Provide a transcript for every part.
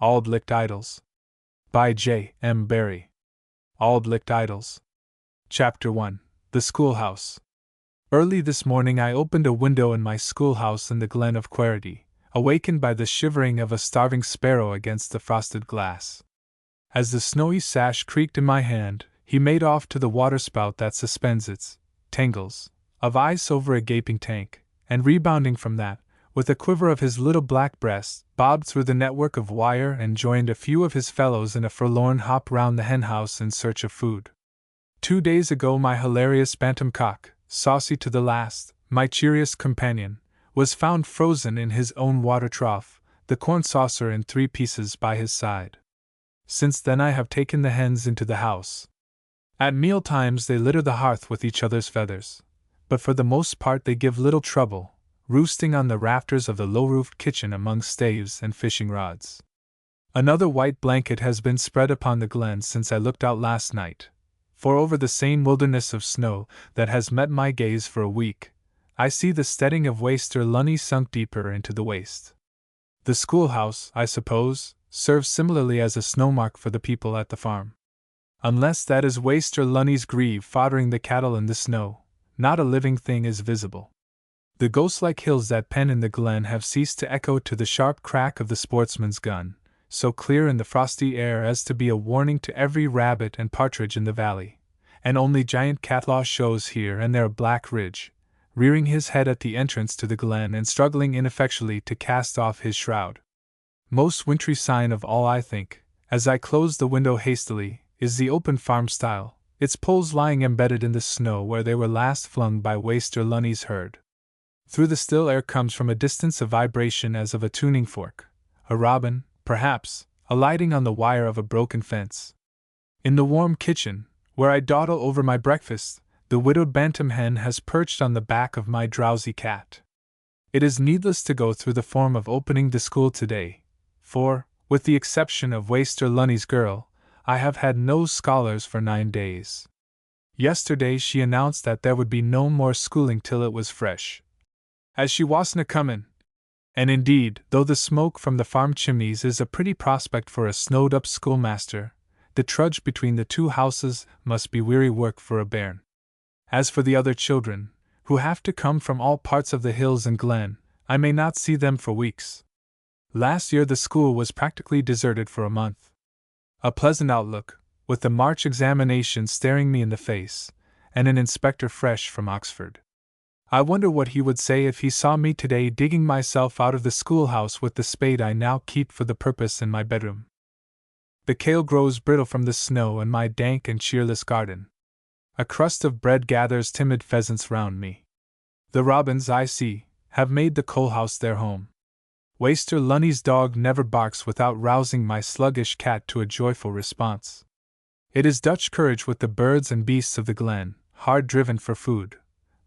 Auld Licht Idylls. By J. M. Barrie. Auld Licht Idylls. Chapter 1. The Schoolhouse. Early this morning I opened a window in my schoolhouse in the glen of Querity, awakened by the shivering of a starving sparrow against the frosted glass. As the snowy sash creaked in my hand, he made off to the waterspout that suspends its tangles of ice over a gaping tank, and rebounding from that, with a quiver of his little black breast, bobbed through the network of wire and joined a few of his fellows in a forlorn hop round the henhouse in search of food. 2 days ago my hilarious bantam cock, saucy to the last, my cheeriest companion, was found frozen in his own water trough, the corn saucer in 3 pieces by his side. Since then I have taken the hens into the house. At meal times they litter the hearth with each other's feathers, but for the most part they give little trouble, roosting on the rafters of the low-roofed kitchen among staves and fishing rods. Another white blanket has been spread upon the glen since I looked out last night, for over the same wilderness of snow that has met my gaze for a week, I see the steading of Waster Lunny sunk deeper into the waste. The schoolhouse, I suppose, serves similarly as a snowmark for the people at the farm. Unless that is Waster Lunny's grieve foddering the cattle in the snow, not a living thing is visible. The ghost-like hills that pen in the glen have ceased to echo to the sharp crack of the sportsman's gun, so clear in the frosty air as to be a warning to every rabbit and partridge in the valley, and only giant Catlaw shows here and there a black ridge, rearing his head at the entrance to the glen and struggling ineffectually to cast off his shroud. Most wintry sign of all, I think, as I close the window hastily, is the open farm stile, its poles lying embedded in the snow where they were last flung by Waster Lunny's herd. Through the still air comes from a distance a vibration as of a tuning fork, a robin, perhaps, alighting on the wire of a broken fence. In the warm kitchen, where I dawdle over my breakfast, the widowed bantam hen has perched on the back of my drowsy cat. It is needless to go through the form of opening the school today, for, with the exception of Waster Lunny's girl, I have had no scholars for 9 days. Yesterday she announced that there would be no more schooling till it was fresh, as she wasna comin'. And indeed, though the smoke from the farm chimneys is a pretty prospect for a snowed-up schoolmaster, the trudge between the 2 houses must be weary work for a bairn. As for the other children, who have to come from all parts of the hills and glen, I may not see them for weeks. Last year the school was practically deserted for a month. A pleasant outlook, with the March examination staring me in the face, and an inspector fresh from Oxford. I wonder what he would say if he saw me today digging myself out of the schoolhouse with the spade I now keep for the purpose in my bedroom. The kale grows brittle from the snow in my dank and cheerless garden. A crust of bread gathers timid pheasants round me. The robins, I see, have made the coalhouse their home. Waster Lunny's dog never barks without rousing my sluggish cat to a joyful response. It is Dutch courage with the birds and beasts of the glen, hard driven for food,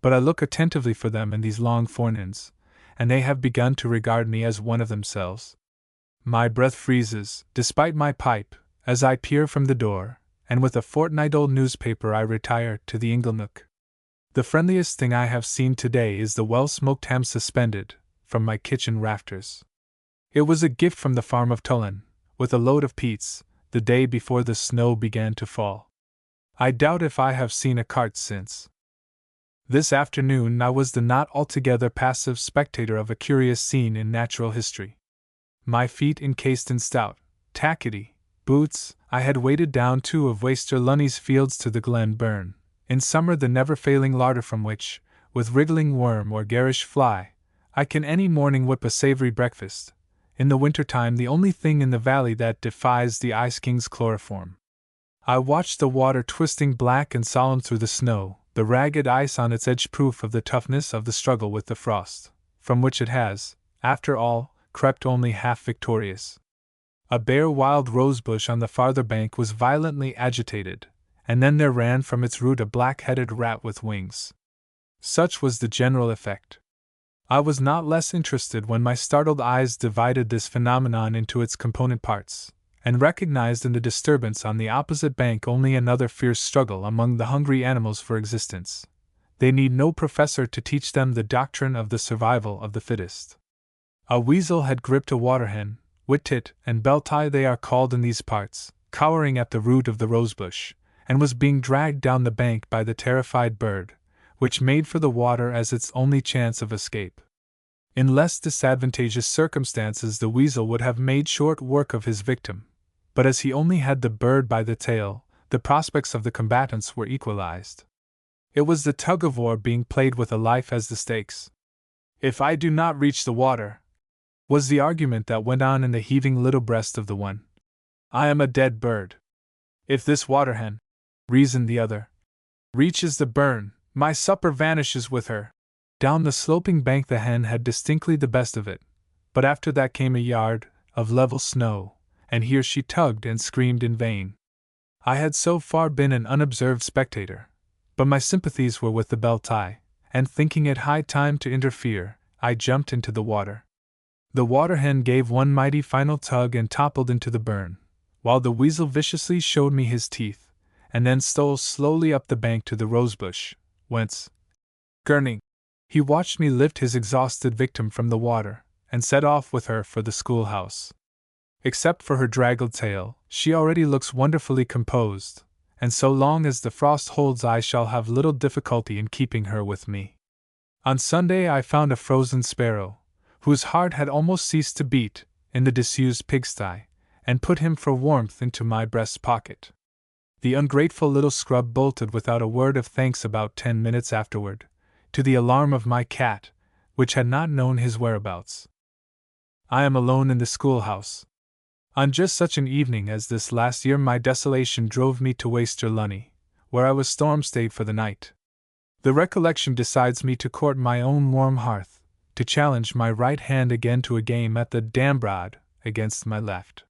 but I look attentively for them in these long forenoons, and they have begun to regard me as one of themselves. My breath freezes, despite my pipe, as I peer from the door, and with a fortnight-old newspaper I retire to the inglenook. The friendliest thing I have seen today is the well-smoked ham suspended from my kitchen rafters. It was a gift from the farm of Tullen, with a load of peats, the day before the snow began to fall. I doubt if I have seen a cart since. This afternoon I was the not altogether passive spectator of a curious scene in natural history. My feet encased in stout, tackety boots, I had waded down 2 of Waster Lunny's fields to the glen burn, in summer the never-failing larder from which, with wriggling worm or garish fly, I can any morning whip a savory breakfast, in the winter-time the only thing in the valley that defies the ice-king's chloroform. I watched the water twisting black and solemn through the snow, the ragged ice on its edge proof of the toughness of the struggle with the frost, from which it has, after all, crept only half victorious. A bare wild rosebush on the farther bank was violently agitated, and then there ran from its root a black-headed rat with wings. Such was the general effect. I was not less interested when my startled eyes divided this phenomenon into its component parts, and recognized in the disturbance on the opposite bank only another fierce struggle among the hungry animals for existence. They need no professor to teach them the doctrine of the survival of the fittest. A weasel had gripped a water hen, Whittit and Beltie they are called in these parts, cowering at the root of the rosebush, and was being dragged down the bank by the terrified bird, which made for the water as its only chance of escape. In less disadvantageous circumstances the weasel would have made short work of his victim, but as he only had the bird by the tail, the prospects of the combatants were equalized. It was the tug-of-war being played with a life as the stakes. "If I do not reach the water," was the argument that went on in the heaving little breast of the one, "I am a dead bird. If this water-hen," reasoned the other, "reaches the burn, my supper vanishes with her." Down the sloping bank the hen had distinctly the best of it, but after that came a yard of level snow, and here she tugged and screamed in vain. I had so far been an unobserved spectator, but my sympathies were with the Beltie, and thinking it high time to interfere, I jumped into the water. The water-hen gave one mighty final tug and toppled into the burn, while the weasel viciously showed me his teeth, and then stole slowly up the bank to the rosebush, whence, gurning, he watched me lift his exhausted victim from the water, and set off with her for the schoolhouse. Except for her draggled tail, she already looks wonderfully composed, and so long as the frost holds I shall have little difficulty in keeping her with me. On Sunday I found a frozen sparrow, whose heart had almost ceased to beat, in the disused pigsty, and put him for warmth into my breast pocket. The ungrateful little scrub bolted without a word of thanks about 10 minutes afterward, to the alarm of my cat, which had not known his whereabouts. I am alone in the schoolhouse. On just such an evening as this last year my desolation drove me to Waster Lunny, where I was storm-stayed for the night. The recollection decides me to court my own warm hearth, to challenge my right hand again to a game at the dambrod against my left.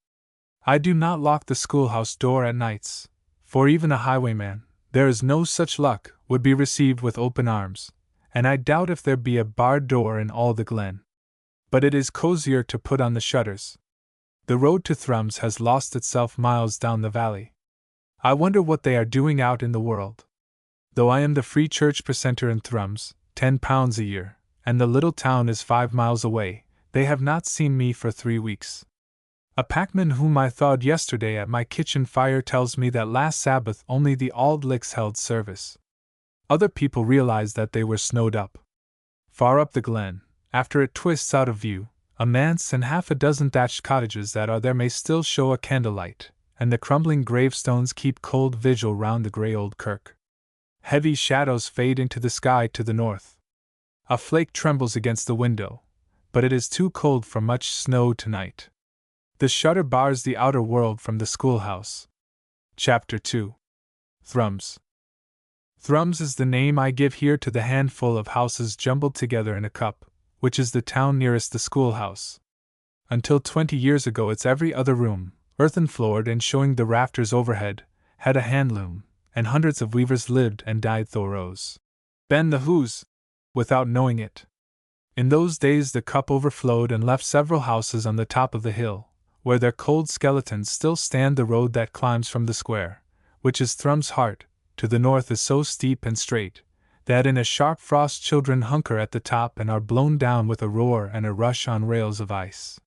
I do not lock the schoolhouse door at nights, for even a highwayman, there is no such luck, would be received with open arms, and I doubt if there be a barred door in all the glen. But it is cozier to put on the shutters. The road to Thrums has lost itself miles down the valley. I wonder what they are doing out in the world. Though I am the Free Church precentor in Thrums, £10 a year, and the little town is 5 miles away, they have not seen me for 3 weeks. A packman whom I thawed yesterday at my kitchen fire tells me that last Sabbath only the Auld Lichts held service. Other people realize that they were snowed up. Far up the glen, after it twists out of view, a manse and half a dozen thatched cottages that are there may still show a candlelight, and the crumbling gravestones keep cold vigil round the grey old kirk. Heavy shadows fade into the sky to the north. A flake trembles against the window, but it is too cold for much snow tonight. The shutter bars the outer world from the schoolhouse. Chapter 2. Thrums. Thrums is the name I give here to the handful of houses jumbled together in a cup, which is the town nearest the schoolhouse. Until 20 years ago its every other room, earthen-floored and showing the rafters overhead, had a handloom, and hundreds of weavers lived and died thorough. Ben the whos, without knowing it. In those days the cup overflowed and left several houses on the top of the hill, where their cold skeletons still stand. The road that climbs from the square, which is Thrums' heart, to the north is so steep and straight, that in a sharp frost children hunker at the top and are blown down with a roar and a rush on rails of ice.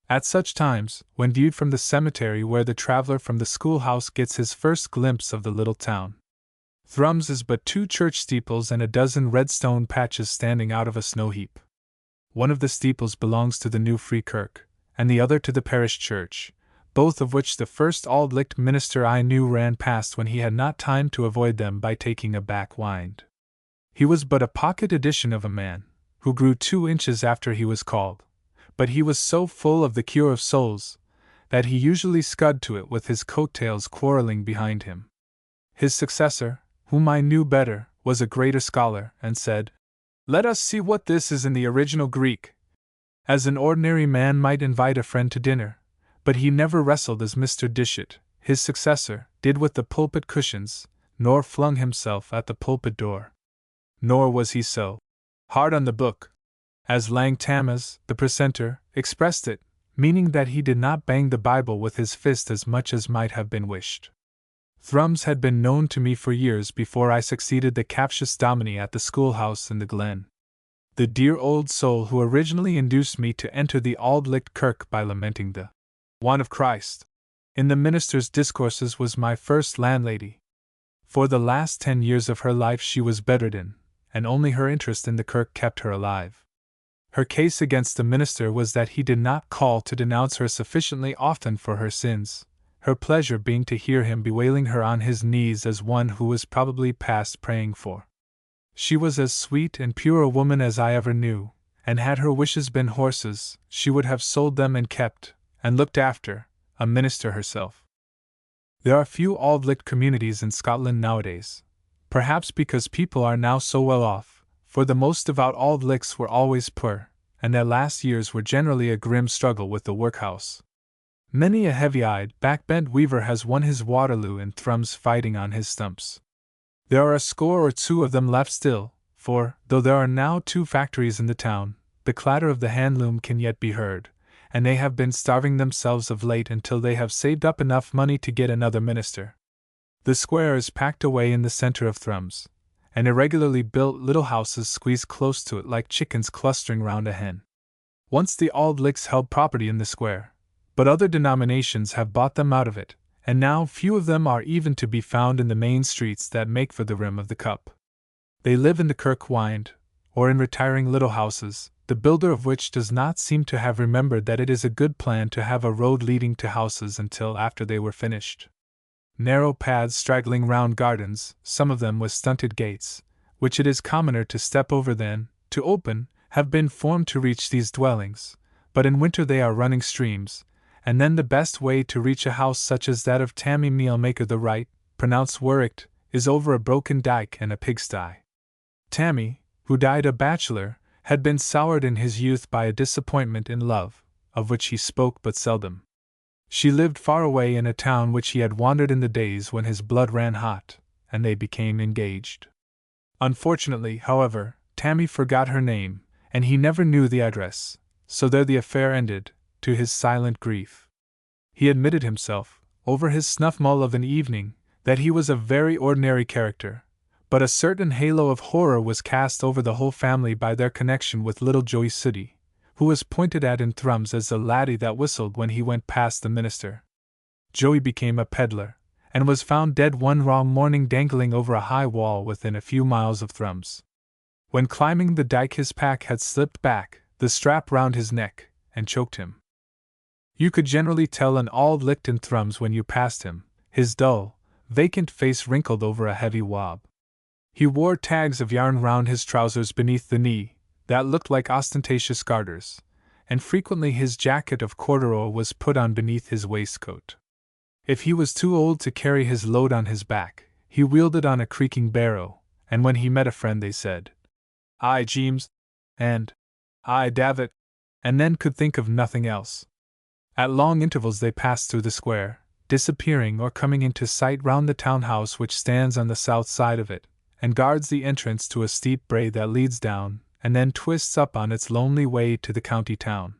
At such times, when viewed from the cemetery where the traveler from the schoolhouse gets his first glimpse of the little town, Thrums is but 2 church steeples and a dozen red stone patches standing out of a snow heap. One of the steeples belongs to the new Free Kirk, and the other to the parish church, both of which the first Auld Licht minister I knew ran past when he had not time to avoid them by taking a back wind. He was but a pocket edition of a man, who grew 2 inches after he was called, but he was so full of the cure of souls, that he usually scud to it with his coat-tails quarrelling behind him. His successor, whom I knew better, was a greater scholar, and said, "Let us see what this is in the original Greek," as an ordinary man might invite a friend to dinner, but he never wrestled as Mr. Dishit, his successor, did with the pulpit cushions, nor flung himself at the pulpit door. Nor was he so hard on the book, as Lang Tamas, the precentor, expressed it, meaning that he did not bang the Bible with his fist as much as might have been wished. Thrums had been known to me for years before I succeeded the captious dominie at the schoolhouse in the glen. the dear old soul who originally induced me to enter the Auld Licht kirk by lamenting the want of Christ in the minister's discourses was my first landlady. For the last 10 years of her life she was bedridden, and only her interest in the kirk kept her alive. Her case against the minister was that he did not call to denounce her sufficiently often for her sins, her pleasure being to hear him bewailing her on his knees as one who was probably past praying for. She was as sweet and pure a woman as I ever knew, and had her wishes been horses, she would have sold them and kept, and looked after, a minister herself. There are few Auld Licht communities in Scotland nowadays, perhaps because people are now so well off, for the most devout Auld Lichts were always poor, and their last years were generally a grim struggle with the workhouse. Many a heavy-eyed, back-bent weaver has won his Waterloo in thrums fighting on his stumps. There are a score or two of them left still, for, though there are now 2 factories in the town, the clatter of the handloom can yet be heard, and they have been starving themselves of late until they have saved up enough money to get another minister. The square is packed away in the center of thrums, and irregularly built little houses squeeze close to it like chickens clustering round a hen. Once the Auld Lichts held property in the square, but other denominations have bought them out of it, and now few of them are even to be found in the main streets that make for the rim of the cup. They live in the kirk wynd, or in retiring little houses, the builder of which does not seem to have remembered that it is a good plan to have a road leading to houses until after they were finished. Narrow paths straggling round gardens, some of them with stunted gates, which it is commoner to step over than to open, have been formed to reach these dwellings, but in winter they are running streams, and then the best way to reach a house such as that of Tammy Mealmaker the right, pronounced Werricht, is over a broken dyke and a pigsty. Tammy, who died a bachelor, had been soured in his youth by a disappointment in love, of which he spoke but seldom. She lived far away in a town which he had wandered in the days when his blood ran hot, and they became engaged. Unfortunately, however, Tammy forgot her name, and he never knew the address, so there the affair ended, to his silent grief. He admitted himself, over his snuff-mull of an evening, that he was a very ordinary character, but a certain halo of horror was cast over the whole family by their connection with little Joey Sooty, who was pointed at in thrums as the laddie that whistled when he went past the minister. Joey became a peddler, and was found dead one raw morning dangling over a high wall within a few miles of thrums. When climbing the dyke his pack had slipped back, the strap round his neck, and choked him. You could generally tell an Auld Licht in thrums when you passed him, his dull, vacant face wrinkled over a heavy wab. He wore tags of yarn round his trousers beneath the knee, that looked like ostentatious garters, and frequently his jacket of corduroy was put on beneath his waistcoat. If he was too old to carry his load on his back, he wheeled it on a creaking barrow, and when he met a friend they said, "Aye, Jeems," and "Aye, Davit," and then could think of nothing else. At long intervals they passed through the square, disappearing or coming into sight round the town-house which stands on the south side of it, and guards the entrance to a steep brae that leads down, and then twists up on its lonely way to the county town.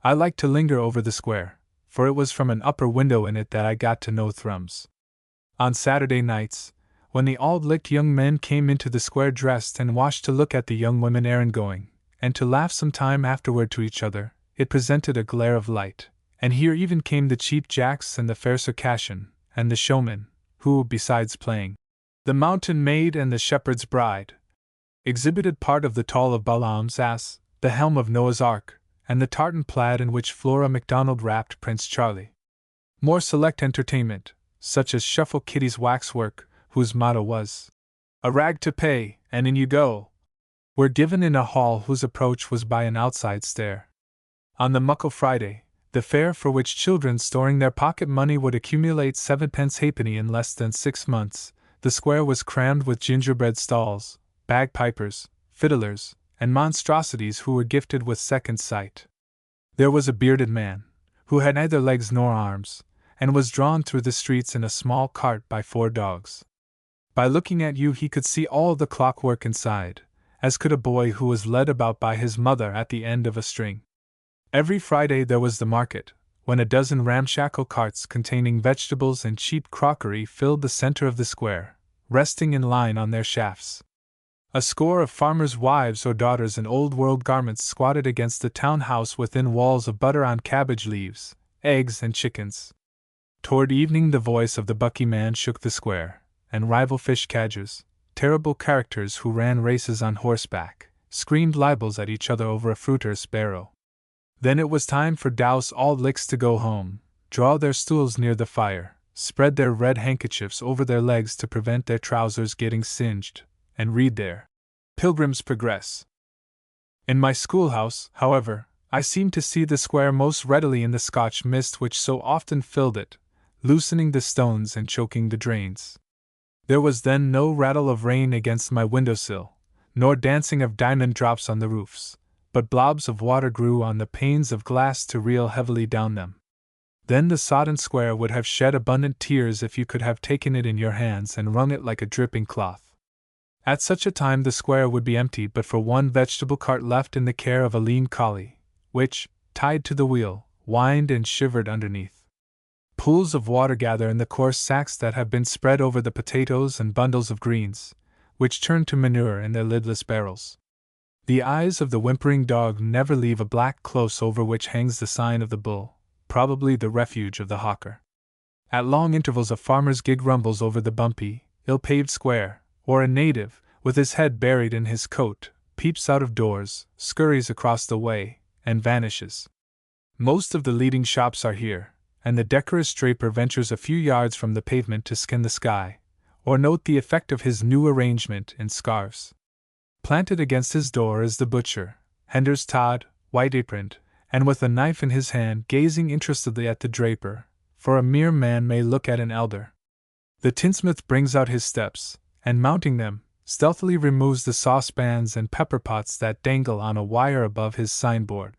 I liked to linger over the square, for it was from an upper window in it that I got to know thrums. On Saturday nights, when the Auld Licht young men came into the square dressed and washed to look at the young women errand-going, and to laugh some time afterward to each other, it presented a glare of light, and here even came the cheap jacks and the fair Circassian, and the showman, who, besides playing the Mountain Maid and the Shepherd's Bride, exhibited part of the Tall of Balaam's ass, the helm of Noah's Ark, and the tartan plaid in which Flora MacDonald wrapped Prince Charlie. More select entertainment, such as Shuffle Kitty's waxwork, whose motto was, "A rag to pay, and in you go," were given in a hall whose approach was by an outside stair. On the Muckle Friday, the fair for which children storing their pocket money would accumulate 7pence halfpenny in less than 6 months, the square was crammed with gingerbread stalls, bagpipers, fiddlers, and monstrosities who were gifted with second sight. There was a bearded man, who had neither legs nor arms, and was drawn through the streets in a small cart by 4 dogs. By looking at you he could see all the clockwork inside, as could a boy who was led about by his mother at the end of a string. Every Friday there was the market, when a dozen ramshackle carts containing vegetables and cheap crockery filled the center of the square, resting in line on their shafts. A score of farmers' wives or daughters in old-world garments squatted against the town house within walls of butter on cabbage leaves, eggs, and chickens. Toward evening the voice of the bucky man shook the square, and rival fish cadgers, terrible characters who ran races on horseback, screamed libels at each other over a fruiter's barrow. Then it was time for Douse Auld Lichts to go home, draw their stools near the fire, spread their red handkerchiefs over their legs to prevent their trousers getting singed, and read their Pilgrim's Progress. In my schoolhouse, however, I seemed to see the square most readily in the Scotch mist which so often filled it, loosening the stones and choking the drains. There was then no rattle of rain against my windowsill, nor dancing of diamond drops on the roofs, but blobs of water grew on the panes of glass to reel heavily down them. Then the sodden square would have shed abundant tears if you could have taken it in your hands and wrung it like a dripping cloth. At such a time the square would be empty but for one vegetable cart left in the care of a lean collie, which, tied to the wheel, whined and shivered underneath. Pools of water gather in the coarse sacks that have been spread over the potatoes and bundles of greens, which turn to manure in their lidless barrels. The eyes of the whimpering dog never leave a black close over which hangs the sign of the bull, probably the refuge of the hawker. At long intervals a farmer's gig rumbles over the bumpy, ill-paved square, or a native, with his head buried in his coat, peeps out of doors, scurries across the way, and vanishes. Most of the leading shops are here, and the decorous draper ventures a few yards from the pavement to scan the sky, or note the effect of his new arrangement in scarves. Planted against his door is the butcher, Henders Todd, white-aproned, and with a knife in his hand gazing interestedly at the draper, for a mere man may look at an elder. The tinsmith brings out his steps, and mounting them, stealthily removes the saucepans and pepper pots that dangle on a wire above his signboard.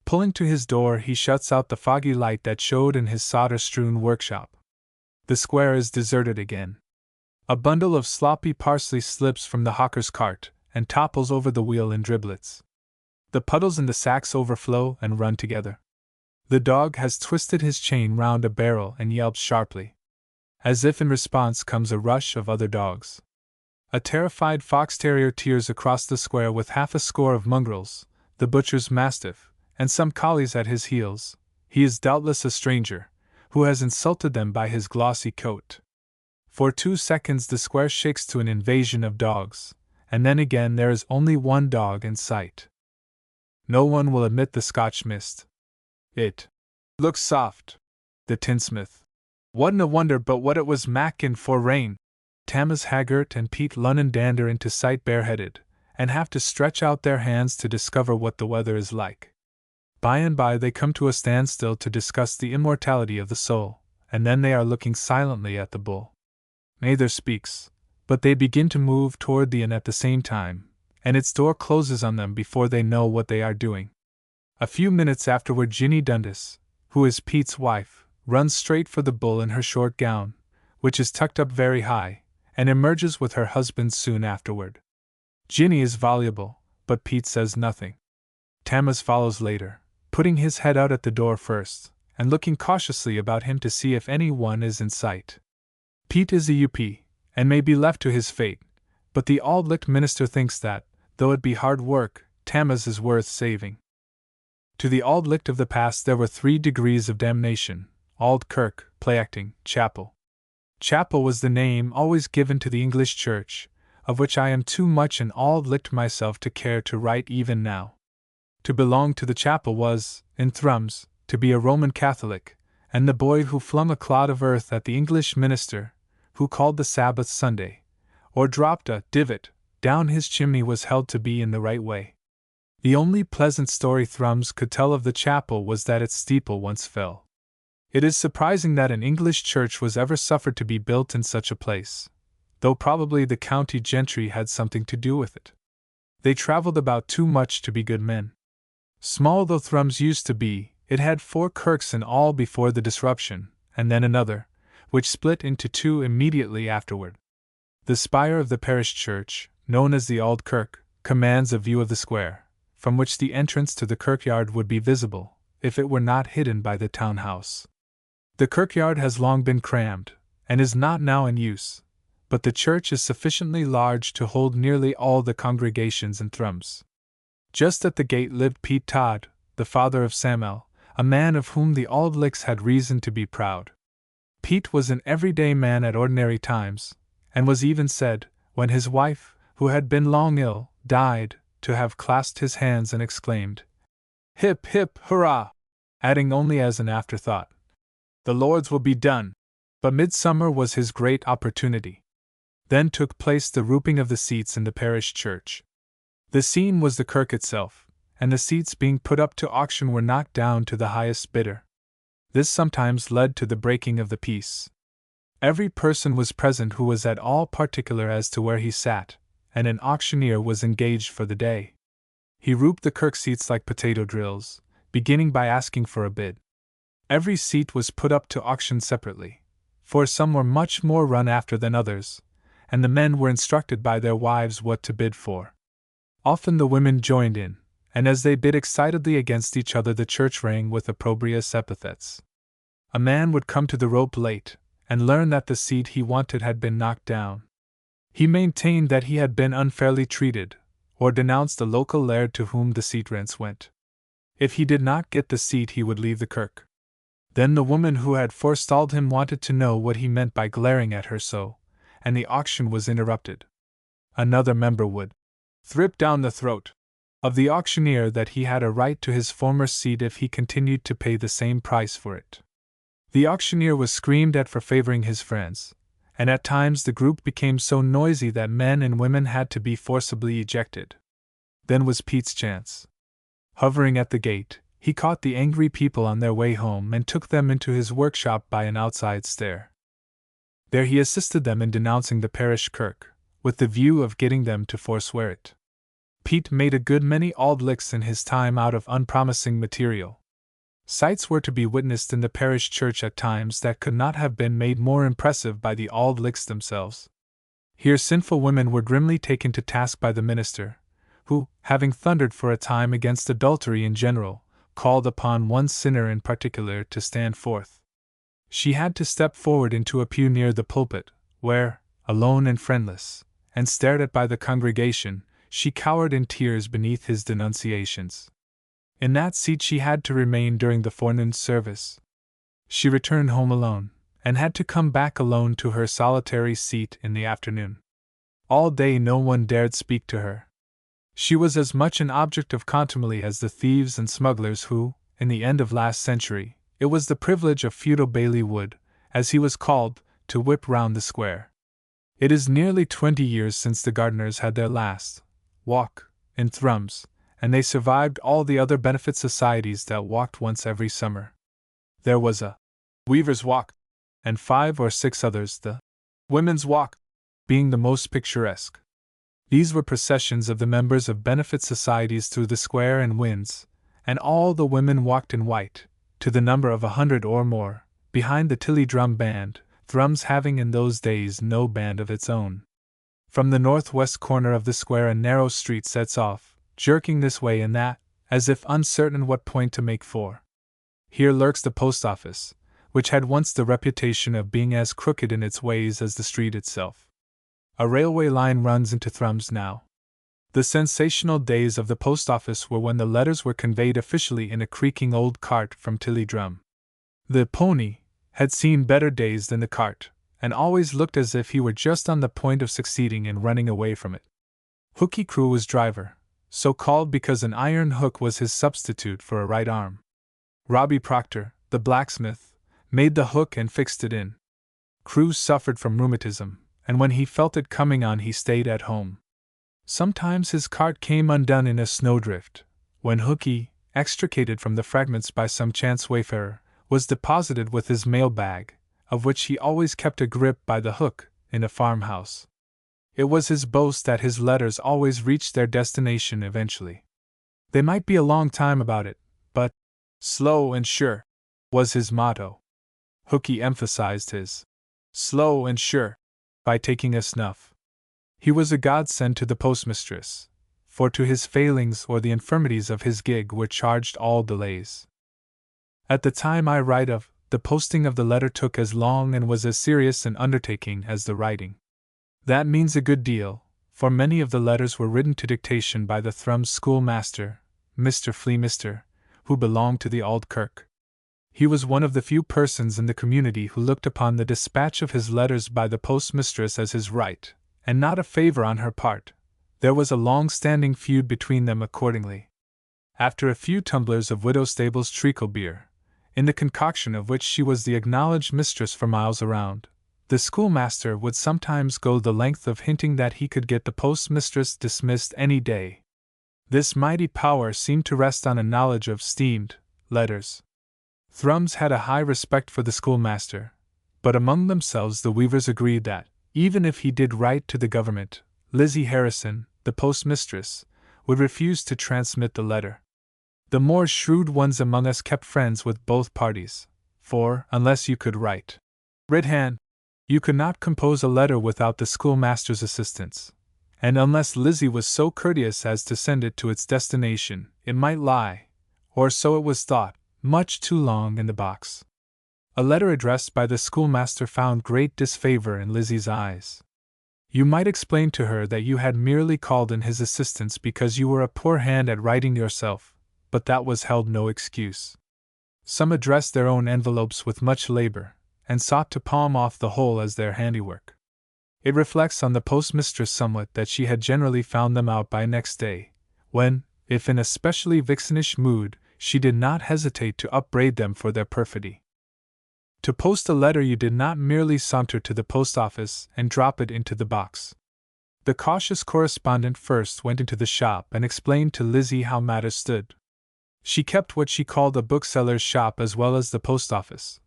Pulling to his door he shuts out the foggy light that showed in his solder-strewn workshop. The square is deserted again. A bundle of sloppy parsley slips from the hawker's cart, and topples over the wheel in driblets. The puddles in the sacks overflow and run together. The dog has twisted his chain round a barrel and yelps sharply. As if in response comes a rush of other dogs. A terrified fox terrier tears across the square with half a score of mongrels, the butcher's mastiff, and some collies at his heels. He is doubtless a stranger, who has insulted them by his glossy coat. For 2 seconds the square shakes to an invasion of dogs, and then again there is only one dog in sight. No one will admit the Scotch mist. It looks soft. The tinsmith. Wasn't a wonder but what it was mackin' for rain. Tammas Haggart and Pete Lunnan dander into sight bareheaded, and have to stretch out their hands to discover what the weather is like. By and by they come to a standstill to discuss the immortality of the soul, and then they are looking silently at the bull. Neither speaks, but they begin to move toward the inn at the same time, and its door closes on them before they know what they are doing. A few minutes afterward Ginny Dundas, who is Pete's wife, runs straight for the bull in her short gown, which is tucked up very high, and emerges with her husband soon afterward. Ginny is voluble, but Pete says nothing. Tammas follows later, putting his head out at the door first, and looking cautiously about him to see if any one is in sight. Pete is a UP, and may be left to his fate, but the Auld Licht minister thinks that, though it be hard work, Tammas is worth saving. To the Auld Licht of the past there were 3 degrees of damnation: Auld Kirk, play-acting, chapel. Chapel was the name always given to the English church, of which I am too much an Auld Licht myself to care to write even now. To belong to the chapel was, in Thrums, to be a Roman Catholic, and the boy who flung a clod of earth at the English minister, who called the Sabbath Sunday, or dropped a divot down his chimney was held to be in the right way. The only pleasant story Thrums could tell of the chapel was that its steeple once fell. It is surprising that an English church was ever suffered to be built in such a place, though probably the county gentry had something to do with it. They travelled about too much to be good men. Small though Thrums used to be, it had 4 kirks in all before the disruption, and then another, which split into 2 immediately afterward. The spire of the parish church, known as the Auld Kirk, commands a view of the square, from which the entrance to the kirkyard would be visible, if it were not hidden by the town house. The kirkyard has long been crammed, and is not now in use, but the church is sufficiently large to hold nearly all the congregations and thrums. Just at the gate lived Pete Todd, the father of Samuel, a man of whom the Auld Lichts had reason to be proud. Pete was an everyday man at ordinary times, and was even said, when his wife, who had been long ill, died, to have clasped his hands and exclaimed, "Hip, hip, hurrah!" adding only as an afterthought, "The Lord's will be done." But midsummer was his great opportunity. Then took place the rouping of the seats in the parish church. The scene was the kirk itself, and the seats being put up to auction were knocked down to the highest bidder. This sometimes led to the breaking of the peace. Every person was present who was at all particular as to where he sat, and an auctioneer was engaged for the day. He rouped the kirk seats like potato drills, beginning by asking for a bid. Every seat was put up to auction separately, for some were much more run after than others, and the men were instructed by their wives what to bid for. Often the women joined in, and as they bid excitedly against each other, the church rang with opprobrious epithets. A man would come to the rope late, and learn that the seat he wanted had been knocked down. He maintained that he had been unfairly treated, or denounced the local laird to whom the seat rents went. If he did not get the seat, he would leave the kirk. Then the woman who had forestalled him wanted to know what he meant by glaring at her so, and the auction was interrupted. Another member would thrip down the throat of the auctioneer that he had a right to his former seat if he continued to pay the same price for it. The auctioneer was screamed at for favoring his friends, and at times the group became so noisy that men and women had to be forcibly ejected. Then was Pete's chance. Hovering at the gate, he caught the angry people on their way home and took them into his workshop by an outside stair. There he assisted them in denouncing the parish kirk, with the view of getting them to forswear it. Pete made a good many Auld Lichts in his time out of unpromising material. Sights were to be witnessed in the parish church at times that could not have been made more impressive by the Auld Lichts themselves. Here sinful women were grimly taken to task by the minister, who, having thundered for a time against adultery in general, called upon one sinner in particular to stand forth. She had to step forward into a pew near the pulpit, where, alone and friendless, and stared at by the congregation, she cowered in tears beneath his denunciations. In that seat she had to remain during the forenoon service. She returned home alone, and had to come back alone to her solitary seat in the afternoon. All day no one dared speak to her. She was as much an object of contumely as the thieves and smugglers who, in the end of last century, it was the privilege of feudal Bailey Wood, as he was called, to whip round the square. It is nearly 20 years since the gardeners had their last walk in Thrums, and they survived all the other benefit societies that walked once every summer. There was a Weaver's Walk, and 5 or 6 others, the Women's Walk being the most picturesque. These were processions of the members of benefit societies through the square and wynds, and all the women walked in white, to the number of 100 or more, behind the Tilly drum band, Thrums having in those days no band of its own. From the northwest corner of the square a narrow street sets off, jerking this way and that, as if uncertain what point to make for. Here lurks the post office, which had once the reputation of being as crooked in its ways as the street itself. A railway line runs into Thrums now. The sensational days of the post office were when the letters were conveyed officially in a creaking old cart from Tilliedrum. The pony had seen better days than the cart, and always looked as if he were just on the point of succeeding in running away from it. Hooky Crew was driver, so called because an iron hook was his substitute for a right arm. Robbie Proctor, the blacksmith, made the hook and fixed it in. Crew suffered from rheumatism, and when he felt it coming on he stayed at home. Sometimes his cart came undone in a snowdrift, when Hooky, extricated from the fragments by some chance wayfarer, was deposited with his mail bag, of which he always kept a grip by the hook, in a farmhouse. It was his boast that his letters always reached their destination eventually. They might be a long time about it, but slow and sure was his motto. Hooky emphasized his slow and sure by taking a snuff. He was a godsend to the postmistress, for to his failings or the infirmities of his gig were charged all delays. At the time I write of, the posting of the letter took as long and was as serious an undertaking as the writing. That means a good deal, for many of the letters were written to dictation by the Thrum's schoolmaster, Mr. Fleemister, who belonged to the Auld Kirk. He was one of the few persons in the community who looked upon the dispatch of his letters by the postmistress as his right, and not a favor on her part. There was a long-standing feud between them accordingly. After a few tumblers of Widow Stable's treacle beer, in the concoction of which she was the acknowledged mistress for miles around, the schoolmaster would sometimes go the length of hinting that he could get the postmistress dismissed any day. This mighty power seemed to rest on a knowledge of steamed letters. Thrums had a high respect for the schoolmaster, but among themselves the weavers agreed that, even if he did write to the government, Lizzie Harrison, the postmistress, would refuse to transmit the letter. The more shrewd ones among us kept friends with both parties, for, unless you could write redhand, you could not compose a letter without the schoolmaster's assistance, and unless Lizzie was so courteous as to send it to its destination, it might lie, or so it was thought, much too long in the box. A letter addressed by the schoolmaster found great disfavor in Lizzie's eyes. You might explain to her that you had merely called in his assistance because you were a poor hand at writing yourself, but that was held no excuse. Some addressed their own envelopes with much labor, and sought to palm off the whole as their handiwork. It reflects on the postmistress somewhat that she had generally found them out by next day, when, if in a specially vixenish mood, she did not hesitate to upbraid them for their perfidy. To post a letter you did not merely saunter to the post office and drop it into the box. The cautious correspondent first went into the shop and explained to Lizzie how matters stood. She kept what she called a bookseller's shop as well as the post office,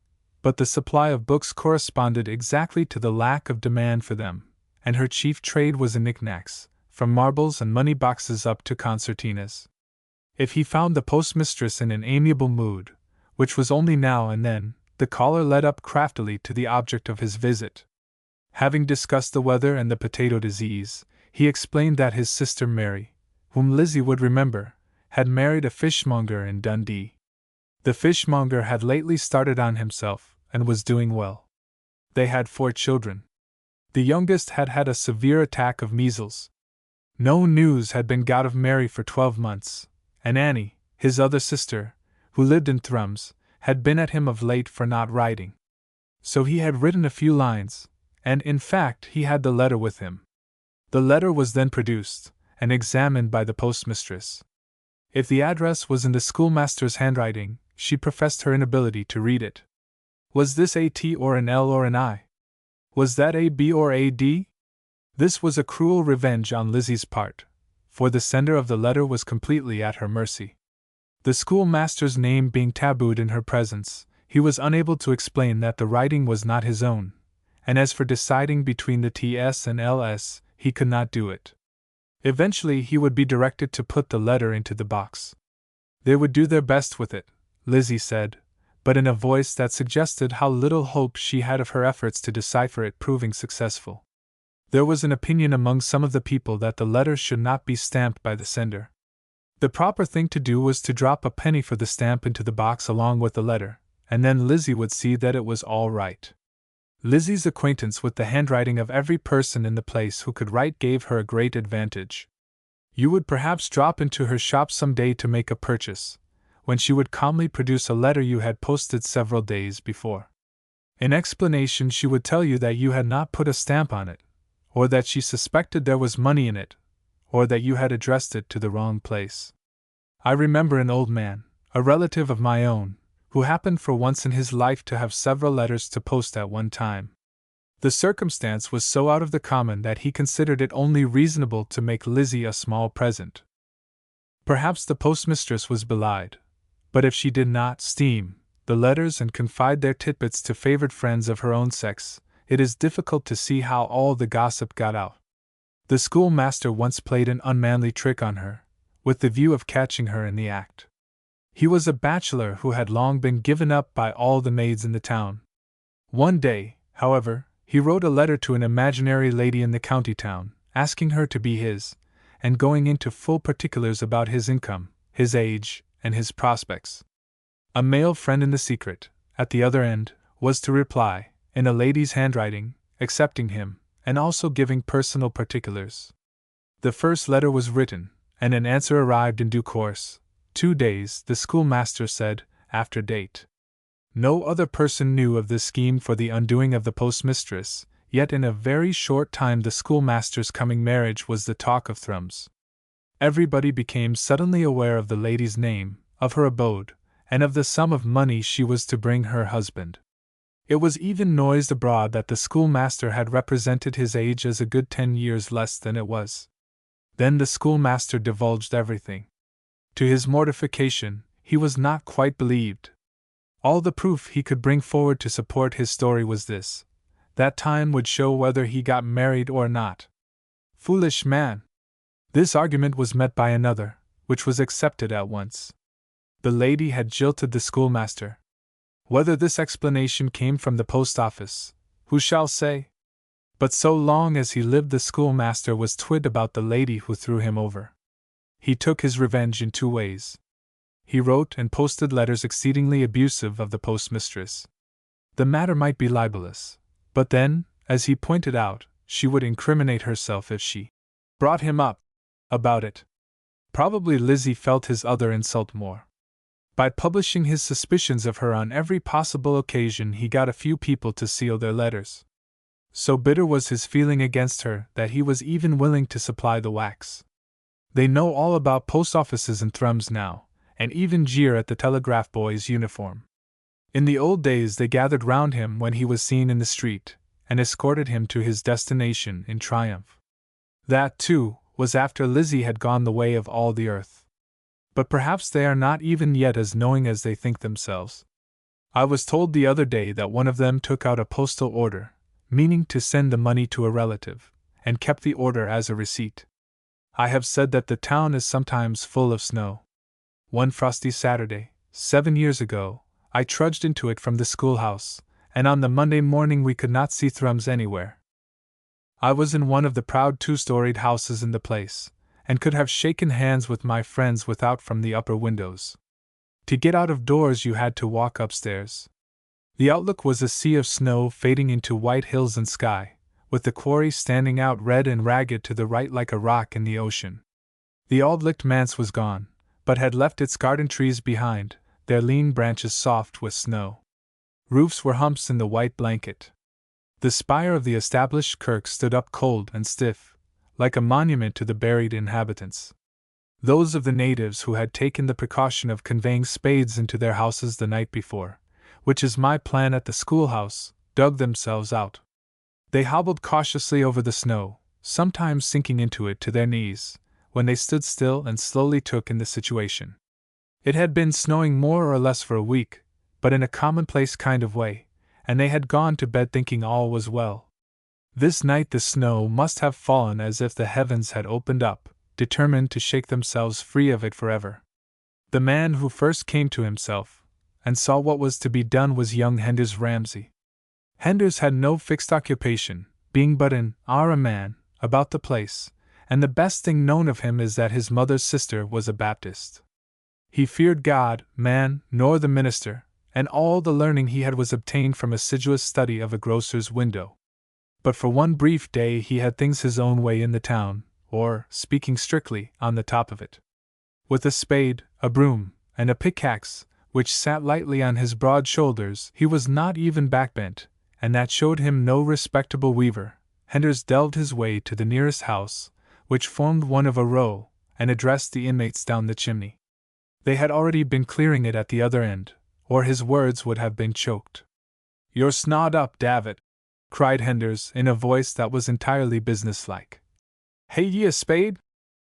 but the supply of books corresponded exactly to the lack of demand for them, and her chief trade was in knickknacks, from marbles and money boxes up to concertinas. If he found the postmistress in an amiable mood, which was only now and then, the caller led up craftily to the object of his visit. Having discussed the weather and the potato disease, he explained that his sister Mary, whom Lizzie would remember, had married a fishmonger in Dundee. The fishmonger had lately started on himself, and was doing well. They had 4 children. The youngest had had a severe attack of measles. No news had been got of Mary for 12 months, and Annie, his other sister, who lived in Thrums, had been at him of late for not writing. So he had written a few lines, and in fact he had the letter with him. The letter was then produced, and examined by the postmistress. If the address was in the schoolmaster's handwriting, she professed her inability to read it. Was this a T or an L or an I? Was that a B or a D? This was a cruel revenge on Lizzie's part, for the sender of the letter was completely at her mercy. The schoolmaster's name being tabooed in her presence, he was unable to explain that the writing was not his own, and as for deciding between the TS and LS, he could not do it. Eventually he would be directed to put the letter into the box. They would do their best with it, Lizzie said, but in a voice that suggested how little hope she had of her efforts to decipher it proving successful. There was an opinion among some of the people that the letter should not be stamped by the sender. The proper thing to do was to drop a penny for the stamp into the box along with the letter, and then Lizzie would see that it was all right. Lizzie's acquaintance with the handwriting of every person in the place who could write gave her a great advantage. You would perhaps drop into her shop some day to make a purchase, when she would calmly produce a letter you had posted several days before. In explanation she would tell you that you had not put a stamp on it, or that she suspected there was money in it, or that you had addressed it to the wrong place. I remember an old man, a relative of my own, who happened for once in his life to have several letters to post at one time. The circumstance was so out of the common that he considered it only reasonable to make Lizzie a small present. Perhaps the postmistress was belied, but if she did not steam the letters and confide their titbits to favored friends of her own sex, it is difficult to see how all the gossip got out. The schoolmaster once played an unmanly trick on her, with the view of catching her in the act. He was a bachelor who had long been given up by all the maids in the town. One day, however, he wrote a letter to an imaginary lady in the county town, asking her to be his, and going into full particulars about his income, his age, and his prospects. A male friend in the secret, at the other end, was to reply, in a lady's handwriting, accepting him, and also giving personal particulars. The first letter was written, and an answer arrived in due course. 2 days, the schoolmaster said, after date. No other person knew of this scheme for the undoing of the postmistress, yet in a very short time the schoolmaster's coming marriage was the talk of Thrums. Everybody became suddenly aware of the lady's name, of her abode, and of the sum of money she was to bring her husband. It was even noised abroad that the schoolmaster had represented his age as a good 10 years less than it was. Then the schoolmaster divulged everything. To his mortification, he was not quite believed. All the proof he could bring forward to support his story was this: that time would show whether he got married or not. Foolish man! This argument was met by another, which was accepted at once. The lady had jilted the schoolmaster. Whether this explanation came from the post office, who shall say? But so long as he lived, the schoolmaster was twit about the lady who threw him over. He took his revenge in 2 ways. He wrote and posted letters exceedingly abusive of the postmistress. The matter might be libelous, but then, as he pointed out, she would incriminate herself if she brought him up about it. Probably Lizzie felt his other insult more. By publishing his suspicions of her on every possible occasion, he got a few people to seal their letters. So bitter was his feeling against her that he was even willing to supply the wax. They know all about post offices and Thrums now, and even jeer at the telegraph boy's uniform. In the old days they gathered round him when he was seen in the street, and escorted him to his destination in triumph. That, too, was after Lizzie had gone the way of all the earth. But perhaps they are not even yet as knowing as they think themselves. I was told the other day that one of them took out a postal order, meaning to send the money to a relative, and kept the order as a receipt. I have said that the town is sometimes full of snow. One frosty Saturday, 7 years ago, I trudged into it from the schoolhouse, and on the Monday morning we could not see Thrums anywhere. I was in one of the proud 2-storied houses in the place, and could have shaken hands with my friends without from the upper windows. To get out of doors you had to walk upstairs. The outlook was a sea of snow fading into white hills and sky, with the quarry standing out red and ragged to the right like a rock in the ocean. The Auld Licht manse was gone, but had left its garden trees behind, their lean branches soft with snow. Roofs were humps in the white blanket. The spire of the established kirk stood up cold and stiff, like a monument to the buried inhabitants. Those of the natives who had taken the precaution of conveying spades into their houses the night before, which is my plan at the schoolhouse, dug themselves out. They hobbled cautiously over the snow, sometimes sinking into it to their knees, when they stood still and slowly took in the situation. It had been snowing more or less for a week, but in a commonplace kind of way, and they had gone to bed thinking all was well. This night the snow must have fallen as if the heavens had opened up, determined to shake themselves free of it forever. The man who first came to himself, and saw what was to be done, was young Henders Ramsay. Henders had no fixed occupation, being but an a man about the place, and the best thing known of him is that his mother's sister was a Baptist. He feared God, man, nor the minister, and all the learning he had was obtained from assiduous study of a grocer's window. But for one brief day he had things his own way in the town, or, speaking strictly, on the top of it. With a spade, a broom, and a pickaxe, which sat lightly on his broad shoulders, he was not even backbent, and that showed him no respectable weaver. Henders delved his way to the nearest house, which formed one of a row, and addressed the inmates down the chimney. They had already been clearing it at the other end, or his words would have been choked. "You're snawed up, Davit," cried Henders in a voice that was entirely businesslike. "Hae ye a spade?"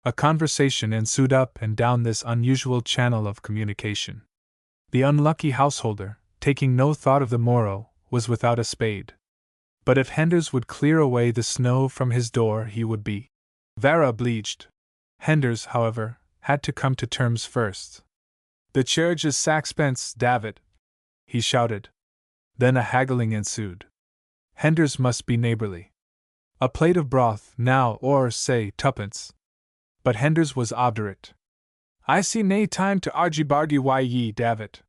A conversation ensued up and down this unusual channel of communication. The unlucky householder, taking no thought of the morrow, was without a spade. But if Henders would clear away the snow from his door, he would be vera obleeged. Henders, however, had to come to terms first. "The charge is saxpence, Davit," he shouted. Then a haggling ensued. Henders must be neighborly. A plate of broth, now, or, say, tuppence. But Henders was obdurate. "I see nae time to argy-bargy wi' ye, Davit.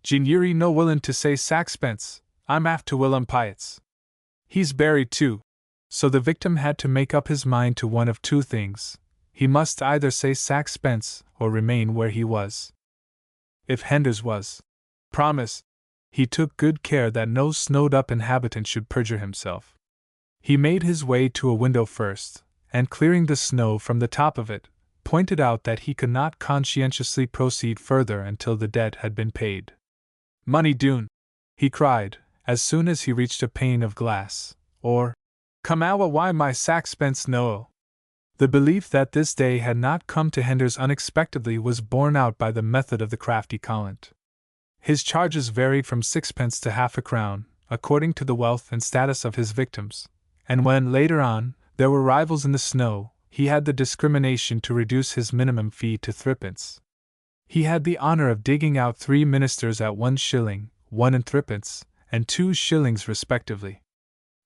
Gin ye're no willin' to say saxpence, I'm aft to Willum Piet's. He's buried too, So the victim had to make up his mind to one of two things. He must either say saxpence or remain where he was. If Henders was promise, he took good care that no snowed-up inhabitant should perjure himself. He made his way to a window first, and clearing the snow from the top of it, pointed out that he could not conscientiously proceed further until the debt had been paid. "Money doon!" he cried, as soon as he reached a pane of glass, or, "Come awa why my saxpence no." The belief that this day had not come to Henders unexpectedly was borne out by the method of the crafty Collant. His charges varied from sixpence to half a crown, according to the wealth and status of his victims, and when, later on, there were rivals in the snow, he had the discrimination to reduce his minimum fee to threepence. He had the honor of digging out 3 ministers at 1 shilling, 1 and threepence, and 2 shillings respectively.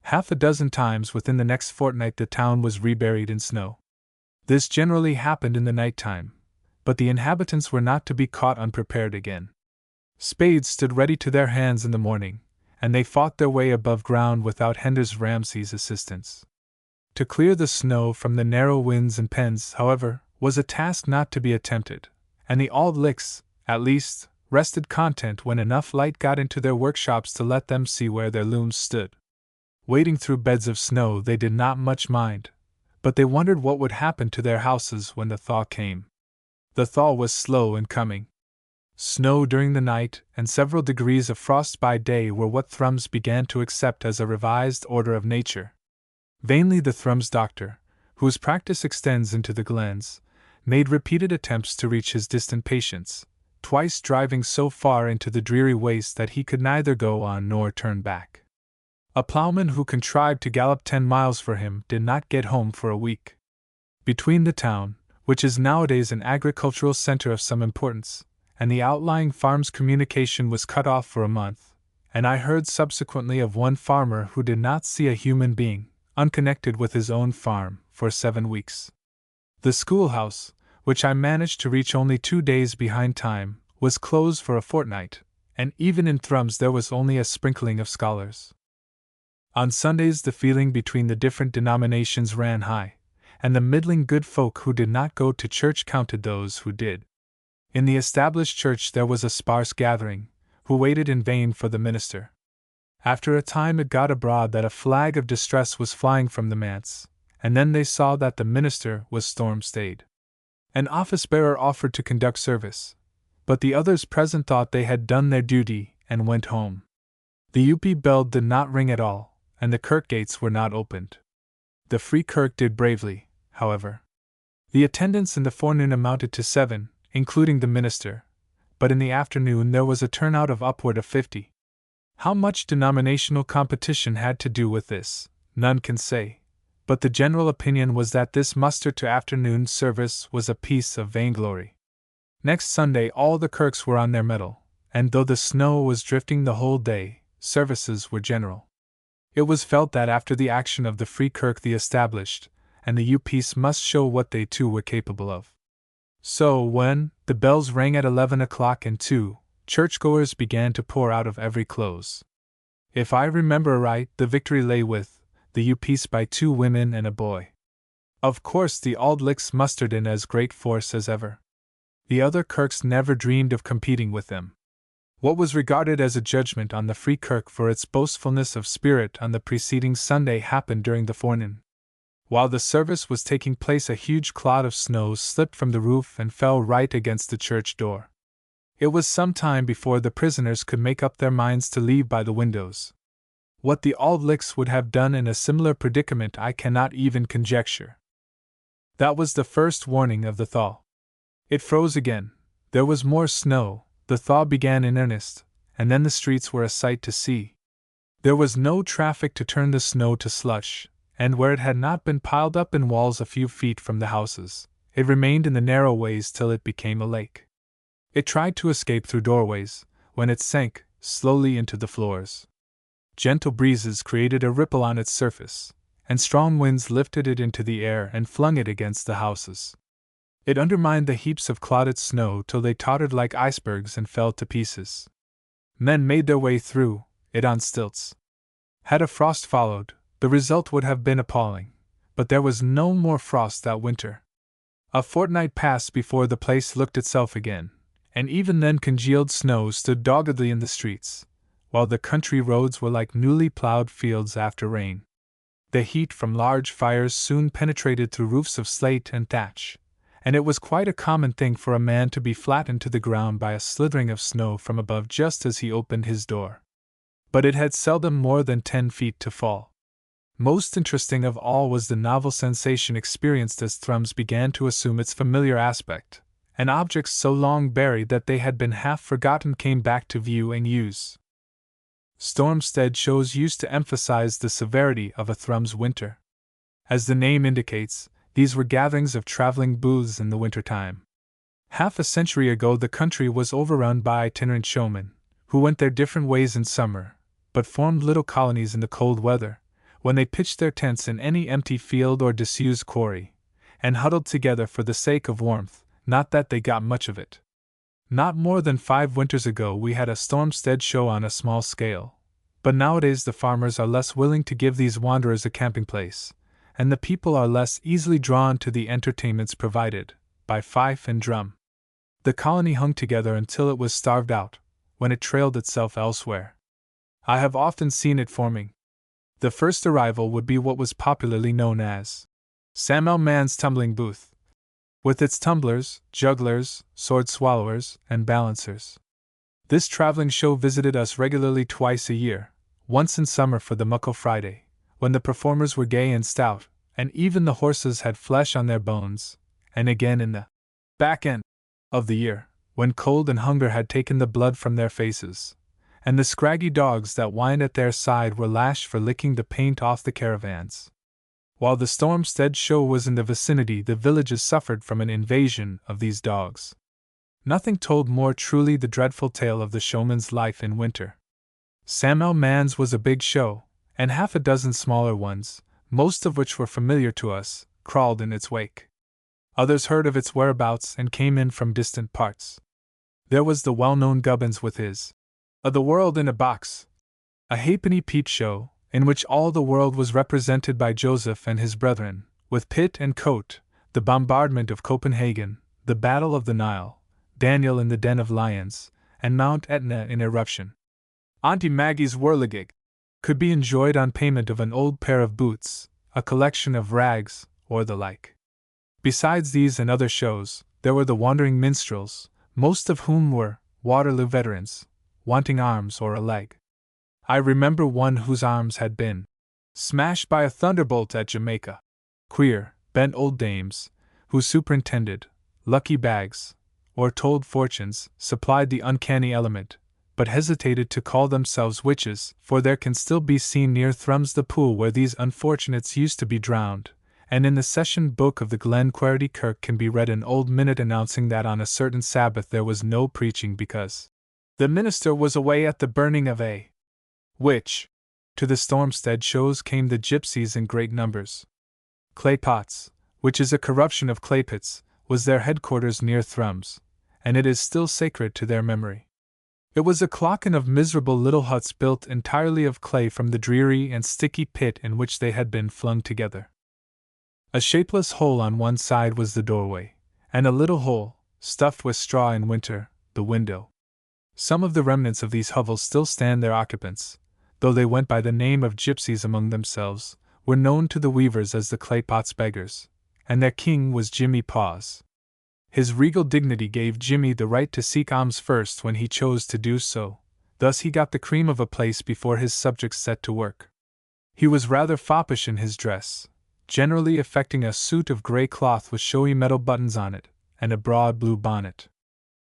Half a dozen times within the next fortnight the town was reburied in snow. This generally happened in the night time, but the inhabitants were not to be caught unprepared again. Spades stood ready to their hands in the morning, and they fought their way above ground without Henders Ramsay's assistance. To clear the snow from the narrow winds and pens, however, was a task not to be attempted, and the Auld Lichts, at least, rested content when enough light got into their workshops to let them see where their looms stood. Wading through beds of snow they did not much mind, but they wondered what would happen to their houses when the thaw came. The thaw was slow in coming. Snow during the night and several degrees of frost by day were what thrums began to accept as a revised order of nature. Vainly the thrums doctor, whose practice extends into the glens, made repeated attempts to reach his distant patients, twice driving so far into the dreary waste that he could neither go on nor turn back. A ploughman who contrived to gallop 10 miles for him did not get home for a week. Between the town, which is nowadays an agricultural center of some importance, and the outlying farms communication was cut off for a month, and I heard subsequently of one farmer who did not see a human being, unconnected with his own farm, for 7 weeks. The schoolhouse, which I managed to reach only 2 days behind time, was closed for a fortnight, and even in Thrums there was only a sprinkling of scholars. On Sundays the feeling between the different denominations ran high, and the middling good folk who did not go to church counted those who did. In the established church there was a sparse gathering, who waited in vain for the minister. After a time it got abroad that a flag of distress was flying from the manse, and then they saw that the minister was storm-stayed. An office-bearer offered to conduct service, but the others present thought they had done their duty and went home. The Up bell did not ring at all, and the kirk gates were not opened. The Free Kirk did bravely, however. The attendance in the forenoon amounted to 7, including the minister, but in the afternoon there was a turnout of upward of 50. How much denominational competition had to do with this, none can say, but the general opinion was that this muster to afternoon service was a piece of vainglory. Next Sunday all the kirks were on their mettle, and though the snow was drifting the whole day, services were general. It was felt that after the action of the Free Kirk the Established, and the UPs must show what they too were capable of. So, when the bells rang at 11 o'clock and 2, churchgoers began to pour out of every close. If I remember right, the victory lay with the UPs by 2 women and a boy. Of course the Auld Lichts mustered in as great force as ever. The other kirks never dreamed of competing with them. What was regarded as a judgment on the Free Kirk for its boastfulness of spirit on the preceding Sunday happened during the forenoon. While the service was taking place a huge clod of snow slipped from the roof and fell right against the church door. It was some time before the prisoners could make up their minds to leave by the windows. What the Auld Lichts would have done in a similar predicament I cannot even conjecture. That was the first warning of the thaw. It froze again, there was more snow, the thaw began in earnest, and then the streets were a sight to see. There was no traffic to turn the snow to slush, and where it had not been piled up in walls a few feet from the houses, it remained in the narrow ways till it became a lake. It tried to escape through doorways, when it sank slowly into the floors. Gentle breezes created a ripple on its surface, and strong winds lifted it into the air and flung it against the houses. It undermined the heaps of clotted snow till they tottered like icebergs and fell to pieces. Men made their way through it on stilts. Had a frost followed, the result would have been appalling, but there was no more frost that winter. A fortnight passed before the place looked itself again, and even then congealed snow stood doggedly in the streets, while the country roads were like newly plowed fields after rain. The heat from large fires soon penetrated through roofs of slate and thatch, and it was quite a common thing for a man to be flattened to the ground by a slithering of snow from above just as he opened his door. But it had seldom more than 10 feet to fall. Most interesting of all was the novel sensation experienced as thrums began to assume its familiar aspect, and objects so long buried that they had been half forgotten came back to view and use. Stormstead shows used to emphasize the severity of a thrum's winter. As the name indicates, these were gatherings of traveling booths in the winter time. Half a century ago the country was overrun by itinerant showmen, who went their different ways in summer, but formed little colonies in the cold weather, when they pitched their tents in any empty field or disused quarry, and huddled together for the sake of warmth, not that they got much of it. Not more than 5 winters ago we had a Stormstead show on a small scale, but nowadays the farmers are less willing to give these wanderers a camping place, and the people are less easily drawn to the entertainments provided by fife and drum. The colony hung together until it was starved out, when it trailed itself elsewhere. I have often seen it forming. The first arrival would be what was popularly known as Sam Man's tumbling booth, with its tumblers, jugglers, sword swallowers, and balancers. This traveling show visited us regularly twice a year, once in summer for the Muckle Friday, when the performers were gay and stout, and even the horses had flesh on their bones, and again in the back end of the year, when cold and hunger had taken the blood from their faces, and the scraggy dogs that whined at their side were lashed for licking the paint off the caravans. While the Stormstead show was in the vicinity, the villages suffered from an invasion of these dogs. Nothing told more truly the dreadful tale of the showman's life in winter. Sam Man's was a big show, and half a dozen smaller ones, most of which were familiar to us, crawled in its wake. Others heard of its whereabouts and came in from distant parts. There was the well-known Gubbins with his The World in a Box, a halfpenny peep show, in which all the world was represented by Joseph and his brethren, with Pitt and Coate, the bombardment of Copenhagen, the Battle of the Nile, Daniel in the Den of Lions, and Mount Etna in eruption. Auntie Maggie's Whirligig could be enjoyed on payment of an old pair of boots, a collection of rags, or the like. Besides these and other shows, there were the wandering minstrels, most of whom were Waterloo veterans, wanting arms or a leg. I remember one whose arms had been smashed by a thunderbolt at Jamaica. Queer, bent old dames, who superintended lucky bags, or told fortunes, supplied the uncanny element, but hesitated to call themselves witches, for there can still be seen near Thrums the pool where these unfortunates used to be drowned, and in the session book of the Glenquerity Kirk can be read an old minute announcing that on a certain Sabbath there was no preaching because the minister was away at the burning of a witch. To the Stormstead shows came the gypsies in great numbers. Claypots, which is a corruption of Claypits, was their headquarters near Thrums, and it is still sacred to their memory. It was a clachan of miserable little huts built entirely of clay from the dreary and sticky pit in which they had been flung together. A shapeless hole on one side was the doorway, and a little hole, stuffed with straw in winter, the window. Some of the remnants of these hovels still stand their occupants, though they went by the name of gypsies among themselves, were known to the weavers as the Claypots beggars, and their king was Jimmy Paws. His regal dignity gave Jimmy the right to seek alms first when he chose to do so, thus he got the cream of a place before his subjects set to work. He was rather foppish in his dress, generally affecting a suit of grey cloth with showy metal buttons on it, and a broad blue bonnet.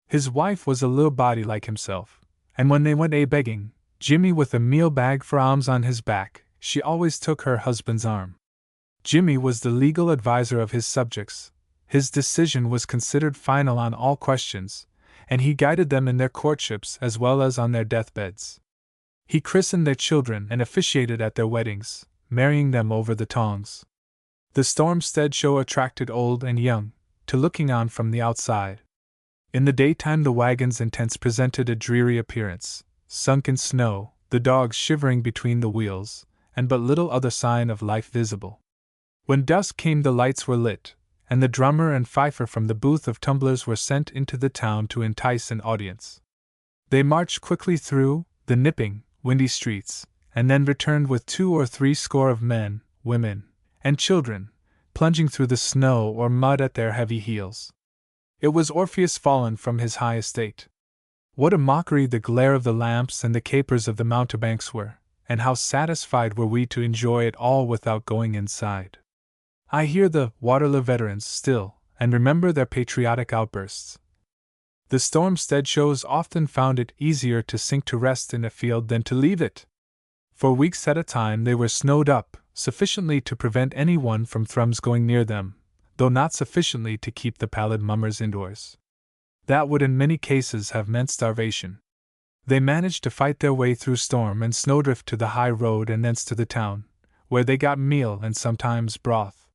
His wife was a little body like himself, and when they went a-begging, Jimmy with a meal bag for alms on his back, she always took her husband's arm. Jimmy was the legal adviser of his subjects. His decision was considered final on all questions, and he guided them in their courtships as well as on their deathbeds. He christened their children and officiated at their weddings, marrying them over the tongs. The Stormstead show attracted old and young, to looking on from the outside. In the daytime the wagons and tents presented a dreary appearance, sunk in snow, the dogs shivering between the wheels, and but little other sign of life visible. When dusk came, the lights were lit, and the drummer and fifer from the booth of tumblers were sent into the town to entice an audience. They marched quickly through the nipping, windy streets, and then returned with 2 or 3 score of men, women, and children, plunging through the snow or mud at their heavy heels. It was Orpheus fallen from his high estate. What a mockery the glare of the lamps and the capers of the mountebanks were, and how satisfied were we to enjoy it all without going inside. I hear the Waterloo veterans still, and remember their patriotic outbursts. The Stormstead shows often found it easier to sink to rest in a field than to leave it. For weeks at a time they were snowed up, sufficiently to prevent anyone from thrums going near them, though not sufficiently to keep the pallid mummers indoors. That would in many cases have meant starvation. They managed to fight their way through storm and snowdrift to the high road and thence to the town, where they got meal and sometimes broth.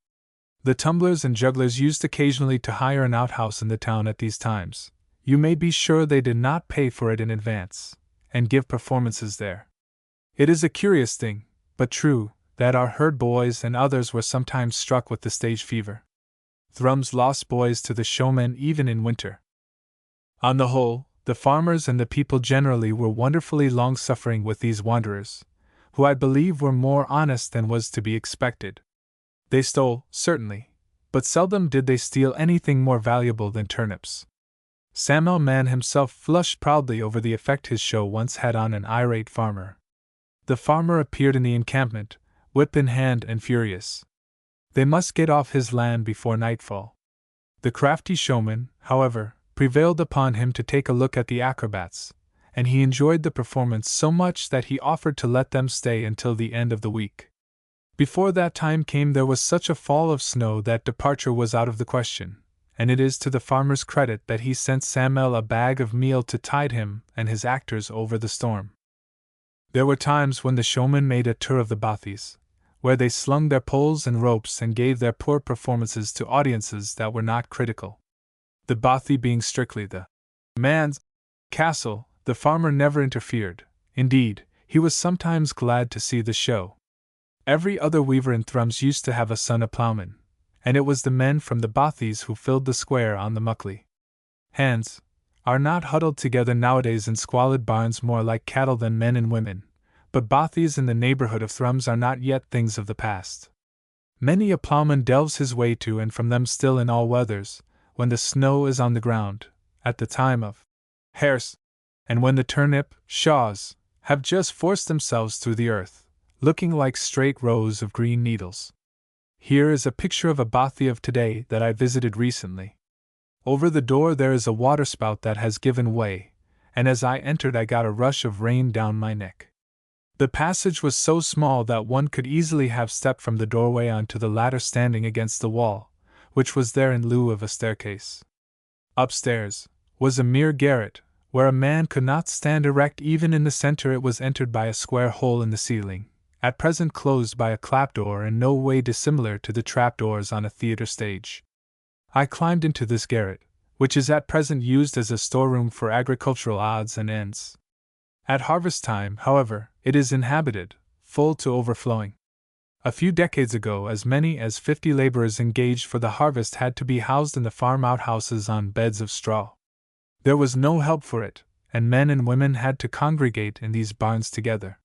The tumblers and jugglers used occasionally to hire an outhouse in the town at these times. You may be sure they did not pay for it in advance, and give performances there. It is a curious thing, but true, that our herd boys and others were sometimes struck with the stage fever. Thrums lost boys to the showmen even in winter. On the whole, the farmers and the people generally were wonderfully long-suffering with these wanderers, who I believe were more honest than was to be expected. They stole, certainly, but seldom did they steal anything more valuable than turnips. Samuel Mann himself flushed proudly over the effect his show once had on an irate farmer. The farmer appeared in the encampment, whip in hand and furious. They must get off his land before nightfall. The crafty showman, however, prevailed upon him to take a look at the acrobats, and he enjoyed the performance so much that he offered to let them stay until the end of the week. Before that time came there was such a fall of snow that departure was out of the question, and it is to the farmer's credit that he sent Samuel a bag of meal to tide him and his actors over the storm. There were times when the showmen made a tour of the bothies, where they slung their poles and ropes and gave their poor performances to audiences that were not critical. The bothy being strictly the man's castle, the farmer never interfered. Indeed, he was sometimes glad to see the show. Every other weaver in Thrums used to have a son a ploughman, and it was the men from the bothies who filled the square on the Muckley. Hands are not huddled together nowadays in squalid barns more like cattle than men and women, but bothies in the neighborhood of Thrums are not yet things of the past. Many a ploughman delves his way to and from them still in all weathers, when the snow is on the ground, at the time of harvest, and when the turnip shaws have just forced themselves through the earth, looking like straight rows of green needles. Here is a picture of a bothy of today that I visited recently. Over the door there is a waterspout that has given way, and as I entered I got a rush of rain down my neck. The passage was so small that one could easily have stepped from the doorway onto the ladder standing against the wall, which was there in lieu of a staircase. Upstairs was a mere garret, where a man could not stand erect. Even in the center it was entered by a square hole in the ceiling, at present closed by a clapdoor in no way dissimilar to the trapdoors on a theater stage. I climbed into this garret, which is at present used as a storeroom for agricultural odds and ends. At harvest time, however, it is inhabited, full to overflowing. A few decades ago as many as 50 laborers engaged for the harvest had to be housed in the farm outhouses on beds of straw. There was no help for it, and men and women had to congregate in these barns together.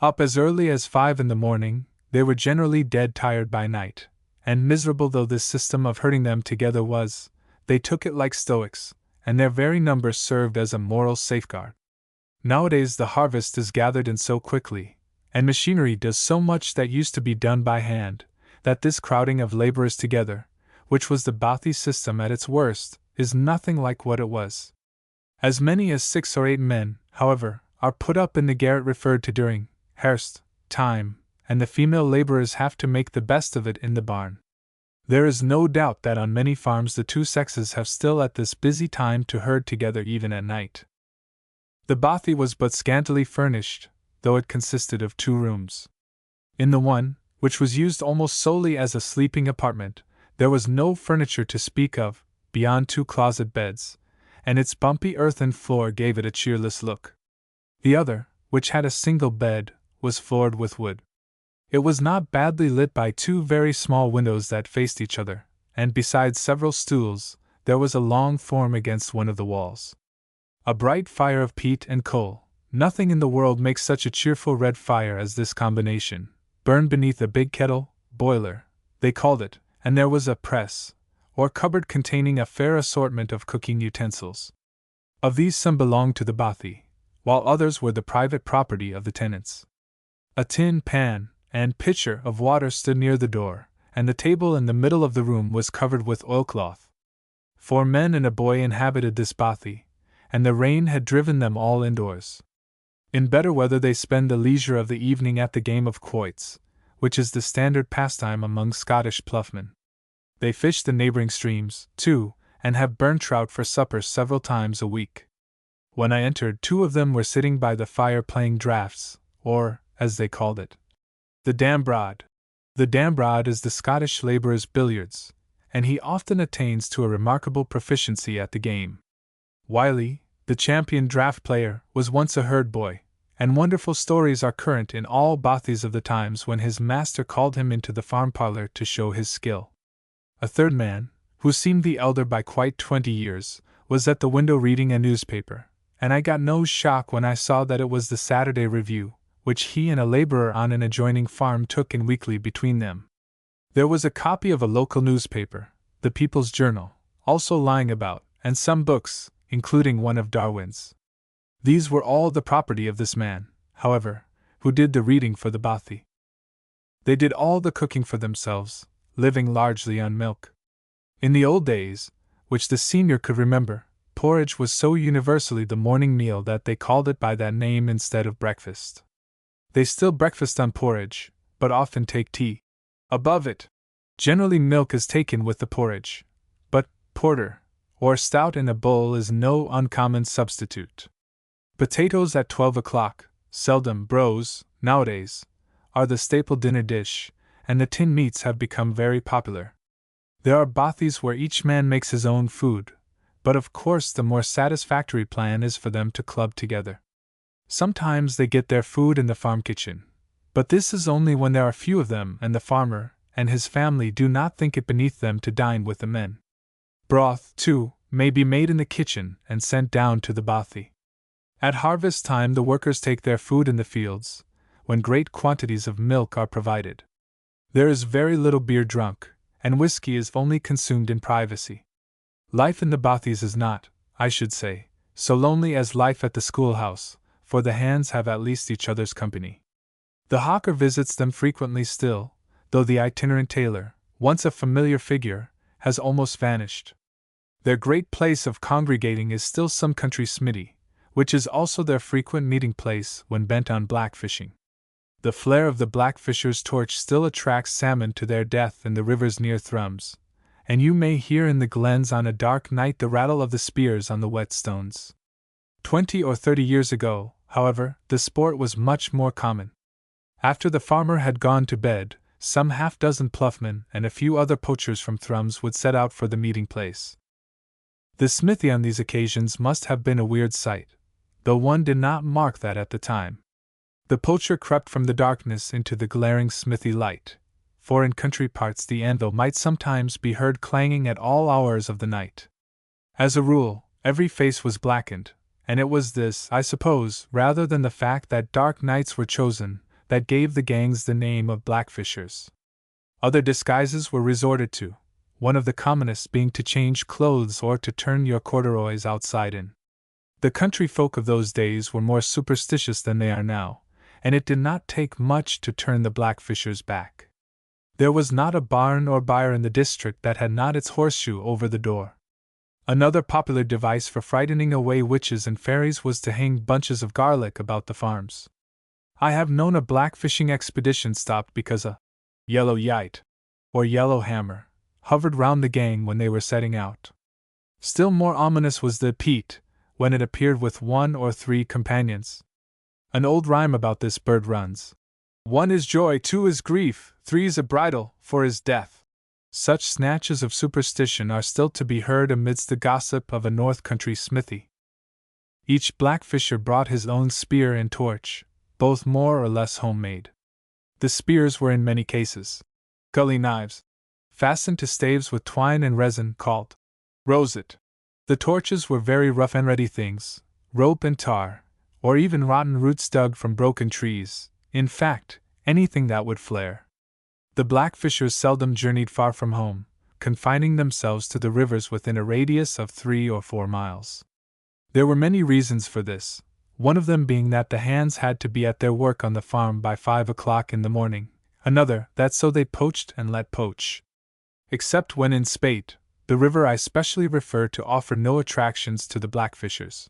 Up as early as 5 in the morning, they were generally dead tired by night, and miserable though this system of herding them together was, they took it like Stoics, and their very number served as a moral safeguard. Nowadays the harvest is gathered in so quickly, and machinery does so much that used to be done by hand, that this crowding of laborers together, which was the bothy system at its worst, is nothing like what it was. As many as 6 or 8 men, however, are put up in the garret referred to during harvest time, and the female laborers have to make the best of it in the barn. There is no doubt that on many farms the two sexes have still at this busy time to herd together even at night. The bothy was but scantily furnished, though it consisted of 2 rooms. In the one, which was used almost solely as a sleeping apartment, there was no furniture to speak of, beyond 2 closet beds, and its bumpy earthen floor gave it a cheerless look. The other, which had a single bed, was floored with wood. It was not badly lit by two very small windows that faced each other, and besides several stools, there was a long form against one of the walls. A bright fire of peat and coal, nothing in the world makes such a cheerful red fire as this combination, burned beneath a big kettle, boiler, they called it, and there was a press, or cupboard containing a fair assortment of cooking utensils. Of these some belonged to the bothy, while others were the private property of the tenants. A tin pan and pitcher of water stood near the door, and the table in the middle of the room was covered with oilcloth. 4 men and a boy inhabited this bothy, and the rain had driven them all indoors. In better weather they spend the leisure of the evening at the game of quoits, which is the standard pastime among Scottish ploughmen. They fish the neighboring streams, too, and have burnt trout for supper several times a week. When I entered, 2 of them were sitting by the fire playing draughts, or, as they called it, the dambrod. The dambrod is the Scottish labourer's billiards, and he often attains to a remarkable proficiency at the game. Wiley, the champion draught player, was once a herd boy, and wonderful stories are current in all bothies of the times when his master called him into the farm parlour to show his skill. A third man, who seemed the elder by quite 20 years, was at the window reading a newspaper, and I got no shock when I saw that it was the Saturday Review, which he and a labourer on an adjoining farm took in weekly between them. There was a copy of a local newspaper, the People's Journal, also lying about, and some books, including one of Darwin's. These were all the property of this man, however, who did the reading for the bothy. They did all the cooking for themselves, living largely on milk. In the old days, which the senior could remember, porridge was so universally the morning meal that they called it by that name instead of breakfast. They still breakfast on porridge, but often take tea above it. Generally milk is taken with the porridge, but porter, or stout in a bowl is no uncommon substitute. Potatoes at 12 o'clock, seldom brose, nowadays, are the staple dinner dish, and the tinned meats have become very popular. There are bothies where each man makes his own food, but of course the more satisfactory plan is for them to club together. Sometimes they get their food in the farm kitchen, but this is only when there are few of them and the farmer and his family do not think it beneath them to dine with the men. Broth, too, may be made in the kitchen and sent down to the bothy. At harvest time the workers take their food in the fields, when great quantities of milk are provided. There is very little beer drunk, and whiskey is only consumed in privacy. Life in the bothies is not, I should say, so lonely as life at the schoolhouse, for the hands have at least each other's company. The hawker visits them frequently still, though the itinerant tailor, once a familiar figure, has almost vanished. Their great place of congregating is still some country smithy, which is also their frequent meeting place when bent on blackfishing. The flare of the blackfisher's torch still attracts salmon to their death in the rivers near Thrums, and you may hear in the glens on a dark night the rattle of the spears on the wet stones. 20 or 30 years ago, however, the sport was much more common. After the farmer had gone to bed, some half-dozen ploughmen and a few other poachers from Thrums would set out for the meeting place. The smithy on these occasions must have been a weird sight, though one did not mark that at the time. The poacher crept from the darkness into the glaring smithy light, for in country parts the anvil might sometimes be heard clanging at all hours of the night. As a rule, every face was blackened, and it was this, I suppose, rather than the fact that dark nights were chosen, that gave the gangs the name of blackfishers. Other disguises were resorted to, one of the commonest being to change clothes or to turn your corduroys outside in. The country folk of those days were more superstitious than they are now, and it did not take much to turn the blackfishers back. There was not a barn or byre in the district that had not its horseshoe over the door. Another popular device for frightening away witches and fairies was to hang bunches of garlic about the farms. I have known a blackfishing expedition stopped because a yellow yite, or yellow hammer, hovered round the gang when they were setting out. Still more ominous was the peat, when it appeared with 1 or 3 companions. An old rhyme about this bird runs: 1 is joy, 2 is grief, 3 is a bridal, 4 is death. Such snatches of superstition are still to be heard amidst the gossip of a north country smithy. Each blackfisher brought his own spear and torch, both more or less homemade. The spears were in many cases gully knives, fastened to staves with twine and resin called roset. The torches were very rough and ready things, rope and tar, or even rotten roots dug from broken trees, in fact, anything that would flare. The blackfishers seldom journeyed far from home, confining themselves to the rivers within a radius of 3 or 4 miles. There were many reasons for this, one of them being that the hands had to be at their work on the farm by 5 o'clock in the morning, another that so they poached and let poach. Except when in spate, the river I specially refer to offered no attractions to the blackfishers.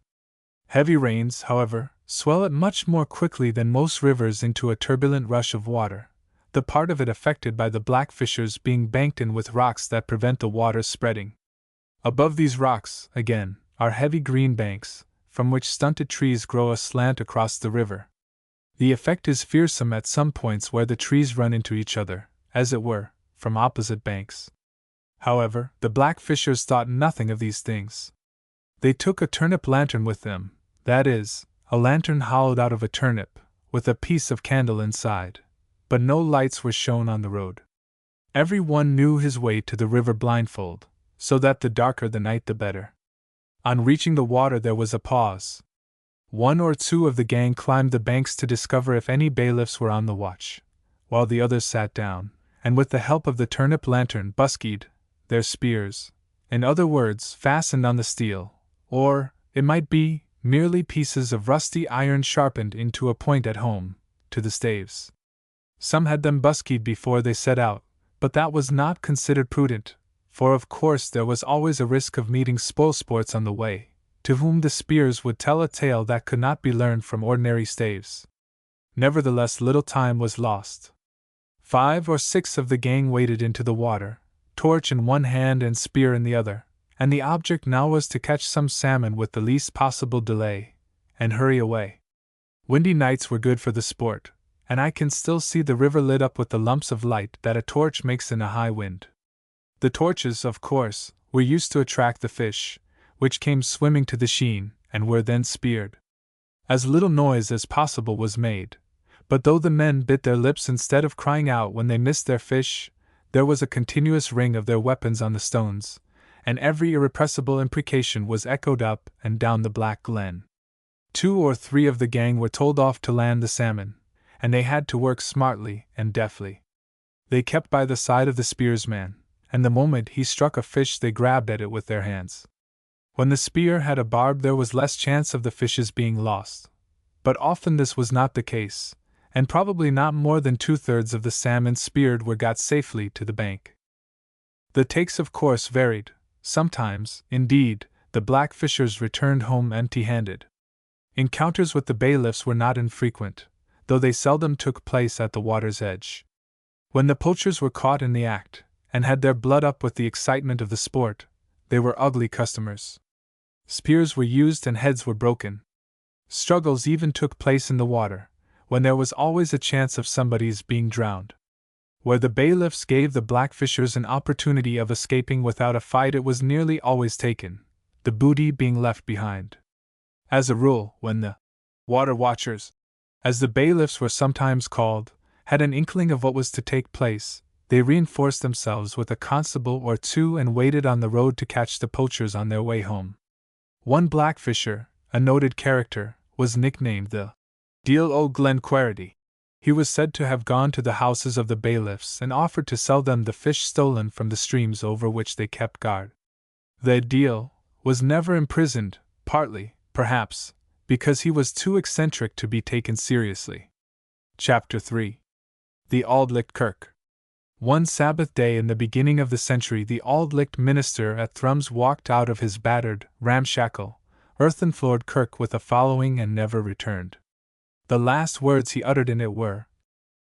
Heavy rains, however, swell it much more quickly than most rivers into a turbulent rush of water, the part of it affected by the blackfishers being banked in with rocks that prevent the water spreading. Above these rocks, again, are heavy green banks, from which stunted trees grow aslant across the river. The effect is fearsome at some points where the trees run into each other, as it were, from opposite banks. However, the blackfishers thought nothing of these things. They took a turnip lantern with them, that is, a lantern hollowed out of a turnip, with a piece of candle inside, but no lights were shown on the road. Every one knew his way to the river blindfold, so that the darker the night the better. On reaching the water there was a pause. 1 or 2 of the gang climbed the banks to discover if any bailiffs were on the watch, while the others sat down, and with the help of the turnip lantern buskied their spears, in other words, fastened on the steel, or, it might be, merely pieces of rusty iron sharpened into a point at home, to the staves. Some had them buskied before they set out, but that was not considered prudent, for of course there was always a risk of meeting spoilsports on the way, to whom the spears would tell a tale that could not be learned from ordinary staves. Nevertheless, little time was lost. 5 or 6 of the gang waded into the water, torch in one hand and spear in the other, and the object now was to catch some salmon with the least possible delay, and hurry away. Windy nights were good for the sport, and I can still see the river lit up with the lumps of light that a torch makes in a high wind. The torches, of course, were used to attract the fish, which came swimming to the sheen, and were then speared. As little noise as possible was made, but though the men bit their lips instead of crying out when they missed their fish, there was a continuous ring of their weapons on the stones, and every irrepressible imprecation was echoed up and down the black glen. 2 or 3 of the gang were told off to land the salmon, and they had to work smartly and deftly. They kept by the side of the spearsman, and the moment he struck a fish they grabbed at it with their hands. When the spear had a barb there was less chance of the fish's being lost, but often this was not the case, and probably not more than 2/3 of the salmon speared were got safely to the bank. The takes of course varied. Sometimes, indeed, the blackfishers returned home empty-handed. Encounters with the bailiffs were not infrequent, though they seldom took place at the water's edge. When the poachers were caught in the act, and had their blood up with the excitement of the sport, they were ugly customers. Spears were used and heads were broken. Struggles even took place in the water, when there was always a chance of somebody's being drowned. Where the bailiffs gave the blackfishers an opportunity of escaping without a fight it was nearly always taken, the booty being left behind. As a rule, when the water watchers, as the bailiffs were sometimes called, had an inkling of what was to take place, they reinforced themselves with a constable or 2 and waited on the road to catch the poachers on their way home. One blackfisher, a noted character, was nicknamed the Deal o' Glenquerity. He was said to have gone to the houses of the bailiffs and offered to sell them the fish stolen from the streams over which they kept guard. The Deal was never imprisoned, partly, perhaps, because he was too eccentric to be taken seriously. Chapter 3. The Auld Licht Kirk. One Sabbath day in the beginning of the century the Auld Licht minister at Thrums walked out of his battered, ramshackle, earthen-floored kirk with a following and never returned. The last words he uttered in it were,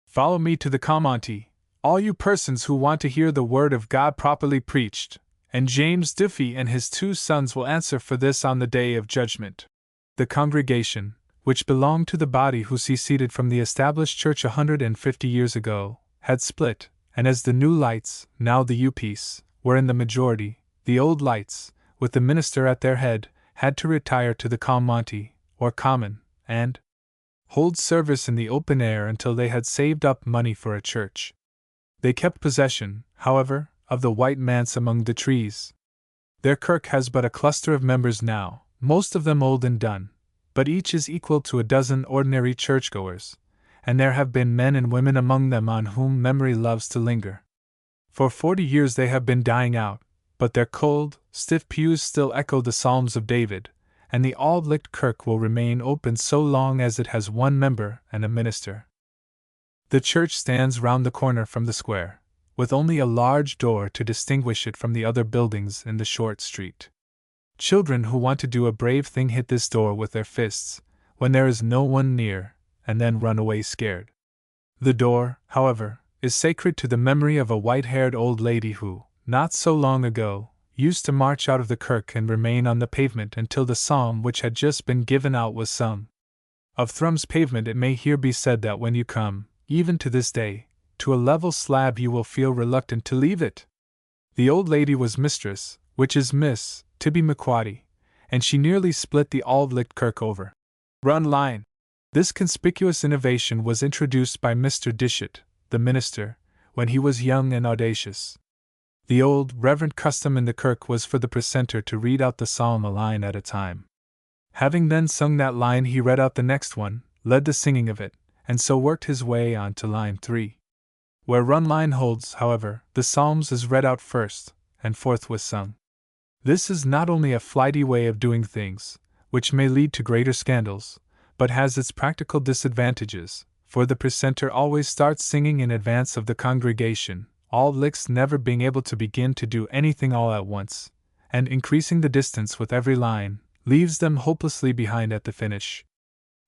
"Follow me to the Commonty, all you persons who want to hear the word of God properly preached, and James Duffy and his 2 sons will answer for this on the day of judgment." The congregation, which belonged to the body who seceded from the established church 150 years ago, had split, and as the New Lights, now the U-Peace, were in the majority, the Old Lights, with the minister at their head, had to retire to the Commonty, or Common, and hold service in the open air until they had saved up money for a church. They kept possession, however, of the white manse among the trees. Their kirk has but a cluster of members now, most of them old and done, but each is equal to a dozen ordinary churchgoers, and there have been men and women among them on whom memory loves to linger. For 40 years they have been dying out, but their cold, stiff pews still echo the Psalms of David, and the Auld Licht Kirk will remain open so long as it has one member and a minister. The church stands round the corner from the square, with only a large door to distinguish it from the other buildings in the short street. Children who want to do a brave thing hit this door with their fists, when there is no one near, and then run away scared. The door, however, is sacred to the memory of a white-haired old lady who, not so long ago, used to march out of the kirk and remain on the pavement until the psalm which had just been given out was sung. Of Thrum's pavement it may here be said that when you come, even to this day, to a level slab you will feel reluctant to leave it. The old lady was mistress, which is Miss Tibby McQuaddy, and she nearly split the Auld Licht Kirk over. Run line. This conspicuous innovation was introduced by Mr. Dishart, the minister, when he was young and audacious. The old, reverent custom in the kirk was for the precentor to read out the psalm a line at a time. Having then sung that line, he read out the next one, led the singing of it, and so worked his way on to line 3. Where run line holds, however, the psalms is read out first, and forthwith sung. This is not only a flighty way of doing things, which may lead to greater scandals, but has its practical disadvantages, for the precentor always starts singing in advance of the congregation, Auld Lichts never being able to begin to do anything all at once, and increasing the distance with every line, leaves them hopelessly behind at the finish.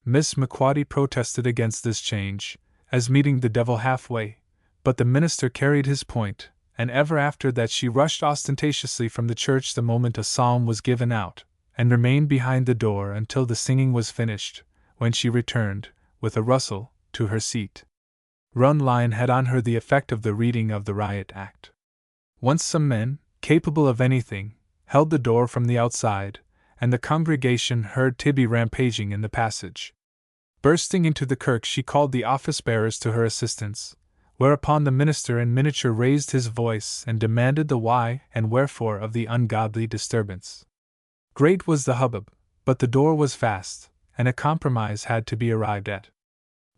Miss McQuaddy protested against this change, as meeting the devil halfway, but the minister carried his point, and ever after that she rushed ostentatiously from the church the moment a psalm was given out, and remained behind the door until the singing was finished, when she returned, with a rustle, to her seat. Run line had on her the effect of the reading of the riot act. Once some men, capable of anything, held the door from the outside, and the congregation heard Tibby rampaging in the passage. Bursting into the kirk, she called the office-bearers to her assistance, whereupon the minister in miniature raised his voice and demanded the why and wherefore of the ungodly disturbance. Great was the hubbub, but the door was fast, and a compromise had to be arrived at.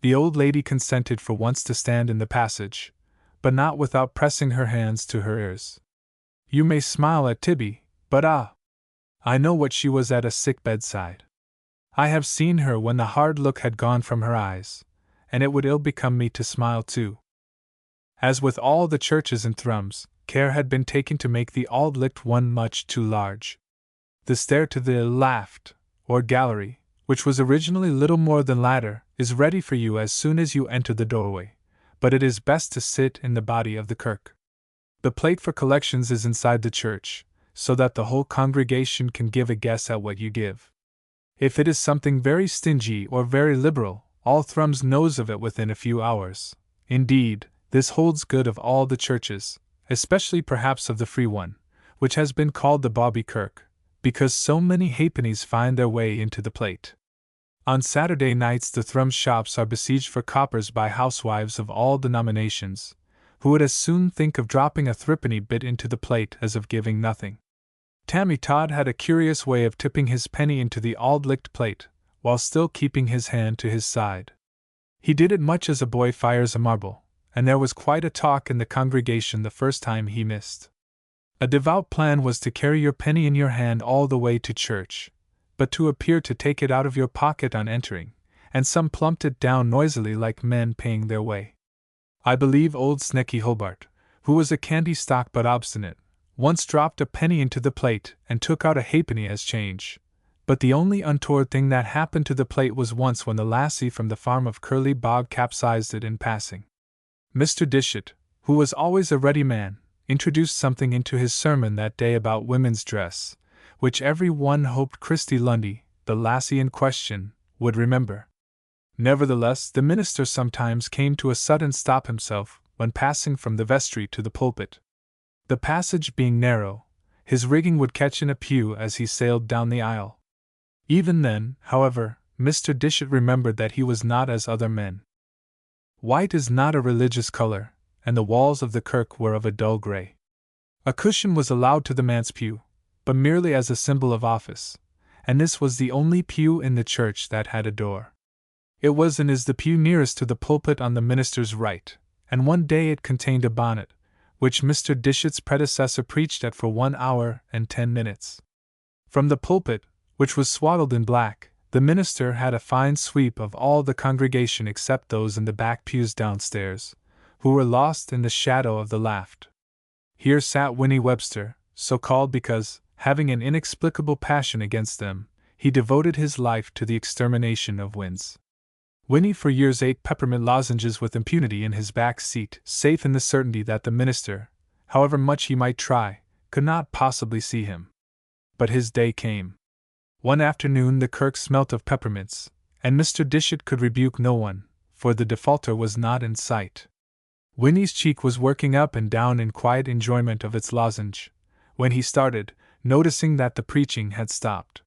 The old lady consented for once to stand in the passage, but not without pressing her hands to her ears. You may smile at Tibby, but I know what she was at a sick bedside. I have seen her when the hard look had gone from her eyes, and it would ill become me to smile too. As with all the churches in Thrums, care had been taken to make the Auld Licht one much too large. The stair to the laft, or gallery, which was originally little more than ladder, is ready for you as soon as you enter the doorway, but it is best to sit in the body of the kirk. The plate for collections is inside the church, so that the whole congregation can give a guess at what you give. If it is something very stingy or very liberal, all Thrums knows of it within a few hours. Indeed, this holds good of all the churches, especially perhaps of the free one, which has been called the Bawbee Kirk, because so many halfpennies find their way into the plate. On Saturday nights the Thrums shops are besieged for coppers by housewives of all denominations, who would as soon think of dropping a threepenny bit into the plate as of giving nothing. Tammy Todd had a curious way of tipping his penny into the Auld Licht plate, while still keeping his hand to his side. He did it much as a boy fires a marble, and there was quite a talk in the congregation the first time he missed. A devout plan was to carry your penny in your hand all the way to church, but to appear to take it out of your pocket on entering, and some plumped it down noisily like men paying their way. I believe old Snecky Hobart, who was a candy stock but obstinate, once dropped a penny into the plate and took out a halfpenny as change, but the only untoward thing that happened to the plate was once when the lassie from the farm of Curly Bog capsized it in passing. Mr. Dishart, who was always a ready man, introduced something into his sermon that day about women's dress, which every one hoped Christy Lundy, the lassie in question, would remember. Nevertheless, the minister sometimes came to a sudden stop himself when passing from the vestry to the pulpit. The passage being narrow, his rigging would catch in a pew as he sailed down the aisle. Even then, however, Mr. Dishart remembered that he was not as other men. White is not a religious color, and the walls of the kirk were of a dull gray. A cushion was allowed to the manse pew, but merely as a symbol of office, and this was the only pew in the church that had a door. It was and is the pew nearest to the pulpit on the minister's right, and one day it contained a bonnet, which Mr. Dishart's predecessor preached at for 1 hour and 10 minutes. From the pulpit, which was swaddled in black, the minister had a fine sweep of all the congregation except those in the back pews downstairs, who were lost in the shadow of the laft. Here sat Winnie Webster, so called because, having an inexplicable passion against them, he devoted his life to the extermination of Wins. Winnie for years ate peppermint lozenges with impunity in his back seat, safe in the certainty that the minister, however much he might try, could not possibly see him. But his day came. One afternoon the kirk smelt of peppermints, and Mr. Dishart could rebuke no one, for the defaulter was not in sight. Winnie's cheek was working up and down in quiet enjoyment of its lozenge, when he started, noticing that the preaching had stopped.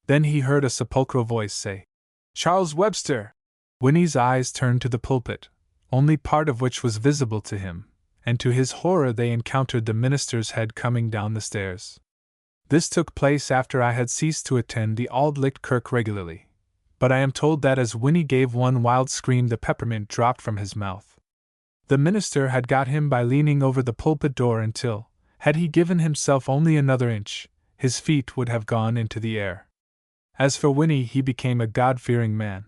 Then he heard a sepulchral voice say, "Charles Webster!" Winnie's eyes turned to the pulpit, only part of which was visible to him, and to his horror they encountered the minister's head coming down the stairs. This took place after I had ceased to attend the Auld Licht kirk regularly, but I am told that as Winnie gave one wild scream the peppermint dropped from his mouth. The minister had got him by leaning over the pulpit door until, had he given himself only another inch, his feet would have gone into the air. As for Winnie, he became a God-fearing man.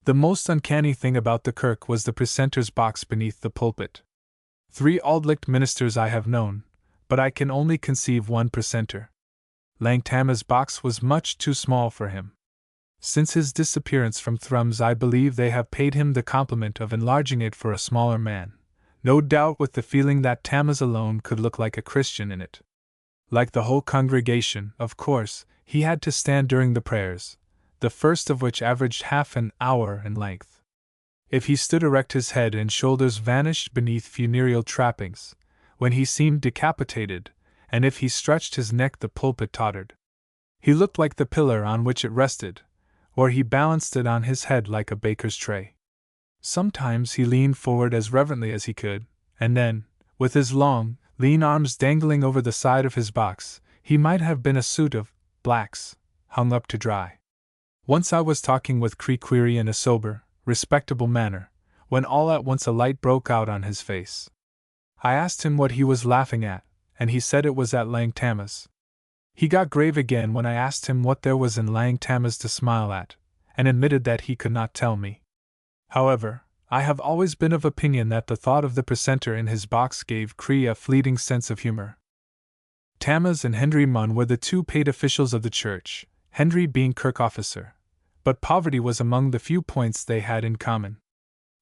The most uncanny thing about the kirk was the precentor's box beneath the pulpit. 3 Auld Licht ministers I have known, but I can only conceive one precentor. Langtama's box was much too small for him. Since his disappearance from Thrums I believe they have paid him the compliment of enlarging it for a smaller man, no doubt with the feeling that Tammuz alone could look like a Christian in it. Like the whole congregation, of course, he had to stand during the prayers, the first of which averaged half an hour in length. If he stood erect his head and shoulders vanished beneath funereal trappings, when he seemed decapitated, and if he stretched his neck the pulpit tottered. He looked like the pillar on which it rested, or he balanced it on his head like a baker's tray. Sometimes he leaned forward as reverently as he could, and then, with his long, lean arms dangling over the side of his box, he might have been a suit of blacks, hung up to dry. Once I was talking with Crequery in a sober, respectable manner, when all at once a light broke out on his face. I asked him what he was laughing at, and he said it was at Langtama's. He got grave again when I asked him what there was in Langtama's to smile at, and admitted that he could not tell me. However, I have always been of opinion that the thought of the precentor in his box gave Cree a fleeting sense of humor. Tammuz and Henry Munn were the 2 paid officials of the church, Henry being kirk officer, but poverty was among the few points they had in common.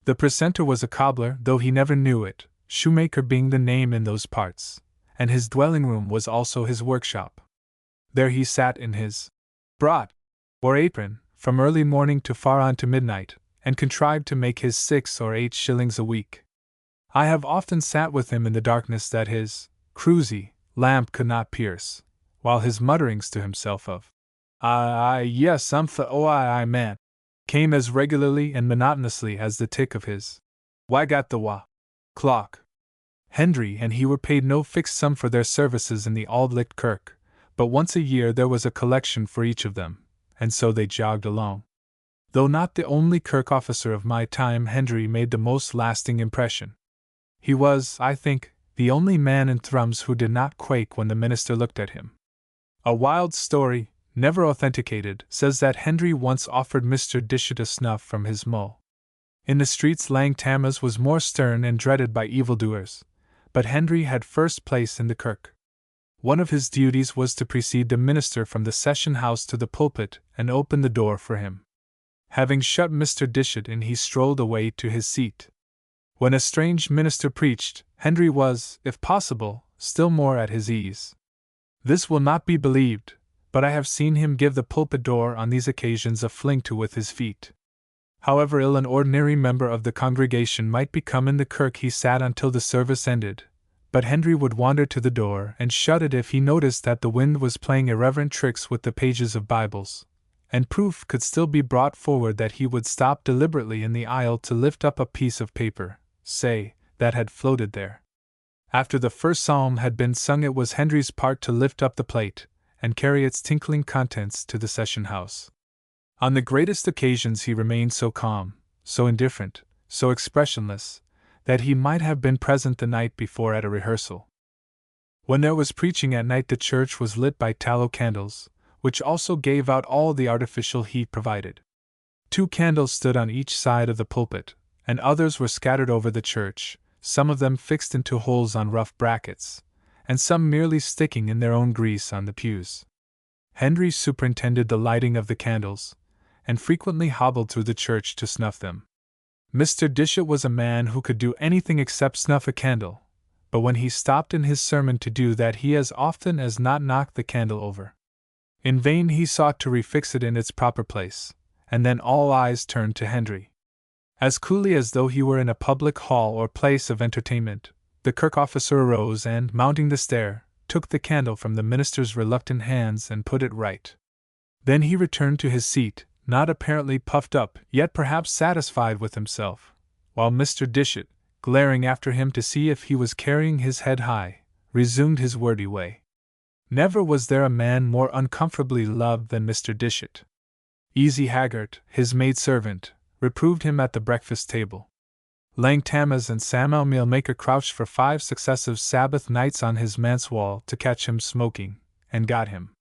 The precentor was a cobbler, though he never knew it, shoemaker being the name in those parts, and his dwelling-room was also his workshop. There he sat in his brot, or apron, from early morning to far on to midnight, and contrived to make his 6 or 8 shillings a week. I have often sat with him in the darkness that his cruisy lamp could not pierce, while his mutterings to himself of yes, man, came as regularly and monotonously as the tick of his got the clock. Henry and he were paid no fixed sum for their services in the Auld Licht kirk, but once a year there was a collection for each of them, and so they jogged along. Though not the only kirk officer of my time, Henry made the most lasting impression. He was, I think, the only man in Thrums who did not quake when the minister looked at him. A wild story, never authenticated, says that Henry once offered Mr. Dishart a snuff from his mull. In the streets Langtama's was more stern and dreaded by evildoers, but Henry had first place in the kirk. One of his duties was to precede the minister from the session house to the pulpit and open the door for him. Having shut Mr. Dishart in, he strolled away to his seat. When a strange minister preached, Henry was, if possible, still more at his ease. This will not be believed, but I have seen him give the pulpit door on these occasions a fling to with his feet. However ill an ordinary member of the congregation might become in the kirk, he sat until the service ended, but Henry would wander to the door and shut it if he noticed that the wind was playing irreverent tricks with the pages of Bibles, and proof could still be brought forward that he would stop deliberately in the aisle to lift up a piece of paper, say, that had floated there. After the first psalm had been sung, it was Henry's part to lift up the plate and carry its tinkling contents to the session house. On the greatest occasions he remained so calm, so indifferent, so expressionless, that he might have been present the night before at a rehearsal. When there was preaching at night, the church was lit by tallow candles, which also gave out all the artificial heat provided. 2 candles stood on each side of the pulpit, and others were scattered over the church, some of them fixed into holes on rough brackets, and some merely sticking in their own grease on the pews. Henry superintended the lighting of the candles, and frequently hobbled through the church to snuff them. Mr. Dishart was a man who could do anything except snuff a candle, but when he stopped in his sermon to do that, he as often as not knocked the candle over. In vain he sought to refix it in its proper place, and then all eyes turned to Henry. As coolly as though he were in a public hall or place of entertainment, the kirk officer arose and, mounting the stair, took the candle from the minister's reluctant hands and put it right. Then he returned to his seat, not apparently puffed up, yet perhaps satisfied with himself, while Mr. Dishart, glaring after him to see if he was carrying his head high, resumed his wordy way. Never was there a man more uncomfortably loved than Mr. Dishart. Easy Haggart, his maidservant, reproved him at the breakfast table. Lang Tammas and Samuel Mealmaker crouched for 5 successive Sabbath nights on his manse wall to catch him smoking, and got him.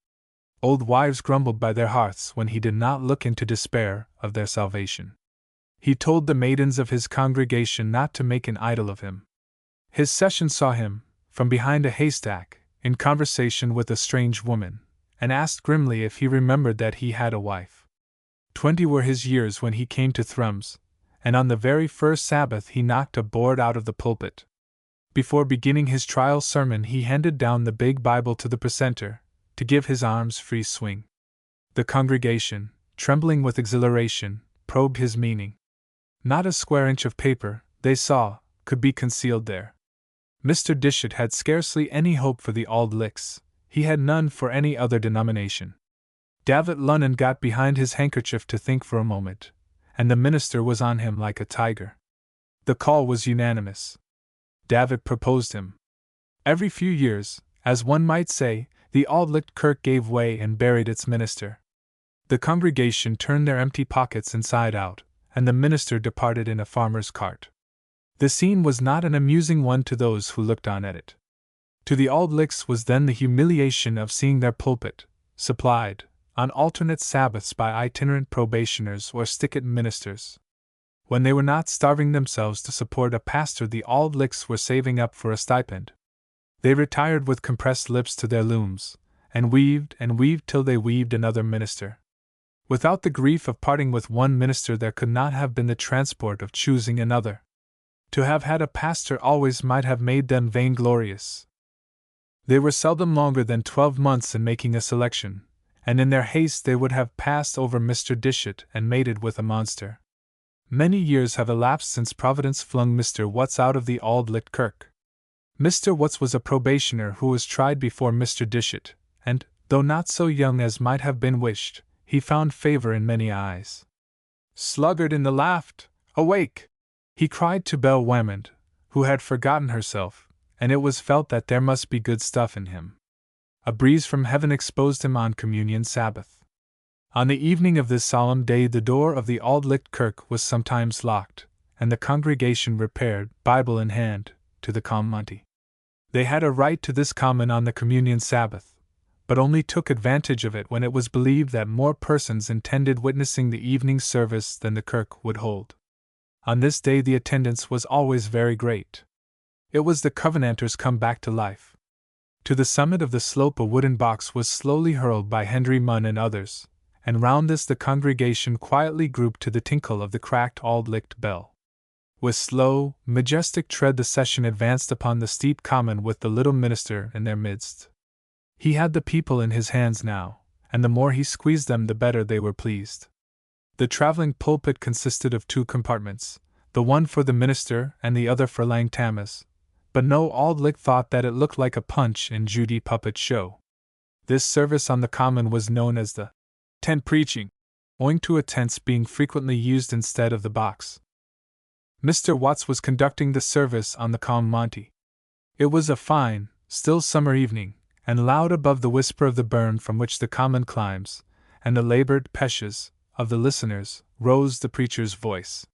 Old wives grumbled by their hearths when he did not look into despair of their salvation. He told the maidens of his congregation not to make an idol of him. His session saw him, from behind a haystack, in conversation with a strange woman, and asked grimly if he remembered that he had a wife. 20 were his years when he came to Thrums, and on the very first Sabbath he knocked a board out of the pulpit. Before beginning his trial sermon, he handed down the big Bible to the precentor, to give his arms free swing. The congregation, trembling with exhilaration, probed his meaning. Not a square inch of paper, they saw, could be concealed there. Mr. Dishart had scarcely any hope for the Auld Lichts, he had none for any other denomination. Davit Lunnon got behind his handkerchief to think for a moment, and the minister was on him like a tiger. The call was unanimous. Davit proposed him. Every few years, as one might say, the Auld Licht Kirk gave way and buried its minister. The congregation turned their empty pockets inside out, and the minister departed in a farmer's cart. The scene was not an amusing one to those who looked on at it. To the Auld Lichts was then the humiliation of seeing their pulpit, supplied, on alternate Sabbaths by itinerant probationers or stick-at ministers. When they were not starving themselves to support a pastor, the Auld Lichts were saving up for a stipend. They retired with compressed lips to their looms, and weaved till they weaved another minister. Without the grief of parting with one minister, there could not have been the transport of choosing another. To have had a pastor always might have made them vainglorious. They were seldom longer than 12 months in making a selection, and in their haste they would have passed over Mr. Dishart and mated with a monster. Many years have elapsed since Providence flung Mr. Watts out of the Auld Licht Kirk. Mr. Watts was a probationer who was tried before Mr. Dishart, and, though not so young as might have been wished, he found favor in many eyes. "Sluggard in the laft, awake!" he cried to Belle Whamond, who had forgotten herself, and it was felt that there must be good stuff in him. A breeze from heaven exposed him on Communion Sabbath. On the evening of this solemn day the door of the Auld Licht Kirk was sometimes locked, and the congregation repaired, Bible in hand, to the Commonty. They had a right to this common on the Communion Sabbath, but only took advantage of it when it was believed that more persons intended witnessing the evening service than the kirk would hold. On this day the attendance was always very great. It was the Covenanters come back to life. To the summit of the slope a wooden box was slowly hurled by Henry Munn and others, and round this the congregation quietly grouped to the tinkle of the cracked Auld Licht bell. With slow, majestic tread the session advanced upon the steep common with the little minister in their midst. He had the people in his hands now, and the more he squeezed them the better they were pleased. The travelling pulpit consisted of 2 compartments, the one for the minister and the other for Lang Tammas, but no Auld Licht thought that it looked like a Punch and Judy puppet show. This service on the common was known as the tent preaching, owing to a tents being frequently used instead of the box. Mr. Watts was conducting the service on the calm Monty. It was a fine, still summer evening, and loud above the whisper of the burn from which the common climbs, and the labored peshes of the listeners, rose the preacher's voice.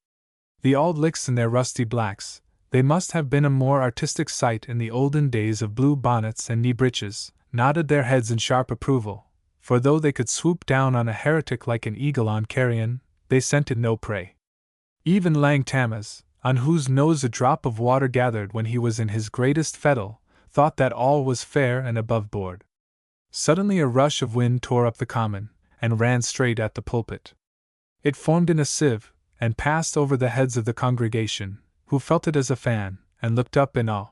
The Auld Lichts in their rusty blacks, they must have been a more artistic sight in the olden days of blue bonnets and knee breeches, nodded their heads in sharp approval, for though they could swoop down on a heretic like an eagle on carrion, they scented no prey. Even Lang Tammas, on whose nose a drop of water gathered when he was in his greatest fettle, thought that all was fair and above board. Suddenly a rush of wind tore up the common, and ran straight at the pulpit. It formed in a sieve, and passed over the heads of the congregation, who felt it as a fan, and looked up in awe.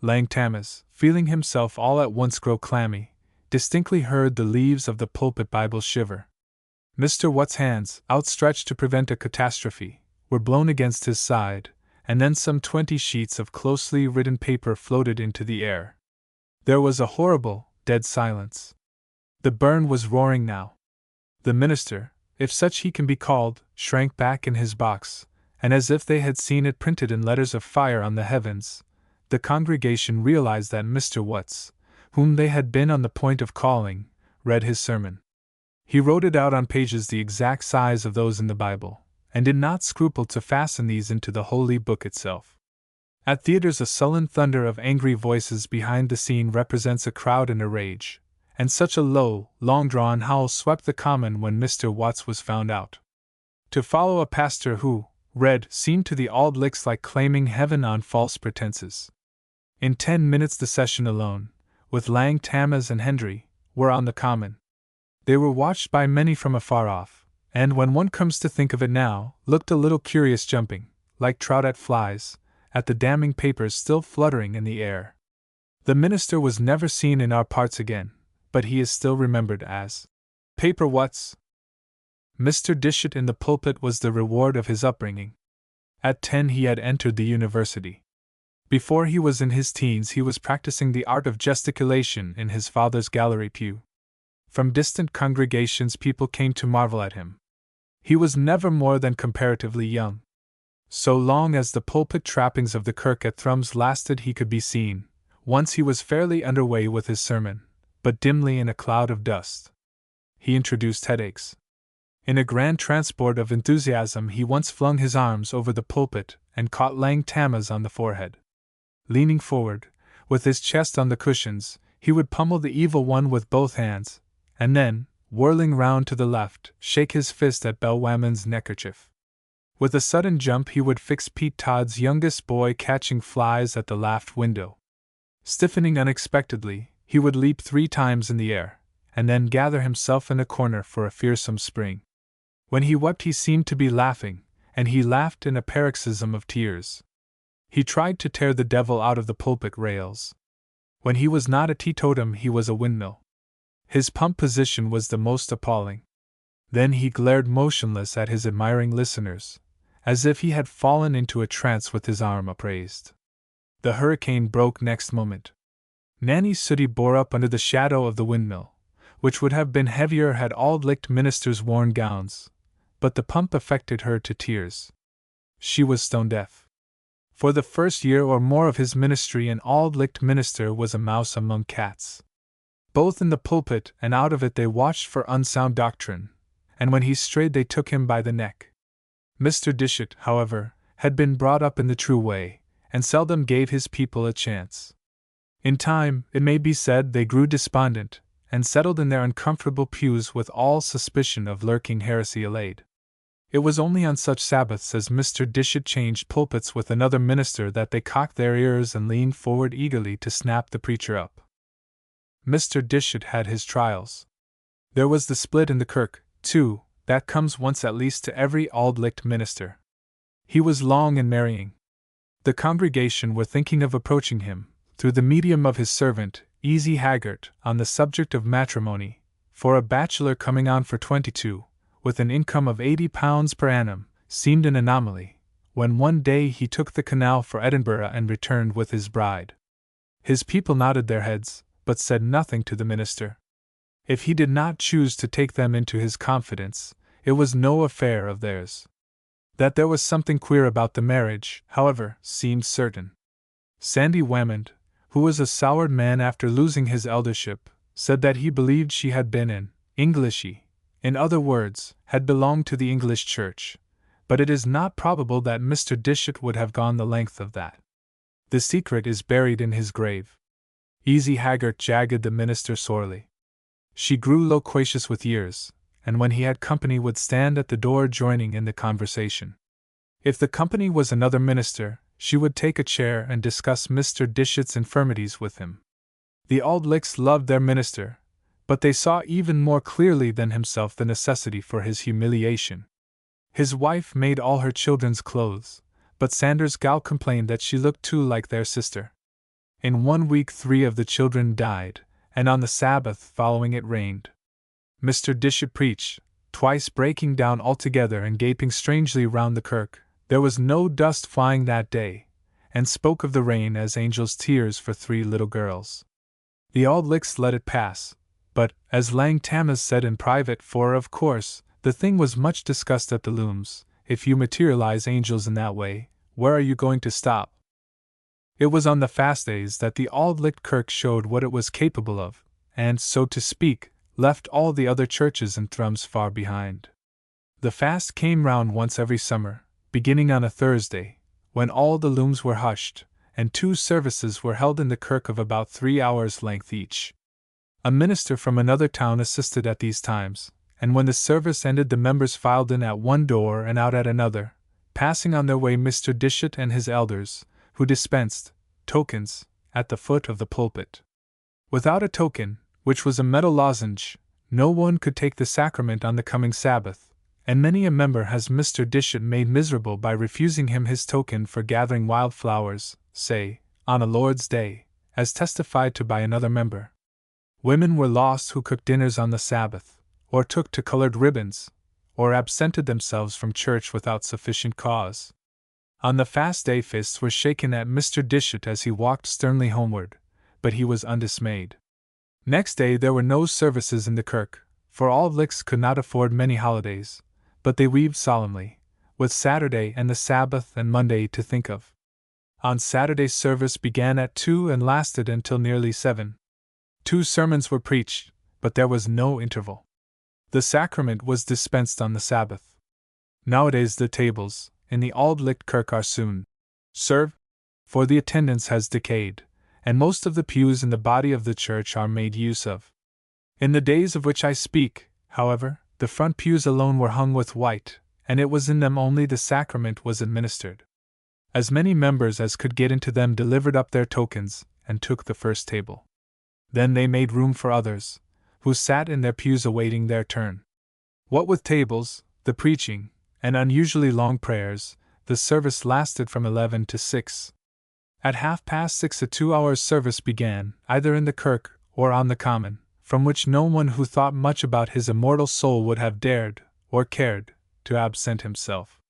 Lang Tammas, feeling himself all at once grow clammy, distinctly heard the leaves of the pulpit Bible shiver. Mr. Watts' hands, outstretched to prevent a catastrophe, were blown against his side, and then some 20 sheets of closely written paper floated into the air. There was a horrible, dead silence. The burn was roaring now. The minister, if such he can be called, shrank back in his box, and as if they had seen it printed in letters of fire on the heavens, the congregation realized that Mr. Watts, whom they had been on the point of calling, read his sermon. He wrote it out on pages the exact size of those in the Bible, and did not scruple to fasten these into the holy book itself. At theaters, a sullen thunder of angry voices behind the scene represents a crowd in a rage, and such a low, long-drawn howl swept the common when Mr. Watts was found out. To follow a pastor who read seemed to the Auld Lichts like claiming heaven on false pretenses. In 10 minutes the session alone, with Lang Tammas and Hendry, were on the common. They were watched by many from afar off, and when one comes to think of it now, looked a little curious jumping, like trout at flies, at the damning papers still fluttering in the air. The minister was never seen in our parts again, but he is still remembered as Paper Watts. Mr. Dishart in the pulpit was the reward of his upbringing. At 10 he had entered the university. Before he was in his teens he was practicing the art of gesticulation in his father's gallery pew. From distant congregations people came to marvel at him. He was never more than comparatively young. So long as the pulpit trappings of the kirk at Thrums lasted he could be seen. Once he was fairly under way with his sermon, but dimly in a cloud of dust. He introduced headaches. In a grand transport of enthusiasm he once flung his arms over the pulpit and caught Lang Tammas on the forehead. Leaning forward, with his chest on the cushions, he would pummel the evil one with both hands, and then, whirling round to the left, shake his fist at Bellwammon's neckerchief. With a sudden jump he would fix Pete Todd's youngest boy catching flies at the laft window. Stiffening unexpectedly, he would leap 3 times in the air, and then gather himself in a corner for a fearsome spring. When he wept he seemed to be laughing, and he laughed in a paroxysm of tears. He tried to tear the devil out of the pulpit rails. When he was not a teetotum he was a windmill. His pump position was the most appalling. Then he glared motionless at his admiring listeners, as if he had fallen into a trance with his arm upraised. The hurricane broke next moment. Nanny Sooty bore up under the shadow of the windmill, which would have been heavier had Auld Licht ministers worn gowns, but the pump affected her to tears. She was stone deaf. For the first year or more of his ministry an Auld Licht minister was a mouse among cats. Both in the pulpit and out of it they watched for unsound doctrine, and when he strayed they took him by the neck. Mr. Dishart, however, had been brought up in the true way, and seldom gave his people a chance. In time, it may be said, they grew despondent, and settled in their uncomfortable pews with all suspicion of lurking heresy allayed. It was only on such Sabbaths as Mr. Dishart changed pulpits with another minister that they cocked their ears and leaned forward eagerly to snap the preacher up. Mr. Dishart had his trials. There was the split in the kirk, too, that comes once at least to every Auld Licht minister. He was long in marrying. The congregation were thinking of approaching him, through the medium of his servant, Easy Haggart, on the subject of matrimony, for a bachelor coming on for 22, with an income of £80 per annum, seemed an anomaly, when one day he took the canal for Edinburgh and returned with his bride. His people nodded their heads, but said nothing to the minister. If he did not choose to take them into his confidence, It was no affair of theirs. That there was something queer about the marriage, however, seemed certain. Sandy Whammond, who was a soured man after losing his eldership, said that he believed she had been an Englishie, in other words, had belonged to the English Church, but it is not probable that Mr. Dishart would have gone the length of that. The secret is buried in his grave. Easy Haggart jagged the minister sorely. She grew loquacious with years, and when he had company would stand at the door joining in the conversation. If the company was another minister, she would take a chair and discuss Mr. Dishart's infirmities with him. The Auld Lichts loved their minister, but they saw even more clearly than himself the necessity for his humiliation. His wife made all her children's clothes, but Sanders Gow complained that she looked too like their sister. In 1 week 3 of the children died, and on the Sabbath following it rained. Mr. Dishart preached, twice breaking down altogether and gaping strangely round the kirk. There was no dust flying that day, and spoke of the rain as angels' tears for 3 little girls. The Auld Lichts let it pass, but, as Lang Tammas said in private, for of course, the thing was much discussed at the looms, if you materialize angels in that way, where are you going to stop? It was on the fast days that the Auld Licht Kirk showed what it was capable of, and, so to speak, left all the other churches and thrums far behind. The fast came round once every summer, beginning on a Thursday, when all the looms were hushed, and 2 services were held in the kirk of about 3 hours' length each. A minister from another town assisted at these times, and when the service ended the members filed in at one door and out at another, passing on their way Mr. Dishart and his elders, who dispensed tokens at the foot of the pulpit. Without a token, which was a metal lozenge, no one could take the sacrament on the coming Sabbath, and many a member has Mr. Dishart made miserable by refusing him his token for gathering wild flowers, say, on a Lord's Day, as testified to by another member. Women were lost who cooked dinners on the Sabbath, or took to colored ribbons, or absented themselves from church without sufficient cause. On the fast day fists were shaken at Mr. Dishart as he walked sternly homeward, but he was undismayed. Next day there were no services in the kirk, for Auld Lichts could not afford many holidays, but they weaved solemnly, with Saturday and the Sabbath and Monday to think of. On Saturday service began at 2 and lasted until nearly 7. 2 sermons were preached, but there was no interval. The sacrament was dispensed on the Sabbath. Nowadays the tables in the Auld Licht Kirk are soon served, for the attendance has decayed, and most of the pews in the body of the church are made use of. In the days of which I speak, however, the front pews alone were hung with white, and it was in them only the sacrament was administered. As many members as could get into them delivered up their tokens, and took the first table. Then they made room for others, who sat in their pews awaiting their turn. What with tables, the preaching, and unusually long prayers, the service lasted from 11 to 6. At 6:30 a 2-hour service began, either in the kirk or on the common, from which no one who thought much about his immortal soul would have dared, or cared, to absent himself.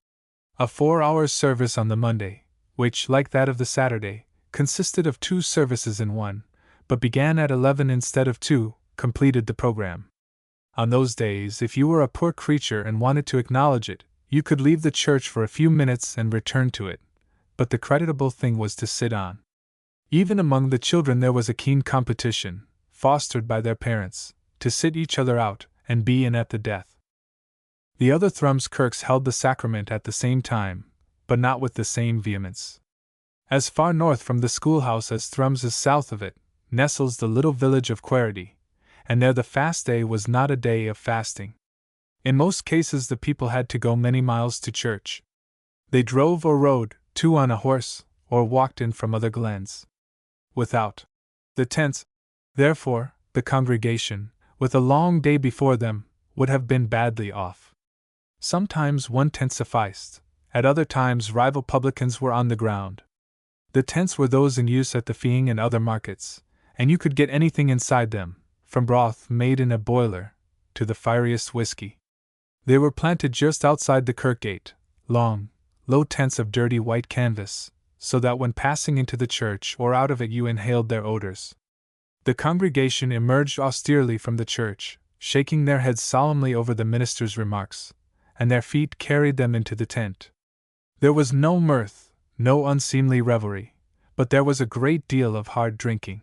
A 4-hour service on the Monday, which, like that of the Saturday, consisted of 2 services in one, but began at 11 instead of 2, completed the program. On those days, if you were a poor creature and wanted to acknowledge it, you could leave the church for a few minutes and return to it, but the creditable thing was to sit on. Even among the children there was a keen competition, fostered by their parents, to sit each other out and be in at the death. The other thrums kirks held the sacrament at the same time, but not with the same vehemence. As far north from the schoolhouse as Thrums is south of it, nestles the little village of Querity, and there the fast day was not a day of fasting. In most cases the people had to go many miles to church. They drove or rode, 2 on a horse, or walked in from other glens. Without the tents, therefore, the congregation, with a long day before them, would have been badly off. Sometimes 1 tent sufficed, at other times rival publicans were on the ground. The tents were those in use at the Feing and other markets, and you could get anything inside them, from broth made in a boiler, to the fieriest whiskey. They were planted just outside the kirk gate, long, low tents of dirty white canvas, so that when passing into the church or out of it you inhaled their odors. The congregation emerged austerely from the church, shaking their heads solemnly over the minister's remarks, and their feet carried them into the tent. There was no mirth, no unseemly revelry, but there was a great deal of hard drinking.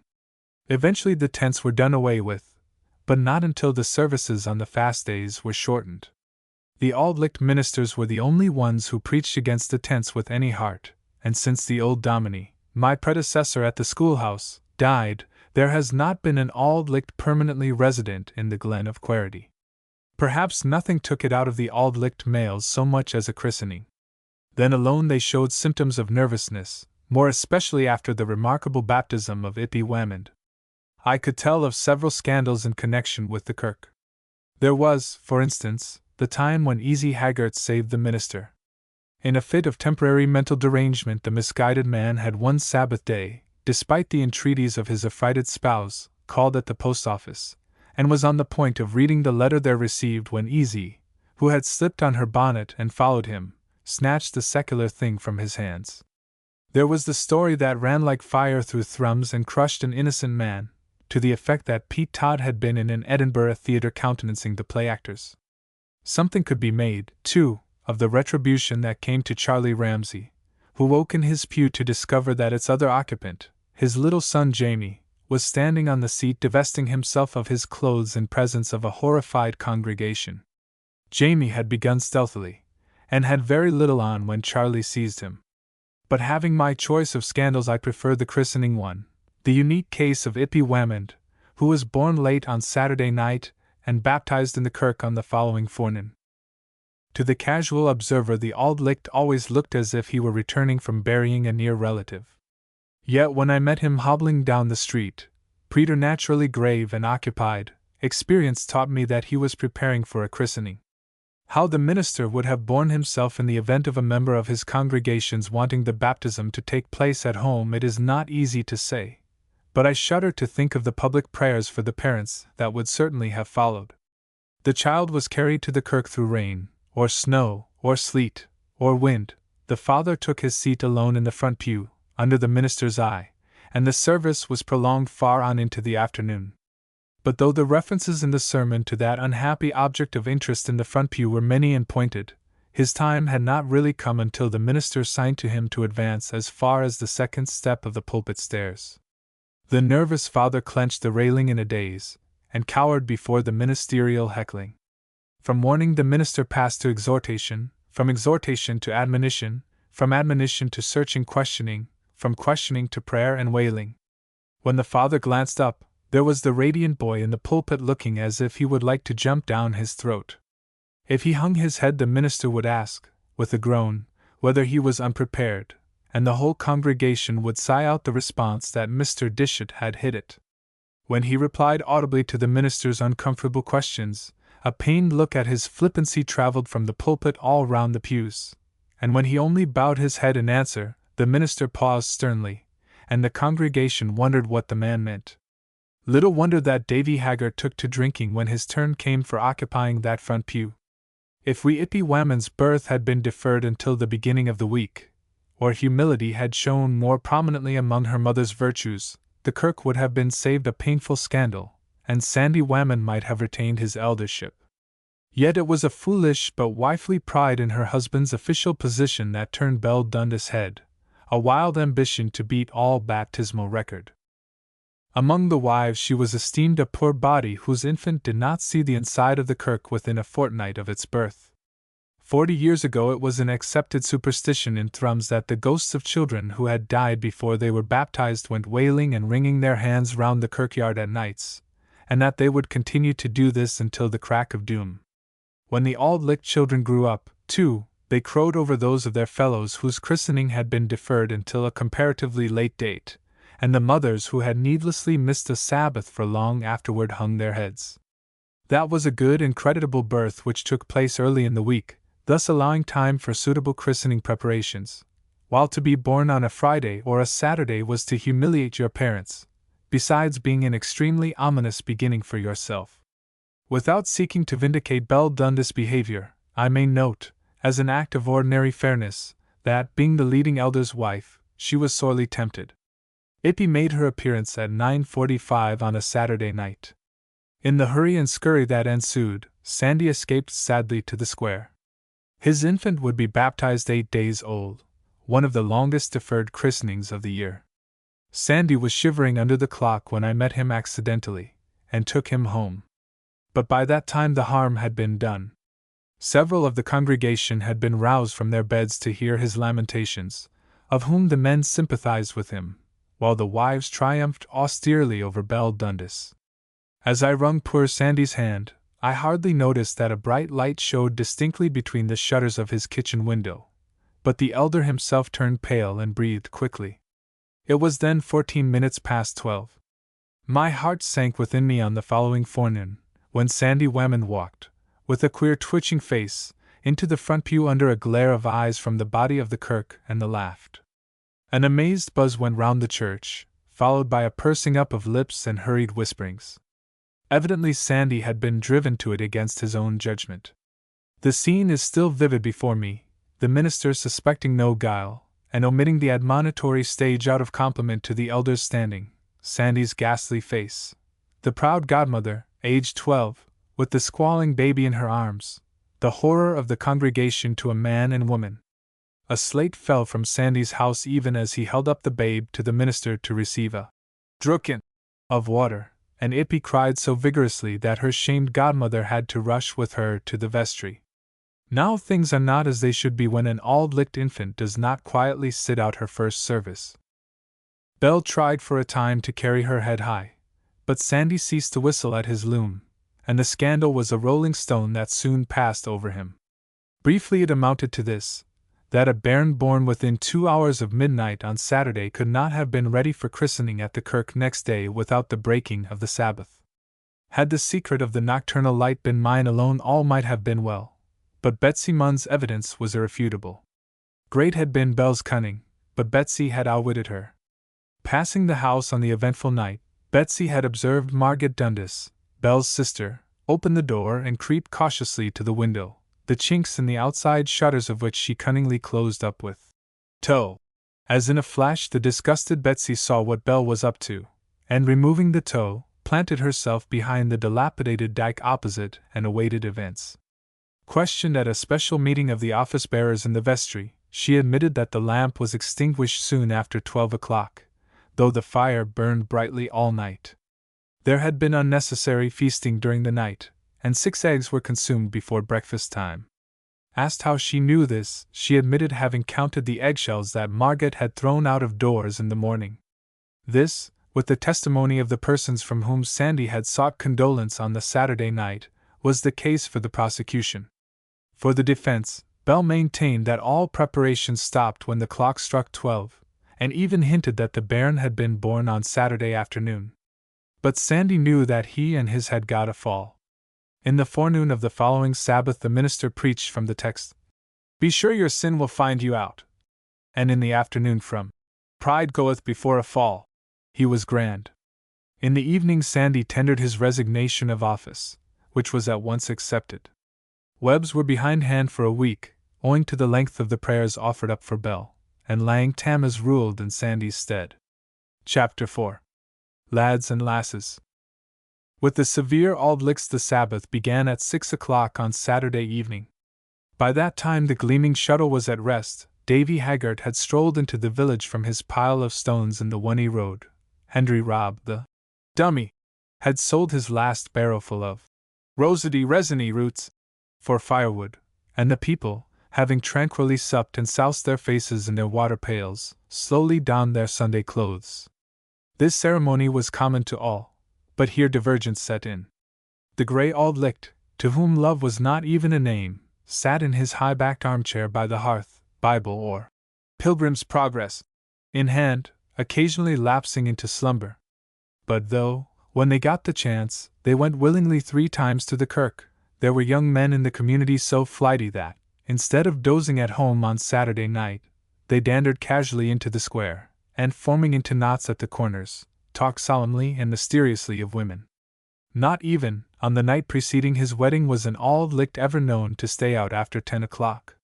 Eventually the tents were done away with, but not until the services on the fast days were shortened. The Auld Licht ministers were the only ones who preached against the tents with any heart, and since the old Dominie, my predecessor at the schoolhouse, died, there has not been an Auld Licht permanently resident in the Glen of Querity. Perhaps nothing took it out of the Auld Licht males so much as a christening. Then alone they showed symptoms of nervousness, more especially after the remarkable baptism of Ippy Wammond. I could tell of several scandals in connection with the kirk. There was, for instance, the time when Easy Haggart saved the minister. In a fit of temporary mental derangement, the misguided man had one Sabbath day, despite the entreaties of his affrighted spouse, called at the post office, and was on the point of reading the letter there received when Easy, who had slipped on her bonnet and followed him, snatched the secular thing from his hands. There was the story that ran like fire through thrums and crushed an innocent man, to the effect that Pete Todd had been in an Edinburgh theatre countenancing the play actors. Something could be made, too, of the retribution that came to Charlie Ramsay, who woke in his pew to discover that its other occupant, his little son Jamie, was standing on the seat divesting himself of his clothes in presence of a horrified congregation. Jamie had begun stealthily, and had very little on when Charlie seized him. But having my choice of scandals, I prefer the christening one, the unique case of Ippy Wammond, who was born late on Saturday night and baptized in the kirk on the following forenoon. To the casual observer, the Auld Licht always looked as if he were returning from burying a near relative. Yet when I met him hobbling down the street, preternaturally grave and occupied, experience taught me that he was preparing for a christening. How the minister would have borne himself in the event of a member of his congregations wanting the baptism to take place at home, it is not easy to say, but I shudder to think of the public prayers for the parents that would certainly have followed. The child was carried to the kirk through rain, or snow, or sleet, or wind. The father took his seat alone in the front pew, under the minister's eye, and the service was prolonged far on into the afternoon. But though the references in the sermon to that unhappy object of interest in the front pew were many and pointed, his time had not really come until the minister signed to him to advance as far as the second step of the pulpit stairs. The nervous father clenched the railing in a daze, and cowered before the ministerial heckling. From warning the minister passed to exhortation, from exhortation to admonition, from admonition to searching questioning, from questioning to prayer and wailing. When the father glanced up, there was the radiant boy in the pulpit looking as if he would like to jump down his throat. If he hung his head, the minister would ask, with a groan, whether he was unprepared, and the whole congregation would sigh out the response that Mr. Dishart had hit it. When he replied audibly to the minister's uncomfortable questions, a pained look at his flippancy traveled from the pulpit all round the pews, and when he only bowed his head in answer, the minister paused sternly, and the congregation wondered what the man meant. Little wonder that Davy Haggart took to drinking when his turn came for occupying that front pew. If Ippy Wammond's birth had been deferred until the beginning of the week, or humility had shown more prominently among her mother's virtues, the kirk would have been saved a painful scandal, and Sandy Wammond might have retained his eldership. Yet it was a foolish but wifely pride in her husband's official position that turned Belle Dundas' head, a wild ambition to beat all baptismal record. Among the wives she was esteemed a poor body whose infant did not see the inside of the kirk within a fortnight of its birth. 40 years ago it was an accepted superstition in Thrums that the ghosts of children who had died before they were baptized went wailing and wringing their hands round the kirkyard at nights, and that they would continue to do this until the crack of doom. When the Auld Licht children grew up, too, they crowed over those of their fellows whose christening had been deferred until a comparatively late date, and the mothers who had needlessly missed a Sabbath for long afterward hung their heads. That was a good and creditable birth which took place early in the week, thus allowing time for suitable christening preparations, while to be born on a Friday or a Saturday was to humiliate your parents, besides being an extremely ominous beginning for yourself. Without seeking to vindicate Belle Dundas' behavior, I may note, as an act of ordinary fairness, that, being the leading elder's wife, she was sorely tempted. Ippy made her appearance at 9:45 on a Saturday night. In the hurry and scurry that ensued, Sandy escaped sadly to the square. His infant would be baptized 8 days old, one of the longest deferred christenings of the year. Sandy was shivering under the clock when I met him accidentally, and took him home. But by that time the harm had been done. Several of the congregation had been roused from their beds to hear his lamentations, of whom the men sympathized with him, while the wives triumphed austerely over Belle Dundas. As I wrung poor Sandy's hand, I hardly noticed that a bright light showed distinctly between the shutters of his kitchen window, but the elder himself turned pale and breathed quickly. It was then 14 minutes past 12. My heart sank within me on the following forenoon, when Sandy Whammond walked, with a queer twitching face, into the front pew under a glare of eyes from the body of the kirk and the laughed. An amazed buzz went round the church, followed by a pursing up of lips and hurried whisperings. Evidently Sandy had been driven to it against his own judgment. The scene is still vivid before me, the minister suspecting no guile, and omitting the admonitory stage out of compliment to the elder's standing, Sandy's ghastly face, the proud godmother, aged 12, with the squalling baby in her arms, the horror of the congregation to a man and woman. A slate fell from Sandy's house even as he held up the babe to the minister to receive a druchin of water, and Ippy cried so vigorously that her shamed godmother had to rush with her to the vestry. Now things are not as they should be when an Auld Licht infant does not quietly sit out her first service. Belle tried for a time to carry her head high, but Sandy ceased to whistle at his loom, and the scandal was a rolling stone that soon passed over him. Briefly it amounted to this, that a bairn born within 2 hours of midnight on Saturday could not have been ready for christening at the kirk next day without the breaking of the Sabbath. Had the secret of the nocturnal light been mine alone, all might have been well, but Betsy Munn's evidence was irrefutable. Great had been Belle's cunning, but Betsy had outwitted her. Passing the house on the eventful night, Betsy had observed Margaret Dundas, Belle's sister, open the door and creep cautiously to the window, the chinks in the outside shutters of which she cunningly closed up with tow. As in a flash the disgusted Betsy saw what Belle was up to, and removing the tow, planted herself behind the dilapidated dyke opposite and awaited events. Questioned at a special meeting of the office-bearers in the vestry, she admitted that the lamp was extinguished soon after 12 o'clock, though the fire burned brightly all night. There had been unnecessary feasting during the night, and 6 eggs were consumed before breakfast time. Asked how she knew this, she admitted having counted the eggshells that Margaret had thrown out of doors in the morning. This, with the testimony of the persons from whom Sandy had sought condolence on the Saturday night, was the case for the prosecution. For the defense, Belle maintained that all preparations stopped when the clock struck 12, and even hinted that the bairn had been born on Saturday afternoon. But Sandy knew that he and his had got a fall. In the forenoon of the following Sabbath the minister preached from the text, "Be sure your sin will find you out." And in the afternoon from "Pride goeth before a fall." He was grand. In the evening Sandy tendered his resignation of office, which was at once accepted. Webbs were behindhand for a week, owing to the length of the prayers offered up for Belle, and Lang Tammas ruled in Sandy's stead. Chapter 4. Lads and Lasses. With the severe Auld Lichts the Sabbath began at 6 o'clock on Saturday evening. By that time the gleaming shuttle was at rest. Davy Haggart had strolled into the village from his pile of stones in the Wunny road. Henry Robb, the dummy, had sold his last barrowful of rosety resiny roots for firewood, and the people, having tranquilly supped and soused their faces in their water pails, slowly donned their Sunday clothes. This ceremony was common to all, but here divergence set in. The grey Auld Licht, to whom love was not even a name, sat in his high-backed armchair by the hearth, Bible or Pilgrim's Progress in hand, occasionally lapsing into slumber. But though, when they got the chance, they went willingly 3 times to the kirk, there were young men in the community so flighty that, instead of dozing at home on Saturday night, they dandered casually into the square, and forming into knots at the corners, talked solemnly and mysteriously of women. Not even, on the night preceding his wedding, was an Auld Licht ever known to stay out after 10 o'clock.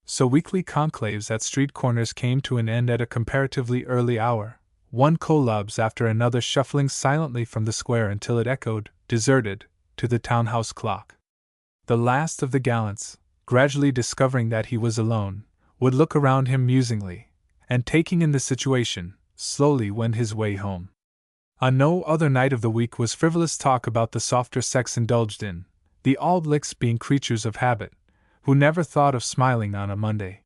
So weekly conclaves at street corners came to an end at a comparatively early hour, one collabs after another shuffling silently from the square until it echoed, deserted, to the townhouse clock. The last of the gallants, gradually discovering that he was alone, would look around him musingly, and taking in the situation, slowly wend his way home. On no other night of the week was frivolous talk about the softer sex indulged in, the Auld Lichts being creatures of habit, who never thought of smiling on a Monday.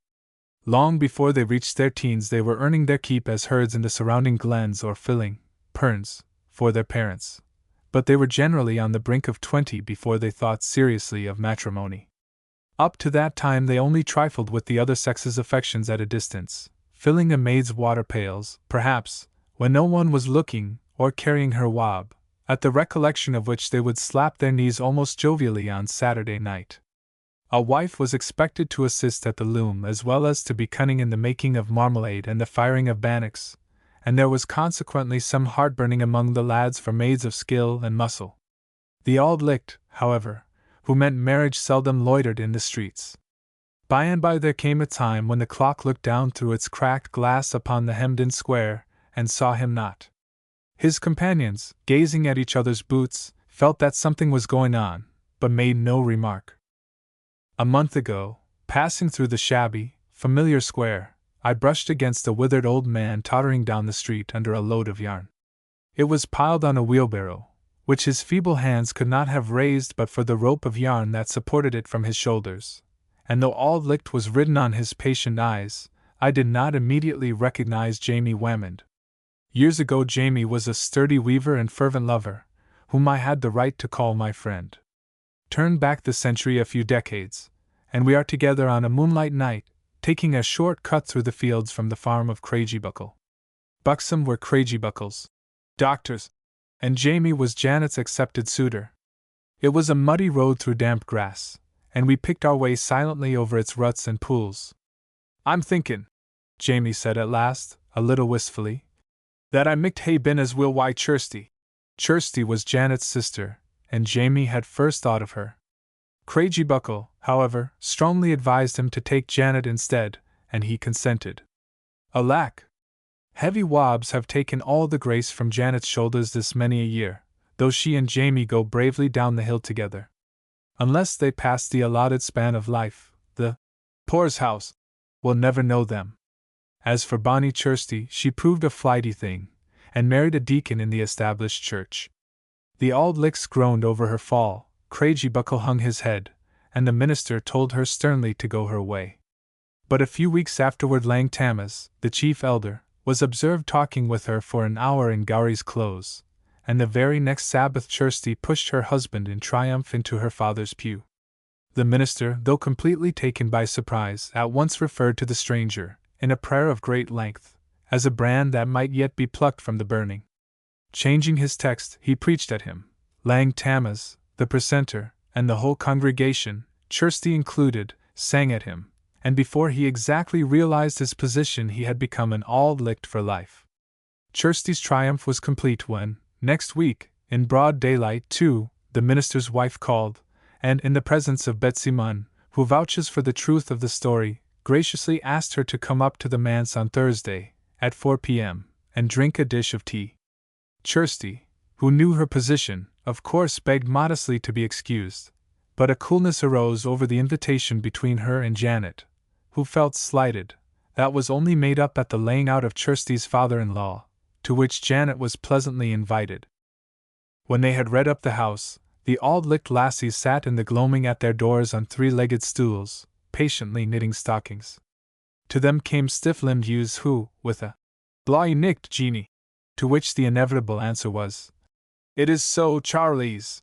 Long before they reached their teens they were earning their keep as herds in the surrounding glens or filling perns for their parents, but they were generally on the brink of 20 before they thought seriously of matrimony. Up to that time they only trifled with the other sex's affections at a distance, filling a maid's water pails, perhaps, when no one was looking, or carrying her wab, at the recollection of which they would slap their knees almost jovially on Saturday night. A wife was expected to assist at the loom as well as to be cunning in the making of marmalade and the firing of bannocks, and there was consequently some heartburning among the lads for maids of skill and muscle. The Auld Licht, however, who meant marriage seldom loitered in the streets. By and by there came a time when the clock looked down through its cracked glass upon the hemmed-in square, and saw him not. His companions, gazing at each other's boots, felt that something was going on, but made no remark. A month ago, passing through the shabby, familiar square, I brushed against a withered old man tottering down the street under a load of yarn. It was piled on a wheelbarrow, which his feeble hands could not have raised but for the rope of yarn that supported it from his shoulders, and though Auld Licht was written on his patient eyes, I did not immediately recognize Jamie Whamond. Years ago Jamie was a sturdy weaver and fervent lover, whom I had the right to call my friend. Turn back the century a few decades, and we are together on a moonlight night, taking a short cut through the fields from the farm of Craigiebuckle. Buxom were Craigiebuckles, doctors, and Jamie was Janet's accepted suitor. It was a muddy road through damp grass, and we picked our way silently over its ruts and pools. "I'm thinkin'," Jamie said at last, a little wistfully, "that I micht hae been as Will Wy Chirsty." Chirsty was Janet's sister, and Jamie had first thought of her. Craigiebuckle, however, strongly advised him to take Janet instead, and he consented. Alack! Heavy wabs have taken all the grace from Janet's shoulders this many a year, though she and Jamie go bravely down the hill together. Unless they pass the allotted span of life, the poor's house will never know them. As for bonny Chirsty, she proved a flighty thing, and married a deacon in the established church. The Auld Lichts groaned over her fall, Craigiebuckle hung his head, and the minister told her sternly to go her way. But a few weeks afterward Lang Tammas, the chief elder, was observed talking with her for an hour in Gowrie's close, and the very next Sabbath Chirsty pushed her husband in triumph into her father's pew. The minister, though completely taken by surprise, at once referred to the stranger, in a prayer of great length, as a brand that might yet be plucked from the burning. Changing his text, he preached at him. Lang Tammas, the precentor, and the whole congregation, Chirsty included, sang at him, and before he exactly realized his position he had become an Auld Licht for life. Chirsty's triumph was complete when, next week, in broad daylight too, the minister's wife called, and in the presence of Betsy Munn, who vouches for the truth of the story, graciously asked her to come up to the manse on Thursday, at 4 p.m., and drink a dish of tea. Chirsty, who knew her position, of course begged modestly to be excused, but a coolness arose over the invitation between her and Janet, who felt slighted, that was only made up at the laying out of Chirsty's father-in-law, to which Janet was pleasantly invited. When they had read up the house, the Auld Licht lassies sat in the gloaming at their doors on three-legged stools, patiently knitting stockings. To them came stiff-limbed youths who, with a "Bly nicht, Jeanie," to which the inevitable answer was, "It is so, Charlies,"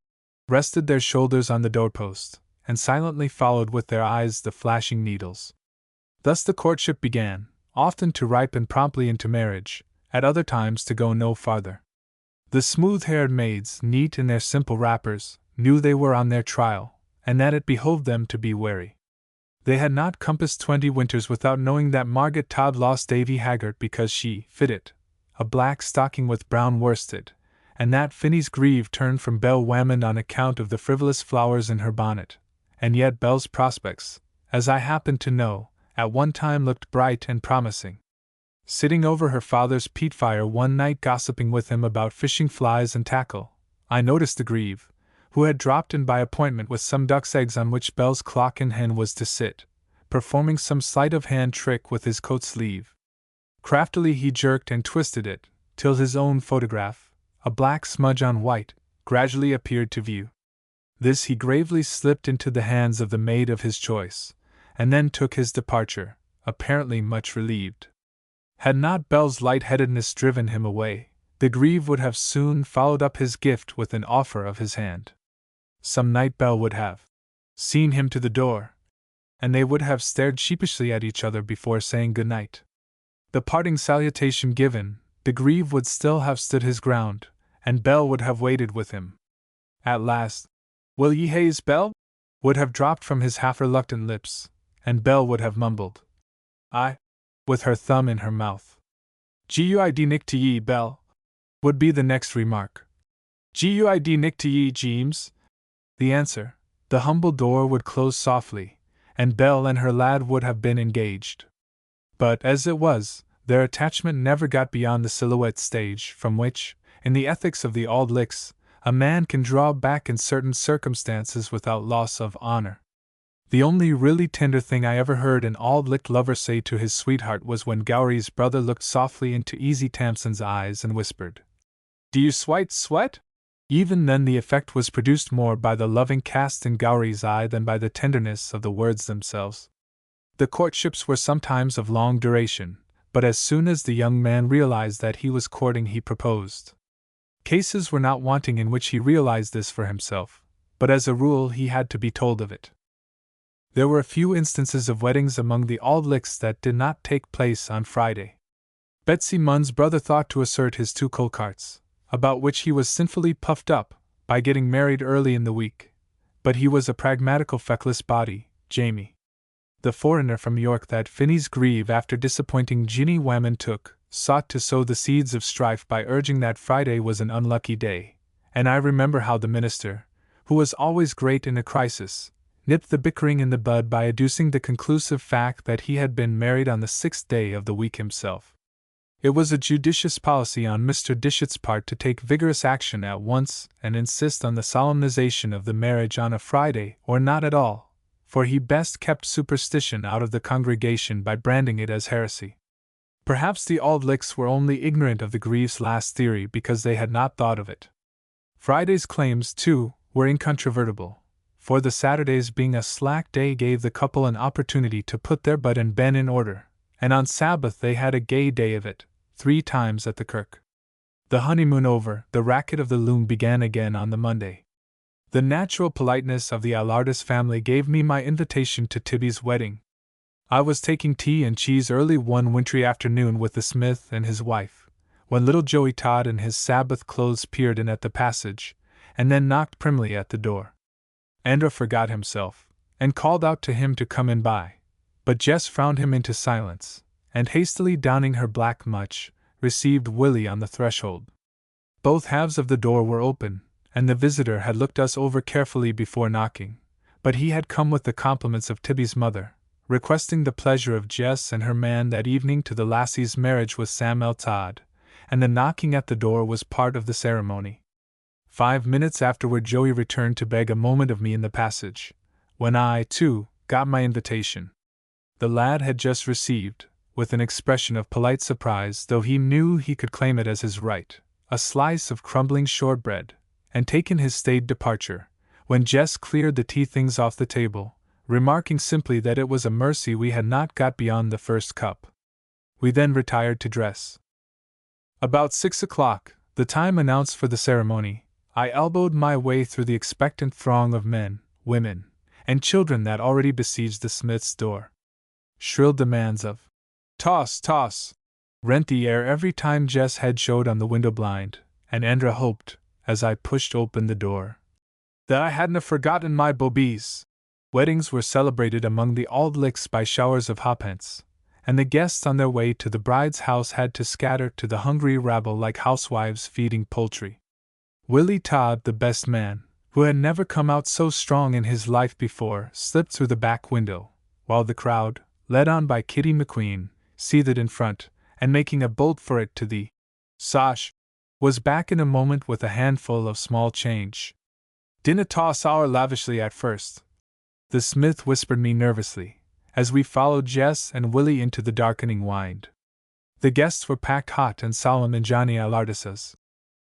rested their shoulders on the doorpost, and silently followed with their eyes the flashing needles. Thus the courtship began, often to ripen promptly into marriage, at other times to go no farther. The smooth-haired maids, neat in their simple wrappers, knew they were on their trial, and that it behoved them to be wary. They had not compassed 20 winters without knowing that Margaret Todd lost Davy Haggart because she fitted a black stocking with brown worsted, and that Phineas Grieve turned from Belle Whamond on account of the frivolous flowers in her bonnet, and yet Belle's prospects, as I happened to know, at one time looked bright and promising. Sitting over her father's peat fire one night gossiping with him about fishing flies and tackle, I noticed the Grieve, who had dropped in by appointment with some duck's eggs on which Belle's clock and hen was to sit, performing some sleight of hand trick with his coat sleeve. Craftily he jerked and twisted it, till his own photograph, a black smudge on white, gradually appeared to view. This he gravely slipped into the hands of the maid of his choice, and then took his departure, apparently much relieved. Had not Belle's light-headedness driven him away, the Grieve would have soon followed up his gift with an offer of his hand. Some night Belle would have seen him to the door, and they would have stared sheepishly at each other before saying good night. The parting salutation given, the Grieve would still have stood his ground, and Belle would have waited with him. At last, "Will ye haze, Belle?" would have dropped from his half-reluctant lips, and Belle would have mumbled, "Aye," with her thumb in her mouth. "Guid nick to ye, Belle," would be the next remark. "Guid nick to ye, Jeems." The answer, the humble door would close softly, and Belle and her lad would have been engaged. But, as it was, their attachment never got beyond the silhouette stage, from which, in the ethics of the Auld Lichts, a man can draw back in certain circumstances without loss of honor. The only really tender thing I ever heard an Auld Licht lover say to his sweetheart was when Gowrie's brother looked softly into Easy Tamson's eyes and whispered, "Do you sweat?" Even then the effect was produced more by the loving cast in Gowrie's eye than by the tenderness of the words themselves. The courtships were sometimes of long duration, but as soon as the young man realized that he was courting he proposed. Cases were not wanting in which he realized this for himself, but as a rule he had to be told of it. There were a few instances of weddings among the Auld Lichts that did not take place on Friday. Betsy Munn's brother thought to assert his two Colcarts, about which he was sinfully puffed up, by getting married early in the week, but he was a pragmatical feckless body, Jamie. The foreigner from York that Finney's Grieve, after disappointing Ginny Whamond took, sought to sow the seeds of strife by urging that Friday was an unlucky day, and I remember how the minister, who was always great in a crisis, nipped the bickering in the bud by adducing the conclusive fact that he had been married on the 6th day of the week himself. It was a judicious policy on Mr. Dishett's part to take vigorous action at once and insist on the solemnization of the marriage on a Friday or not at all, for he best kept superstition out of the congregation by branding it as heresy. Perhaps the Auld Lichts were only ignorant of the Grieve's last theory because they had not thought of it. Friday's claims, too, were incontrovertible, for the Saturday's being a slack day gave the couple an opportunity to put their bud and ben in order, and on Sabbath they had a gay day of it, 3 times at the kirk. The honeymoon over, the racket of the loom began again on the Monday. The natural politeness of the Allardyce family gave me my invitation to Tibby's wedding. I was taking tea and cheese early one wintry afternoon with the smith and his wife, when little Joey Todd in his Sabbath clothes peered in at the passage, and then knocked primly at the door. Andrew forgot himself, and called out to him to come in by, but Jess frowned him into silence, and hastily donning her black mutch, received Willie on the threshold. Both halves of the door were open, and the visitor had looked us over carefully before knocking, but he had come with the compliments of Tibby's mother, requesting the pleasure of Jess and her man that evening to the lassie's marriage with Samuel Todd, and the knocking at the door was part of the ceremony. 5 minutes afterward Joey returned to beg a moment of me in the passage, when I, too, got my invitation. The lad had just received, with an expression of polite surprise though he knew he could claim it as his right, a slice of crumbling shortbread, and taken his staid departure, when Jess cleared the tea things off the table, remarking simply that it was a mercy we had not got beyond the first cup. We then retired to dress. About 6 o'clock, the time announced for the ceremony, I elbowed my way through the expectant throng of men, women, and children that already besieged the smith's door. Shrill demands of "Toss, toss!" rent the air every time Jess' head showed on the window blind, and Andra hoped, as I pushed open the door, that I hadn't forgotten my bobies. Weddings were celebrated among the Auld Lichts by showers of ha'pence, and the guests on their way to the bride's house had to scatter to the hungry rabble like housewives feeding poultry. Willie Todd, the best man, who had never come out so strong in his life before, slipped through the back window, while the crowd, led on by Kitty McQueen, seated in front, and making a bolt for it to the Sosh, was back in a moment with a handful of small change. Dinna toss our lavishly at first, the smith whispered me nervously, as we followed Jess and Willie into the darkening wind. The guests were packed hot and solemn in Johnny Alardis's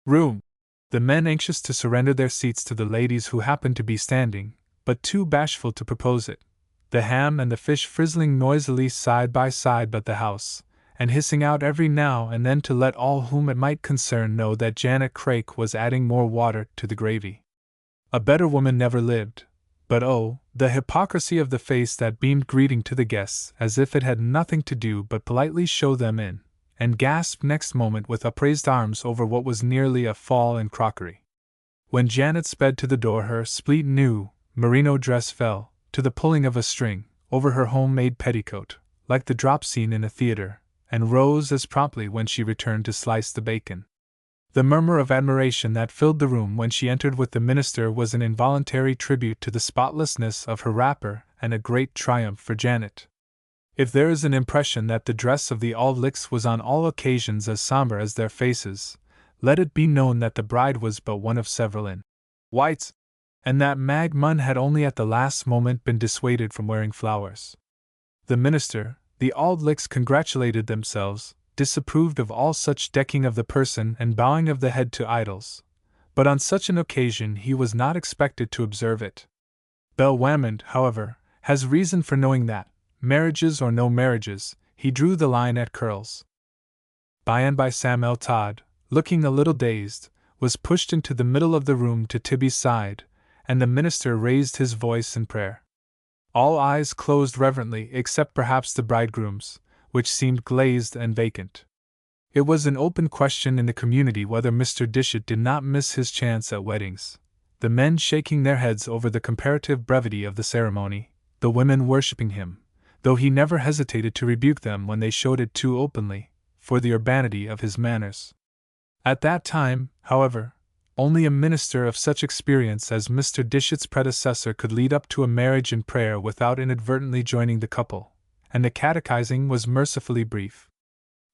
room, the men anxious to surrender their seats to the ladies who happened to be standing, but too bashful to propose it, the ham and the fish frizzling noisily side by side but the house, and hissing out every now and then to let all whom it might concern know that Janet Craik was adding more water to the gravy. A better woman never lived, but oh, the hypocrisy of the face that beamed greeting to the guests as if it had nothing to do but politely show them in, and gasped next moment with upraised arms over what was nearly a fall in crockery. When Janet sped to the door, her spleet new merino dress fell, to the pulling of a string, over her homemade petticoat, like the drop scene in a theater, and rose as promptly when she returned to slice the bacon. The murmur of admiration that filled the room when she entered with the minister was an involuntary tribute to the spotlessness of her wrapper and a great triumph for Janet. If there is an impression that the dress of the Auld Lichts was on all occasions as somber as their faces, let it be known that the bride was but one of several in white, and that Mag Munn had only at the last moment been dissuaded from wearing flowers. The minister, the Auld Lichts congratulated themselves, disapproved of all such decking of the person and bowing of the head to idols, but on such an occasion he was not expected to observe it. Bell Wammond, however, has reason for knowing that, marriages or no marriages, he drew the line at curls. By and by Sam L. Todd, looking a little dazed, was pushed into the middle of the room to Tibby's side, and the minister raised his voice in prayer. All eyes closed reverently except perhaps the bridegroom's, which seemed glazed and vacant. It was an open question in the community whether Mr. Dishart did not miss his chance at weddings, the men shaking their heads over the comparative brevity of the ceremony, the women worshipping him, though he never hesitated to rebuke them when they showed it too openly, for the urbanity of his manners. At that time, however, only a minister of such experience as Mr. Dishart's predecessor could lead up to a marriage in prayer without inadvertently joining the couple, and the catechizing was mercifully brief.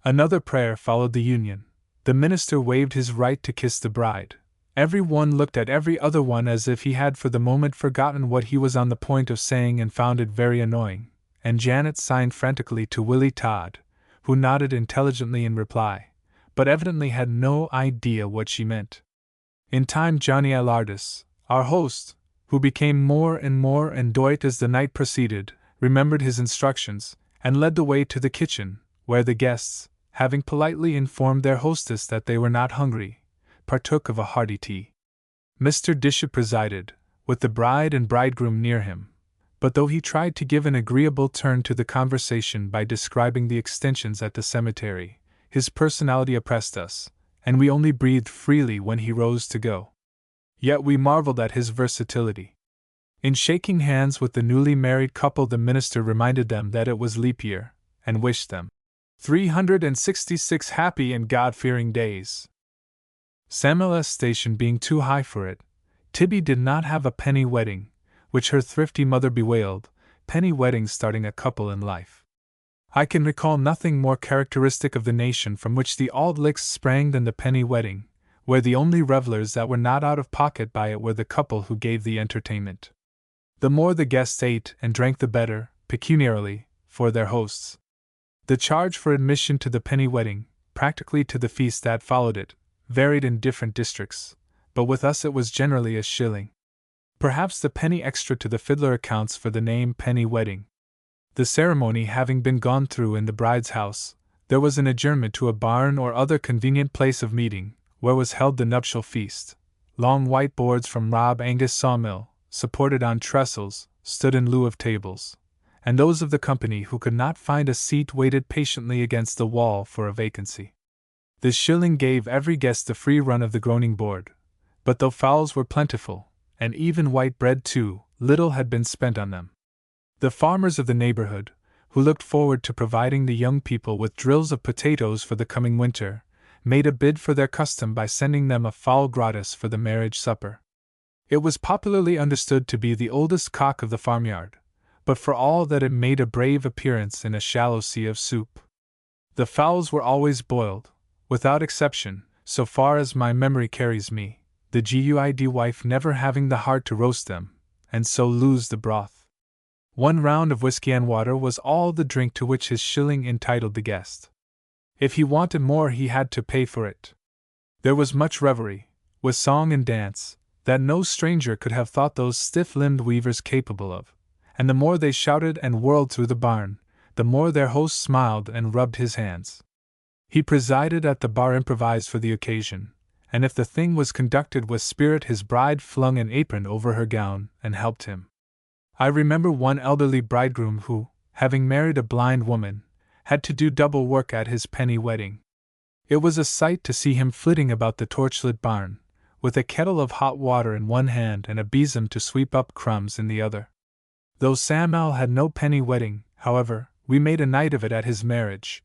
Another prayer followed the union. The minister waved his right to kiss the bride. Every one looked at every other one as if he had for the moment forgotten what he was on the point of saying and found it very annoying, and Janet signed frantically to Willie Todd, who nodded intelligently in reply, but evidently had no idea what she meant. In time Johnny Alardis, our host, who became more and more endoit as the night proceeded, remembered his instructions, and led the way to the kitchen, where the guests, having politely informed their hostess that they were not hungry, partook of a hearty tea. Mr. Dishart presided, with the bride and bridegroom near him, but though he tried to give an agreeable turn to the conversation by describing the extensions at the cemetery, his personality oppressed us, and we only breathed freely when he rose to go. Yet we marveled at his versatility. In shaking hands with the newly married couple, the minister reminded them that it was leap year, and wished them 366 happy and God-fearing days. Samuel's station being too high for it, Tibby did not have a penny wedding, which her thrifty mother bewailed, penny weddings starting a couple in life. I can recall nothing more characteristic of the nation from which the Auld Lichts sprang than the penny wedding, where the only revelers that were not out of pocket by it were the couple who gave the entertainment. The more the guests ate and drank the better, pecuniarily, for their hosts. The charge for admission to the penny wedding, practically to the feast that followed it, varied in different districts, but with us it was generally a shilling. Perhaps the penny extra to the fiddler accounts for the name penny wedding. The ceremony having been gone through in the bride's house, there was an adjournment to a barn or other convenient place of meeting, where was held the nuptial feast. Long white boards from Rob Angus sawmill, supported on trestles, stood in lieu of tables, and those of the company who could not find a seat waited patiently against the wall for a vacancy. The shilling gave every guest the free run of the groaning board, but though fowls were plentiful, and even white bread too, little had been spent on them. The farmers of the neighborhood, who looked forward to providing the young people with drills of potatoes for the coming winter, made a bid for their custom by sending them a fowl gratis for the marriage supper. It was popularly understood to be the oldest cock of the farmyard, but for all that it made a brave appearance in a shallow sea of soup. The fowls were always boiled, without exception, so far as my memory carries me, the good wife never having the heart to roast them, and so lose the broth. 1 round of whiskey and water was all the drink to which his shilling entitled the guest. If he wanted more, he had to pay for it. There was much revelry, with song and dance, that no stranger could have thought those stiff-limbed weavers capable of, and the more they shouted and whirled through the barn, the more their host smiled and rubbed his hands. He presided at the bar improvised for the occasion, and if the thing was conducted with spirit, his bride flung an apron over her gown and helped him. I remember one elderly bridegroom who, having married a blind woman, had to do double work at his penny wedding. It was a sight to see him flitting about the torchlit barn, with a kettle of hot water in one hand and a besom to sweep up crumbs in the other. Though Samuel had no penny wedding, however, we made a night of it at his marriage.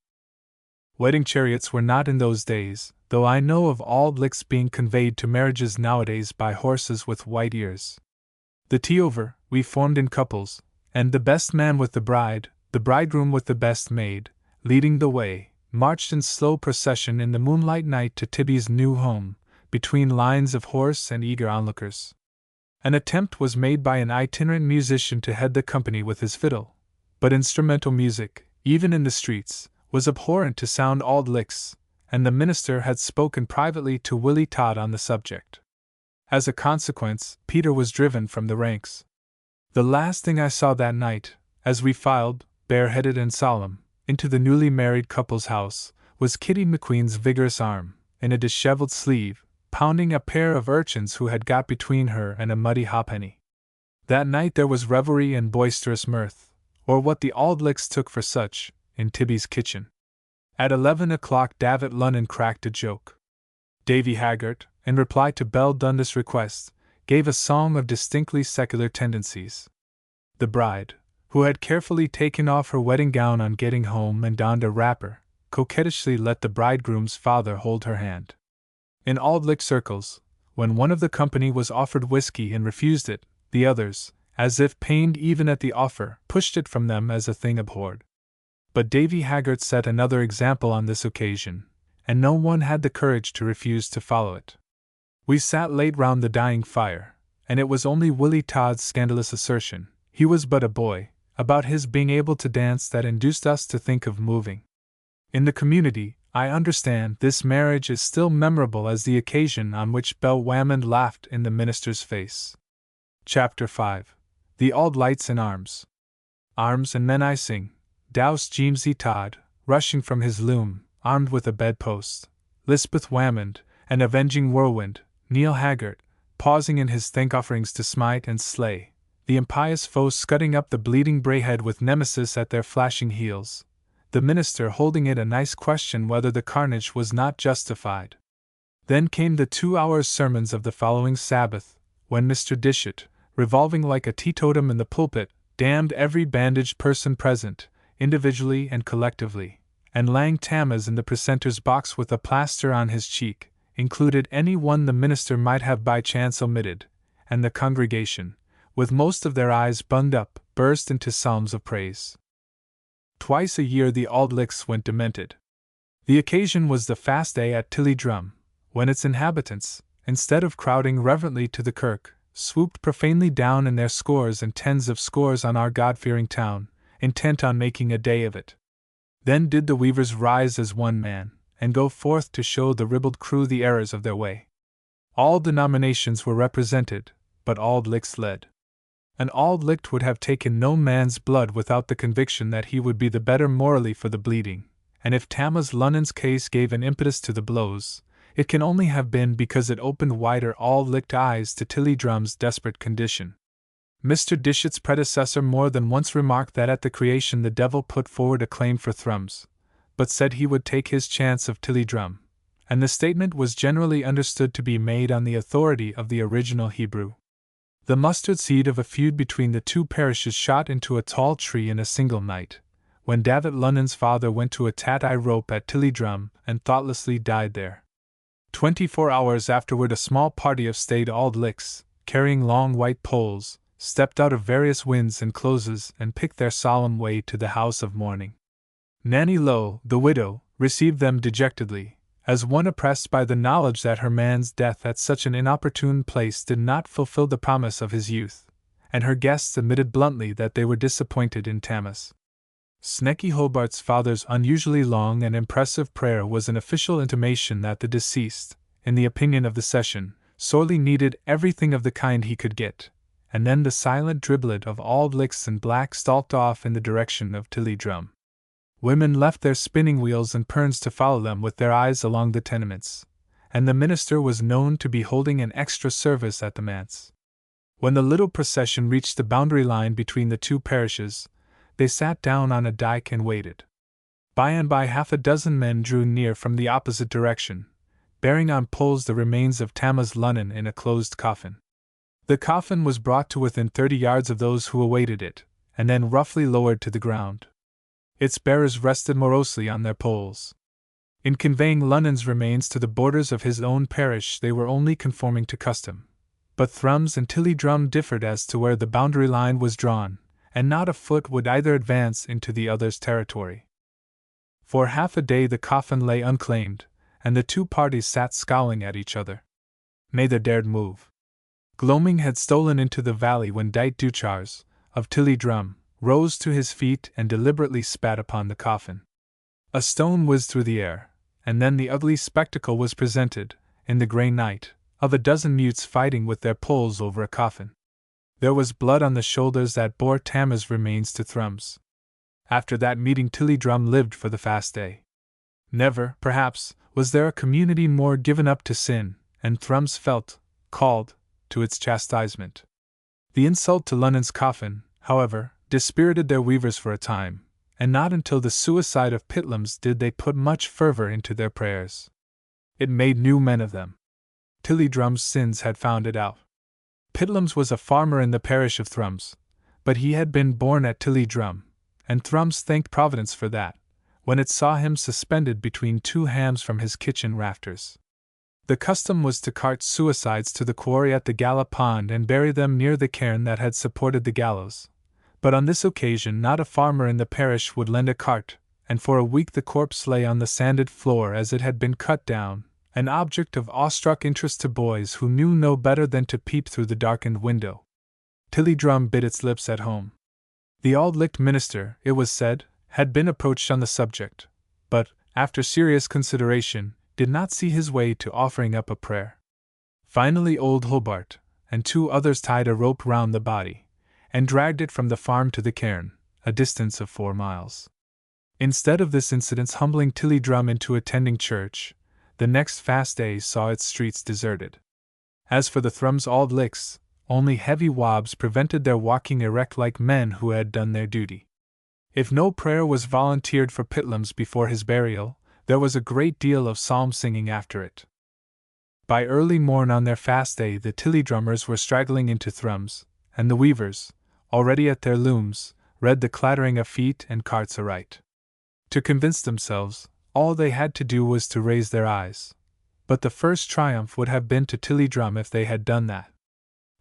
Wedding chariots were not in those days, though I know of Auld Lichts being conveyed to marriages nowadays by horses with white ears. The tea over, we formed in couples, and the best man with the bride, the bridegroom with the best maid, leading the way, marched in slow procession in the moonlight night to Tibby's new home, between lines of horse and eager onlookers. An attempt was made by an itinerant musician to head the company with his fiddle, but instrumental music, even in the streets, was abhorrent to sound Auld Lichts, and the minister had spoken privately to Willie Todd on the subject. As a consequence, Peter was driven from the ranks. The last thing I saw that night, as we filed, bareheaded and solemn, into the newly married couple's house, was Kitty McQueen's vigorous arm, in a disheveled sleeve, pounding a pair of urchins who had got between her and a muddy ha'penny. That night there was revelry and boisterous mirth, or what the Auld Lichts took for such, in Tibby's kitchen. At 11 o'clock David Lunnon cracked a joke. Davy Haggart, in reply to Belle Dundas' request, gave a song of distinctly secular tendencies. The bride, who had carefully taken off her wedding gown on getting home and donned a wrapper, coquettishly let the bridegroom's father hold her hand. In Auld Licht circles, when one of the company was offered whiskey and refused it, the others, as if pained even at the offer, pushed it from them as a thing abhorred. But Davy Haggart set another example on this occasion, and no one had the courage to refuse to follow it. We sat late round the dying fire, and it was only Willie Todd's scandalous assertion, he was but a boy, about his being able to dance that induced us to think of moving. In the community, I understand, this marriage is still memorable as the occasion on which Belle Whammond laughed in the minister's face. Chapter 5. The Auld Lichts in Arms. Arms and men I sing, doused Jamesy Todd, rushing from his loom, armed with a bedpost, Lisbeth Whammond, an avenging whirlwind, Neil Haggart, pausing in his thank-offerings to smite and slay, the impious foes scudding up the bleeding Braehead with Nemesis at their flashing heels, the minister holding it a nice question whether the carnage was not justified. Then came the 2 hours' sermons of the following Sabbath, when Mr. Dishart, revolving like a teetotum in the pulpit, damned every bandaged person present, individually and collectively, and Lang Tammas in the precentor's box with a plaster on his cheek, included any one the minister might have by chance omitted, and the congregation, with most of their eyes bunged up, burst into psalms of praise. Twice a year the Auld Lichts went demented. The occasion was the fast day at Tillydrum, when its inhabitants, instead of crowding reverently to the kirk, swooped profanely down in their scores and tens of scores on our God-fearing town, intent on making a day of it. Then did the weavers rise as one man, and go forth to show the ribald crew the errors of their way. All denominations were represented, but Auld Lichts led. An Auld Licht would have taken no man's blood without the conviction that he would be the better morally for the bleeding, and if Tammas Lunnon's case gave an impetus to the blows, it can only have been because it opened wider Auld Licht eyes to Tillydrum's desperate condition. Mr. Dishart's predecessor more than once remarked that at the creation the devil put forward a claim for thrums, but said he would take his chance of Tillydrum, and the statement was generally understood to be made on the authority of the original Hebrew. The mustard seed of a feud between the two parishes shot into a tall tree in a single night, when David Lunnon's father went to a tat-eye rope at Tillydrum and thoughtlessly died there. 24 hours afterward a small party of staid Auld Lichts, carrying long white poles, stepped out of various winds and closes and picked their solemn way to the house of mourning. Nanny Lowe, the widow, received them dejectedly, as one oppressed by the knowledge that her man's death at such an inopportune place did not fulfill the promise of his youth, and her guests admitted bluntly that they were disappointed in Tammas. Snecky Hobart's father's unusually long and impressive prayer was an official intimation that the deceased, in the opinion of the session, sorely needed everything of the kind he could get, and then the silent driblet of Auld Licht and Black stalked off in the direction of Tilliedrum. Women left their spinning wheels and perns to follow them with their eyes along the tenements, and the minister was known to be holding an extra service at the manse. When the little procession reached the boundary line between the two parishes, they sat down on a dyke and waited. By and by 6 men drew near from the opposite direction, bearing on poles the remains of Tammas Lunnon in a closed coffin. The coffin was brought to within 30 yards of those who awaited it, and then roughly lowered to the ground. Its bearers rested morosely on their poles. In conveying Lunnon's remains to the borders of his own parish they were only conforming to custom, but Thrums and Tilliedrum differed as to where the boundary line was drawn, and not a foot would either advance into the other's territory. For half a day the coffin lay unclaimed, and the two parties sat scowling at each other. Neither dared move. Gloaming had stolen into the valley when Dite Duchars, of Tilliedrum, rose to his feet and deliberately spat upon the coffin. A stone whizzed through the air, and then the ugly spectacle was presented, in the grey night, of a dozen mutes fighting with their poles over a coffin. There was blood on the shoulders that bore Tammas' remains to Thrums. After that meeting Tilliedrum lived for the fast day. Never, perhaps, was there a community more given up to sin, and Thrums felt called to its chastisement. The insult to Lunnon's coffin, however, dispirited their weavers for a time, and not until the suicide of Pitlam's did they put much fervor into their prayers. It made new men of them. Tilliedrum's sins had found it out. Pitlam's was a farmer in the parish of Thrums, but he had been born at Tilliedrum, and Thrums thanked Providence for that, when it saw him suspended between two hams from his kitchen rafters. The custom was to cart suicides to the quarry at the Gala Pond and bury them near the cairn that had supported the gallows. But on this occasion not a farmer in the parish would lend a cart, and for a week the corpse lay on the sanded floor as it had been cut down, an object of awestruck interest to boys who knew no better than to peep through the darkened window. Tilliedrum bit its lips at home. The Auld Licht minister, it was said, had been approached on the subject, but, after serious consideration, did not see his way to offering up a prayer. Finally old Hobart and 2 others tied a rope round the body, and dragged it from the farm to the cairn, a distance of 4 miles. Instead of this incident's humbling Tilliedrum into attending church, the next fast day saw its streets deserted. As for the Thrums Auld Lichts, only heavy wobs prevented their walking erect like men who had done their duty. If no prayer was volunteered for Pitlam's before his burial, there was a great deal of psalm singing after it. By early morn on their fast day the Tilliedrummers were straggling into Thrums, and the weavers, already at their looms, read the clattering of feet and carts aright. To convince themselves, all they had to do was to raise their eyes. But the first triumph would have been to Tilliedrum if they had done that.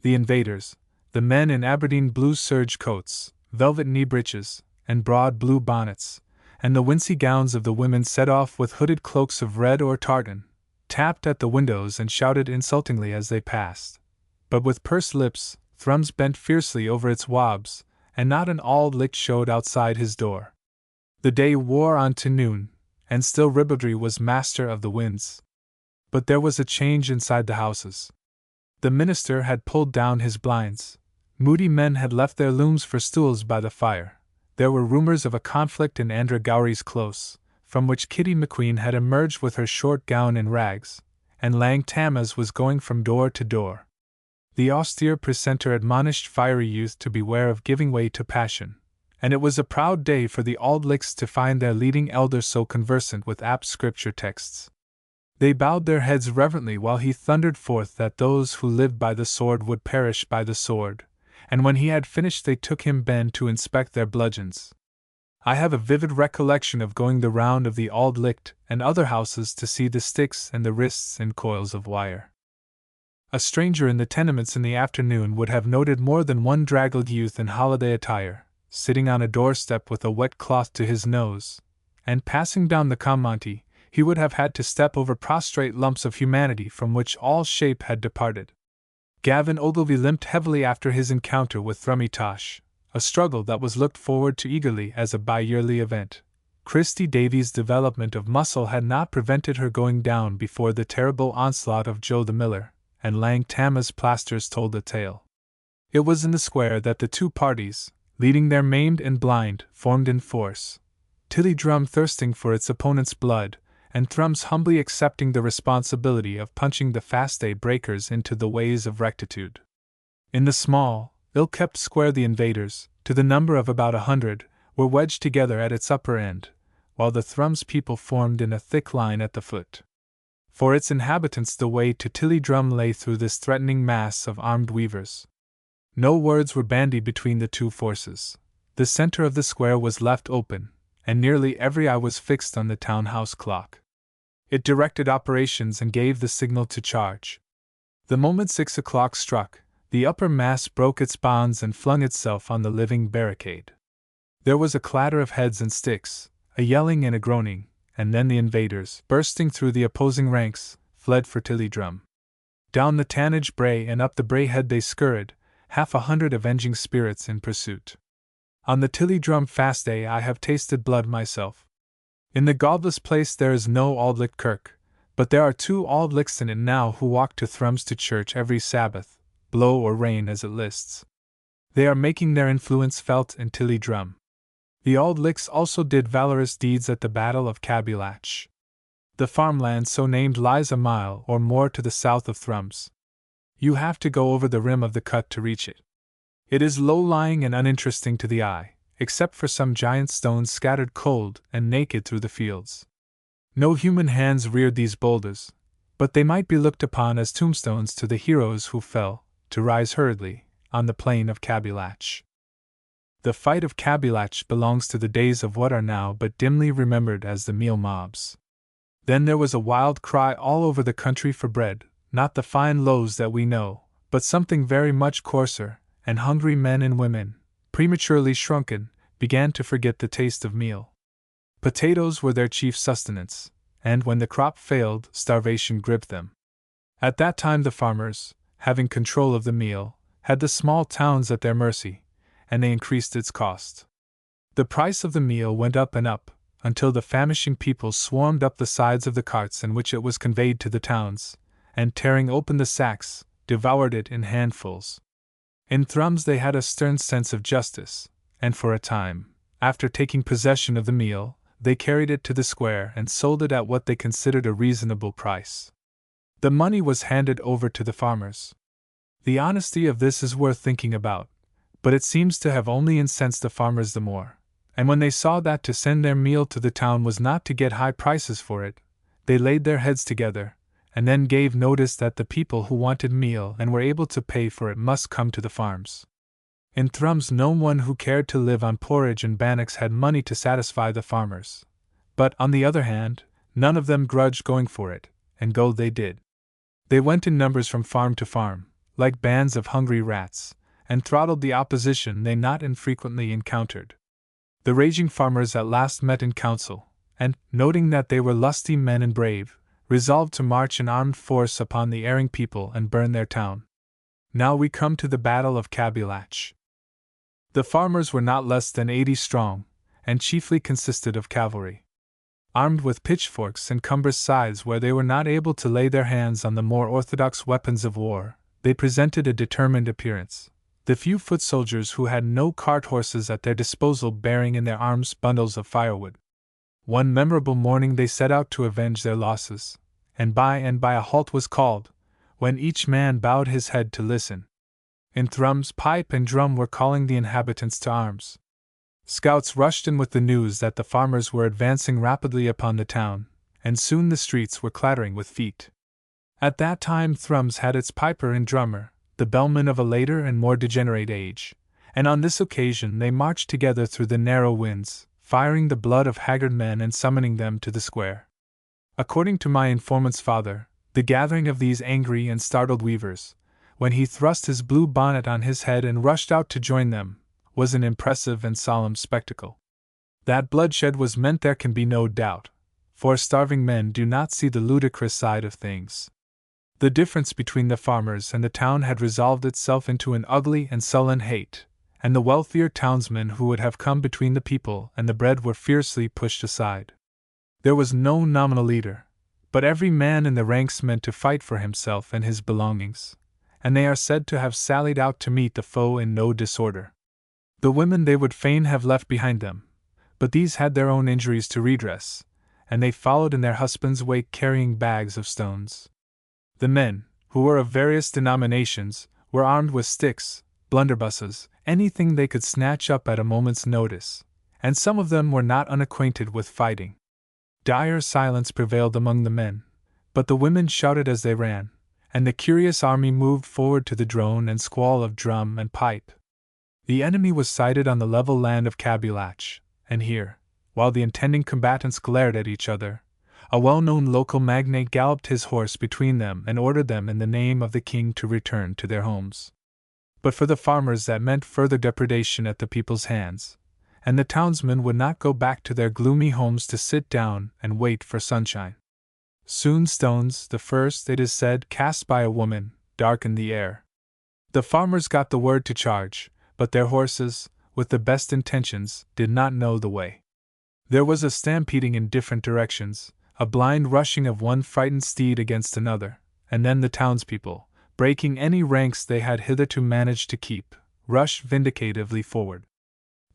The invaders, the men in Aberdeen blue serge coats, velvet knee breeches, and broad blue bonnets, and the wincey gowns of the women set off with hooded cloaks of red or tartan, tapped at the windows and shouted insultingly as they passed. But with pursed lips, Thrums bent fiercely over its wobs, and not an Auld Licht showed outside his door. The day wore on to noon, and still ribaldry was master of the winds. But there was a change inside the houses. The minister had pulled down his blinds. Moody men had left their looms for stools by the fire. There were rumors of a conflict in Andra Gowrie's close, from which Kitty McQueen had emerged with her short gown and rags, and Lang Tammas was going from door to door. The austere precentor admonished fiery youth to beware of giving way to passion, and it was a proud day for the Auld Lichts to find their leading elder so conversant with apt scripture texts. They bowed their heads reverently while he thundered forth that those who lived by the sword would perish by the sword, and when he had finished they took him ben to inspect their bludgeons. I have a vivid recollection of going the round of the Auld Licht and other houses to see the sticks and the wrists and coils of wire. A stranger in the tenements in the afternoon would have noted more than one draggled youth in holiday attire, sitting on a doorstep with a wet cloth to his nose, and passing down the Commonty, he would have had to step over prostrate lumps of humanity from which all shape had departed. Gavin Ogilvy limped heavily after his encounter with Thrummitosh, a struggle that was looked forward to eagerly as a bi-yearly event. Christy Davies' development of muscle had not prevented her going down before the terrible onslaught of Joe the Miller, and Lang Tama's plasters told the tale. It was in the square that the two parties, leading their maimed and blind, formed in force. Tilly Drum thirsting for its opponent's blood, and Thrums humbly accepting the responsibility of punching the fast-day breakers into the ways of rectitude. In the small, ill-kept square the invaders, to the number of about 100, were wedged together at its upper end, while the Thrums people formed in a thick line at the foot. For its inhabitants the way to Tilly Drum lay through this threatening mass of armed weavers. No words were bandied between the two forces. The center of the square was left open, and nearly every eye was fixed on the townhouse clock. It directed operations and gave the signal to charge. The moment 6 o'clock struck, the upper mass broke its bonds and flung itself on the living barricade. There was a clatter of heads and sticks, a yelling and a groaning, and then the invaders, bursting through the opposing ranks, fled for Tilly Drum. Down the Tannage Brae and up the Brae Head they scurried, 100 avenging spirits in pursuit. On the Tilly Drum fast day I have tasted blood myself. In the godless place there is no Auld Licht Kirk, but there are 2 Auld Lichts in it now who walk to Thrums to church every Sabbath, blow or rain as it lists. They are making their influence felt in Tilly Drum. The Auld Lichts also did valorous deeds at the Battle of Cabulach. The farmland so named lies a mile or more to the south of Thrums. You have to go over the rim of the cut to reach it. It is low-lying and uninteresting to the eye, except for some giant stones scattered cold and naked through the fields. No human hands reared these boulders, but they might be looked upon as tombstones to the heroes who fell, to rise hurriedly, on the plain of Cabulach. The fight of Cabulach belongs to the days of what are now but dimly remembered as the meal mobs. Then there was a wild cry all over the country for bread, not the fine loaves that we know, but something very much coarser, and hungry men and women, prematurely shrunken, began to forget the taste of meal. Potatoes were their chief sustenance, and when the crop failed, starvation gripped them. At that time the farmers, having control of the meal, had the small towns at their mercy, and they increased its cost. The price of the meal went up and up, until the famishing people swarmed up the sides of the carts in which it was conveyed to the towns, and tearing open the sacks, devoured it in handfuls. In Thrums they had a stern sense of justice, and for a time, after taking possession of the meal, they carried it to the square and sold it at what they considered a reasonable price. The money was handed over to the farmers. The honesty of this is worth thinking about, but it seems to have only incensed the farmers the more, and when they saw that to send their meal to the town was not to get high prices for it, they laid their heads together, and then gave notice that the people who wanted meal and were able to pay for it must come to the farms. In Thrums no one who cared to live on porridge and bannocks had money to satisfy the farmers, but, on the other hand, none of them grudged going for it, and go they did. They went in numbers from farm to farm, like bands of hungry rats, and throttled the opposition they not infrequently encountered. The raging farmers at last met in council, and, noting that they were lusty men and brave, resolved to march in armed force upon the erring people and burn their town. Now we come to the Battle of Cabulach. The farmers were not less than 80 strong, and chiefly consisted of cavalry. Armed with pitchforks and cumbrous scythes where they were not able to lay their hands on the more orthodox weapons of war, they presented a determined appearance, the few foot soldiers who had no cart horses at their disposal bearing in their arms bundles of firewood. One memorable morning they set out to avenge their losses, and by a halt was called, when each man bowed his head to listen. In Thrums pipe and drum were calling the inhabitants to arms. Scouts rushed in with the news that the farmers were advancing rapidly upon the town, and soon the streets were clattering with feet. At that time Thrums had its piper and drummer, the bellman of a later and more degenerate age, and on this occasion they marched together through the narrow winds, firing the blood of haggard men and summoning them to the square. According to my informant's father, the gathering of these angry and startled weavers, when he thrust his blue bonnet on his head and rushed out to join them, was an impressive and solemn spectacle. That bloodshed was meant there can be no doubt, for starving men do not see the ludicrous side of things. The difference between the farmers and the town had resolved itself into an ugly and sullen hate, and the wealthier townsmen who would have come between the people and the bread were fiercely pushed aside. There was no nominal leader, but every man in the ranks meant to fight for himself and his belongings, and they are said to have sallied out to meet the foe in no disorder. The women they would fain have left behind them, but these had their own injuries to redress, and they followed in their husbands' wake carrying bags of stones. The men, who were of various denominations, were armed with sticks, blunderbusses, anything they could snatch up at a moment's notice, and some of them were not unacquainted with fighting. Dire silence prevailed among the men, but the women shouted as they ran, and the curious army moved forward to the drone and squall of drum and pipe. The enemy was sighted on the level land of Cabulach, and here, while the intending combatants glared at each other, a well-known local magnate galloped his horse between them and ordered them in the name of the king to return to their homes. But for the farmers that meant further depredation at the people's hands, and the townsmen would not go back to their gloomy homes to sit down and wait for sunshine. Soon stones, the first, it is said, cast by a woman, darkened the air. The farmers got the word to charge, but their horses, with the best intentions, did not know the way. There was a stampeding in different directions, a blind rushing of one frightened steed against another, and then the townspeople, breaking any ranks they had hitherto managed to keep, rushed vindicatively forward.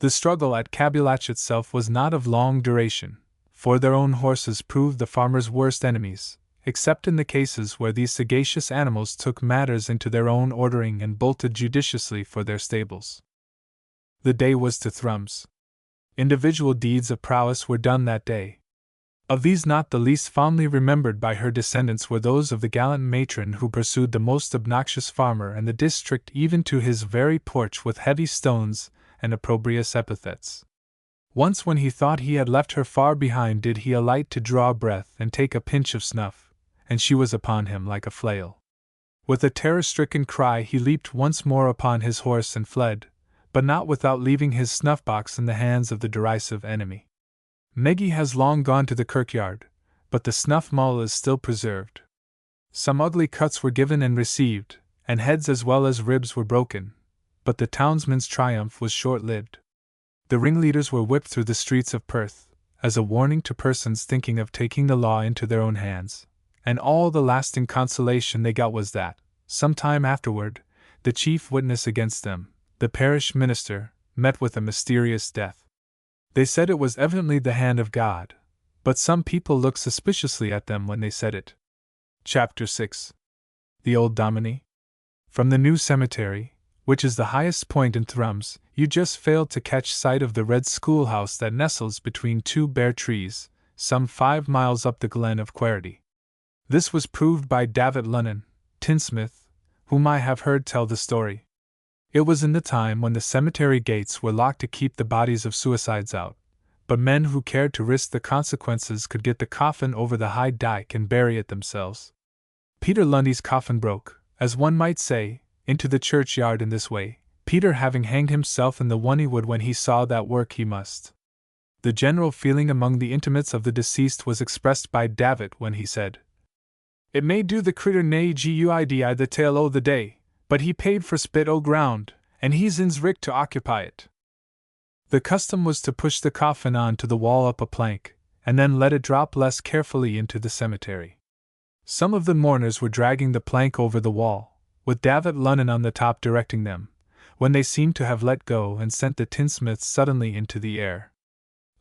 The struggle at Cabulach itself was not of long duration, for their own horses proved the farmers' worst enemies, except in the cases where these sagacious animals took matters into their own ordering and bolted judiciously for their stables. The day was to thrums. Individual deeds of prowess were done that day. Of these not the least fondly remembered by her descendants were those of the gallant matron who pursued the most obnoxious farmer in the district even to his very porch with heavy stones and opprobrious epithets. Once when he thought he had left her far behind did he alight to draw breath and take a pinch of snuff, and she was upon him like a flail. With a terror-stricken cry he leaped once more upon his horse and fled, but not without leaving his snuff-box in the hands of the derisive enemy. Meggie has long gone to the kirkyard, but the snuff-mull is still preserved. Some ugly cuts were given and received, and heads as well as ribs were broken, but the townsmen's triumph was short-lived. The ringleaders were whipped through the streets of Perth, as a warning to persons thinking of taking the law into their own hands, and all the lasting consolation they got was that, some time afterward, the chief witness against them, the parish minister, met with a mysterious death. They said it was evidently the hand of God, but some people looked suspiciously at them when they said it. Chapter 6. The Old Dominie. From the new cemetery, which is the highest point in Thrums, you just failed to catch sight of the red schoolhouse that nestles between two bare trees, some 5 miles up the glen of Querity. This was proved by David Lunnan, tinsmith, whom I have heard tell the story. It was in the time when the cemetery gates were locked to keep the bodies of suicides out, but men who cared to risk the consequences could get the coffin over the high dyke and bury it themselves. Peter Lundy's coffin broke, as one might say, into the churchyard in this way, Peter having hanged himself in the one he would when he saw that work he must. The general feeling among the intimates of the deceased was expressed by David when he said, "It may do the critter nae guidi the tale o' the day, but he paid for spit o' ground, and he's in's richt to occupy it." The custom was to push the coffin on to the wall up a plank, and then let it drop less carefully into the cemetery. Some of the mourners were dragging the plank over the wall, with David Lunnan on the top directing them, when they seemed to have let go and sent the tinsmith suddenly into the air.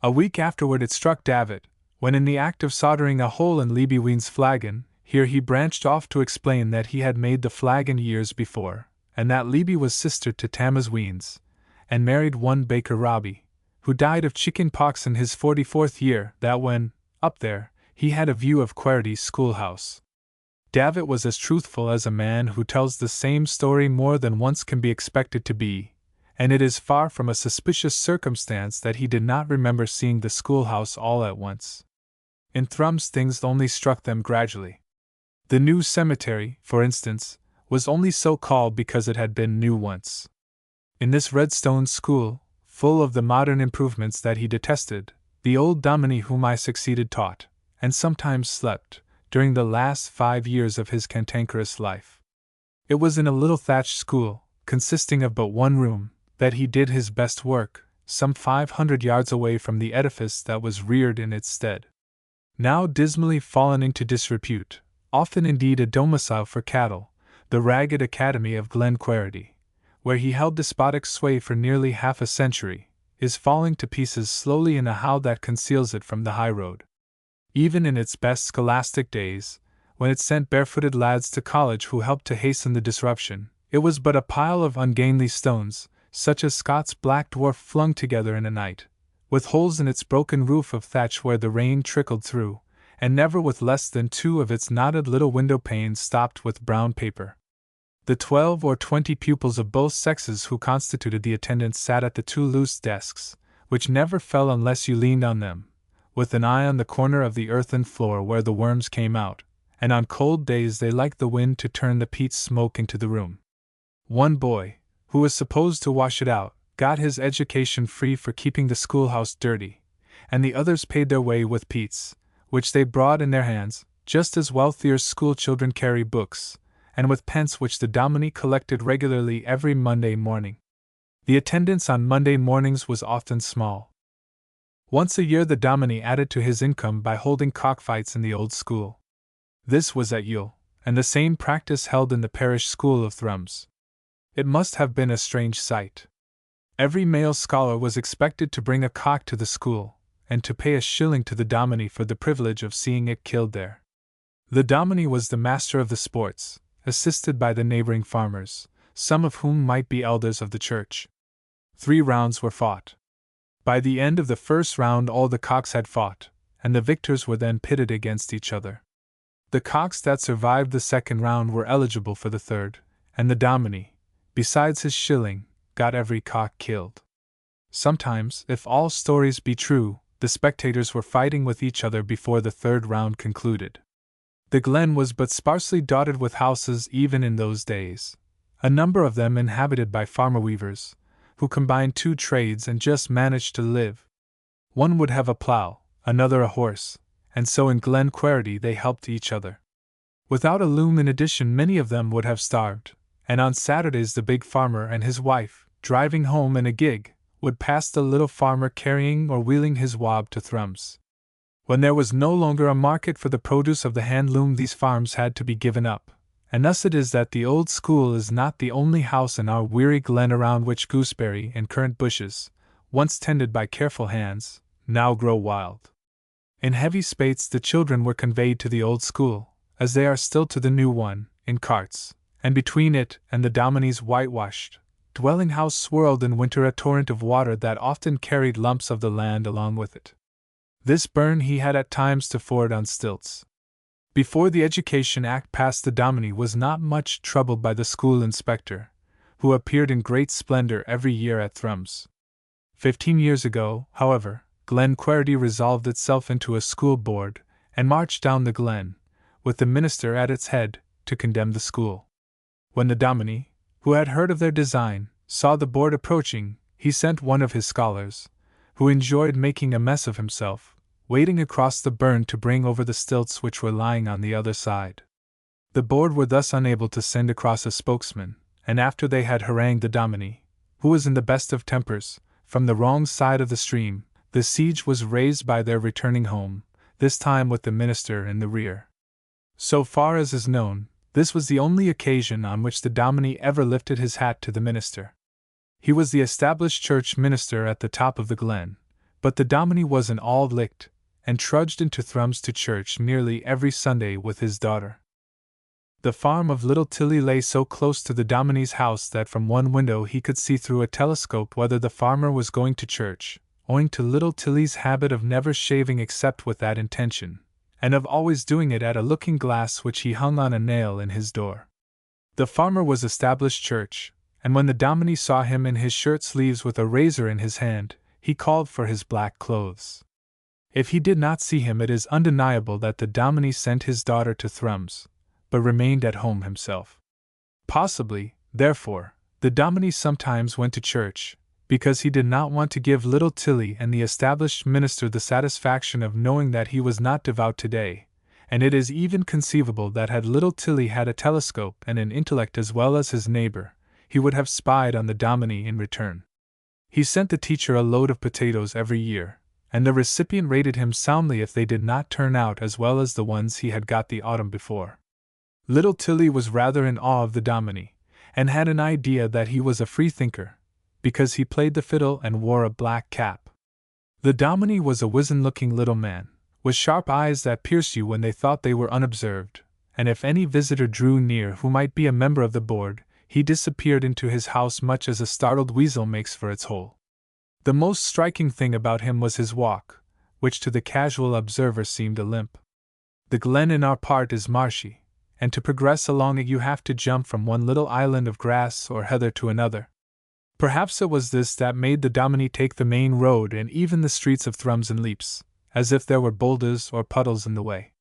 A week afterward it struck David, when in the act of soldering a hole in Libby Ween's flagon. Here he branched off to explain that he had made the flagon years before, and that Libby was sister to Tammas Weens, and married one Baker Robbie, who died of chicken pox in his 44th year, that when, up there, he had a view of Querity's schoolhouse. David was as truthful as a man who tells the same story more than once can be expected to be, and it is far from a suspicious circumstance that he did not remember seeing the schoolhouse all at once. In Thrums things only struck them gradually. The new cemetery, for instance, was only so called because it had been new once. In this redstone school, full of the modern improvements that he detested, the old dominie whom I succeeded taught, and sometimes slept, during the last 5 years of his cantankerous life. It was in a little thatched school, consisting of but one room, that he did his best work, some 500 yards away from the edifice that was reared in its stead. Now dismally fallen into disrepute, often indeed a domicile for cattle, the ragged Academy of Glenquerity, where he held despotic sway for nearly half a century, is falling to pieces slowly in a how that conceals it from the highroad. Even in its best scholastic days, when it sent barefooted lads to college who helped to hasten the disruption, it was but a pile of ungainly stones, such as Scott's Black Dwarf flung together in a night, with holes in its broken roof of thatch where the rain trickled through, and never with less than 2 of its knotted little window panes stopped with brown paper. The 12 or 20 pupils of both sexes who constituted the attendants sat at the 2 loose desks, which never fell unless you leaned on them, with an eye on the corner of the earthen floor where the worms came out, and on cold days they liked the wind to turn the peat smoke into the room. One boy, who was supposed to wash it out, got his education free for keeping the schoolhouse dirty, and the others paid their way with peats, which they brought in their hands, just as wealthier schoolchildren carry books, and with pence which the dominie collected regularly every Monday morning. The attendance on Monday mornings was often small. Once a year the dominie added to his income by holding cockfights in the old school. This was at Yule, and the same practice held in the parish school of Thrums. It must have been a strange sight. Every male scholar was expected to bring a cock to the school, and to pay a shilling to the dominie for the privilege of seeing it killed there. The dominie was the master of the sports, assisted by the neighboring farmers, some of whom might be elders of the church. 3 rounds were fought. By the end of the first round all the cocks had fought, and the victors were then pitted against each other. The cocks that survived the second round were eligible for the third, and the dominie, besides his shilling, got every cock killed. Sometimes, if all stories be true, the spectators were fighting with each other before the third round concluded. The glen was but sparsely dotted with houses even in those days, a number of them inhabited by farmer weavers, who combined 2 trades and just managed to live. One would have a plough, another a horse, and so in Glenquerity they helped each other. Without a loom in addition many of them would have starved, and on Saturdays the big farmer and his wife, driving home in a gig, would pass the little farmer carrying or wheeling his wob to Thrums. When there was no longer a market for the produce of the hand loom these farms had to be given up, and thus it is that the old school is not the only house in our weary glen around which gooseberry and currant bushes, once tended by careful hands, now grow wild. In heavy spades the children were conveyed to the old school, as they are still to the new one, in carts, and between it and the dominie's whitewashed dwelling house swirled in winter a torrent of water that often carried lumps of the land along with it. This burn he had at times to ford on stilts. Before the Education Act passed the dominie was not much troubled by the school inspector, who appeared in great splendor every year at Thrums. 15 years ago, however, Glenquerity resolved itself into a school board, and marched down the glen, with the minister at its head, to condemn the school. When the dominie, who had heard of their design, saw the board approaching, he sent one of his scholars, who enjoyed making a mess of himself, wading across the burn to bring over the stilts which were lying on the other side. The board were thus unable to send across a spokesman, and after they had harangued the dominie, who was in the best of tempers, from the wrong side of the stream, the siege was raised by their returning home, this time with the minister in the rear. So far as is known, this was the only occasion on which the dominie ever lifted his hat to the minister. He was the established church minister at the top of the glen, but the dominie was an Auld Licht, and trudged into Thrums to church nearly every Sunday with his daughter. The farm of Little Tilly lay so close to the dominie's house that from one window he could see through a telescope whether the farmer was going to church, owing to Little Tilly's habit of never shaving except with that intention, and of always doing it at a looking-glass which he hung on a nail in his door. The farmer was established church, and when the dominie saw him in his shirt-sleeves with a razor in his hand, he called for his black clothes. If he did not see him it is undeniable that the dominie sent his daughter to Thrums, but remained at home himself. Possibly, therefore, the dominie sometimes went to church, because he did not want to give little Tilly and the established minister the satisfaction of knowing that he was not devout today, and it is even conceivable that had little Tilly had a telescope and an intellect as well as his neighbor, he would have spied on the dominie in return. He sent the teacher a load of potatoes every year, and the recipient rated him soundly if they did not turn out as well as the ones he had got the autumn before. Little Tilly was rather in awe of the dominie, and had an idea that he was a free-thinker, because he played the fiddle and wore a black cap. The dominie was a wizen-looking little man, with sharp eyes that pierced you when they thought they were unobserved, and if any visitor drew near who might be a member of the board, he disappeared into his house much as a startled weasel makes for its hole. The most striking thing about him was his walk, which to the casual observer seemed a limp. The glen in our part is marshy, and to progress along it you have to jump from one little island of grass or heather to another. Perhaps it was this that made the dominie take the main road and even the streets of thrums and leaps, as if there were boulders or puddles in the way.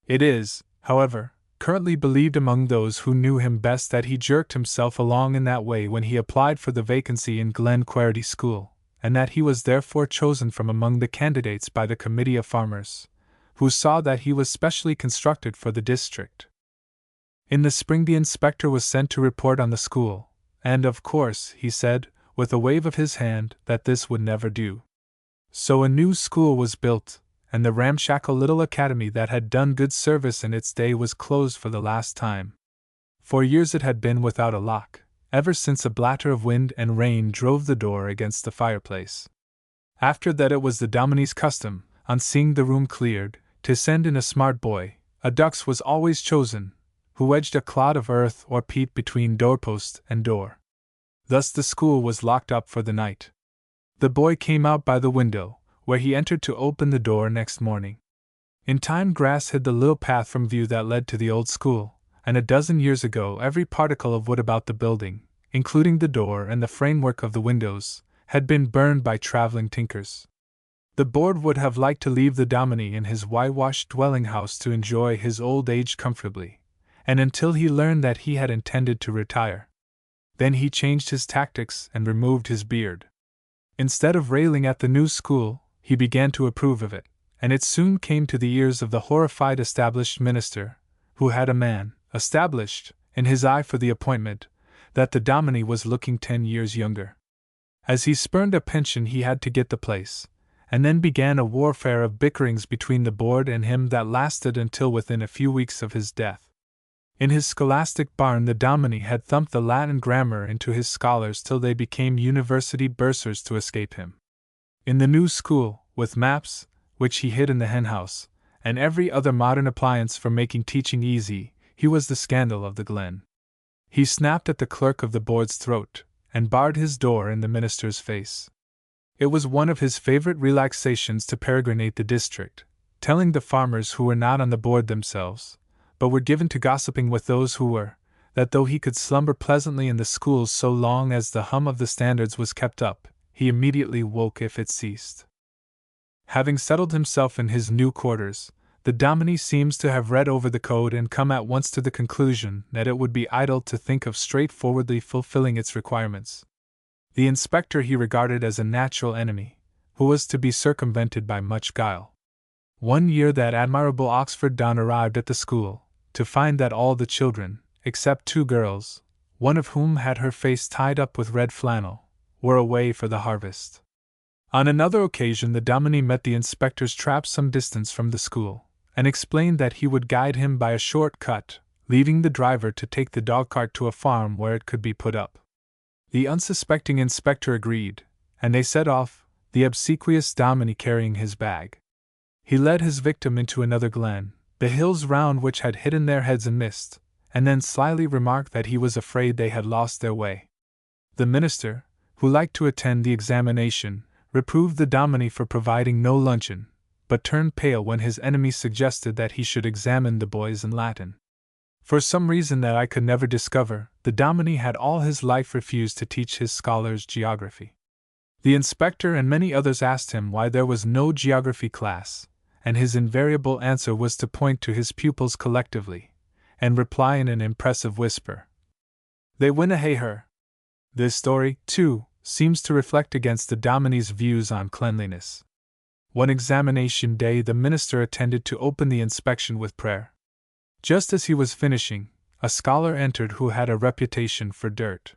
It is, however, currently believed among those who knew him best that he jerked himself along in that way when he applied for the vacancy in Glen Quharity School, and that he was therefore chosen from among the candidates by the committee of farmers, who saw that he was specially constructed for the district. In the spring the inspector was sent to report on the school, and of course, he said, with a wave of his hand, that this would never do. So a new school was built, and the ramshackle little academy that had done good service in its day was closed for the last time. For years it had been without a lock, ever since a blatter of wind and rain drove the door against the fireplace. After that it was the dominie's custom, on seeing the room cleared, to send in a smart boy. A dux was always chosen, who wedged a clod of earth or peat between doorpost and door. Thus the school was locked up for the night. The boy came out by the window, where he entered to open the door next morning. In time grass hid the little path from view that led to the old school, and a dozen years ago every particle of wood about the building, including the door and the framework of the windows, had been burned by traveling tinkers. The board would have liked to leave the dominie in his whitewashed dwelling-house to enjoy his old age comfortably, and until he learned that he had intended to retire. Then he changed his tactics and removed his beard. Instead of railing at the new school, he began to approve of it, and it soon came to the ears of the horrified established minister, who had a man, established, in his eye for the appointment, that the dominie was looking 10 years younger. As he spurned a pension he had to get the place, and then began a warfare of bickerings between the board and him that lasted until within a few weeks of his death. In his scholastic barn the dominie had thumped the Latin grammar into his scholars till they became university bursars to escape him. In the new school, with maps, which he hid in the henhouse, and every other modern appliance for making teaching easy, he was the scandal of the glen. He snapped at the clerk of the board's throat, and barred his door in the minister's face. It was one of his favorite relaxations to peregrinate the district, telling the farmers who were not on the board themselves, but were given to gossiping with those who were, that though he could slumber pleasantly in the schools so long as the hum of the standards was kept up, he immediately woke if it ceased. Having settled himself in his new quarters, the dominie seems to have read over the code and come at once to the conclusion that it would be idle to think of straightforwardly fulfilling its requirements. The inspector he regarded as a natural enemy, who was to be circumvented by much guile. One year that admirable Oxford Don arrived at the school, to find that all the children, except 2 girls, one of whom had her face tied up with red flannel, were away for the harvest. On another occasion the dominie met the inspector's trap some distance from the school, and explained that he would guide him by a short cut, leaving the driver to take the dog-cart to a farm where it could be put up. The unsuspecting inspector agreed, and they set off, the obsequious dominie carrying his bag. He led his victim into another glen, the hills round which had hidden their heads in mist, and then slyly remarked that he was afraid they had lost their way. The minister, who liked to attend the examination, reproved the dominie for providing no luncheon, but turned pale when his enemy suggested that he should examine the boys in Latin. For some reason that I could never discover, the dominie had all his life refused to teach his scholars geography. The inspector and many others asked him why there was no geography class, and his invariable answer was to point to his pupils collectively, and reply in an impressive whisper, "They winna hae her." This story, too, seems to reflect against the Dominie's views on cleanliness. One examination day the minister attended to open the inspection with prayer. Just as he was finishing, a scholar entered who had a reputation for dirt.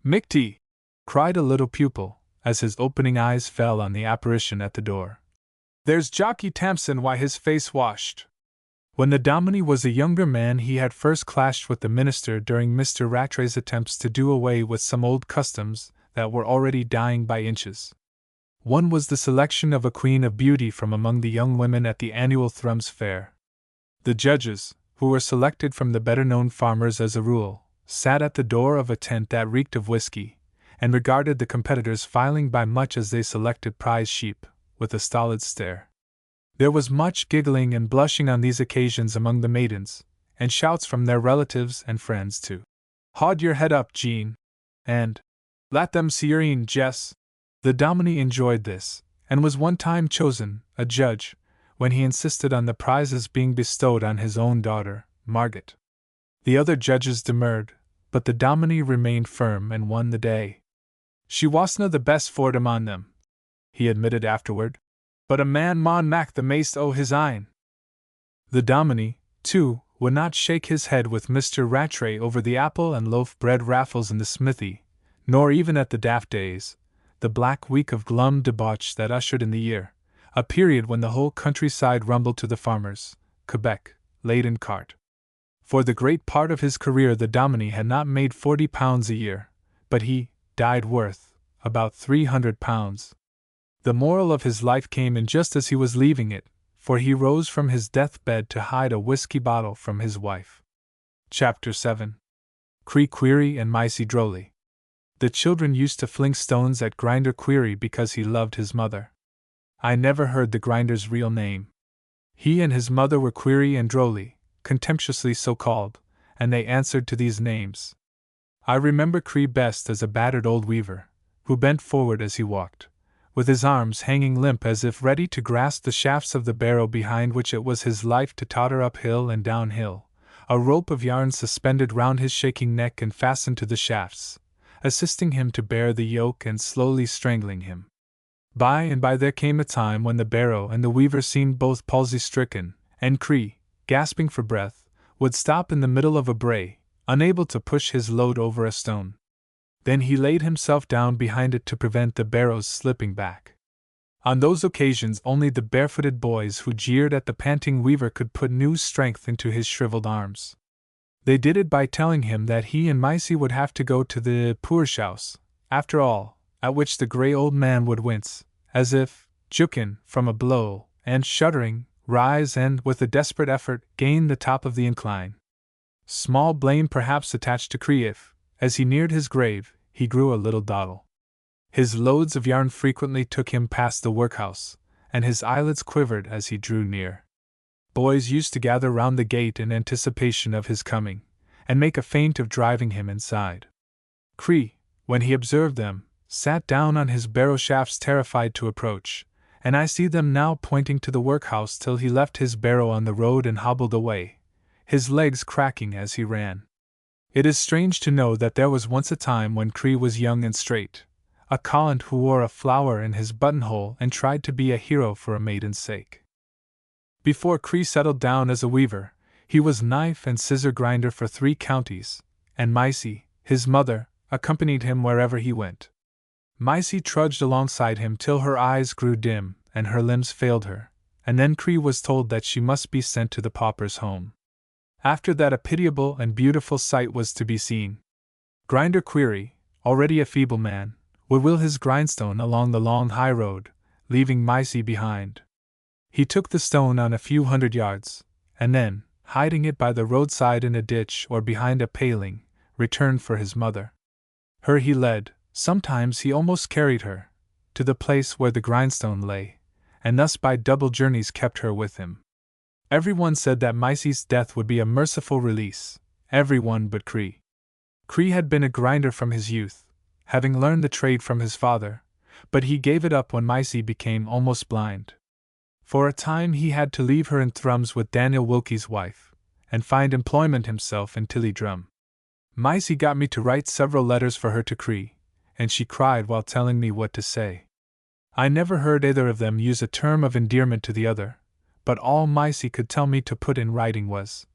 "Michty!" cried a little pupil, as his opening eyes fell on the apparition at the door. "There's Jockey Tamson, why his face washed." When the Dominie was a younger man, he had first clashed with the minister during Mr. Rattray's attempts to do away with some old customs that were already dying by inches. One was the selection of a queen of beauty from among the young women at the annual Thrums Fair. The judges, who were selected from the better-known farmers as a rule, sat at the door of a tent that reeked of whiskey, and regarded the competitors filing by much as they selected prize sheep, with a stolid stare. There was much giggling and blushing on these occasions among the maidens, and shouts from their relatives and friends to "Haud your head up, Jean," and "Lat them see your een, Jess." The Dominie enjoyed this, and was one time chosen a judge, when he insisted on the prizes being bestowed on his own daughter, Margaret. The other judges demurred, but the Dominie remained firm and won the day. "She wasna the best for them on them," he admitted afterward, "but a man maun mak the maist o' his een." The Dominie, too, would not shake his head with Mr. Rattray over the apple and loaf bread raffles in the smithy, nor even at the daft days, the black week of glum debauch that ushered in the year, a period when the whole countryside rumbled to the farmers, Quebec, laden cart. For the great part of his career the Dominie had not made £40 a year, but he died worth about £300. The moral of his life came in just as he was leaving it, for he rose from his deathbed to hide a whiskey bottle from his wife. Chapter 7. Cree Query and Mysie Drolly. The children used to fling stones at Grinder Query because he loved his mother. I never heard the grinder's real name. He and his mother were Query and Drolly, contemptuously so called, and they answered to these names. I remember Cree best as a battered old weaver, who bent forward as he walked, with his arms hanging limp as if ready to grasp the shafts of the barrow behind which it was his life to totter up hill and down hill, a rope of yarn suspended round his shaking neck and fastened to the shafts, assisting him to bear the yoke and slowly strangling him. By and by there came a time when the barrow and the weaver seemed both palsy-stricken, and Cree, gasping for breath, would stop in the middle of a bray, unable to push his load over a stone. Then he laid himself down behind it to prevent the barrow's slipping back. On those occasions only the barefooted boys who jeered at the panting weaver could put new strength into his shriveled arms. They did it by telling him that he and Mysie would have to go to the poorhouse, after all, at which the grey old man would wince, as if jooken from a blow, and shuddering, rise and, with a desperate effort, gain the top of the incline. Small blame perhaps attached to Cree if, as he neared his grave, he grew a little dawdle. His loads of yarn frequently took him past the workhouse, and his eyelids quivered as he drew near. Boys used to gather round the gate in anticipation of his coming, and make a feint of driving him inside. Cree, when he observed them, sat down on his barrow shafts terrified to approach, and I see them now pointing to the workhouse till he left his barrow on the road and hobbled away, his legs cracking as he ran. It is strange to know that there was once a time when Cree was young and straight, a callant who wore a flower in his buttonhole and tried to be a hero for a maiden's sake. Before Cree settled down as a weaver, he was knife and scissor grinder for 3 counties, and Mysie, his mother, accompanied him wherever he went. Mysie trudged alongside him till her eyes grew dim and her limbs failed her, and then Cree was told that she must be sent to the pauper's home. After that a pitiable and beautiful sight was to be seen. Grinder Query, already a feeble man, would wheel his grindstone along the long high road, leaving Mysie behind. He took the stone on a few hundred yards, and then, hiding it by the roadside in a ditch or behind a paling, returned for his mother. Her he led, sometimes he almost carried her, to the place where the grindstone lay, and thus by double journeys kept her with him. Everyone said that Mysie's death would be a merciful release, everyone but Cree. Cree had been a grinder from his youth, having learned the trade from his father, but he gave it up when Mysie became almost blind. For a time he had to leave her in Thrums with Daniel Wilkie's wife, and find employment himself in Tillydrum. Mysie got me to write several letters for her to Cree, and she cried while telling me what to say. I never heard either of them use a term of endearment to the other, but all Maisie could tell me to put in writing was,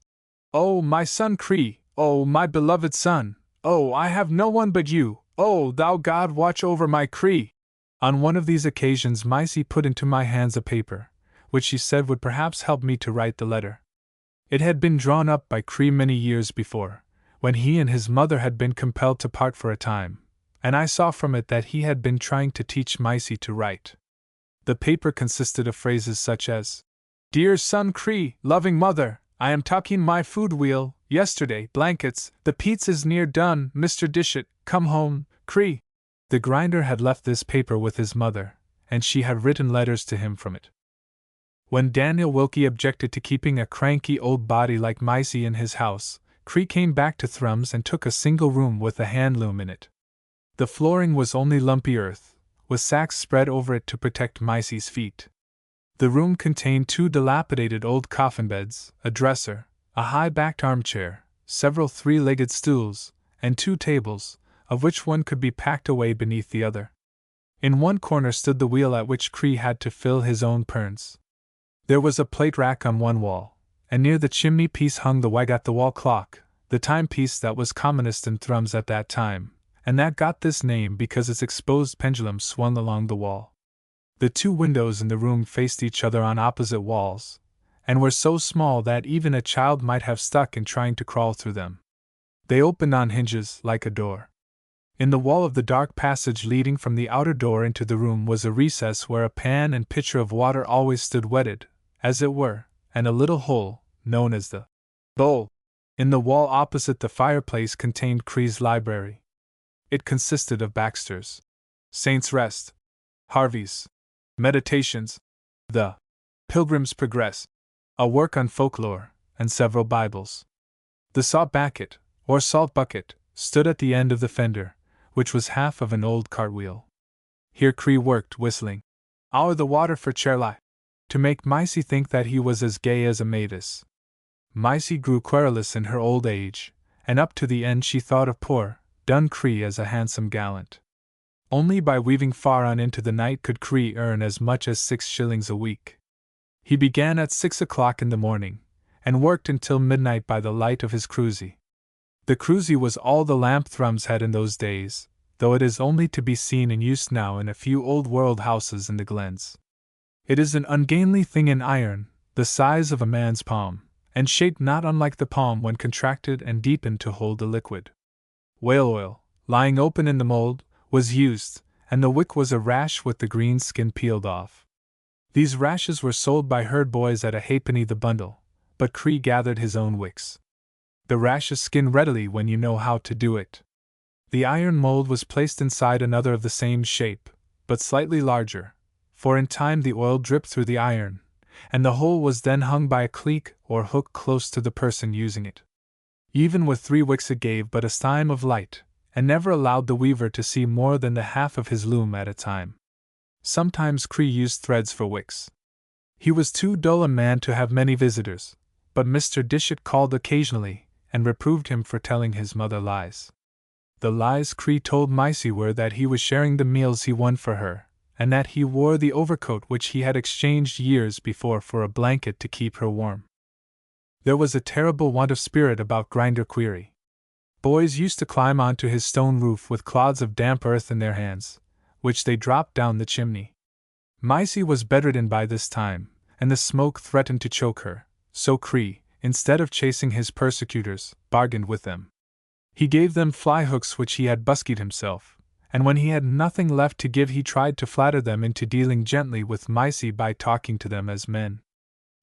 "Oh, my son Cree, oh, my beloved son, oh, I have no one but you, oh, thou God watch over my Cree." On one of these occasions Maisie put into my hands a paper, which she said would perhaps help me to write the letter. It had been drawn up by Cree many years before, when he and his mother had been compelled to part for a time, and I saw from it that he had been trying to teach Maisie to write. The paper consisted of phrases such as, "Dear son Cree, loving mother, I am talking my food wheel, yesterday, blankets, the peats is near done, Mr. Dishit, come home, Cree." The grinder had left this paper with his mother, and she had written letters to him from it. When Daniel Wilkie objected to keeping a cranky old body like Maisie in his house, Cree came back to Thrums and took a single room with a hand loom in it. The flooring was only lumpy earth, with sacks spread over it to protect Maisie's feet. The room contained 2 dilapidated old coffin beds, a dresser, a high-backed armchair, several 3-legged stools, and 2 tables, of which one could be packed away beneath the other. In one corner stood the wheel at which Cree had to fill his own perns. There was a plate rack on one wall, and near the chimney piece hung the wag-at-the-wall clock, the timepiece that was commonest in Thrums at that time, and that got this name because its exposed pendulum swung along the wall. The 2 windows in the room faced each other on opposite walls, and were so small that even a child might have stuck in trying to crawl through them. They opened on hinges, like a door. In the wall of the dark passage leading from the outer door into the room was a recess where a pan and pitcher of water always stood wetted, as it were, and a little hole, known as the bowl, in the wall opposite the fireplace contained Cree's library. It consisted of Baxter's Saints' Rest, Harvey's Meditations, the Pilgrim's Progress, a work on folklore, and several Bibles. The saw bucket, or salt bucket, stood at the end of the fender, which was half of an old cartwheel. Here Cree worked, whistling, "Our the water for Cherli," to make Maisie think that he was as gay as a mavis. Maisie grew querulous in her old age, and up to the end she thought of poor, dun Cree as a handsome gallant. Only by weaving far on into the night could Cree earn as much as 6 shillings a week. He began at 6 o'clock in the morning, and worked until midnight by the light of his cruisie. The cruisie was all the lamp Thrums had in those days, though it is only to be seen in use now in a few old-world houses in the glens. It is an ungainly thing in iron, the size of a man's palm, and shaped not unlike the palm when contracted and deepened to hold the liquid. Whale oil, lying open in the mold, was used, and the wick was a rash with the green skin peeled off. These rashes were sold by herd boys at a halfpenny the bundle, but Cree gathered his own wicks. The rashes skin readily when you know how to do it. The iron mold was placed inside another of the same shape, but slightly larger, for in time the oil dripped through the iron, and the whole was then hung by a cleek or hook close to the person using it. Even with 3 wicks it gave but a stime of light, and never allowed the weaver to see more than the half of his loom at a time. Sometimes Cree used threads for wicks. He was too dull a man to have many visitors, but Mr. Dishit called occasionally, and reproved him for telling his mother lies. The lies Cree told Maisie were that he was sharing the meals he won for her, and that he wore the overcoat which he had exchanged years before for a blanket to keep her warm. There was a terrible want of spirit about Grinder Query. Boys used to climb onto his stone roof with clods of damp earth in their hands, which they dropped down the chimney. Maisie was bedridden by this time, and the smoke threatened to choke her, so Cree, instead of chasing his persecutors, bargained with them. He gave them fly hooks which he had buskied himself, and when he had nothing left to give he tried to flatter them into dealing gently with Maisie by talking to them as men.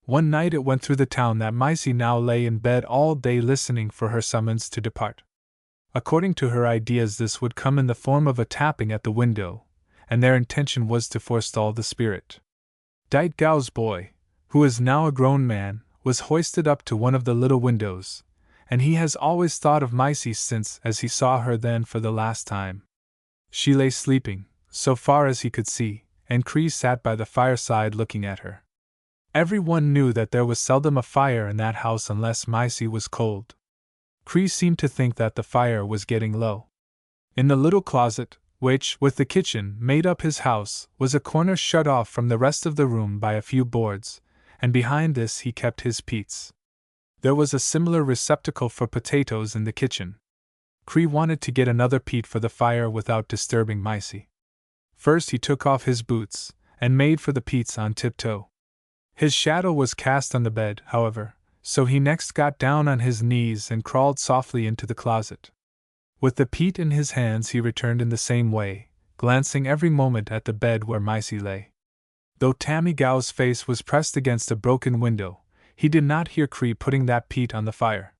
One night it went through the town that Maisie now lay in bed all day listening for her summons to depart. According to her ideas this would come in the form of a tapping at the window, and their intention was to forestall the spirit. Dite Gow's boy, who is now a grown man, was hoisted up to one of the little windows, and he has always thought of Maisie since as he saw her then for the last time. She lay sleeping, so far as he could see, and Cree sat by the fireside looking at her. Everyone knew that there was seldom a fire in that house unless Maisie was cold. Cree seemed to think that the fire was getting low. In the little closet, which, with the kitchen, made up his house, was a corner shut off from the rest of the room by a few boards, and behind this he kept his peats. There was a similar receptacle for potatoes in the kitchen. Cree wanted to get another peat for the fire without disturbing Maisie. First he took off his boots, and made for the peats on tiptoe. His shadow was cast on the bed, however, so he next got down on his knees and crawled softly into the closet. With the peat in his hands he returned in the same way, glancing every moment at the bed where Maisie lay. Though Tammy Gow's face was pressed against a broken window, he did not hear Cree putting that peat on the fire.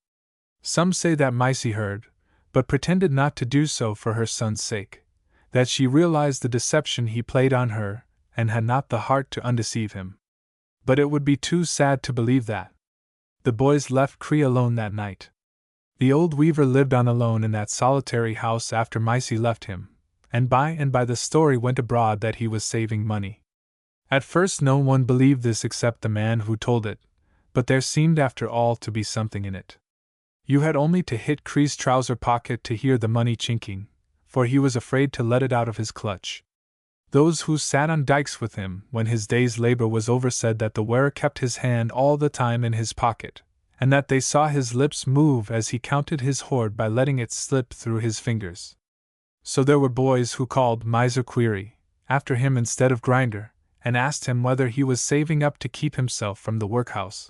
Some say that Maisie heard, but pretended not to do so for her son's sake, that she realized the deception he played on her, and had not the heart to undeceive him. But it would be too sad to believe that. The boys left Cree alone that night. The old weaver lived on alone in that solitary house after Maisie left him, and by the story went abroad that he was saving money. At first no one believed this except the man who told it, but there seemed after all to be something in it. You had only to hit Cree's trouser pocket to hear the money chinking, for he was afraid to let it out of his clutch. Those who sat on dikes with him when his day's labor was over said that the wearer kept his hand all the time in his pocket, and that they saw his lips move as he counted his hoard by letting it slip through his fingers. So there were boys who called Miser Query after him instead of Grinder, and asked him whether he was saving up to keep himself from the workhouse.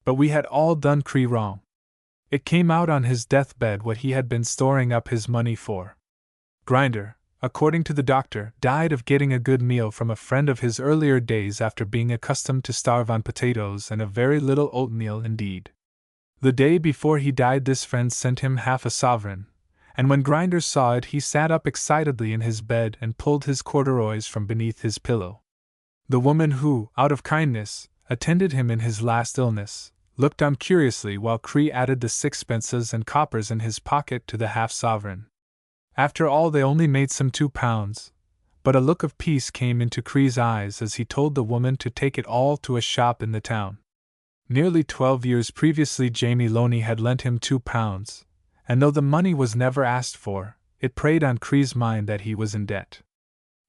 But we had all done Cree wrong. It came out on his deathbed what he had been storing up his money for. Grinder, according to the doctor, died of getting a good meal from a friend of his earlier days after being accustomed to starve on potatoes and a very little oatmeal indeed. The day before he died this friend sent him half a sovereign, and when Grinder saw it he sat up excitedly in his bed and pulled his corduroys from beneath his pillow. The woman who, out of kindness, attended him in his last illness, looked on curiously while Cree added the sixpences and coppers in his pocket to the half-sovereign. After all they only made some £2, but a look of peace came into Cree's eyes as he told the woman to take it all to a shop in the town. Nearly 12 years previously Jamie Loney had lent him £2, and though the money was never asked for, it preyed on Cree's mind that he was in debt.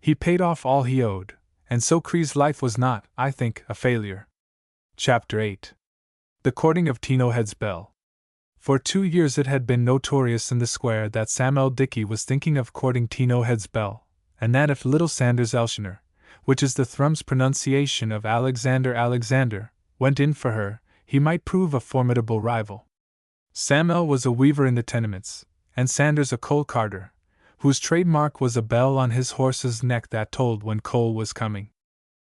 He paid off all he owed, and so Cree's life was not, I think, a failure. Chapter 8. The Courting of Tinohead's Belle. For 2 years it had been notorious in the square that Samuel Dickey was thinking of courting Tinohead's Belle, and that if little Sanders Elshioner, which is the thrum's pronunciation of Alexander, went in for her, he might prove a formidable rival. Samuel was a weaver in the tenements, and Sanders a coal carter, whose trademark was a bell on his horse's neck that told when coal was coming.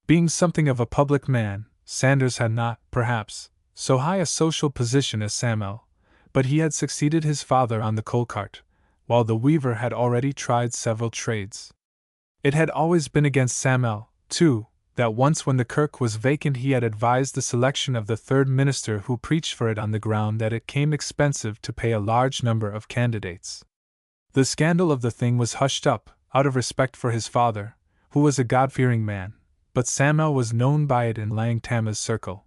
Being something of a public man, Sanders had not, perhaps, so high a social position as Samuel, but he had succeeded his father on the coal cart, while the weaver had already tried several trades. It had always been against Samuel, too, that once when the kirk was vacant he had advised the selection of the third minister who preached for it on the ground that it came expensive to pay a large number of candidates. The scandal of the thing was hushed up, out of respect for his father, who was a God-fearing man, but Samuel was known by it in Lang Tama's circle.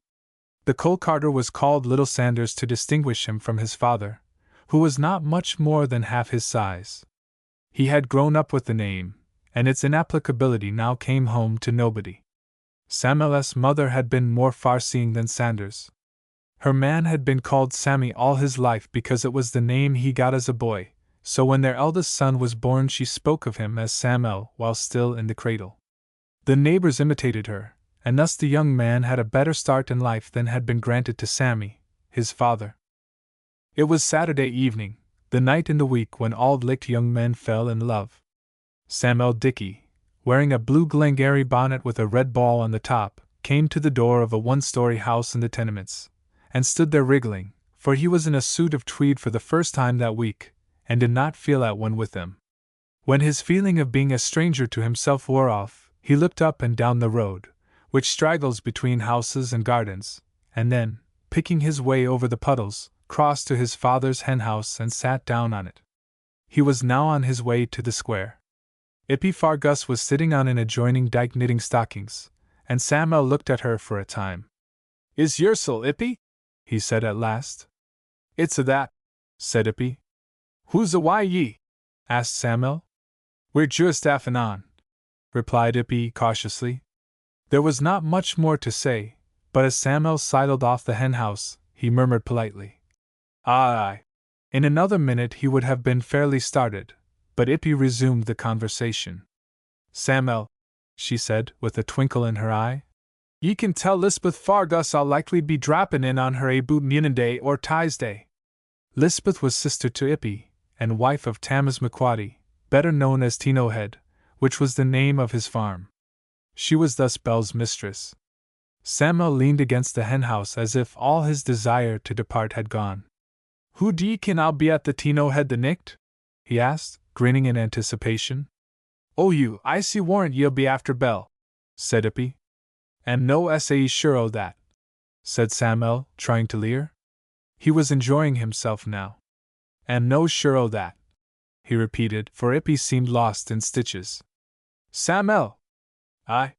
The coal carter was called Little Sanders to distinguish him from his father, who was not much more than half his size. He had grown up with the name, and its inapplicability now came home to nobody. Samuel's mother had been more far-seeing than Sanders. Her man had been called Sammy all his life because it was the name he got as a boy, so when their eldest son was born she spoke of him as Samuel while still in the cradle. The neighbors imitated her, and thus the young man had a better start in life than had been granted to Sammy, his father. It was Saturday evening, the night in the week when Auld Licht young men fell in love. Samuel Dickey, wearing a blue Glengarry bonnet with a red ball on the top, came to the door of a one-story house in the tenements, and stood there wriggling, for he was in a suit of tweed for the first time that week, and did not feel at one with them. When his feeling of being a stranger to himself wore off, he looked up and down the road, which straggles between houses and gardens, and then, picking his way over the puddles, crossed to his father's henhouse and sat down on it. He was now on his way to the square. Ippy Fargus was sitting on an adjoining dyke knitting stockings, and Samuel looked at her for a time. "Is yersel, Ippy?" he said at last. "It's a that," said Ippy. "Who's a why ye?" asked Samuel. We're just affin' on, replied Ippy cautiously. There was not much more to say, but as Samuel sidled off the henhouse, he murmured politely, Aye. In another minute he would have been fairly started, but Ippy resumed the conversation. Samuel, she said, with a twinkle in her eye, ye can tell Lisbeth Fargus I'll likely be drappin' in on her aboot Munday or Tuesday. Lisbeth was sister to Ippy, and wife of Tammas McQuaddy, better known as Tino Head, which was the name of his farm. She was thus Bell's mistress. Samuel leaned against the henhouse as if all his desire to depart had gone. Who d'ye ken I'll be at the Tino Head the nicht? He asked, grinning in anticipation. Oh, I see warrant ye'll be after Bell, said Ippy. And no sae sure o' that, said Samuel, trying to leer. He was enjoying himself now. And no sure o' that, he repeated, for Ippy seemed lost in stitches. Samuel! Aye.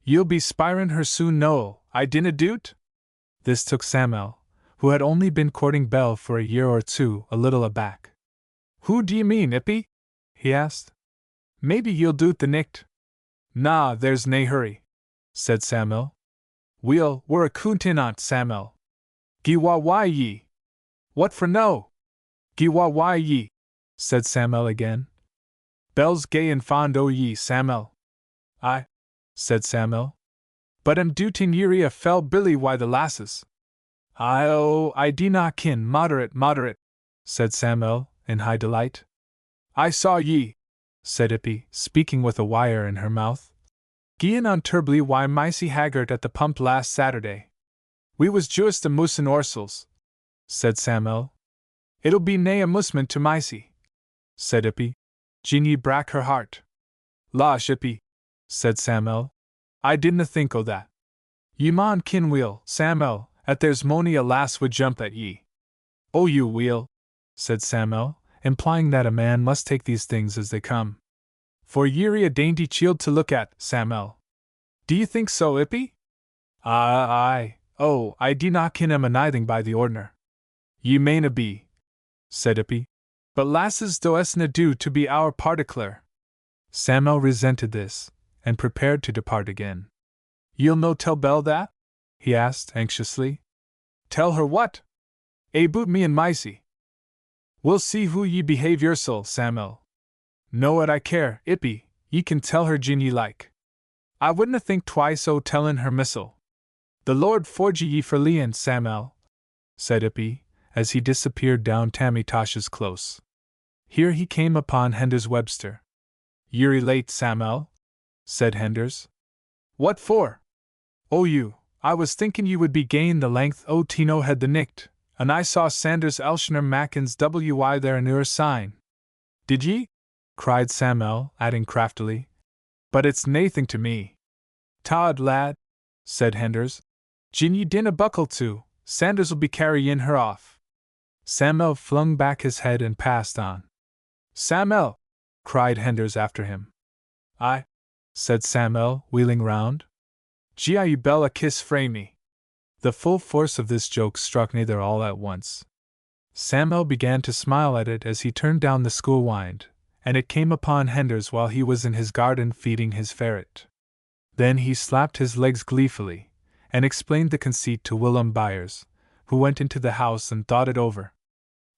Ye'll be spirin' her soon no, I dinna doot? This took Samuel, who had only been courting Bell for a year or two, a little aback. Who d'ye mean, Ippy? He asked. Maybe ye'll do't the nicht. Nah, there's nae hurry, said Samuel. We're a coontin' on't, Samuel. Gi why ye? What for no? Gi why ye? Said Samuel again. Bell's gay and fond o' ye, Samuel. Aye, said Samuel. But am dootin' ye're a fell billy why the lasses. I dinna kin, moderate, said Samuel, in high delight. I saw ye, said Ippy, speaking with a wire in her mouth. Gien on turbly why micey haggart at the pump last Saturday. We was just a moosin' orsels, said Samuel. It'll be nae amusement to micey, said Ippy. Gin ye brack her heart. Losh, Ippy, said Samuel. I didna think o' that. Ye maun kin weel, Samuel, at there's mony a lass would jump at ye. Oh, you weel, said Samuel, implying that a man must take these things as they come. For ye're a dainty chield to look at, Samuel. Do you think so, Ippy? Aye. Oh, I dinna kin em a nithing by the ordner. Ye mayna be, said Ippy. But lasses doesna do to be our particular. Samuel resented this, and prepared to depart again. Ye'll no tell Bell that? He asked anxiously. Tell her what? Aboot me and Micey. We'll see who ye behave yoursel, Samuel. No 'at I care, Ippy, ye can tell her gin ye like. I wouldna think twice o' tellin' her missel. The Lord forge ye for Leon, Samuel, said Ippy, as he disappeared down Tammy Tosh's close. Here he came upon Henders Webster. Ye're late, Samuel, said Henders. What for? Oh, I was thinkin' you would be gain the length o' Tino Head the nicht, and I saw Sanders Elshner Mackin's WY there in ur sign. Did ye? Cried Samuel, adding craftily. But it's naething to me. Tod, lad, said Henders. Gin ye dinna buckle to, Sanders'll be carryin' her off. Samuel flung back his head and passed on. Samuel! Cried Henders after him. Aye, said Samuel, wheeling round. Gi bell a kiss frae me. The full force of this joke struck neither all at once. Samuel began to smile at it as he turned down the school wind, and it came upon Henders while he was in his garden feeding his ferret. Then he slapped his legs gleefully, and explained the conceit to Willum Byers, who went into the house and thought it over.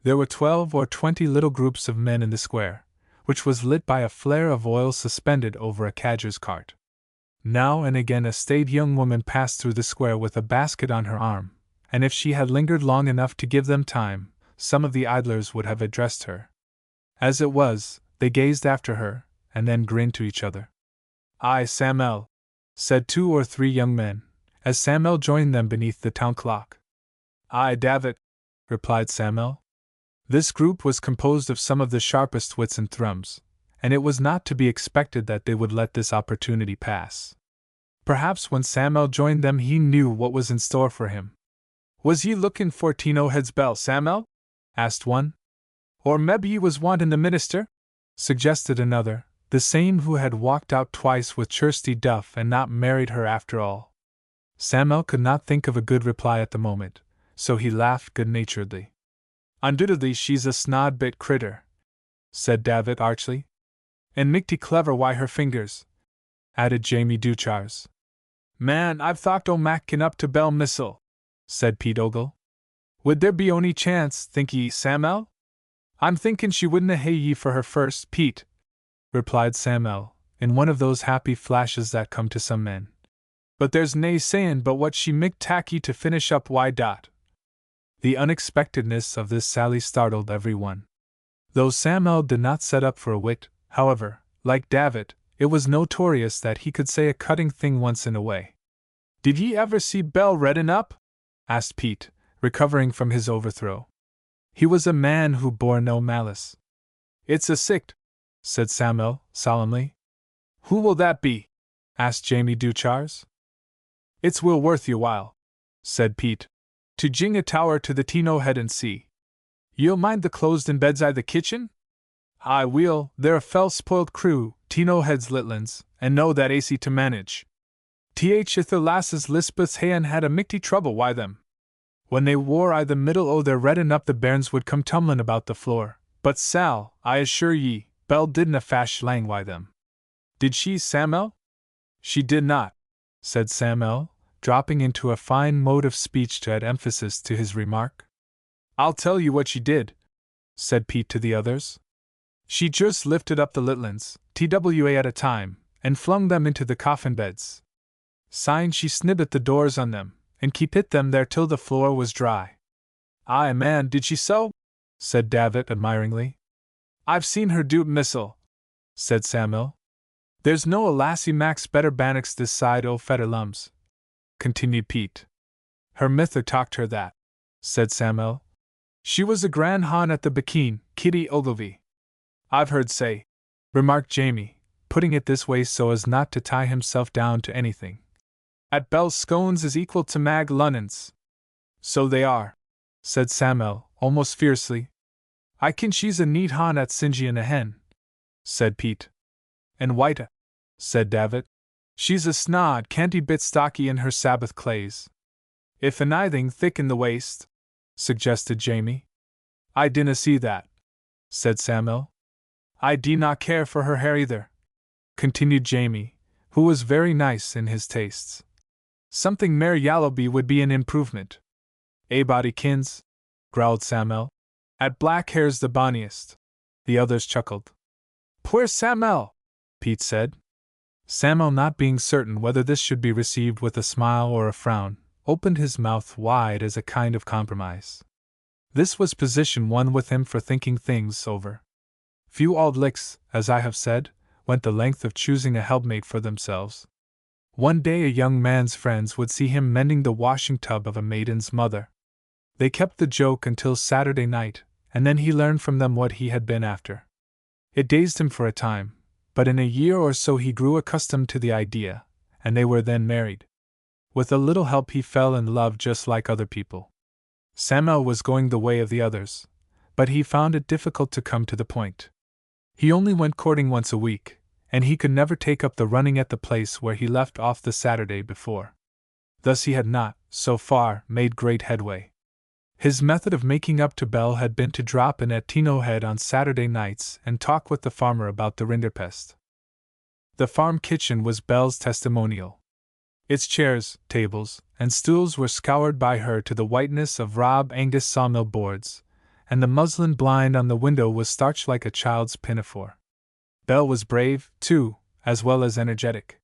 There were 12 or 20 little groups of men in the square, which was lit by a flare of oil suspended over a cadger's cart. Now and again a staid young woman passed through the square with a basket on her arm, and if she had lingered long enough to give them time, some of the idlers would have addressed her. As it was, they gazed after her, and then grinned to each other. Aye, Samuel, said 2 or 3 young men, as Samuel joined them beneath the town clock. Aye, Davit, replied Samuel. This group was composed of some of the sharpest wits and thrums, and it was not to be expected that they would let this opportunity pass. Perhaps when Samuel joined them he knew what was in store for him. Was ye lookin' for Tino Head's bell, Samuel? Asked one. Or mebbe ye was wantin' the minister? Suggested another, the same who had walked out twice with Kirsty Duff and not married her after all. Samuel could not think of a good reply at the moment, so he laughed good-naturedly. Undoubtedly she's a snod bit critter, said Davit archly. And michty clever why her fingers, added Jamie Duchars. Man, I've thought o' mackin' up to Bell Missile, said Pete Ogle. Would there be ony chance, think ye, Sam'l? I'm thinkin' she wouldna hae ye for her first, Pete, replied Sam'l, in one of those happy flashes that come to some men. But there's nae sayin' but what she micht tak ye to finish up why dot. The unexpectedness of this sally startled every one. Though Sam'l did not set up for a wit, however, like David, it was notorious that he could say a cutting thing once in a way. Did ye ever see Bell reddin' up? Asked Pete, recovering from his overthrow. He was a man who bore no malice. It's a sicht, said Sam'l, solemnly. Who will that be? Asked Jamie Duchars. It's will worth your while, said Pete, to jing a tower to the Tino head and see. Ye'll mind the closed-in beds I the kitchen? I will, they're a fell spoilt crew, Tino head's litlands, and know that acy to manage. Th if the lasses Lisbeth's haen had a michty trouble why them. When they wore I the middle o' their reddin' up the bairns would come tumblin' about the floor, but Sal, I assure ye, Bell didna fash lang why them. Did she, Sam'l? She did not, said Sam'l, dropping into a fine mode of speech to add emphasis to his remark. I'll tell you what she did, said Pete to the others. She just lifted up the litlands, TWA at a time, and flung them into the coffin beds. Syne she snibbit the doors on them, and keepit them there till the floor was dry. Aye, man, did she so? Said David admiringly. I've seen her do't Missile, said Sam'l. There's no a lassie Max better bannocks this side o' Fetterlums, continued Pete. Her mither talked her that, said Sam'l. She was a grand hon at the Bakeen, Kitty Ogilvy. I've heard say, remarked Jamie, putting it this way so as not to tie himself down to anything. At Bell's scones is equal to Mag Lunnon's. So they are, said Sam'l, almost fiercely. I ken she's a neat hon at Singean a hen, said Pete. And white, said David. She's a snod canty bit stocky in her Sabbath clays. If anything thick in the waist, suggested Jamie. I dinna see that, said Sam'l. I do not care for her hair either, continued Jamie, who was very nice in his tastes. Something mair yallowby would be an improvement. Bodykins, growled Sam'l. At black hair's the bonniest. The others chuckled. Poor Sam'l, Pete said. Sam'l, not being certain whether this should be received with a smile or a frown, opened his mouth wide as a kind of compromise. This was position one with him for thinking things over. Few Auld Lichts, as I have said, went the length of choosing a helpmate for themselves. One day a young man's friends would see him mending the washing tub of a maiden's mother. They kept the joke until Saturday night, and then he learned from them what he had been after. It dazed him for a time, but in a year or so he grew accustomed to the idea, and they were then married. With a little help he fell in love just like other people. Sam'l was going the way of the others, but he found it difficult to come to the point. He only went courting once a week, and he could never take up the running at the place where he left off the Saturday before. Thus he had not, so far, made great headway. His method of making up to Bell had been to drop in at Tino Head on Saturday nights and talk with the farmer about the rinderpest. The farm kitchen was Bell's testimonial. Its chairs, tables, and stools were scoured by her to the whiteness of Rob Angus sawmill boards, and the muslin blind on the window was starched like a child's pinafore. Bell was brave, too, as well as energetic.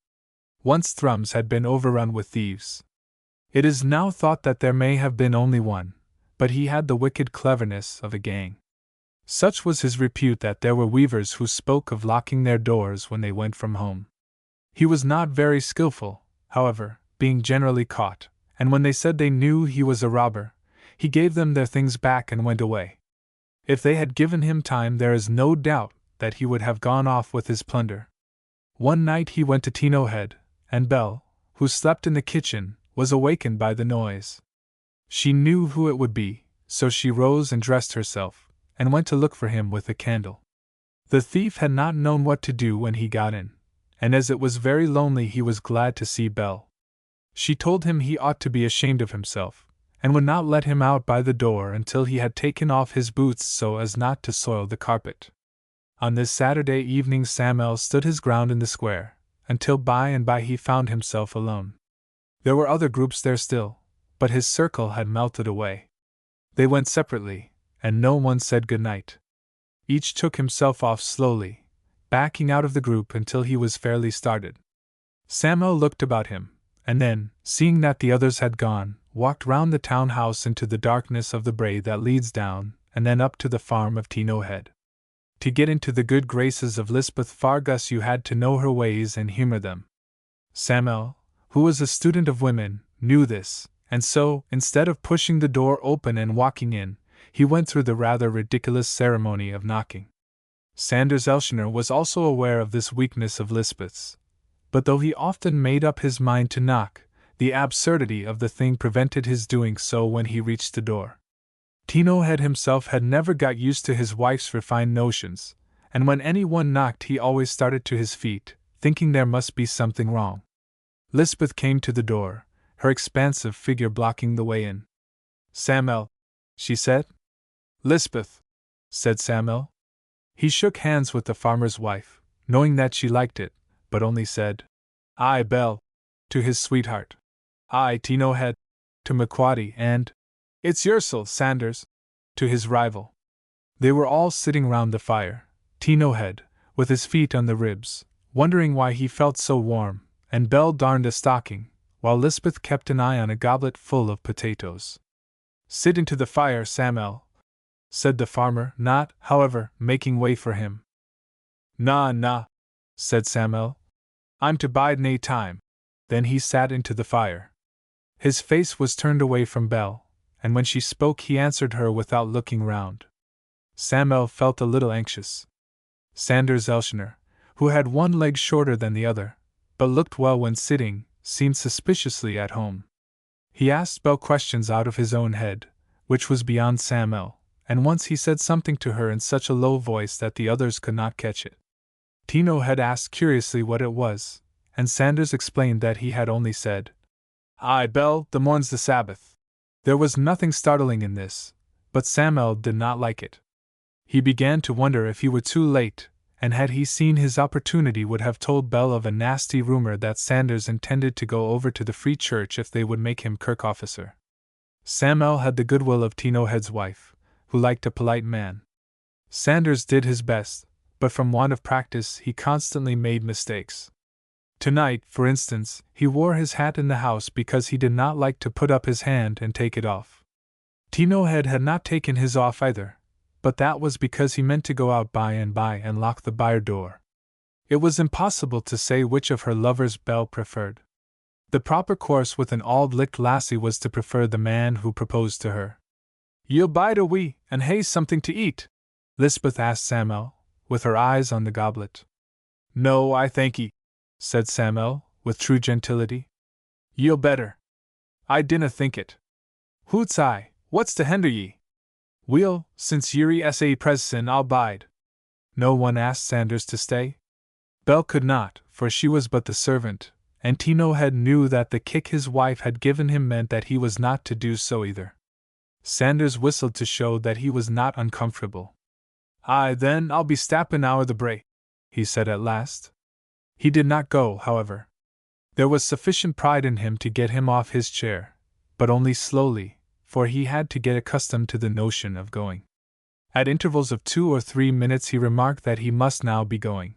Once Thrums had been overrun with thieves. It is now thought that there may have been only one, but he had the wicked cleverness of a gang. Such was his repute that there were weavers who spoke of locking their doors when they went from home. He was not very skillful, however, being generally caught, and when they said they knew he was a robber, he gave them their things back and went away. If they had given him time, there is no doubt that he would have gone off with his plunder. One night he went to Tino Head, and Bell, who slept in the kitchen, was awakened by the noise. She knew who it would be, so she rose and dressed herself, and went to look for him with a candle. The thief had not known what to do when he got in, and as it was very lonely he was glad to see Bell. She told him he ought to be ashamed of himself, and would not let him out by the door until he had taken off his boots so as not to soil the carpet. On this Saturday evening Samuel stood his ground in the square, until by and by he found himself alone. There were other groups there still, but his circle had melted away. They went separately, and no one said good night. Each took himself off slowly, backing out of the group until he was fairly started. Samuel looked about him, and then, seeing that the others had gone, walked round the townhouse into the darkness of the brae that leads down, and then up to the farm of Tino Head. To get into the good graces of Lisbeth Fargus you had to know her ways and humor them. Samuel, who was a student of women, knew this, and so, instead of pushing the door open and walking in, he went through the rather ridiculous ceremony of knocking. Sanders Elshioner was also aware of this weakness of Lisbeth's, but though he often made up his mind to knock, the absurdity of the thing prevented his doing so when he reached the door. Tino Head himself had never got used to his wife's refined notions, and when anyone knocked he always started to his feet, thinking there must be something wrong. Lisbeth came to the door, her expansive figure blocking the way in. "Samuel," she said. "Lisbeth," said Samuel. He shook hands with the farmer's wife, knowing that she liked it, but only said, "Aye, Belle," to his sweetheart. "Aye, Tino Head," to McQuaddy, and "It's yourself, Sanders," to his rival. They were all sitting round the fire, Tino Head, with his feet on the ribs, wondering why he felt so warm, and Belle darned a stocking, while Lisbeth kept an eye on a goblet full of potatoes. "Sit into the fire, Samuel," said the farmer, not, however, making way for him. "Na," said Samuel. "I'm to bide nae time." Then he sat into the fire. His face was turned away from Belle, and when she spoke he answered her without looking round. Samuel felt a little anxious. Sanders Elshioner, who had one leg shorter than the other, but looked well when sitting, seemed suspiciously at home. He asked Belle questions out of his own head, which was beyond Samuel, and once he said something to her in such a low voice that the others could not catch it. Tino had asked curiously what it was, and Sanders explained that he had only said, "Aye, Belle, the morn's the Sabbath." There was nothing startling in this, but Samuel did not like it. He began to wonder if he were too late, and had he seen his opportunity would have told Belle of a nasty rumor that Sanders intended to go over to the Free Church if they would make him kirk officer. Samuel had the goodwill of Tino Head's wife, who liked a polite man. Sanders did his best, but from want of practice he constantly made mistakes. Tonight, for instance, he wore his hat in the house because he did not like to put up his hand and take it off. Tino Head had not taken his off either, but that was because he meant to go out by and lock the byre door. It was impossible to say which of her lovers Belle preferred. The proper course with an Auld Licht lassie was to prefer the man who proposed to her. "Ye'll bide a wee, and hae something to eat?" Lisbeth asked Samuel, with her eyes on the goblet. "No, I thank ye," said Samuel, with true gentility. "Ye'll better. I dinna think it. Hoots I, what's to hinder ye?" "Weel, since ye're sa presin, I'll bide." No one asked Sanders to stay. Belle could not, for she was but the servant, and Tino Head knew that the kick his wife had given him meant that he was not to do so either. Sanders whistled to show that he was not uncomfortable. "Aye, then I'll be stappin' ower the brae," he said at last. He did not go, however. There was sufficient pride in him to get him off his chair, but only slowly, for he had to get accustomed to the notion of going. At intervals of 2 or 3 minutes he remarked that he must now be going.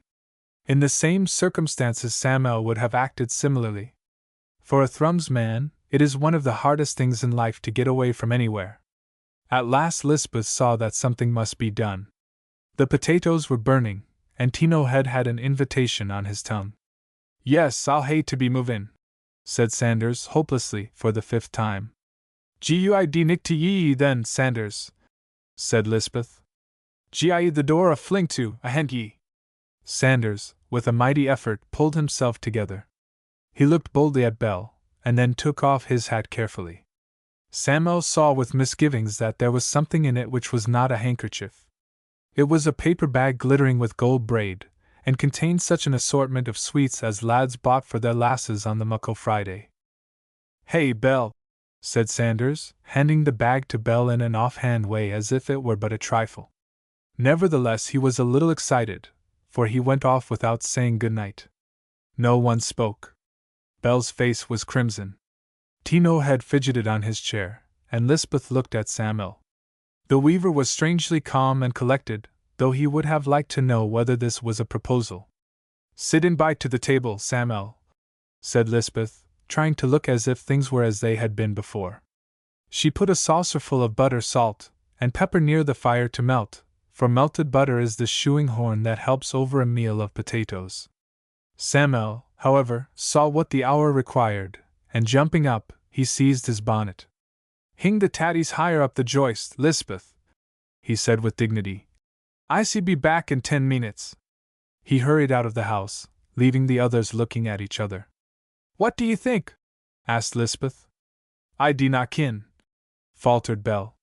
In the same circumstances Samuel would have acted similarly. For a Thrums man, it is one of the hardest things in life to get away from anywhere. At last Lisbeth saw that something must be done. The potatoes were burning, and Tino Head had an invitation on his tongue. "Yes, I'll hae to be movin'," said Sanders hopelessly for the 5th time. "Guid nick to ye then, Sanders," said Lisbeth. "Guid the door a fling to, ahent ye." Sanders, with a mighty effort, pulled himself together. He looked boldly at Belle, and then took off his hat carefully. Samuel saw with misgivings that there was something in it which was not a handkerchief. It was a paper bag glittering with gold braid, and contained such an assortment of sweets as lads bought for their lasses on the Muckle Friday. "Hey, Belle," said Sanders, handing the bag to Belle in an offhand way as if it were but a trifle. Nevertheless, he was a little excited, for he went off without saying good night. No one spoke. Belle's face was crimson. Tino had fidgeted on his chair, and Lisbeth looked at Samuel. The weaver was strangely calm and collected, though he would have liked to know whether this was a proposal. "Sit and bite to the table, Samuel," said Lisbeth, trying to look as if things were as they had been before. She put a saucerful of butter, salt, and pepper near the fire to melt, for melted butter is the shoeing horn that helps over a meal of potatoes. Samuel, however, saw what the hour required, and jumping up, he seized his bonnet. "Hing the tatties higher up the joist, Lisbeth," he said with dignity. "I see be back in 10 minutes." He hurried out of the house, leaving the others looking at each other. "What do you think?" asked Lisbeth. "I do not kin," faltered Belle.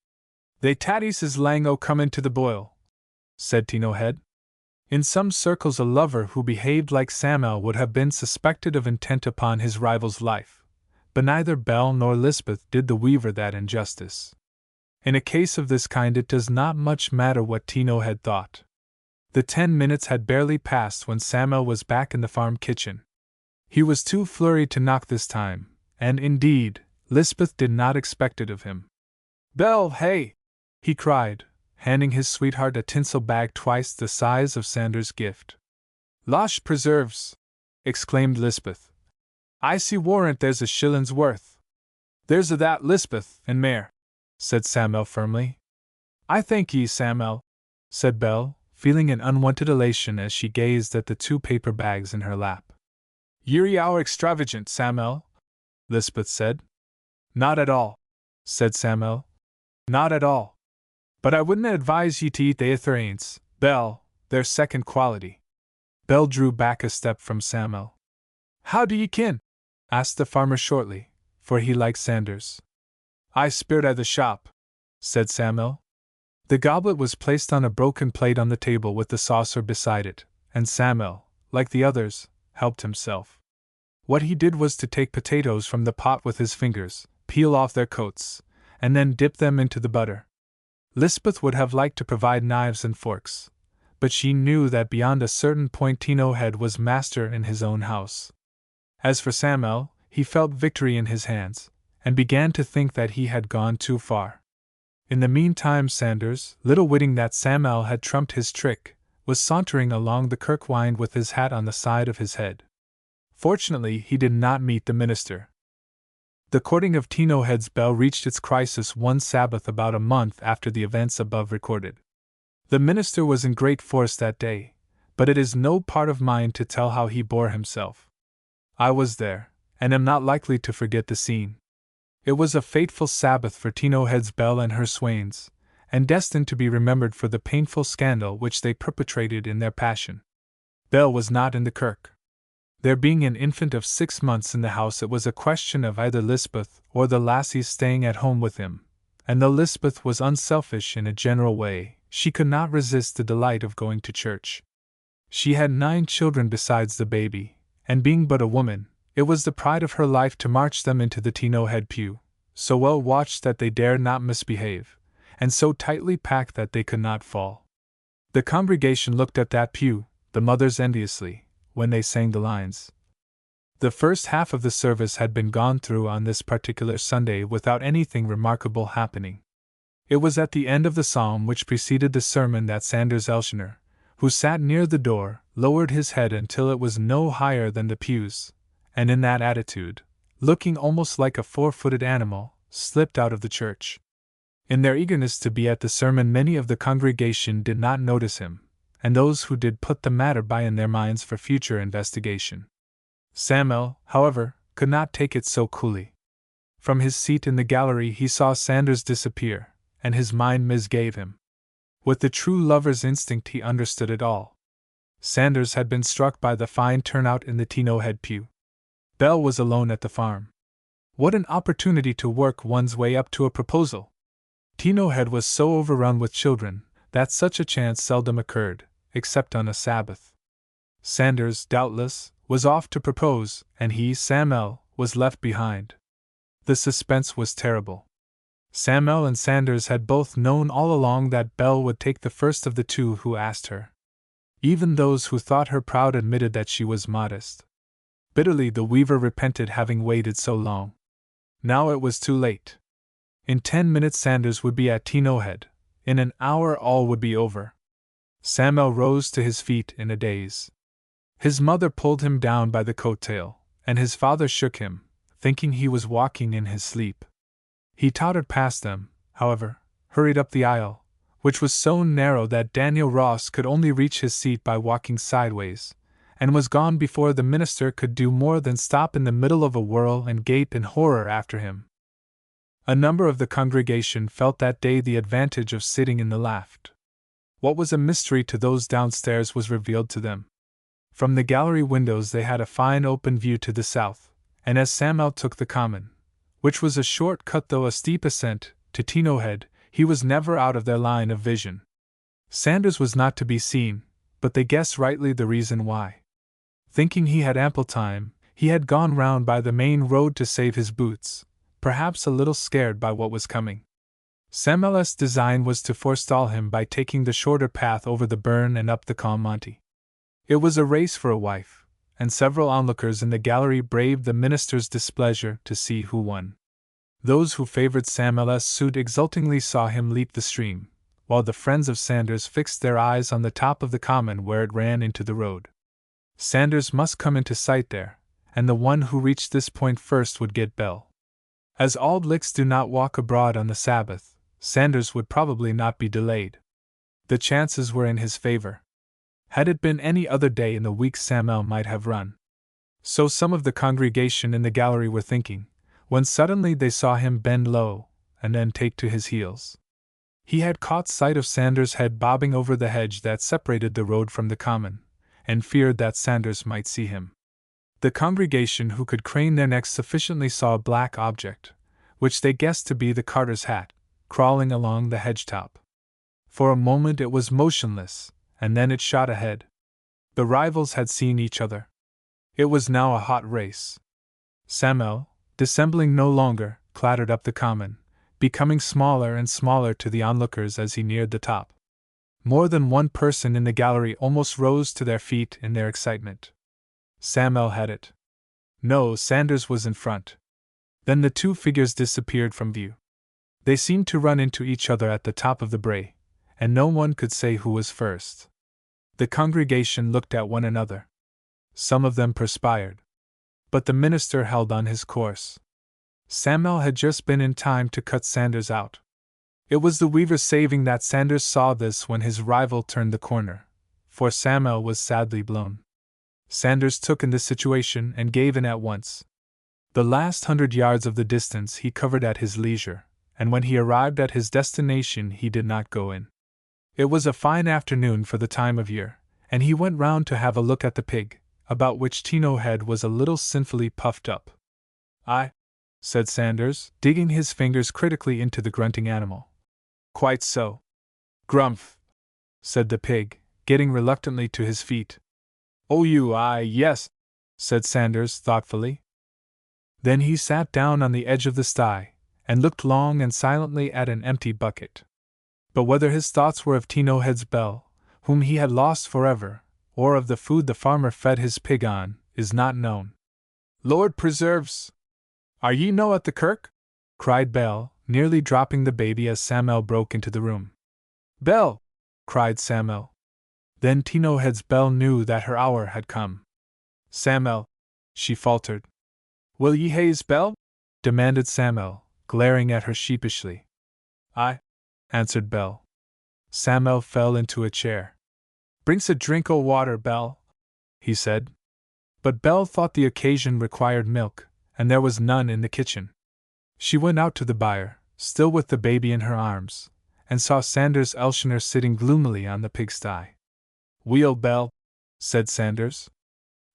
"They tatties is lang o' come into the boil," said Tino Head. In some circles a lover who behaved like Samuel would have been suspected of intent upon his rival's life, but neither Belle nor Lisbeth did the weaver that injustice. In a case of this kind it does not much matter what Tino had thought. The 10 minutes had barely passed when Samuel was back in the farm kitchen. He was too flurried to knock this time, and indeed, Lisbeth did not expect it of him. "Belle, hey!" he cried, handing his sweetheart a tinsel bag twice the size of Sanders' gift. "Losh preserves!" exclaimed Lisbeth. "I see warrant there's a shillin's worth." "There's a that, Lisbeth, and mair," said Samuel firmly. "I thank ye, Samuel," said Belle, feeling an unwonted elation as she gazed at the 2 paper bags in her lap. "Ye're our extravagant, Samuel," Lisbeth said. "Not at all," said Samuel. "Not at all. But I wouldn't advise ye to eat the ither aints, Belle, they're second quality." Belle drew back a step from Samuel. "How do ye kin?" asked the farmer shortly, for he liked Sanders. "I spirit at the shop," said Samuel. The goblet was placed on a broken plate on the table with the saucer beside it, and Samuel, like the others, helped himself. What he did was to take potatoes from the pot with his fingers, peel off their coats, and then dip them into the butter. Lisbeth would have liked to provide knives and forks, but she knew that beyond a certain point Tino Head was master in his own house. As for Samuel, he felt victory in his hands, and began to think that he had gone too far. In the meantime Sanders, little witting that Samuel had trumped his trick, was sauntering along the kirkwynd with his hat on the side of his head. Fortunately, he did not meet the minister. The courting of Tino Head's Belle reached its crisis one Sabbath about a month after the events above recorded. The minister was in great force that day, but it is no part of mine to tell how he bore himself. I was there, and am not likely to forget the scene. It was a fateful Sabbath for Tino Head's Belle and her swains, and destined to be remembered for the painful scandal which they perpetrated in their passion. Belle was not in the kirk. There being an infant of 6 months in the house, it was a question of either Lisbeth or the lassies staying at home with him, and though Lisbeth was unselfish in a general way, she could not resist the delight of going to church. She had 9 children besides the baby, and being but a woman, it was the pride of her life to march them into the Tino Head pew, so well watched that they dared not misbehave, and so tightly packed that they could not fall. The congregation looked at that pew, the mothers enviously, when they sang the lines. The first half of the service had been gone through on this particular Sunday without anything remarkable happening. It was at the end of the psalm which preceded the sermon that Sanders Elshioner, who sat near the door, lowered his head until it was no higher than the pews, and in that attitude, looking almost like a 4-footed animal, slipped out of the church. In their eagerness to be at the sermon, many of the congregation did not notice him, and those who did put the matter by in their minds for future investigation. Samuel, however, could not take it so coolly. From his seat in the gallery he saw Sanders disappear, and his mind misgave him. With the true lover's instinct he understood it all. Sanders had been struck by the fine turnout in the Tino Head pew. Belle was alone at the farm. What an opportunity to work one's way up to a proposal! Tino Head was so overrun with children that such a chance seldom occurred, except on a Sabbath. Sanders, doubtless, was off to propose, and he, Samuel, was left behind. The suspense was terrible. Samuel and Sanders had both known all along that Belle would take the first of the two who asked her. Even those who thought her proud admitted that she was modest. Bitterly the weaver repented having waited so long. Now it was too late. In 10 minutes Sanders would be at Tinohead. In an hour all would be over. Samuel rose to his feet in a daze. His mother pulled him down by the coat tail, and his father shook him, thinking he was walking in his sleep. He tottered past them, however, hurried up the aisle, which was so narrow that Daniel Ross could only reach his seat by walking sideways, and was gone before the minister could do more than stop in the middle of a whirl and gape in horror after him. A number of the congregation felt that day the advantage of sitting in the loft. What was a mystery to those downstairs was revealed to them. From the gallery windows they had a fine open view to the south, and as Samuel took the common, which was a short cut though a steep ascent, to Tinohead, he was never out of their line of vision. Sanders was not to be seen, but they guessed rightly the reason why. Thinking he had ample time, he had gone round by the main road to save his boots, perhaps a little scared by what was coming. Samuel's design was to forestall him by taking the shorter path over the burn and up the calm Monte. It was a race for a wife, and several onlookers in the gallery braved the minister's displeasure to see who won. Those who favored Samuel's suit exultingly saw him leap the stream, while the friends of Sanders fixed their eyes on the top of the common where it ran into the road. Sanders must come into sight there, and the one who reached this point first would get Belle. As Auld Lichts do not walk abroad on the Sabbath, Sanders would probably not be delayed. The chances were in his favor. Had it been any other day in the week Samuel might have run. So some of the congregation in the gallery were thinking, when suddenly they saw him bend low, and then take to his heels. He had caught sight of Sanders' head bobbing over the hedge that separated the road from the common, and feared that Sanders might see him. The congregation who could crane their necks sufficiently saw a black object, which they guessed to be the carter's hat, crawling along the hedge top. For a moment it was motionless, and then it shot ahead. The rivals had seen each other. It was now a hot race. Samuel, dissembling no longer, clattered up the common, becoming smaller and smaller to the onlookers as he neared the top. More than one person in the gallery almost rose to their feet in their excitement. Samuel had it. No, Sanders was in front. Then the two figures disappeared from view. They seemed to run into each other at the top of the brae, and no one could say who was first. The congregation looked at one another. Some of them perspired. But the minister held on his course. Samuel had just been in time to cut Sanders out. It was the weaver saving that Sanders saw this when his rival turned the corner, for Samuel was sadly blown. Sanders took in the situation and gave in at once. The last 100 yards of the distance he covered at his leisure, and when he arrived at his destination he did not go in. It was a fine afternoon for the time of year, and he went round to have a look at the pig, about which Tinohead was a little sinfully puffed up. "Aye," said Sanders, digging his fingers critically into the grunting animal. "Quite so." "Grumph," said the pig, getting reluctantly to his feet. "Oh, yes," said Sanders thoughtfully. Then he sat down on the edge of the sty, and looked long and silently at an empty bucket. But whether his thoughts were of Tinohead's Belle, whom he had lost forever, or of the food the farmer fed his pig on, is not known. "Lord preserves! Are ye no at the kirk?" cried Belle, nearly dropping the baby as Samuel broke into the room. "Belle!" cried Samuel. Then Tinohead's Belle knew that her hour had come. "Samuel," she faltered. "Will ye hae's Belle?" demanded Samuel, glaring at her sheepishly. "Aye," answered Belle. Samuel fell into a chair. "Bring's a drink o' water, Belle," he said. But Belle thought the occasion required milk, and there was none in the kitchen. She went out to the byre, still with the baby in her arms, and saw Sanders Elshioner sitting gloomily on the pigsty. "Weel, Belle," said Sanders.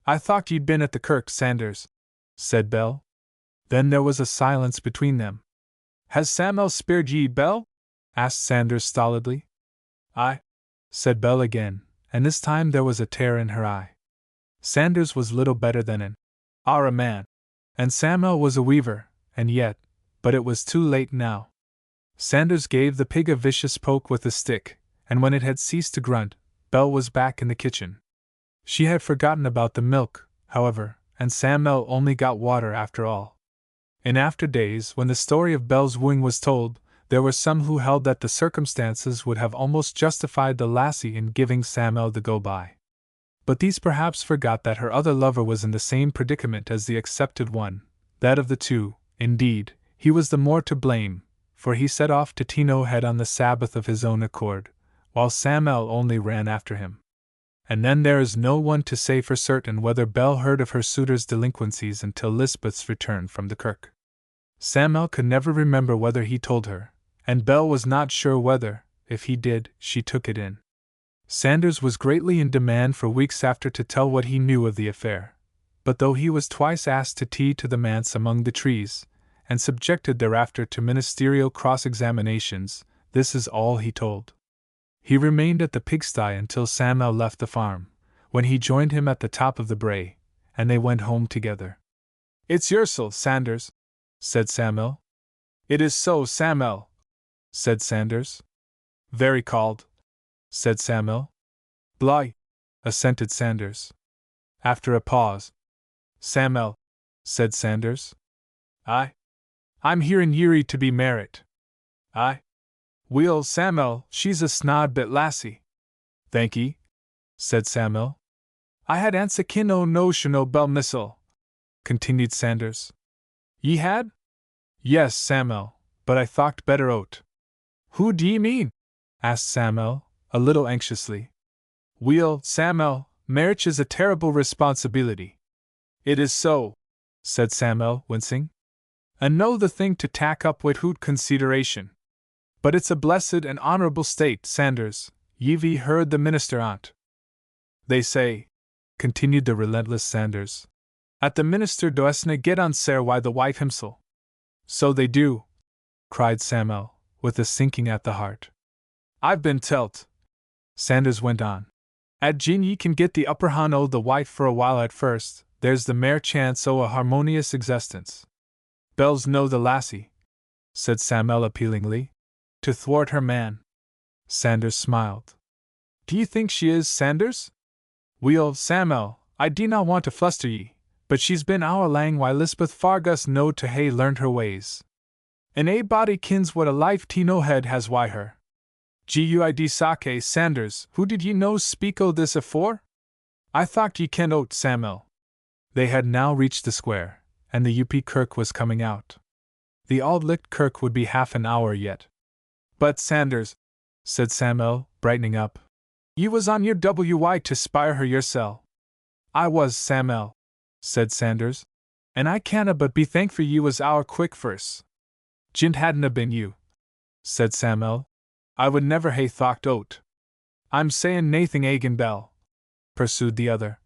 "I thought ye'd been at the kirk, Sanders," said Belle. Then there was a silence between them. "Has Samuel spared ye, Belle?" asked Sanders stolidly. "Aye," said Belle again, and this time there was a tear in her eye. Sanders was little better than an Ara man, and Samuel was a weaver, and yet, but it was too late now. Sanders gave the pig a vicious poke with the stick, and when it had ceased to grunt, Belle was back in the kitchen. She had forgotten about the milk, however, and Samuel only got water after all. In after days, when the story of Belle's wooing was told, there were some who held that the circumstances would have almost justified the lassie in giving Samuel the go-by. But these perhaps forgot that her other lover was in the same predicament as the accepted one, that of the two. Indeed, he was the more to blame, for he set off to Tino Head on the Sabbath of his own accord, while Samuel only ran after him. And then there is no one to say for certain whether Belle heard of her suitor's delinquencies until Lisbeth's return from the kirk. Samuel could never remember whether he told her, and Belle was not sure whether, if he did, she took it in. Sanders was greatly in demand for weeks after to tell what he knew of the affair, but though he was twice asked to tea to the manse among the trees, and subjected thereafter to ministerial cross-examinations, this is all he told. He remained at the pigsty until Samuel left the farm, when he joined him at the top of the brae, and they went home together. "It's yourself, Sanders," said Samuel. "It is so, Samuel," said Sanders. "Very called," said Samuel. "Bly," assented Sanders. After a pause, "Samuel," said Sanders. I'm hearin' ye're to be married." "Aye." "Weel, Samuel, she's a snod bit lassie." "Thank ye," said Samuel. "I had ance a kin o' notion o' Belle Missile," continued Sanders. "Ye had?" "Yes, Samuel, but I thocht better o't." "Who d'ye mean?" asked Samuel, a little anxiously. "Weel, Samuel, marriage is a terrible responsibility." "It is so," said Samuel, wincing. "And no the thing to tack up wid hoot consideration. But it's a blessed and honorable state, Sanders. Ye've heard the minister on't." "They say," continued the relentless Sanders, "at the minister doesna get on sair why the wife himsel." "So they do," cried Samuel, with a sinking at the heart. "I've been telt," Sanders went on, "at gin ye can get the upper han o' the wife for a while at first, there's the mair chance o' a harmonious existence." "Belle's no the lassie," said Samuel appealingly, "to thwart her man." Sanders smiled. "Do you think she is, Sanders?" "Weel, Samuel, I dinna want to fluster ye, but she's been ower lang while Lisbeth Fargus no to hae learned her ways. And ae body kins what a life Tino Head has wi' her. Guid sake, Sanders, who did ye no speak o' this afore? I thocht ye ken o't, Samuel." They had now reached the square, and the UP kirk was coming out. The Auld Licht kirk would be half an hour yet. "But, Sanders," said Samuel, brightening up, "ye was on your wy to spire her yoursel." "I was, Samuel," said Sanders, "and I canna but be thankful ye was ower quick first." "Jint hadna been you," said Samuel, "I would never hae thocht o't." "I'm sayin' naething agin Belle," pursued the other.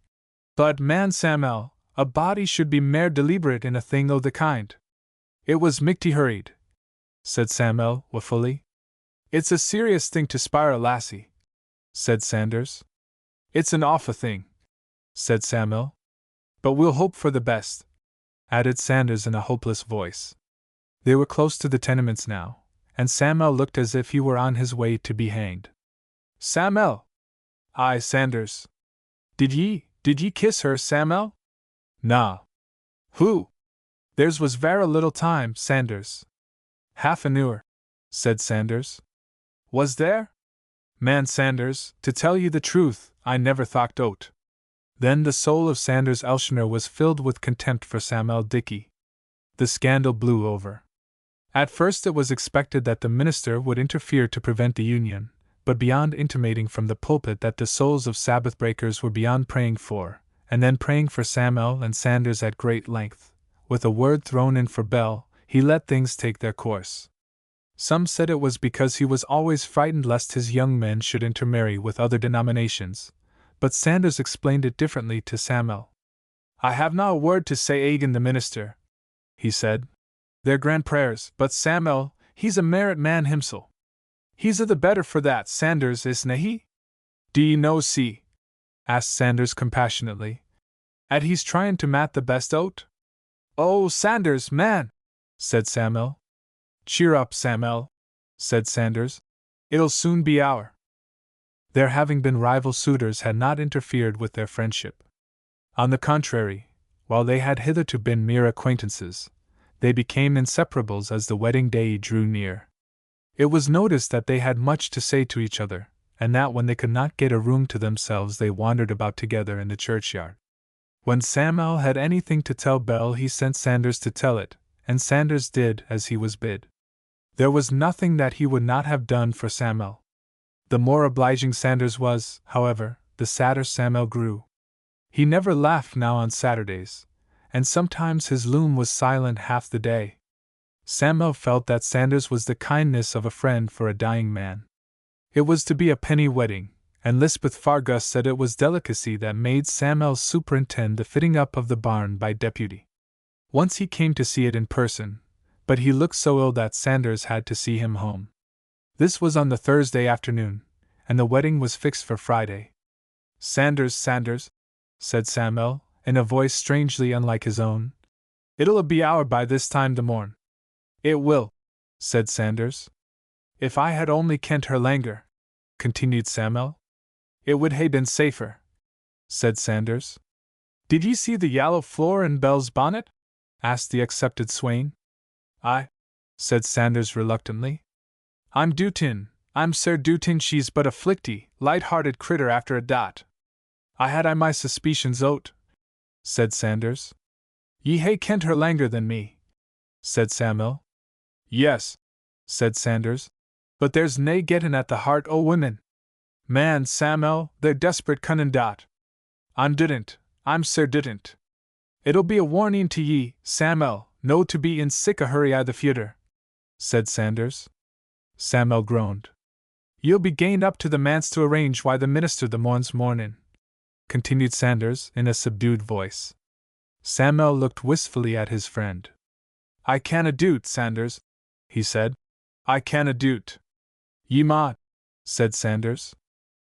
"But, man Samuel, a body should be mair deliberate in a thing o' the kind." "It was michty hurried," said Samuel, wofully. "It's a serious thing to spire a lassie," said Sanders. "It's an awfu' thing," said Samuel. "But we'll hope for the best," added Sanders in a hopeless voice. They were close to the tenements now, and Samuel looked as if he were on his way to be hanged. "Samuel!" "Aye, Sanders." Did ye kiss her, Samuel?" "Na." "Who?" "Theirs was vera little time, Sanders." "Half an hour," said Sanders. "Was there?" "Man, Sanders, to tell ye the truth, I never thocht o't." Then the soul of Sanders Elshioner was filled with contempt for Samuel Dickie. The scandal blew over. At first it was expected that the minister would interfere to prevent the union, but beyond intimating from the pulpit that the souls of Sabbath breakers were beyond praying for, and then praying for Samuel and Sanders at great length, with a word thrown in for Belle, he let things take their course. Some said it was because he was always frightened lest his young men should intermarry with other denominations, but Sanders explained it differently to Samuel. "I have na a word to say agin the minister," he said. "They're grand prayers, but Samuel, he's a merit man himsel. He's a the better for that, Sanders, isna he? Do ye no see," asked Sanders compassionately, "at he's tryin' to mat the best o't?" "Oh, Sanders, man!" said Samuel. "Cheer up, Samuel," said Sanders. It'll soon be our. Their having been rival suitors had not interfered with their friendship. On the contrary, while they had hitherto been mere acquaintances, they became inseparables as the wedding day drew near. It was noticed that they had much to say to each other, and that when they could not get a room to themselves they wandered about together in the churchyard. When Samuel had anything to tell Belle he sent Sanders to tell it, and Sanders did as he was bid. There was nothing that he would not have done for Samuel. The more obliging Sanders was, however, the sadder Samuel grew. He never laughed now on Saturdays, and sometimes his loom was silent half the day. Samuel felt that Sanders was the kindness of a friend for a dying man. It was to be a penny wedding, and Lisbeth Fargus said it was delicacy that made Samuel superintend the fitting up of the barn by deputy. Once he came to see it in person, but he looked so ill that Sanders had to see him home. This was on the Thursday afternoon, and the wedding was fixed for Friday. Sanders, said Samuel, in a voice strangely unlike his own. It'll be hour by this time the morn. It will, said Sanders. If I had only kent her langer, continued Samuel, it would hae been safer, said Sanders. Did ye see the yallow floor in Belle's bonnet? Asked the accepted swain. Aye, said Sanders reluctantly. I'm Sir Dootin she's but a flichty, light-hearted critter after a dot. I had my suspicions o't, said Sanders. Ye hae kent her langer than me, said Samuel. Yes, said Sanders, but there's nae gettin' at the heart o' women. Man, Samuel, they're desperate cunnin' dot. I'm Sir didn't. It'll be a warning to ye, Samuel, no to be in sic a hurry I the future, said Sanders. Samuel groaned. You'll be gained up to the manse to arrange why the minister the morn's mornin', continued Sanders in a subdued voice. Samuel looked wistfully at his friend. I canna do't, Sanders, he said. I canna do't. Ye maun, said Sanders.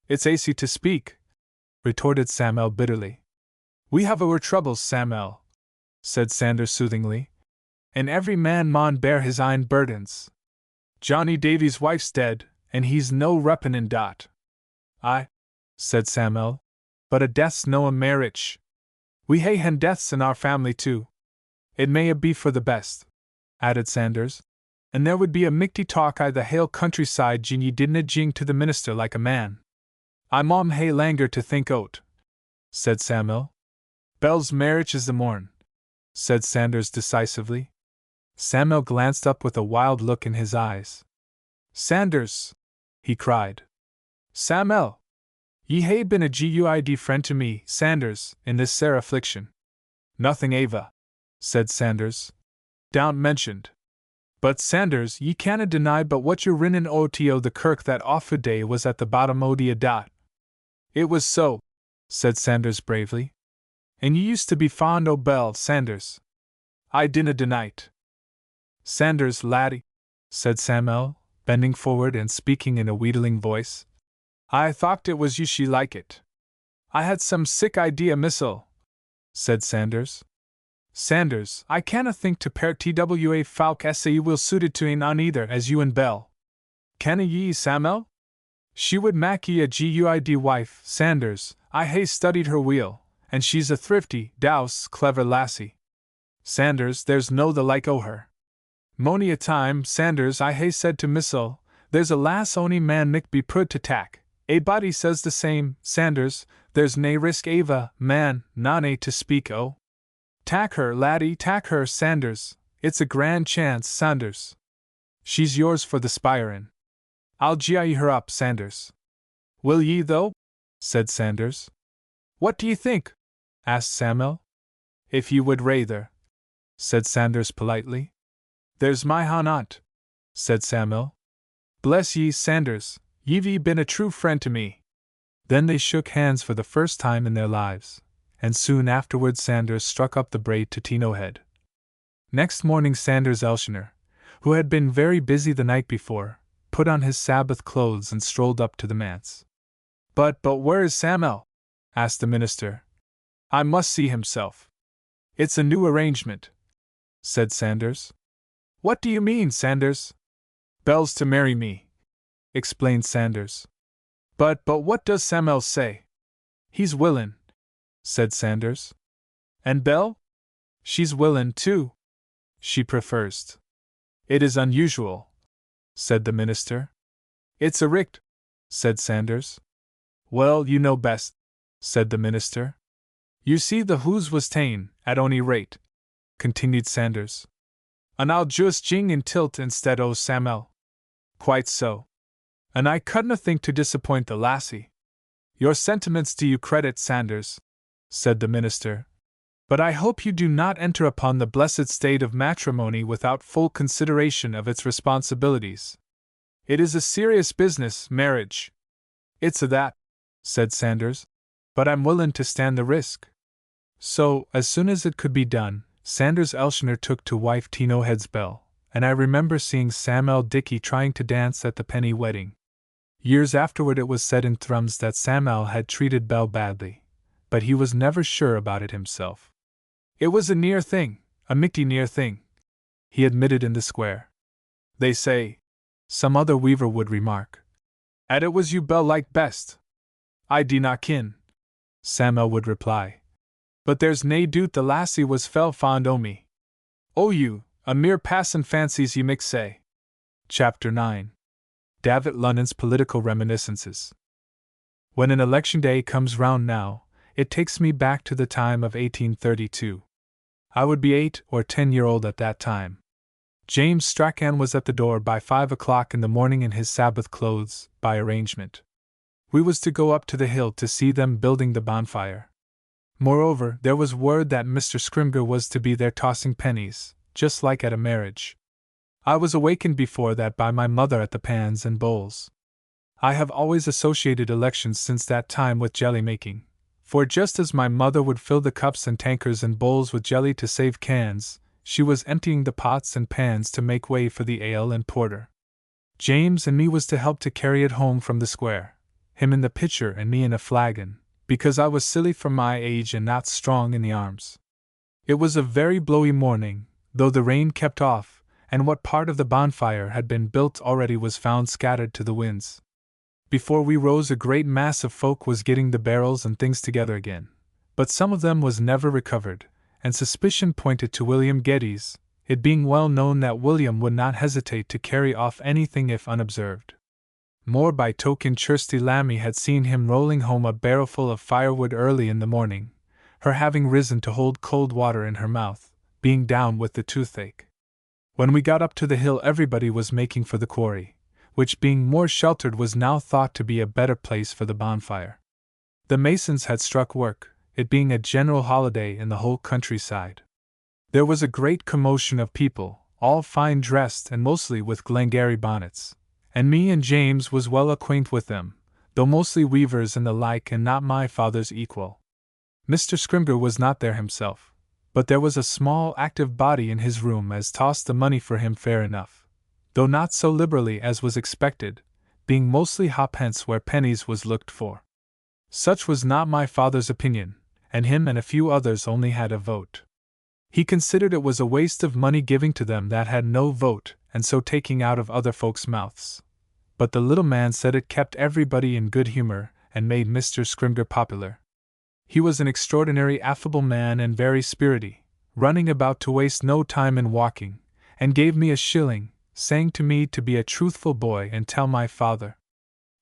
It's aisy to speak, retorted Samuel bitterly. We have our troubles, Samuel, said Sanders soothingly, and every man maun bear his ain burdens. Johnny Davy's wife's dead, and he's no reppin' in dot. Aye, said Samuel, but a death's no a marriage. We hae hen deaths in our family too. It may a be for the best, added Sanders, and there would be a michty talk I the hale countryside gin ye didna jing to the minister like a man. I maun hae langer to think o't, said Samuel. Belle's marriage is the morn, said Sanders decisively. Samuel glanced up with a wild look in his eyes. Sanders, he cried. Samuel! Ye hae been a good friend to me, Sanders, in this sair affliction. Nothing ava, said Sanders. Down mentioned. But Sanders, ye canna deny but what your rinnin' o the kirk that awfu' day was at the bottom o' the dot. It was so, said Sanders bravely. And ye used to be fond o' Belle, Sanders. I dinna deny't. Sanders, laddie, said Samuel, bending forward and speaking in a wheedling voice. I thocht it was you she like it. I had some sick idea missile, said Sanders. Sanders, I canna think to pair twa folk sae will suited to ein on either as you and Belle. Canna ye, Samuel? She would mak ye a good wife, Sanders. I hae studied her weel, and she's a thrifty, dous, clever lassie. Sanders, there's no the like o' her. Mony a time, Sanders, I hae said to Missel, there's a lass ony man micht be prud to tak. A body says the same, Sanders, there's nae risk ava, man, none to speak o'. Tak her, laddie, tak her, Sanders, it's a grand chance, Sanders. She's yours for the spirin'. I'll gie her up, Sanders. Will ye, though? Said Sanders. What do ye think? Asked Samuel. If ye would rather, said Sanders politely. There's my aunt, said Samuel. Bless ye, Sanders, ye've been a true friend to me. Then they shook hands for the first time in their lives, and soon afterwards Sanders struck up the braid to Tino Head. Next morning Sanders Elshioner, who had been very busy the night before, put on his Sabbath clothes and strolled up to the manse. But where is Samuel? Asked the minister. I must see himself. It's a new arrangement, said Sanders. What do you mean, Sanders? Belle's to marry me, explained Sanders. But what does Samuel say? He's willin', said Sanders. And Belle? She's willin' too. She prefers. It is unusual, said the minister. It's a richt, said Sanders. Well, you know best, said the minister. You see the whose was ta'en, at ony rate, continued Sanders. And I'll just jing in tilt instead o' Samuel. Quite so. And I couldna think to disappoint the lassie. Your sentiments do you credit, Sanders, said the minister. But I hope you do not enter upon the blessed state of matrimony without full consideration of its responsibilities. It is a serious business, marriage. It's a that, said Sanders, but I'm willin' to stand the risk. So, as soon as it could be done, Sanders Elshioner took to wife Tino Head's Belle, and I remember seeing Samuel Dickey trying to dance at the penny wedding. Years afterward it was said in Thrums that Samuel had treated Belle badly, but he was never sure about it himself. It was a near thing, a michty near thing, he admitted in the square. They say, some other weaver would remark, "'at it was you Belle liked best." "I do not kin," Samuel would reply. "But there's nae doot the lassie was fell fond o' me." "O you, a mere passin' fancies ye micht say." Chapter 9. David Lunnon's Political Reminiscences. When an election day comes round now, it takes me back to the time of 1832. I would be 8 or 10-year-old at that time. James Strachan was at the door by 5 o'clock in the morning in his Sabbath clothes, by arrangement. We was to go up to the hill to see them building the bonfire. Moreover, there was word that Mr. Scrimger was to be there tossing pennies, just like at a marriage. I was awakened before that by my mother at the pans and bowls. I have always associated elections since that time with jelly making, for just as my mother would fill the cups and tankards and bowls with jelly to save cans, she was emptying the pots and pans to make way for the ale and porter. James and me was to help to carry it home from the square, him in the pitcher and me in a flagon, because I was silly for my age and not strong in the arms. It was a very blowy morning, though the rain kept off, and what part of the bonfire had been built already was found scattered to the winds. Before we rose a great mass of folk was getting the barrels and things together again, but some of them was never recovered, and suspicion pointed to William Geddes, it being well known that William would not hesitate to carry off anything if unobserved. More by token Kirsty Lammy had seen him rolling home a barrelful of firewood early in the morning, her having risen to hold cold water in her mouth, being down with the toothache. When we got up to the hill everybody was making for the quarry, which being more sheltered was now thought to be a better place for the bonfire. The masons had struck work, it being a general holiday in the whole countryside. There was a great commotion of people, all fine dressed and mostly with Glengarry bonnets, and me and James was well acquainted with them, though mostly weavers and the like and not my father's equal. Mr. Scrimger was not there himself, but there was a small active body in his room as tossed the money for him fair enough, though not so liberally as was expected, being mostly ha'pence where pennies was looked for. Such was not my father's opinion, and him and a few others only had a vote. He considered it was a waste of money giving to them that had no vote, and so taking out of other folks' mouths. But the little man said it kept everybody in good humor, and made Mr. Scrimger popular. He was an extraordinary affable man and very spirity, running about to waste no time in walking, and gave me a shilling, saying to me to be a truthful boy and tell my father.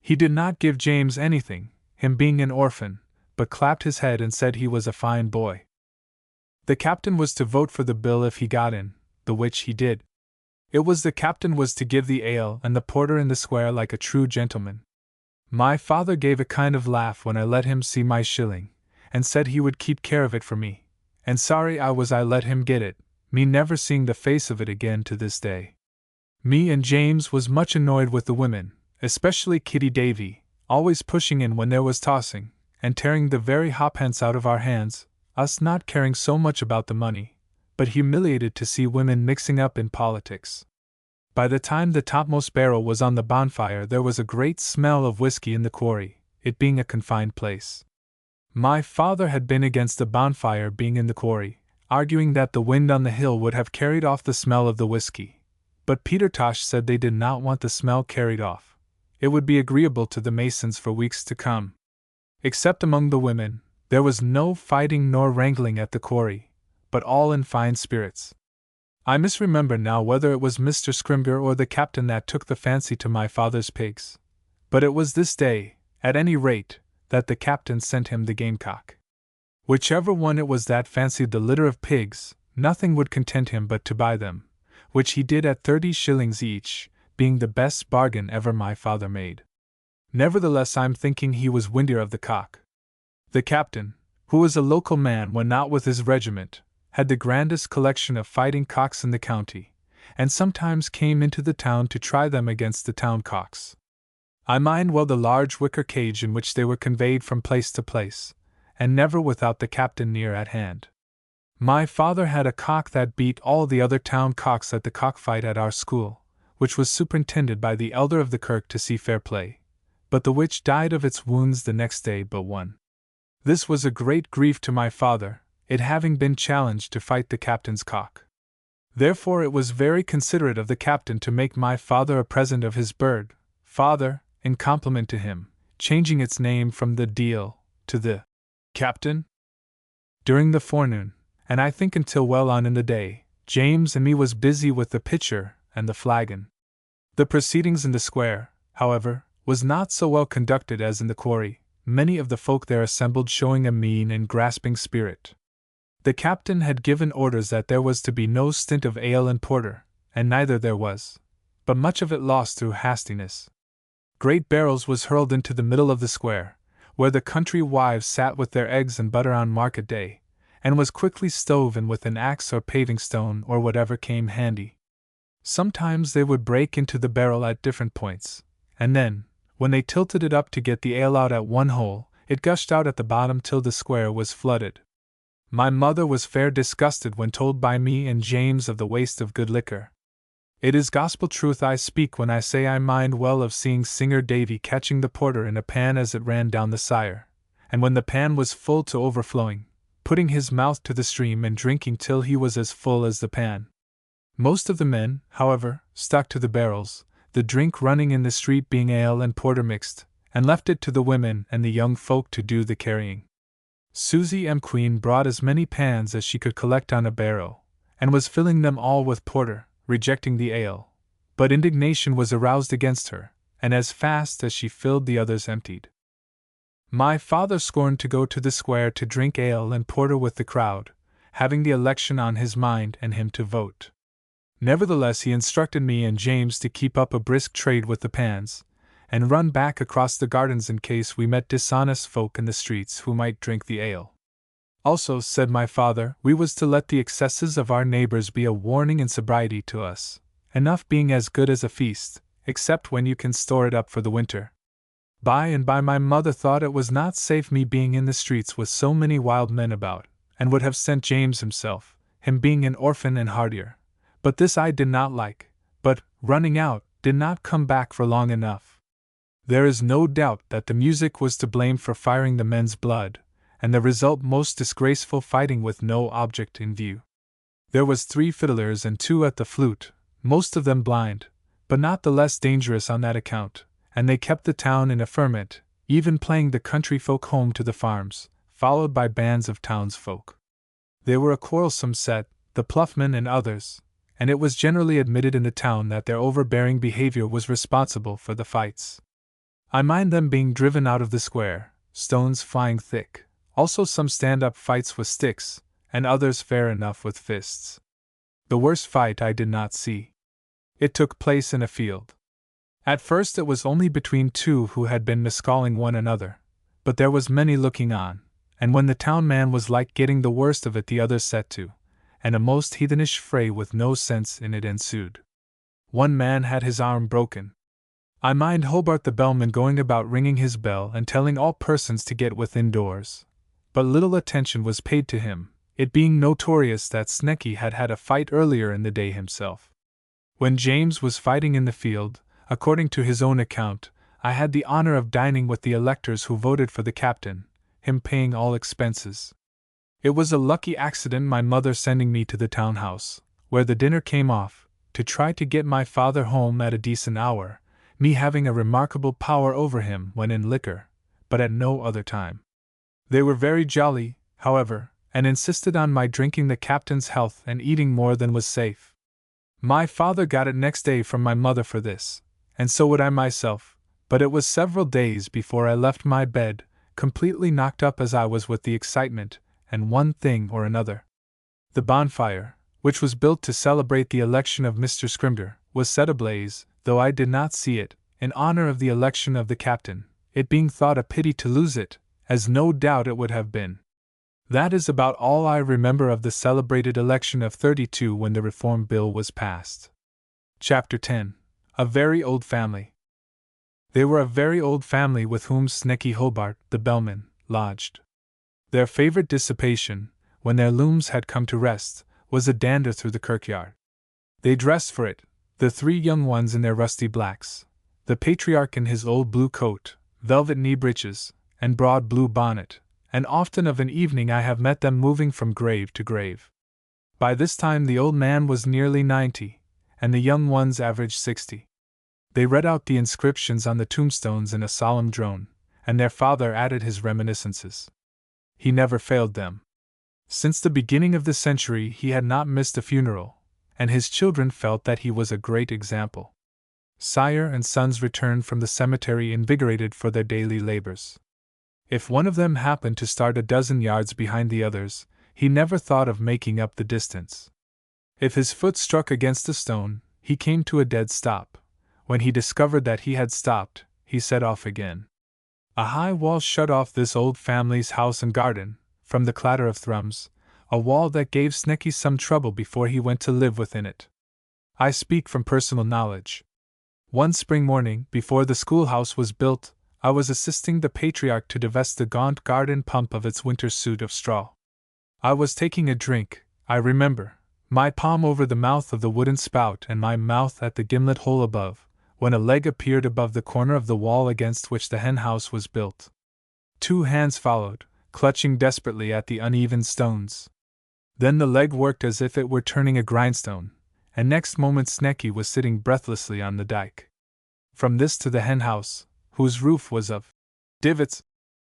He did not give James anything, him being an orphan, but clapped his head and said he was a fine boy. The captain was to vote for the bill if he got in, the which he did. It was the captain was to give the ale and the porter in the square like a true gentleman. My father gave a kind of laugh when I let him see my shilling, and said he would keep care of it for me, and sorry I let him get it, me never seeing the face of it again to this day. Me and James was much annoyed with the women, especially Kitty Davy, always pushing in when there was tossing, and tearing the very ha'pence out of our hands, us not caring so much about the money, but humiliated to see women mixing up in politics. By the time the topmost barrel was on the bonfire there was a great smell of whiskey in the quarry, it being a confined place. My father had been against the bonfire being in the quarry, arguing that the wind on the hill would have carried off the smell of the whiskey, but Peter Tosh said they did not want the smell carried off. It would be agreeable to the masons for weeks to come. Except among the women, there was no fighting nor wrangling at the quarry, but all in fine spirits. I misremember now whether it was Mr. Scrimger or the captain that took the fancy to my father's pigs, but it was this day, at any rate, that the captain sent him the gamecock. Whichever one it was that fancied the litter of pigs, nothing would content him but to buy them, which he did at 30 shillings each, being the best bargain ever my father made. Nevertheless, I'm thinking he was windier of the cock. The captain, who was a local man when not with his regiment, had the grandest collection of fighting cocks in the county, and sometimes came into the town to try them against the town cocks. I mind well the large wicker cage in which they were conveyed from place to place, and never without the captain near at hand. My father had a cock that beat all the other town cocks at the cockfight at our school, which was superintended by the elder of the kirk to see fair play, but the which died of its wounds the next day but one. This was a great grief to my father, it having been challenged to fight the captain's cock. Therefore it was very considerate of the captain to make my father a present of his bird, father, in compliment to him, changing its name from the Deal to the Captain. During the forenoon, and I think until well on in the day, James and me was busy with the pitcher and the flagon. The proceedings in the square, however, was not so well conducted as in the quarry, many of the folk there assembled showing a mean and grasping spirit. The captain had given orders that there was to be no stint of ale and porter, and neither there was, but much of it lost through hastiness. Great barrels was hurled into the middle of the square, where the country wives sat with their eggs and butter on market day, and was quickly stove in with an axe or paving stone or whatever came handy. Sometimes they would break into the barrel at different points, and then, when they tilted it up to get the ale out at one hole, it gushed out at the bottom till the square was flooded. My mother was fair disgusted when told by me and James of the waste of good liquor. It is gospel truth I speak when I say I mind well of seeing Singer Davy catching the porter in a pan as it ran down the Sire, and when the pan was full to overflowing, putting his mouth to the stream and drinking till he was as full as the pan. Most of the men, however, stuck to the barrels, the drink running in the street being ale and porter mixed, and left it to the women and the young folk to do the carrying. Susie M. Queen brought as many pans as she could collect on a barrow, and was filling them all with porter, rejecting the ale, but indignation was aroused against her, and as fast as she filled the others emptied. My father scorned to go to the square to drink ale and porter with the crowd, having the election on his mind and him to vote. Nevertheless, he instructed me and James to keep up a brisk trade with the pans, and run back across the gardens in case we met dishonest folk in the streets who might drink the ale. Also, said my father, we was to let the excesses of our neighbors be a warning in sobriety to us, enough being as good as a feast, except when you can store it up for the winter. By and by my mother thought it was not safe me being in the streets with so many wild men about, and would have sent James himself, him being an orphan and hardier. But this I did not like, but, running out, did not come back for long enough. There is no doubt that the music was to blame for firing the men's blood, and the result most disgraceful fighting with no object in view. There was 3 fiddlers and 2 at the flute, most of them blind, but not the less dangerous on that account, and they kept the town in a ferment, even playing the country folk home to the farms, followed by bands of townsfolk. They were a quarrelsome set, the Pluffmen and others, and it was generally admitted in the town that their overbearing behavior was responsible for the fights. I mind them being driven out of the square, stones flying thick, also some stand-up fights with sticks, and others fair enough with fists. The worst fight I did not see. It took place in a field. At first it was only between 2 who had been miscalling one another, but there was many looking on, and when the town man was like getting the worst of it the others set to, and a most heathenish fray with no sense in it ensued. One man had his arm broken. I mind Hobart the bellman going about ringing his bell and telling all persons to get within doors, but little attention was paid to him, it being notorious that Snecky had had a fight earlier in the day himself. When James was fighting in the field, according to his own account, I had the honor of dining with the electors who voted for the captain, him paying all expenses. It was a lucky accident my mother sending me to the town house, where the dinner came off, to try to get my father home at a decent hour, me having a remarkable power over him when in liquor, but at no other time. They were very jolly, however, and insisted on my drinking the captain's health and eating more than was safe. My father got it next day from my mother for this, and so would I myself, but it was several days before I left my bed, completely knocked up as I was with the excitement, and one thing or another. The bonfire, which was built to celebrate the election of Mr. Scrymgeour, was set ablaze, though I did not see it, in honor of the election of the captain, it being thought a pity to lose it, as no doubt it would have been. That is about all I remember of the celebrated election of '32 when the Reform Bill was passed. Chapter 10. A Very Old Family. They were a very old family with whom Snecky Hobart, the bellman, lodged. Their favorite dissipation, when their looms had come to rest, was a dander through the kirkyard. They dressed for it, the three young ones in their rusty blacks, the patriarch in his old blue coat, velvet knee breeches, and broad blue bonnet, and often of an evening I have met them moving from grave to grave. By this time the old man was nearly 90, and the young ones averaged 60. They read out the inscriptions on the tombstones in a solemn drone, and their father added his reminiscences. He never failed them. Since the beginning of the century he had not missed a funeral, and his children felt that he was a great example. Sire and sons returned from the cemetery invigorated for their daily labors. If one of them happened to start a dozen yards behind the others, he never thought of making up the distance. If his foot struck against a stone, he came to a dead stop. When he discovered that he had stopped, he set off again. A high wall shut off this old family's house and garden from the clatter of thrums, a wall that gave Snecky some trouble before he went to live within it. I speak from personal knowledge. One spring morning, before the schoolhouse was built, I was assisting the patriarch to divest the gaunt garden pump of its winter suit of straw. I was taking a drink, I remember, my palm over the mouth of the wooden spout and my mouth at the gimlet hole above, when a leg appeared above the corner of the wall against which the hen-house was built. Two hands followed, clutching desperately at the uneven stones. Then the leg worked as if it were turning a grindstone, and next moment Snecky was sitting breathlessly on the dike. From this to the hen-house, whose roof was of divots,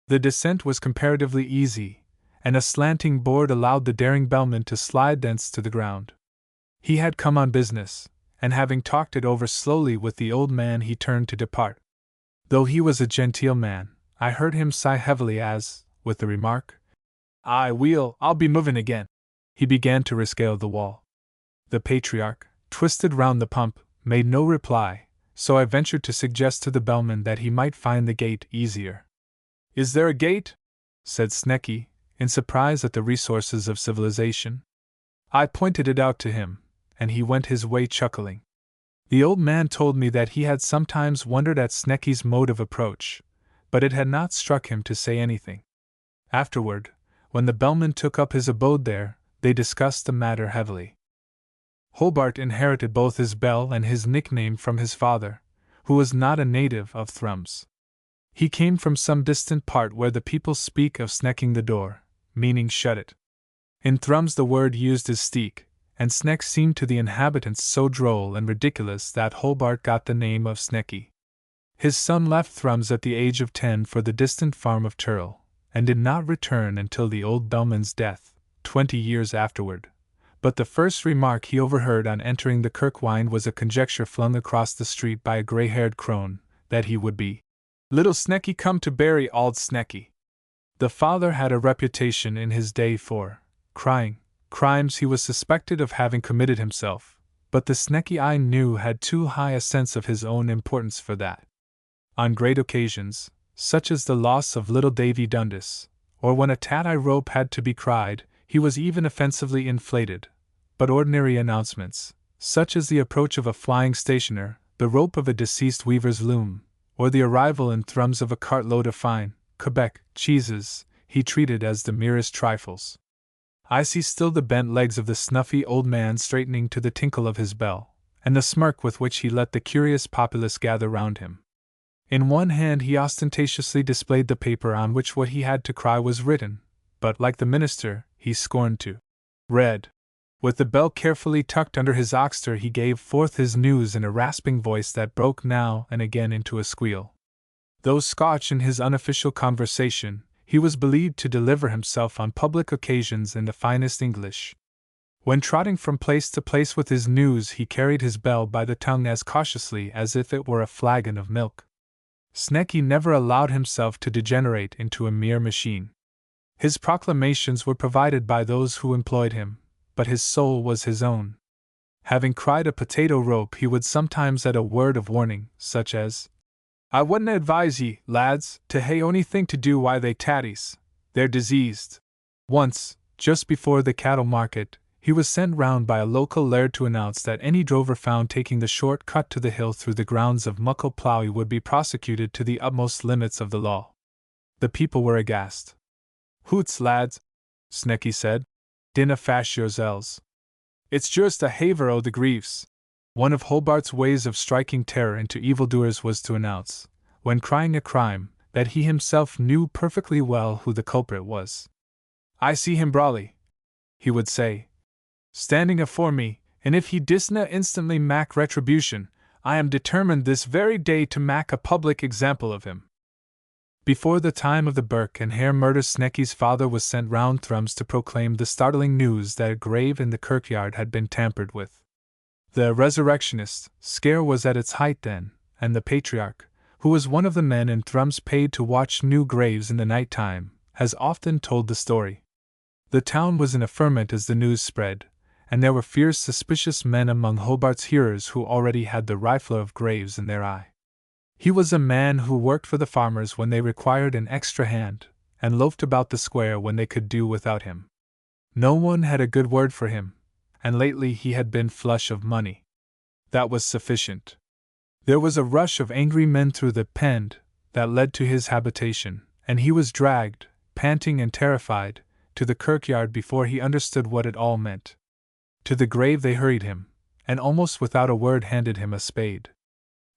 the descent was comparatively easy, and a slanting board allowed the daring bellman to slide thence to the ground. He had come on business, and having talked it over slowly with the old man he turned to depart. Though he was a genteel man, I heard him sigh heavily as, with the remark, I'll be moving again," he began to rescale the wall. The patriarch, twisted round the pump, made no reply, so I ventured to suggest to the bellman that he might find the gate easier. "Is there a gate?" said Snecky, in surprise at the resources of civilization. I pointed it out to him, and he went his way chuckling. The old man told me that he had sometimes wondered at Snecky's mode of approach, but it had not struck him to say anything. Afterward, when the bellman took up his abode there, they discussed the matter heavily. Hobart inherited both his bell and his nickname from his father, who was not a native of Thrums. He came from some distant part where the people speak of snecking the door, meaning shut it. In Thrums the word used is steek, and Sneck seemed to the inhabitants so droll and ridiculous that Hobart got the name of Snecky. His son left Thrums at the age of 10 for the distant farm of Turl, and did not return until the old bellman's death, 20 years afterward. But the first remark he overheard on entering the kirkwynd was a conjecture flung across the street by a grey-haired crone, that he would be little Snecky come to bury auld Snecky. The father had a reputation in his day for crimes he was suspected of having committed himself, but the Snecky I knew had too high a sense of his own importance for that. On great occasions, such as the loss of little Davy Dundas, or when a tat-eye rope had to be cried, he was even offensively inflated, but ordinary announcements, such as the approach of a flying stationer, the rope of a deceased weaver's loom, or the arrival in Thrums of a cartload of fine Quebec cheeses, he treated as the merest trifles. I see still the bent legs of the snuffy old man straightening to the tinkle of his bell, and the smirk with which he let the curious populace gather round him. In one hand he ostentatiously displayed the paper on which what he had to cry was written, but, like the minister, he scorned to read. With the bell carefully tucked under his oxter, he gave forth his news in a rasping voice that broke now and again into a squeal. Though Scotch in his unofficial conversation, he was believed to deliver himself on public occasions in the finest English. When trotting from place to place with his news, he carried his bell by the tongue as cautiously as if it were a flagon of milk. Snecky never allowed himself to degenerate into a mere machine. His proclamations were provided by those who employed him, but his soul was his own. Having cried a potato rope, he would sometimes add a word of warning, such as, "I wouldn't advise ye, lads, to hae onything to do while they tatties. They're diseased." Once, just before the cattle market, he was sent round by a local laird to announce that any drover found taking the short cut to the hill through the grounds of Muckle Ploughy would be prosecuted to the utmost limits of the law. The people were aghast. "Hoots, lads," Snecky said, "dinna fash yourselves. It's just a haver o' the Greaves." One of Hobart's ways of striking terror into evildoers was to announce, when crying a crime, that he himself knew perfectly well who the culprit was. "I see him brawly," he would say, "standing afore me, and if he disna instantly mak retribution, I am determined this very day to mak a public example of him." Before the time of the Burke and Hare murder, Snecky's father was sent round Thrums to proclaim the startling news that a grave in the kirkyard had been tampered with. The resurrectionist scare was at its height then, and the patriarch, who was one of the men in Thrums paid to watch new graves in the night time, has often told the story. The town was in a ferment as the news spread, and there were fierce, suspicious men among Hobart's hearers who already had the rifler of graves in their eye. He was a man who worked for the farmers when they required an extra hand, and loafed about the square when they could do without him. No one had a good word for him, and lately he had been flush of money. That was sufficient. There was a rush of angry men through the pend that led to his habitation, and he was dragged, panting and terrified, to the kirkyard before he understood what it all meant. To the grave they hurried him, and almost without a word handed him a spade.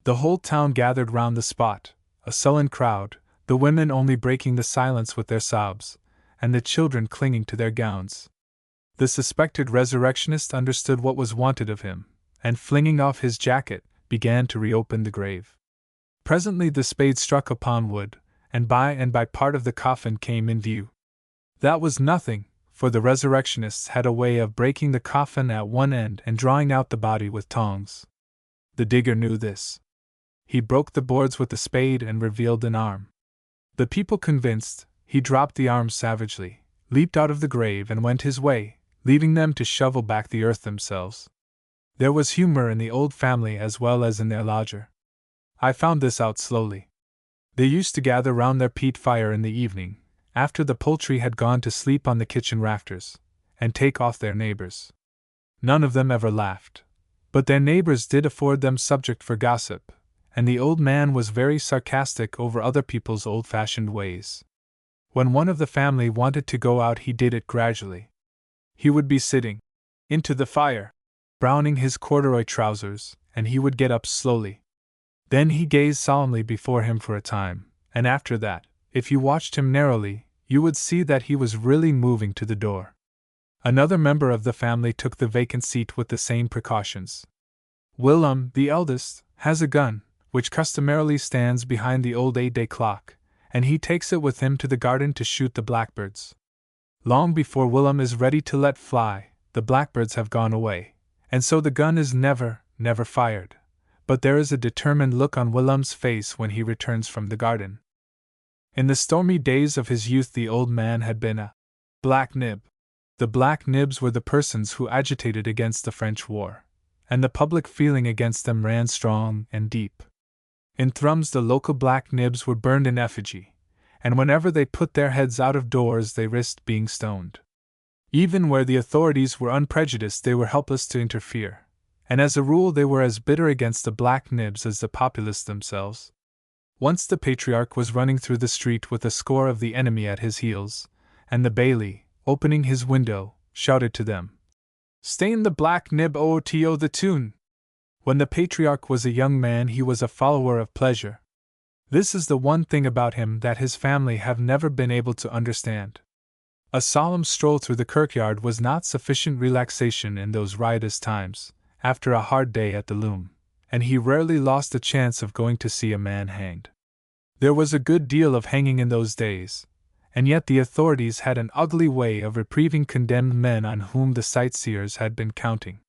The whole town gathered round the spot, a sullen crowd, the women only breaking the silence with their sobs, and the children clinging to their gowns. The suspected resurrectionist understood what was wanted of him, and flinging off his jacket, began to reopen the grave. Presently the spade struck upon wood, and by part of the coffin came in view. That was nothing, for the resurrectionists had a way of breaking the coffin at one end and drawing out the body with tongs. The digger knew this. He broke the boards with the spade and revealed an arm. The people convinced, he dropped the arm savagely, leaped out of the grave and went his way, leaving them to shovel back the earth themselves. There was humor in the old family as well as in their lodger. I found this out slowly. They used to gather round their peat fire in the evening, after the poultry had gone to sleep on the kitchen rafters, and take off their neighbors. None of them ever laughed, but their neighbors did afford them subject for gossip, and the old man was very sarcastic over other people's old-fashioned ways. When one of the family wanted to go out, he did it gradually. He would be sitting into the fire, browning his corduroy trousers, and he would get up slowly. Then he gazed solemnly before him for a time, and after that, if you watched him narrowly, you would see that he was really moving to the door. Another member of the family took the vacant seat with the same precautions. Willem, the eldest, has a gun, which customarily stands behind the old 8-day clock, and he takes it with him to the garden to shoot the blackbirds. Long before Willem is ready to let fly, the blackbirds have gone away, and so the gun is never fired, but there is a determined look on Willem's face when he returns from the garden. In the stormy days of his youth the old man had been a black nib. The black nibs were the persons who agitated against the French war, and the public feeling against them ran strong and deep. In Thrums the local black nibs were burned in effigy, and whenever they put their heads out of doors they risked being stoned. Even where the authorities were unprejudiced they were helpless to interfere, and as a rule they were as bitter against the black nibs as the populace themselves. Once the patriarch was running through the street with a score of the enemy at his heels, and the baillie, opening his window, shouted to them, "Stain the black nib o the tune!" When the patriarch was a young man he was a follower of pleasure. This is the one thing about him that his family have never been able to understand. A solemn stroll through the kirkyard was not sufficient relaxation in those riotous times, after a hard day at the loom, and he rarely lost a chance of going to see a man hanged. There was a good deal of hanging in those days, and yet the authorities had an ugly way of reprieving condemned men on whom the sightseers had been counting.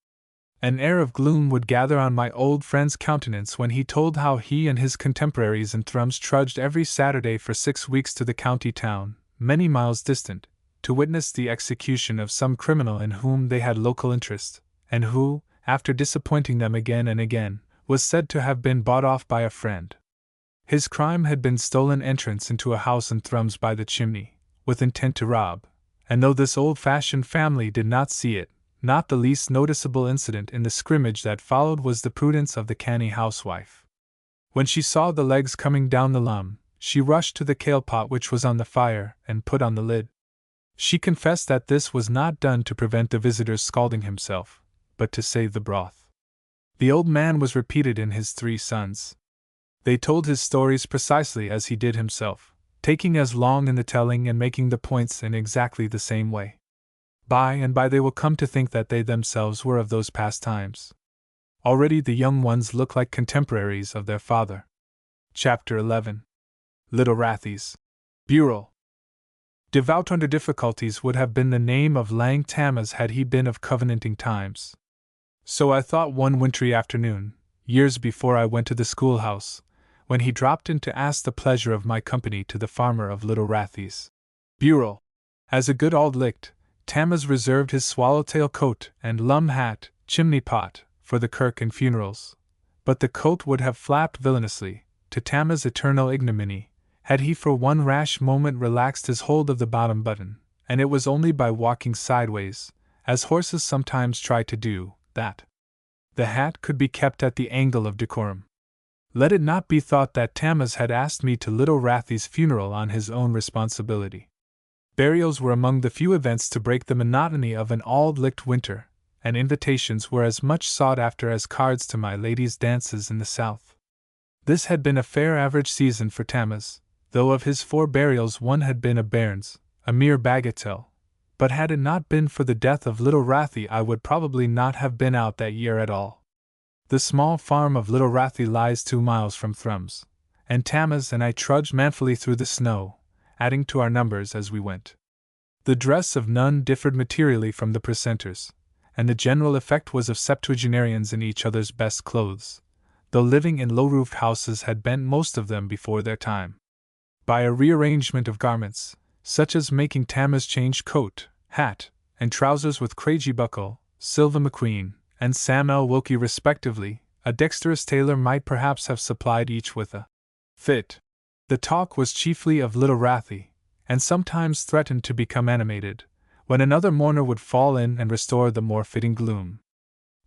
An air of gloom would gather on my old friend's countenance when he told how he and his contemporaries in Thrums trudged every Saturday for 6 weeks to the county town, many miles distant, to witness the execution of some criminal in whom they had local interest, and who, after disappointing them again and again, was said to have been bought off by a friend. His crime had been stolen entrance into a house in Thrums by the chimney, with intent to rob, and though this old-fashioned family did not see it, not the least noticeable incident in the scrimmage that followed was the prudence of the canny housewife. When she saw the legs coming down the lum, she rushed to the kale pot which was on the fire and put on the lid. She confessed that this was not done to prevent the visitor's scalding himself, but to save the broth. The old man was repeated in his 3 sons. They told his stories precisely as he did himself, taking as long in the telling and making the points in exactly the same way. By and by they will come to think that they themselves were of those past times. Already the young ones look like contemporaries of their father. Chapter 11. Little Rathy's Bureau. Devout under difficulties would have been the name of Lang Tammas had he been of covenanting times. So I thought one wintry afternoon, years before I went to the schoolhouse, when he dropped in to ask the pleasure of my company to the farmer of Little Rathy's Bureau. As a good Auld Licht, Tammas reserved his swallowtail coat and lum hat, chimney pot, for the kirk and funerals, but the coat would have flapped villainously, to Tammas' eternal ignominy, had he for one rash moment relaxed his hold of the bottom button, and it was only by walking sideways, as horses sometimes try to do, that the hat could be kept at the angle of decorum. Let it not be thought that Tammas had asked me to Little Rathy's funeral on his own responsibility. Burials were among the few events to break the monotony of an Auld Licht winter, and invitations were as much sought after as cards to my lady's dances in the south. This had been a fair average season for Tammas, though of his 4 burials one had been a bairn's, a mere bagatelle, but had it not been for the death of Little Rathy I would probably not have been out that year at all. The small farm of Little Rathy lies 2 miles from Thrums, and Tammas and I trudged manfully through the snow, adding to our numbers as we went. The dress of none differed materially from the precentors, and the general effect was of septuagenarians in each other's best clothes, though living in low-roofed houses had bent most of them before their time. By a rearrangement of garments, such as making Tammas change coat, hat, and trousers with Craigie Buckle, Silva McQueen, and Sam L. Wilkie respectively, a dexterous tailor might perhaps have supplied each with a fit. The talk was chiefly of Little Rathy, and sometimes threatened to become animated, when another mourner would fall in and restore the more fitting gloom.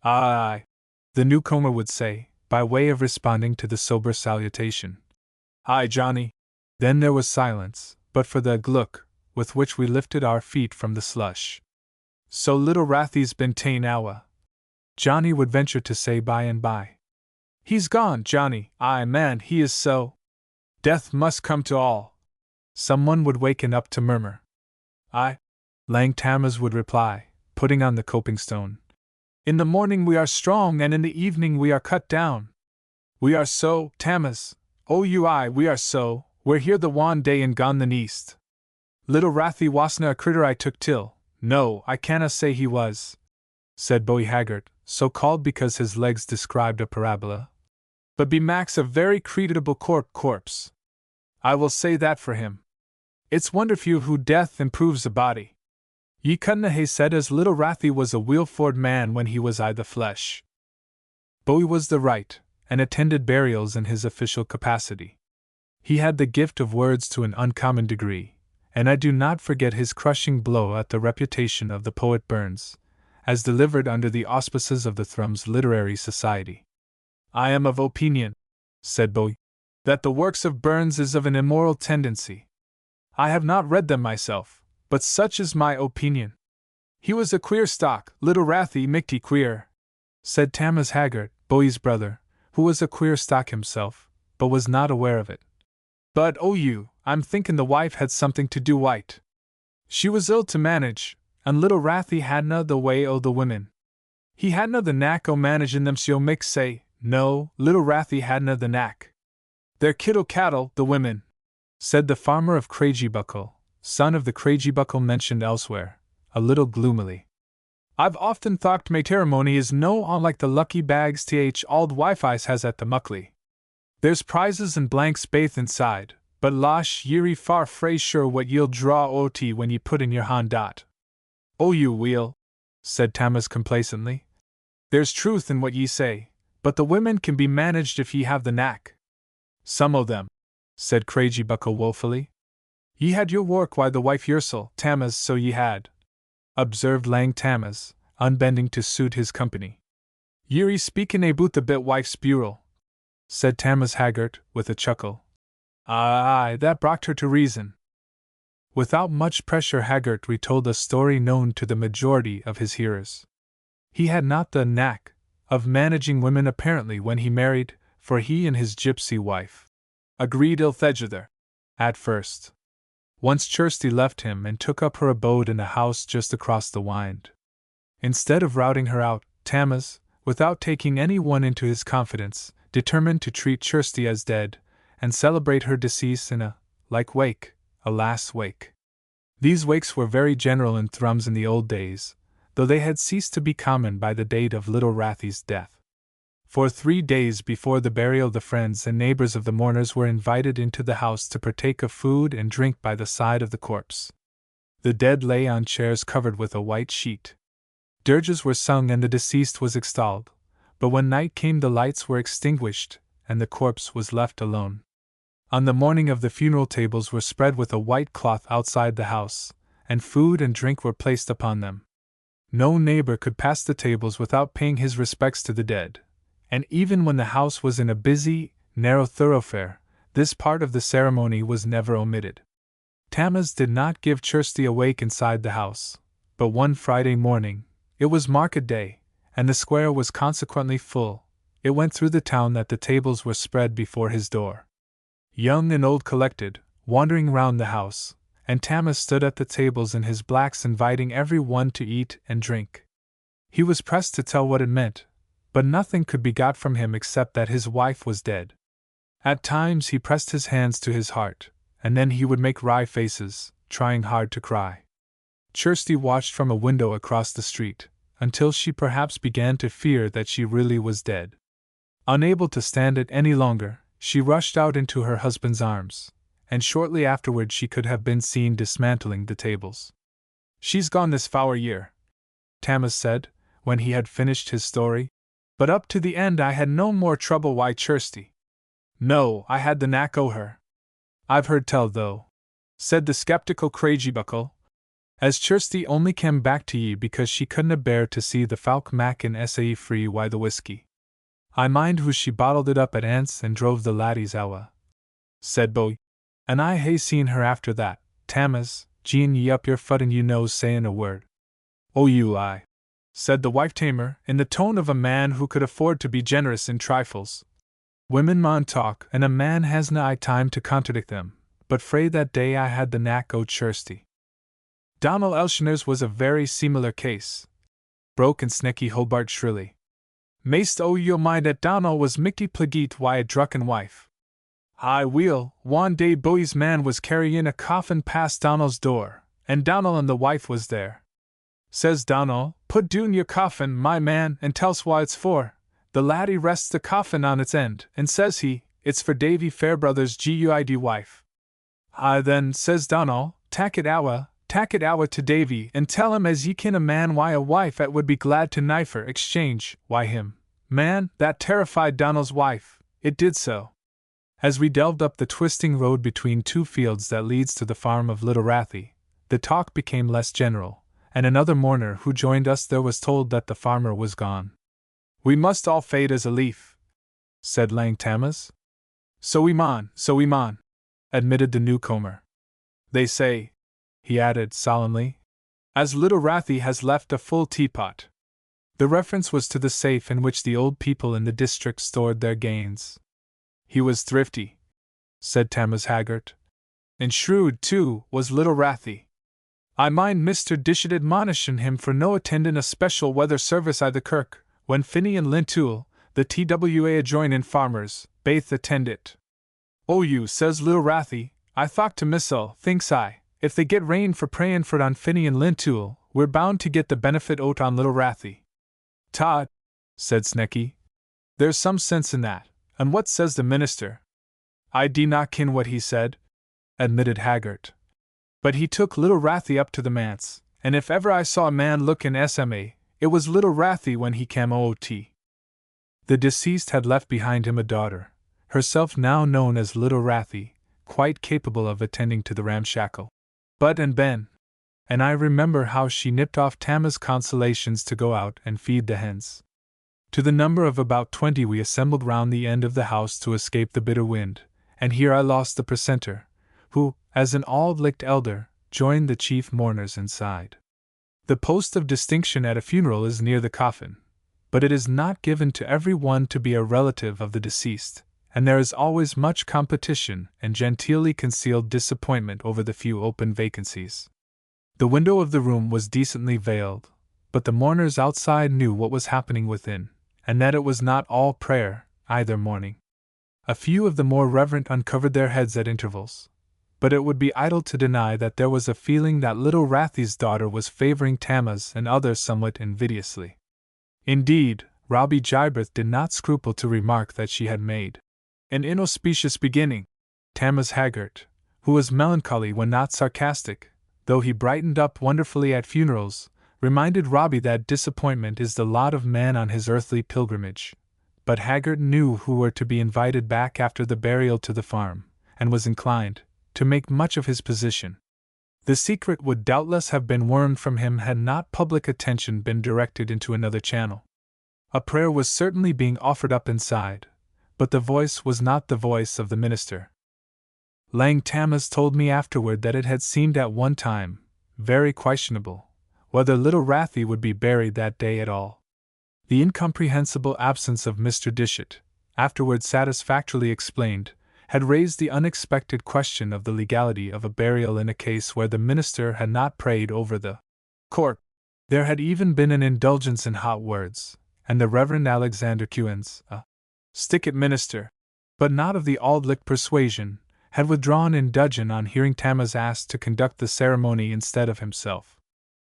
"Aye," the newcomer would say, by way of responding to the sober salutation. "Aye, Johnny." Then there was silence, but for the gluck with which we lifted our feet from the slush. "So Little Rathy's been ta'en awa," Johnny would venture to say by and by. "He's gone, Johnny. Aye, man, he is so. Death must come to all," someone would waken up to murmur. "Aye," Lang Tammas would reply, putting on the coping stone. "In the morning we are strong, and in the evening we are cut down. We are so, Tammas. Oh, you aye, we are so. We're here the wan day and gone the neast. Little Rathy wasna a critter I took till. No, I canna say he was," said Bowie Haggart, so called because his legs described a parabola. "But be Max a very creditable corpse. I will say that for him. It's wonderful who death improves a body. Ye couldna hae said as Little Rathy was a weel-ford man when he was I the flesh." Bowie was the right, and attended burials in his official capacity. He had the gift of words to an uncommon degree, and I do not forget his crushing blow at the reputation of the poet Burns, as delivered under the auspices of the Thrums Literary Society. "I am of opinion," said Bowie, "that the works of Burns is of an immoral tendency. I have not read them myself, but such is my opinion. He was a queer stock, Little Rathy michty queer," said Tammas Haggart, Bowie's brother, who was a queer stock himself, but was not aware of it. "But, oh you, I'm thinking the wife had something to do wi't. She was ill to manage, and little Rathy hadna the way o' the women. He hadna the knack o' managin' them, so make say, no, little Rathy hadna the knack. They're kittle cattle, the women, said the farmer of Craigiebuckle, son of the Craigiebuckle mentioned elsewhere, a little gloomily. I've often thought matrimony is no unlike the lucky bags auld wife-ice has at the Muckley. There's prizes and blanks baith inside, but losh ye'ry far frae sure what ye'll draw ot when ye put in your hand dot. Oh, you will, said Tammas complacently. There's truth in what ye say, but the women can be managed if ye have the knack. Some o' them, said Craigiebuckle woefully. Ye had your work wi' the wife yoursel, Tammas, so ye had, observed Lang Tammas, unbending to suit his company. Ye'ry speakin' aboot the bit wife's bureau, said Tammas Haggart, with a chuckle. Aye, that brought her to reason. Without much pressure, Haggart retold a story known to the majority of his hearers. He had not the knack of managing women apparently when he married, for he and his gypsy wife agreed ilthegither at first. Once Kirsty left him and took up her abode in a house just across the Wynd. Instead of routing her out, Tammas, without taking any one into his confidence, determined to treat Kirsty as dead, and celebrate her decease in a wake, a last wake. These wakes were very general in Thrums in the old days, though they had ceased to be common by the date of little Rathy's death. For 3 days before the burial, the friends and neighbors of the mourners were invited into the house to partake of food and drink by the side of the corpse. The dead lay on chairs covered with a white sheet. Dirges were sung and the deceased was extolled, but when night came the lights were extinguished, and the corpse was left alone. On the morning of the funeral, tables were spread with a white cloth outside the house, and food and drink were placed upon them. No neighbor could pass the tables without paying his respects to the dead, and even when the house was in a busy, narrow thoroughfare, this part of the ceremony was never omitted. Tammas did not give Kirsty a wake inside the house, but one Friday morning, it was market day, and the square was consequently full, it went through the town that the tables were spread before his door. Young and old collected, wandering round the house, and Tammas stood at the tables in his blacks inviting every one to eat and drink. He was pressed to tell what it meant, but nothing could be got from him except that his wife was dead. At times he pressed his hands to his heart, and then he would make wry faces, trying hard to cry. Kirsty watched from a window across the street, until she perhaps began to fear that she really was dead. Unable to stand it any longer, she rushed out into her husband's arms, and shortly afterward she could have been seen dismantling the tables. She's gone this fower year, Tammas said, when he had finished his story. But up to the end I had no more trouble wi' Kirsty. No, I had the knack o' her. I've heard tell, though, said the sceptical Craigiebuckle, as Kirsty only came back to ye because she couldna bear to see the Falk Mac in Sae free wi' the whisky. I mind hoo she bottled it up at Ance and drove the laddies awa, said Boy, and I hae seen her after that. Tammas, gien ye up your foot and you no sayin' a word. Oh, you aye, said the wife-tamer, in the tone of a man who could afford to be generous in trifles. Women maun talk, and a man hasna aye time to contradict them, but frae that day I had the knack o' Kirsty. Donal Elshiner's was a very similar case, broke and Snecky Hobart shrilly. Mayst o' you'll mind that Donal was michty plagueet wi' a drucken wife. Aye, weel, one day Bowie's man was carryin' a coffin past Donal's door, and Donal and the wife was there. Says Donal, "Put doon your coffin, my man, and tell's wha it's for." The laddie rests the coffin on its end, and says he, "It's for Davy Fairbrother's guid wife." Aye then, says Donal, tak it awa to Davy, and tell him as ye ken a man wi' a wife 'at would be glad to knife her exchange, wi' him. Man, that terrified Donal's wife, it did so. As we delved up the twisting road between 2 fields that leads to the farm of Little Rathy, the talk became less general, and another mourner who joined us there was told that the farmer was gone. "We must all fade as a leaf," said Lang Tammas. So we maun, admitted the newcomer. "They say," he added solemnly, "as Little Rathy has left a full teapot." The reference was to the safe in which the old people in the district stored their gains. "He was thrifty," said Tammas Haggart. "And shrewd, too, was Little Rathy." I mind Mr. Dishit admonishin' him for no attendin' a special weather service I the kirk, when Finney and Lintoul, the TWA adjoinin' farmers, baith attend it. Oh you, says Lil Rathy, I thought to missel, thinks I, if they get rain for prayin' for it on Finney and Lintoul, we're bound to get the benefit o't on Lil Rathy. Todd, said Snecky, there's some sense in that, and what says the minister? I do not ken what he said, admitted Haggart. But he took little Rathy up to the manse, and if ever I saw a man look in SMA, it was little Rathy when he came OOT. The deceased had left behind him a daughter, herself now known as Little Rathy, quite capable of attending to the ramshackle Bud and Ben, and I remember how she nipped off Tama's consolations to go out and feed the hens. To the number of about 20 we assembled round the end of the house to escape the bitter wind, and here I lost the precentor, who, as an Auld Licht elder, joined the chief mourners inside. The post of distinction at a funeral is near the coffin, but it is not given to every one to be a relative of the deceased, and there is always much competition and genteelly concealed disappointment over the few open vacancies. The window of the room was decently veiled, but the mourners outside knew what was happening within, and that it was not all prayer, either mourning. A few of the more reverent uncovered their heads at intervals, but it would be idle to deny that there was a feeling that little Rathy's daughter was favoring Tama's and others somewhat invidiously. Indeed, Robbie Gibbreth did not scruple to remark that she had made an inauspicious beginning. Tama's Haggart, who was melancholy when not sarcastic, though he brightened up wonderfully at funerals, reminded Robbie that disappointment is the lot of man on his earthly pilgrimage. But Haggart knew who were to be invited back after the burial to the farm, and was inclined to make much of his position. The secret would doubtless have been wormed from him had not public attention been directed into another channel. A prayer was certainly being offered up inside, but the voice was not the voice of the minister. Lang Tamas told me afterward that it had seemed at one time very questionable whether little Rathy would be buried that day at all. The incomprehensible absence of Mr. Dishit, afterward satisfactorily explained, had raised the unexpected question of the legality of a burial in a case where the minister had not prayed over the corpse. There had even been an indulgence in hot words, and the Reverend Alexander Quins, a stick-it minister, but not of the Auld Licht persuasion, had withdrawn in dudgeon on hearing Tamas asked to conduct the ceremony instead of himself.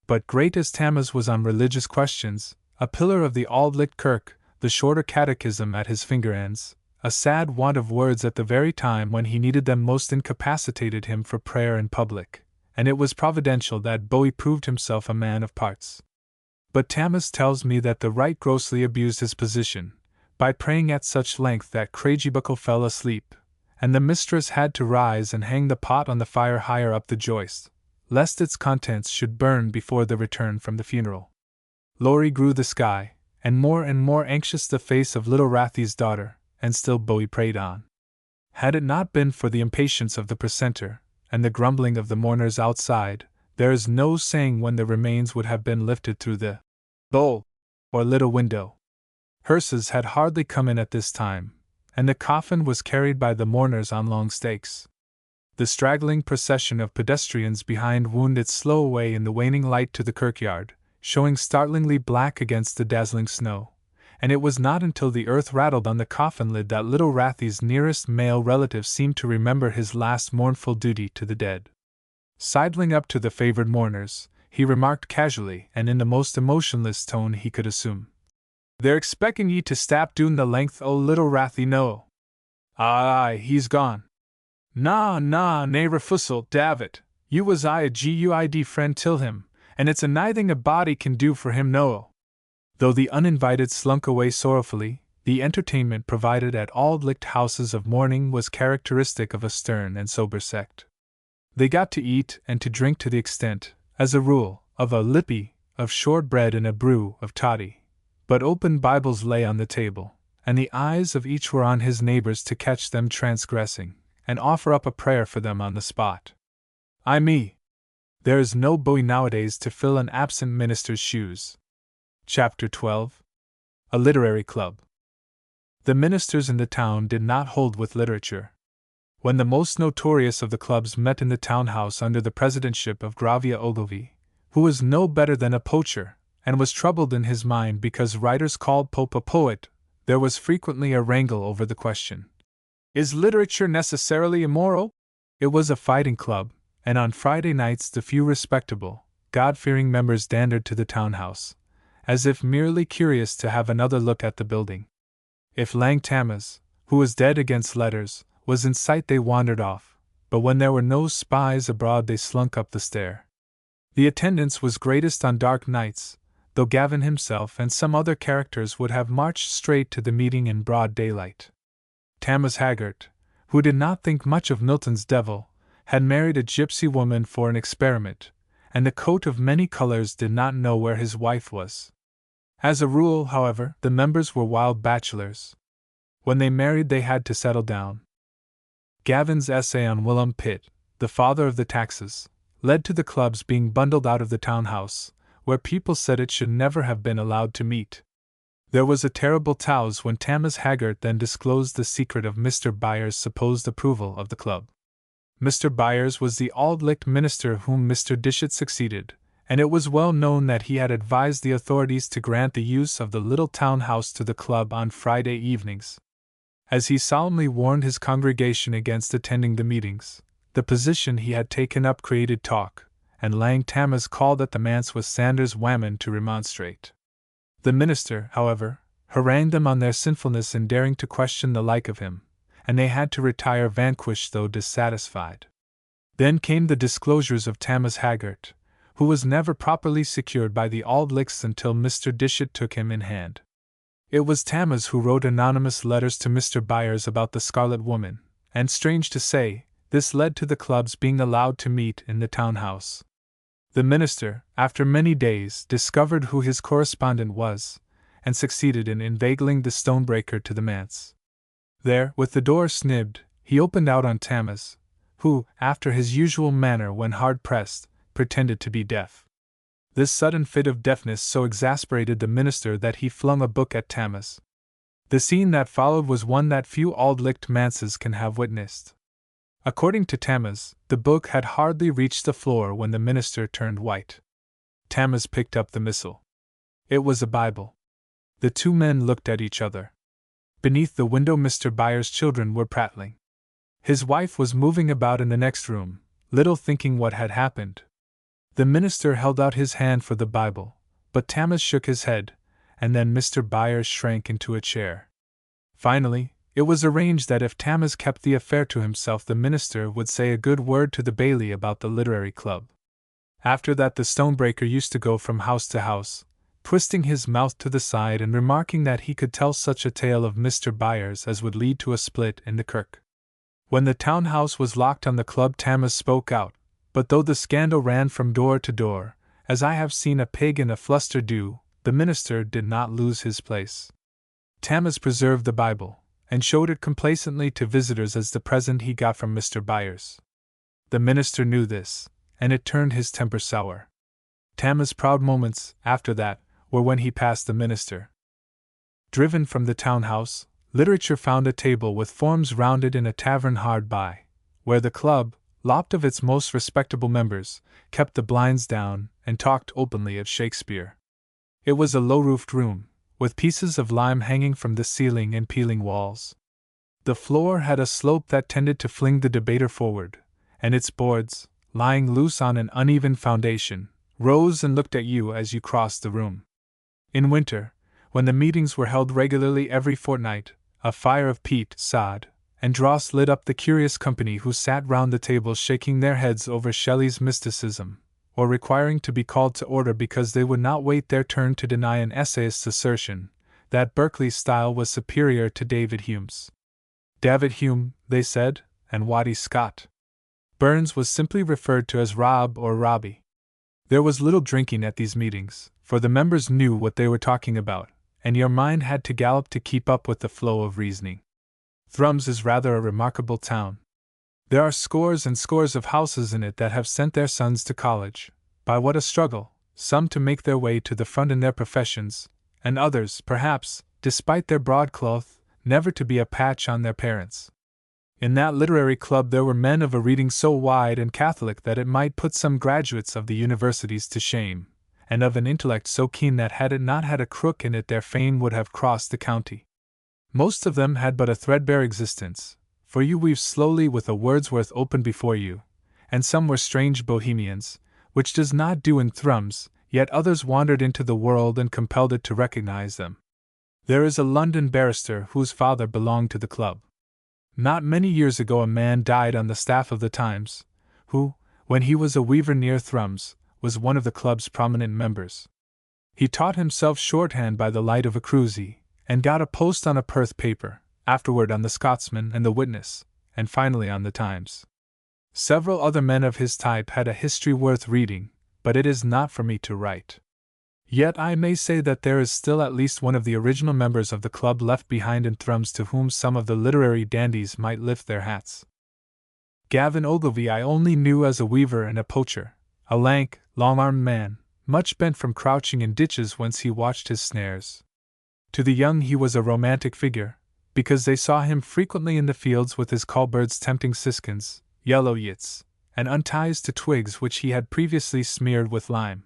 But great as Tamas was on religious questions, a pillar of the Auld Licht Kirk, the shorter catechism at his finger ends, a sad want of words at the very time when he needed them most incapacitated him for prayer in public, and it was providential that Bowie proved himself a man of parts. But Tamas tells me that the right grossly abused his position, by praying at such length that Craigiebuckle fell asleep, and the mistress had to rise and hang the pot on the fire higher up the joist, lest its contents should burn before the return from the funeral. Lory grew the sky, and more anxious the face of little Rathy's daughter, and still Bowie prayed on. Had it not been for the impatience of the precentor, and the grumbling of the mourners outside, there is no saying when the remains would have been lifted through the bowl, or little window. Hearses had hardly come in at this time, and the coffin was carried by the mourners on long stakes. The straggling procession of pedestrians behind wound its slow way in the waning light to the kirkyard, showing startlingly black against the dazzling snow, and it was not until the earth rattled on the coffin lid that little Rathy's nearest male relative seemed to remember his last mournful duty to the dead. Sidling up to the favored mourners, he remarked casually and in the most emotionless tone he could assume, "They're expecting ye to stap doon the length o' little Rathy no. Aye, he's gone. Nah, nae refusal, Davit, you was I a guid friend till him, and it's a naething a body can do for him no." Though the uninvited slunk away sorrowfully, the entertainment provided at Auld Licht houses of mourning was characteristic of a stern and sober sect. They got to eat and to drink to the extent, as a rule, of a lippy of short bread and a brew of toddy, but open Bibles lay on the table, and the eyes of each were on his neighbors to catch them transgressing, and offer up a prayer for them on the spot. Ay me! There is no Bowie nowadays to fill an absent minister's shoes. Chapter 12. A Literary Club. The ministers in the town did not hold with literature. when the most notorious of the clubs met in the townhouse under the presidentship of Gravia Ogilvy, who was no better than a poacher, and was troubled in his mind because writers called Pope a poet, there was frequently a wrangle over the question: is literature necessarily immoral? It was a fighting club, and on Friday nights the few respectable, God-fearing members dandered to the townhouse, as if merely curious to have another look at the building. If Lang Tammas, who was dead against letters, was in sight they wandered off, but when there were no spies abroad they slunk up the stair. The attendance was greatest on dark nights, though Gavin himself and some other characters would have marched straight to the meeting in broad daylight. Tammas Haggart, who did not think much of Milton's devil, had married a gypsy woman for an experiment, and the coat of many colors did not know where his wife was. As a rule, however, the members were wild bachelors. When they married they had to settle down. Gavin's essay on Willum Pitt, the father of the taxes, led to the clubs being bundled out of the townhouse, where people said it should never have been allowed to meet. There was a terrible touse when Tammas Haggart then disclosed the secret of Mr. Byers' supposed approval of the club. Mr. Byers was the Auld Licht minister whom Mr. Dishart succeeded, and it was well known that he had advised the authorities to grant the use of the little townhouse to the club on Friday evenings. As he solemnly warned his congregation against attending the meetings, the position he had taken up created talk, and Lang Tammas called at the manse with Sanders Whamond to remonstrate. The minister, however, harangued them on their sinfulness in daring to question the like of him, and they had to retire vanquished though dissatisfied. Then came the disclosures of Tammas Haggart, who was never properly secured by the Auld Lichts until Mr. Dishart took him in hand. It was Tammas who wrote anonymous letters to Mr. Byers about the Scarlet Woman, and strange to say, this led to the clubs being allowed to meet in the townhouse. The minister, after many days, discovered who his correspondent was, and succeeded in inveigling the stonebreaker to the manse. There, with the door snibbed, he opened out on Tammas, who, after his usual manner when hard-pressed, pretended to be deaf. This sudden fit of deafness so exasperated the minister that he flung a book at Tammas. The scene that followed was one that few Auld Licht manses can have witnessed. According to Tammas, the book had hardly reached the floor when the minister turned white. Tammas picked up the missal. It was a Bible. The two men looked at each other. Beneath the window Mr. Byers' children were prattling. His wife was moving about in the next room, little thinking what had happened. The minister held out his hand for the Bible, but Tammas shook his head, and then Mr. Byers shrank into a chair. Finally, it was arranged that if Tammas kept the affair to himself the minister would say a good word to the Bailey about the literary club. After that the stonebreaker used to go from house to house, twisting his mouth to the side and remarking that he could tell such a tale of Mr. Byers as would lead to a split in the kirk. When the townhouse was locked on the club Tammas spoke out, but though the scandal ran from door to door, as I have seen a pig in a fluster do, the minister did not lose his place. Tammas preserved the Bible, and showed it complacently to visitors as the present he got from Mr. Byers. The minister knew this, and it turned his temper sour. Tammas' proud moments, after that, were when he passed the minister. Driven from the townhouse, literature found a table with forms rounded in a tavern hard by, where the club, lopped of its most respectable members, kept the blinds down and talked openly of Shakespeare. It was a low-roofed room, with pieces of lime hanging from the ceiling and peeling walls. The floor had a slope that tended to fling the debater forward, and its boards, lying loose on an uneven foundation, rose and looked at you as you crossed the room. In winter, when the meetings were held regularly every fortnight, a fire of peat, sod, and dross lit up the curious company who sat round the table shaking their heads over Shelley's mysticism, or requiring to be called to order because they would not wait their turn to deny an essayist's assertion that Berkeley's style was superior to David Hume's. David Hume, they said, and Watty Scott. Burns was simply referred to as Rob or Robbie. There was little drinking at these meetings, for the members knew what they were talking about, and your mind had to gallop to keep up with the flow of reasoning. Thrums is rather a remarkable town. There are scores and scores of houses in it that have sent their sons to college, by what a struggle, some to make their way to the front in their professions, and others, perhaps, despite their broadcloth, never to be a patch on their parents. In that literary club there were men of a reading so wide and catholic that it might put some graduates of the universities to shame, and of an intellect so keen that had it not had a crook in it their fame would have crossed the county. Most of them had but a threadbare existence, for you weave slowly with a Wordsworth open before you, and some were strange bohemians, which does not do in thrums, yet others wandered into the world and compelled it to recognize them. There is a London barrister whose father belonged to the club. Not many years ago a man died on the staff of the Times, who, when he was a weaver near Thrums, was one of the club's prominent members. He taught himself shorthand by the light of a cruisie, and got a post on a Perth paper, afterward on the Scotsman and the Witness, and finally on the Times. Several other men of his type had a history worth reading, but it is not for me to write. Yet I may say that there is still at least one of the original members of the club left behind in Thrums to whom some of the literary dandies might lift their hats. Gavin Ogilvy I only knew as a weaver and a poacher, a lank, long-armed man, much bent from crouching in ditches whence he watched his snares. To the young he was a romantic figure, because they saw him frequently in the fields with his callbirds tempting siskins, yellow yits, and unties to twigs which he had previously smeared with lime.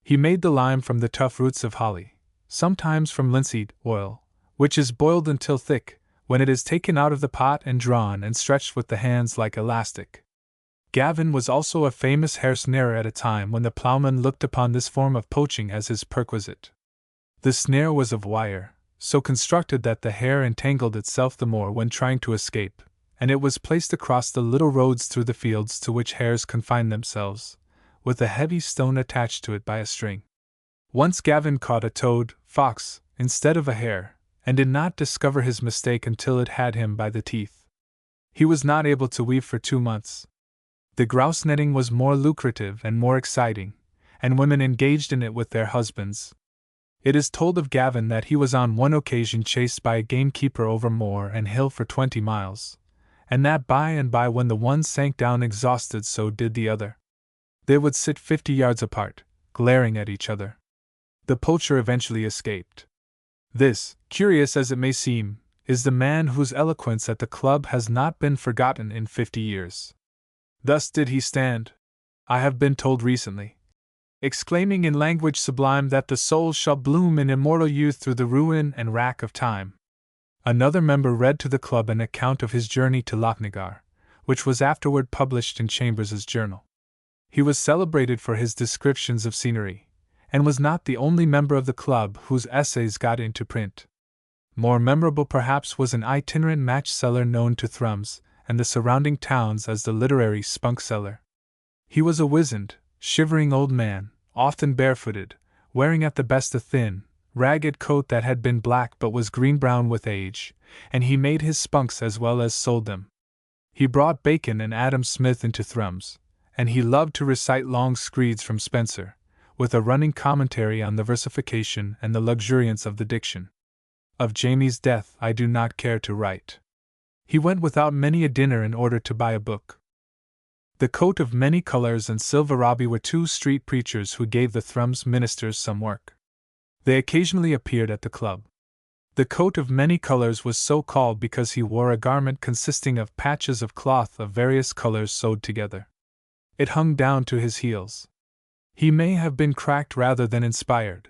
He made the lime from the tough roots of holly, sometimes from linseed oil, which is boiled until thick, when it is taken out of the pot and drawn and stretched with the hands like elastic. Gavin was also a famous hair snarer at a time when the ploughman looked upon this form of poaching as his perquisite. The snare was of wire, so constructed that the hair entangled itself the more when trying to escape, and it was placed across the little roads through the fields to which hares confine themselves, with a heavy stone attached to it by a string. Once Gavin caught a toad, fox, instead of a hare, and did not discover his mistake until it had him by the teeth. He was not able to weave for 2 months. The grouse netting was more lucrative and more exciting, and women engaged in it with their husbands. It is told of Gavin that he was on one occasion chased by a gamekeeper over moor and hill for 20 miles, and that by and by when the one sank down exhausted so did the other. They would sit 50 yards apart, glaring at each other. The poacher eventually escaped. This, curious as it may seem, is the man whose eloquence at the club has not been forgotten in 50 years. Thus did he stand, I have been told recently, exclaiming in language sublime that the soul shall bloom in immortal youth through the ruin and wrack of time. Another member read to the club an account of his journey to Lochnagar, which was afterward published in Chambers's journal. He was celebrated for his descriptions of scenery, and was not the only member of the club whose essays got into print. More memorable perhaps was an itinerant match seller known to Thrums and the surrounding towns as the literary spunk seller. He was a wizened, shivering old man, often barefooted, wearing at the best a thin, ragged coat that had been black but was green-brown with age, and he made his spunks as well as sold them. He brought Bacon and Adam Smith into Thrums, and he loved to recite long screeds from Spenser, with a running commentary on the versification and the luxuriance of the diction. Of Jamie's death I do not care to write. He went without many a dinner in order to buy a book. The Coat of Many Colours and Silver Robbie were 2 street preachers who gave the Thrums ministers some work. They occasionally appeared at the club. The Coat of Many Colours was so called because he wore a garment consisting of patches of cloth of various colours sewed together. It hung down to his heels. He may have been cracked rather than inspired,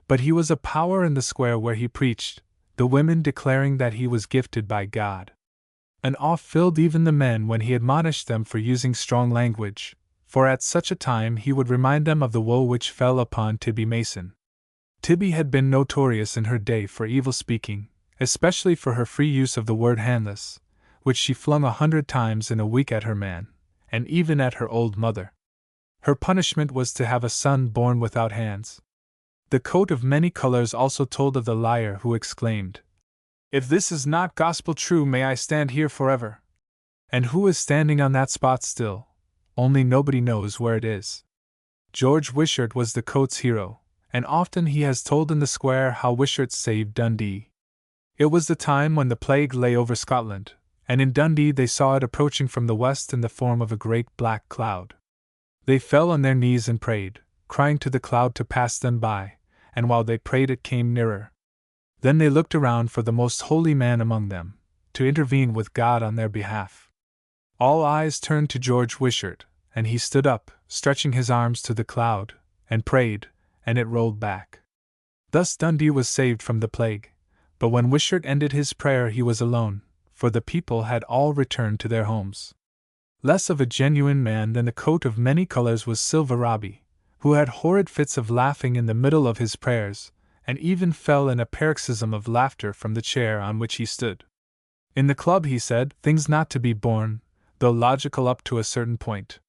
but he was a power in the square where he preached, the women declaring that he was gifted by God. An awe filled even the men when he admonished them for using strong language, for at such a time he would remind them of the woe which fell upon Tibby Mason. Tibby had been notorious in her day for evil speaking, especially for her free use of the word handless, which she flung 100 times in a week at her man, and even at her old mother. Her punishment was to have a son born without hands. The Coat of Many Colours also told of the liar who exclaimed, "If this is not gospel true, may I stand here forever," and who is standing on that spot still, only nobody knows where it is. George Wishart was the Coat's hero, and often he has told in the square how Wishart saved Dundee. It was the time when the plague lay over Scotland, and in Dundee they saw it approaching from the west in the form of a great black cloud. They fell on their knees and prayed, crying to the cloud to pass them by, and while they prayed it came nearer. Then they looked around for the most holy man among them, to intervene with God on their behalf. All eyes turned to George Wishart, and he stood up, stretching his arms to the cloud, and prayed, and it rolled back. Thus Dundee was saved from the plague, but when Wishart ended his prayer he was alone, for the people had all returned to their homes. Less of a genuine man than the coat of many colors was Silver Robbie, who had horrid fits of laughing in the middle of his prayers, and even fell in a paroxysm of laughter from the chair on which he stood. In the club, he said, things not to be borne, though logical up to a certain point.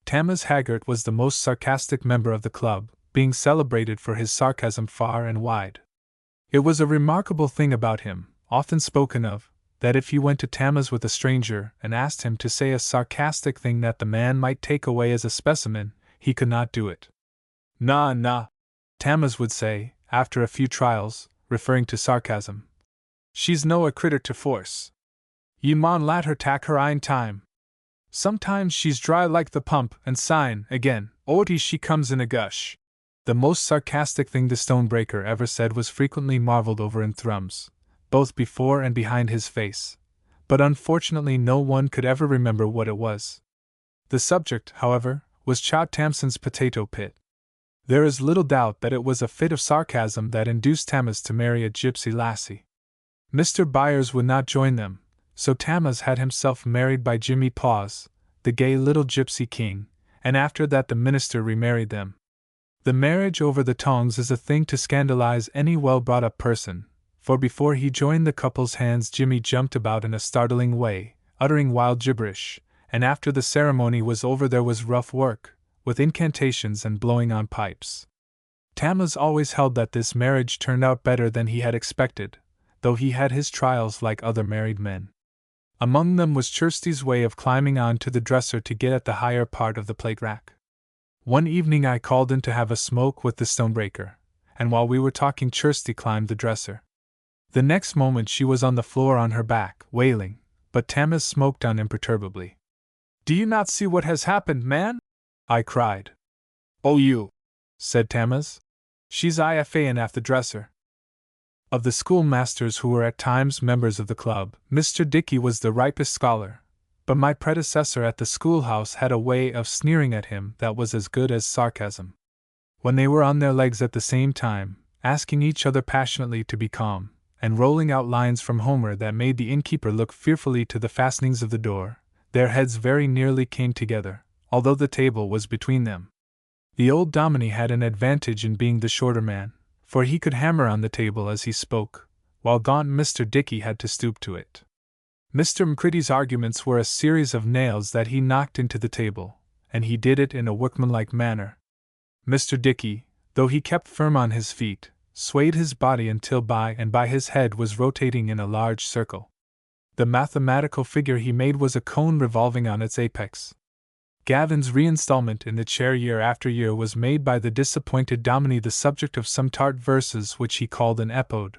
Tammas Haggart was the most sarcastic member of the club, being celebrated for his sarcasm far and wide. It was a remarkable thing about him, often spoken of, that if you went to Tammas with a stranger and asked him to say a sarcastic thing that the man might take away as a specimen, he could not do it. Nah, Tammas would say, after a few trials, referring to sarcasm. She's no a critter to force. Ye maun lat her tak her ain time. Sometimes she's dry like the pump, and syne, again, oti she comes in a gush. The most sarcastic thing the stonebreaker ever said was frequently marveled over in thrums, both before and behind his face, but unfortunately no one could ever remember what it was. The subject, however, was Chow Tamson's potato pit. There is little doubt that it was a fit of sarcasm that induced Tammas to marry a gypsy lassie. Mr. Byers would not join them, so Tammas had himself married by Jimmy Paws, the gay little gypsy king, and after that the minister remarried them. The marriage over the tongs is a thing to scandalize any well-brought-up person, for before he joined the couple's hands Jimmy jumped about in a startling way, uttering wild gibberish, and after the ceremony was over there was rough work, with incantations and blowing on pipes. Tammas always held that this marriage turned out better than he had expected, though he had his trials like other married men. Among them was Kirsty's way of climbing on to the dresser to get at the higher part of the plate rack. One evening I called in to have a smoke with the stonebreaker, and while we were talking Kirsty climbed the dresser. The next moment she was on the floor on her back, wailing, but Tammas smoked on imperturbably. "Do you not see what has happened, man?" I cried. "Oh, you," said Tammas. "She's IFA and aft the dresser." Of the schoolmasters who were at times members of the club, Mr. Dickey was the ripest scholar, but my predecessor at the schoolhouse had a way of sneering at him that was as good as sarcasm. When they were on their legs at the same time, asking each other passionately to be calm, and rolling out lines from Homer that made the innkeeper look fearfully to the fastenings of the door, their heads very nearly came together, although the table was between them. The old dominie had an advantage in being the shorter man, for he could hammer on the table as he spoke, while gaunt Mr. Dickey had to stoop to it. Mr. Macready's arguments were a series of nails that he knocked into the table, and he did it in a workmanlike manner. Mr. Dickey, though he kept firm on his feet, swayed his body until by his head was rotating in a large circle. The mathematical figure he made was a cone revolving on its apex. Gavin's reinstallment in the chair year after year was made by the disappointed dominie the subject of some tart verses which he called an epode,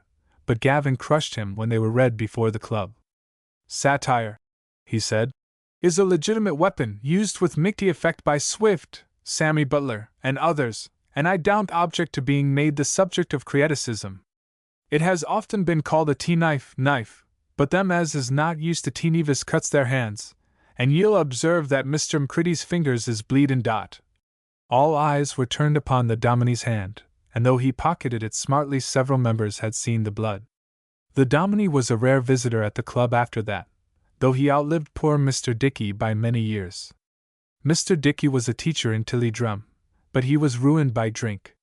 but Gavin crushed him when they were read before the club. "Satire," he said, "is a legitimate weapon used with mighty effect by Swift, Sammy Butler, and others, and I don't object to being made the subject of criticism. It has often been called a tea-knife, but them as is not used to tea-nevis cuts their hands, and ye'll observe that Mr. Macready's fingers is bleedin' dot." All eyes were turned upon the dominie's hand, and though he pocketed it smartly several members had seen the blood. The dominie was a rare visitor at the club after that, though he outlived poor Mr. Dickey by many years. Mr. Dickey was a teacher in Tillydrum, but he was ruined by drink.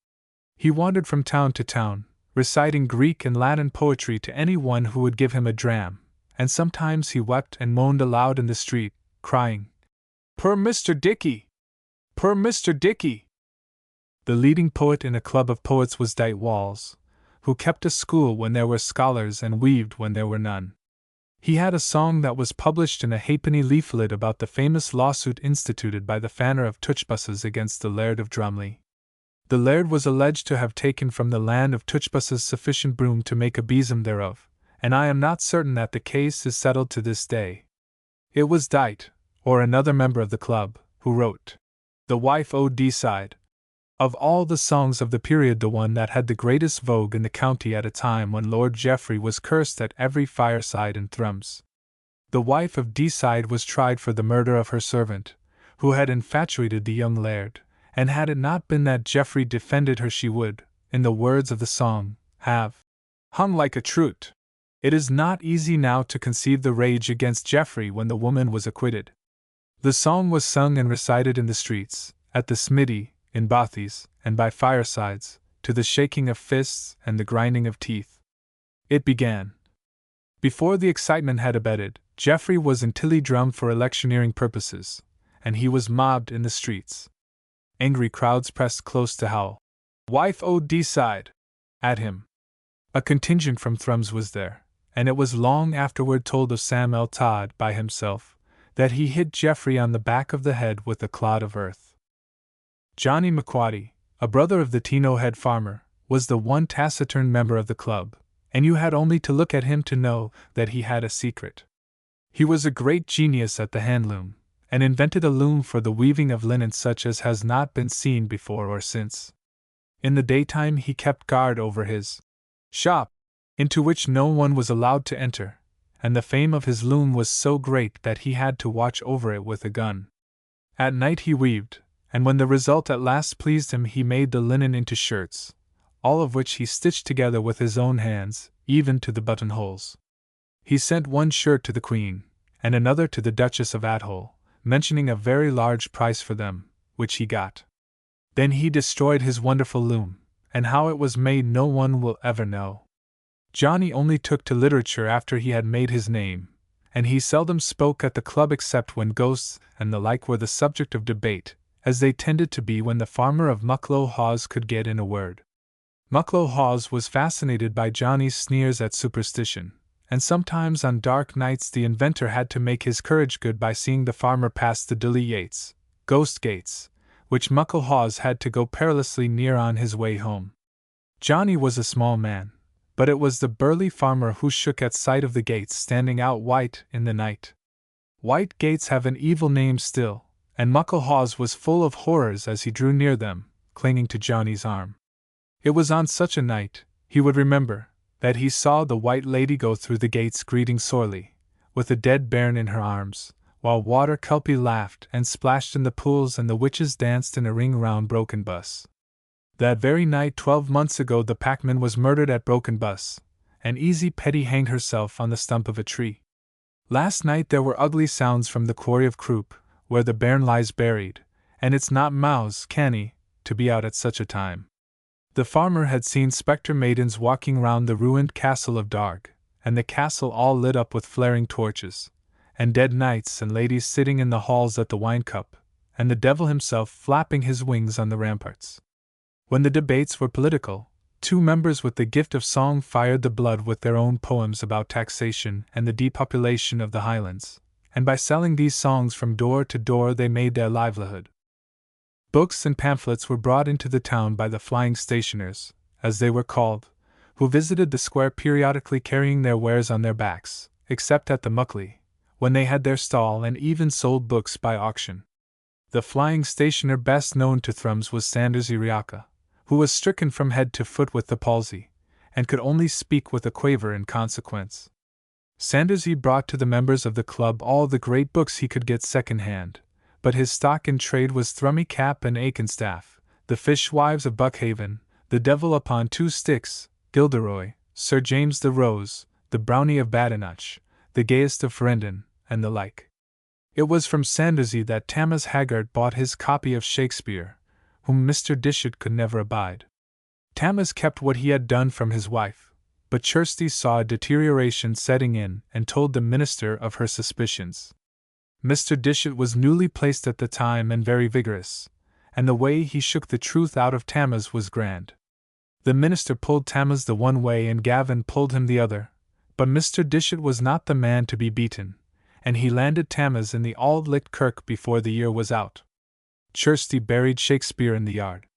He wandered from town to town, reciting Greek and Latin poetry to any one who would give him a dram, and sometimes he wept and moaned aloud in the street, crying, "Poor Mr. Dickey! Poor Mr. Dickey!" The leading poet in a club of poets was Dite Walls, who kept a school when there were scholars and weaved when there were none. He had a song that was published in a halfpenny leaflet about the famous lawsuit instituted by the Fanner of Touchbusses against the Laird of Drumley. The Laird was alleged to have taken from the land of Touchbusses sufficient broom to make a besom thereof, and I am not certain that the case is settled to this day. It was Dite, or another member of the club, who wrote, "The Wife Ode D-Side." Of all the songs of the period, the one that had the greatest vogue in the county at a time when Lord Geoffrey was cursed at every fireside and thrums. The wife of Deeside was tried for the murder of her servant, who had infatuated the young laird, and had it not been that Geoffrey defended her, she would, in the words of the song, have hung like a trute. It is not easy now to conceive the rage against Geoffrey when the woman was acquitted. The song was sung and recited in the streets, at the smithy, in bothies, and by firesides, to the shaking of fists and the grinding of teeth. It began. Before the excitement had abated, Geoffrey was in Tilliedrum for electioneering purposes, and he was mobbed in the streets. Angry crowds pressed close to howl, "Wife o' Deeside!" at him. A contingent from Thrums was there, and it was long afterward told of Sam L. Todd by himself that he hit Geoffrey on the back of the head with a clod of earth. Johnny McQuaddy, a brother of the Tino Head farmer, was the one taciturn member of the club, and you had only to look at him to know that he had a secret. He was a great genius at the hand loom, and invented a loom for the weaving of linen such as has not been seen before or since. In the daytime he kept guard over his shop, into which no one was allowed to enter, and the fame of his loom was so great that he had to watch over it with a gun. At night he weaved, and when the result at last pleased him, he made the linen into shirts, all of which he stitched together with his own hands, even to the buttonholes. He sent one shirt to the Queen, and another to the Duchess of Athole, mentioning a very large price for them, which he got. Then he destroyed his wonderful loom, and how it was made no one will ever know. Johnny only took to literature after he had made his name, and he seldom spoke at the club except when ghosts and the like were the subject of debate, as they tended to be when the farmer of Mucklow Hawes could get in a word. Mucklow Hawes was fascinated by Johnny's sneers at superstition, and sometimes on dark nights the inventor had to make his courage good by seeing the farmer pass the Dilly Yates ghost gates, which Mucklow Hawes had to go perilously near on his way home. Johnny was a small man, but it was the burly farmer who shook at sight of the gates standing out white in the night. White gates have an evil name still, and Mucklow Hawes was full of horrors as he drew near them, clinging to Johnny's arm. It was on such a night, he would remember, that he saw the White Lady go through the gates greeting sorely, with a dead bairn in her arms, while water kelpie laughed and splashed in the pools and the witches danced in a ring round Broken Bus. That very night 12 months ago the packman was murdered at Broken Bus, and Easy Petty hanged herself on the stump of a tree. Last night there were ugly sounds from the quarry of Croup, where the bairn lies buried, and it's not mouse canny to be out at such a time. The farmer had seen spectre maidens walking round the ruined castle of Darg, and the castle all lit up with flaring torches, and dead knights and ladies sitting in the halls at the wine cup, and the devil himself flapping his wings on the ramparts. When the debates were political, 2 members with the gift of song fired the blood with their own poems about taxation and the depopulation of the Highlands, and by selling these songs from door to door they made their livelihood. Books and pamphlets were brought into the town by the flying stationers, as they were called, who visited the square periodically carrying their wares on their backs, except at the Muckley, when they had their stall, and even sold books by auction. The flying stationer best known to Thrums was Sanders Iriaka, who was stricken from head to foot with the palsy, and could only speak with a quaver in consequence. Sanders brought to the members of the club all the great books he could get second-hand, but his stock in trade was Thrummy Cap and Aikenstaff, the Fishwives of Buckhaven, the Devil upon 2 Sticks, Gilderoy, Sir James the Rose, the Brownie of Badenoch, the Gayest of Ferendon, and the like. It was from Sandersy that Tammas Haggart bought his copy of Shakespeare, whom Mr. Dishart could never abide. Tammas kept what he had done from his wife, but Kirsty saw a deterioration setting in and told the minister of her suspicions. Mr. Dishart was newly placed at the time and very vigorous, and the way he shook the truth out of Tammas was grand. The minister pulled Tammas the one way and Gavin pulled him the other, but Mr. Dishart was not the man to be beaten, and he landed Tammas in the Auld Licht Kirk before the year was out. Kirsty buried Shakespeare in the yard.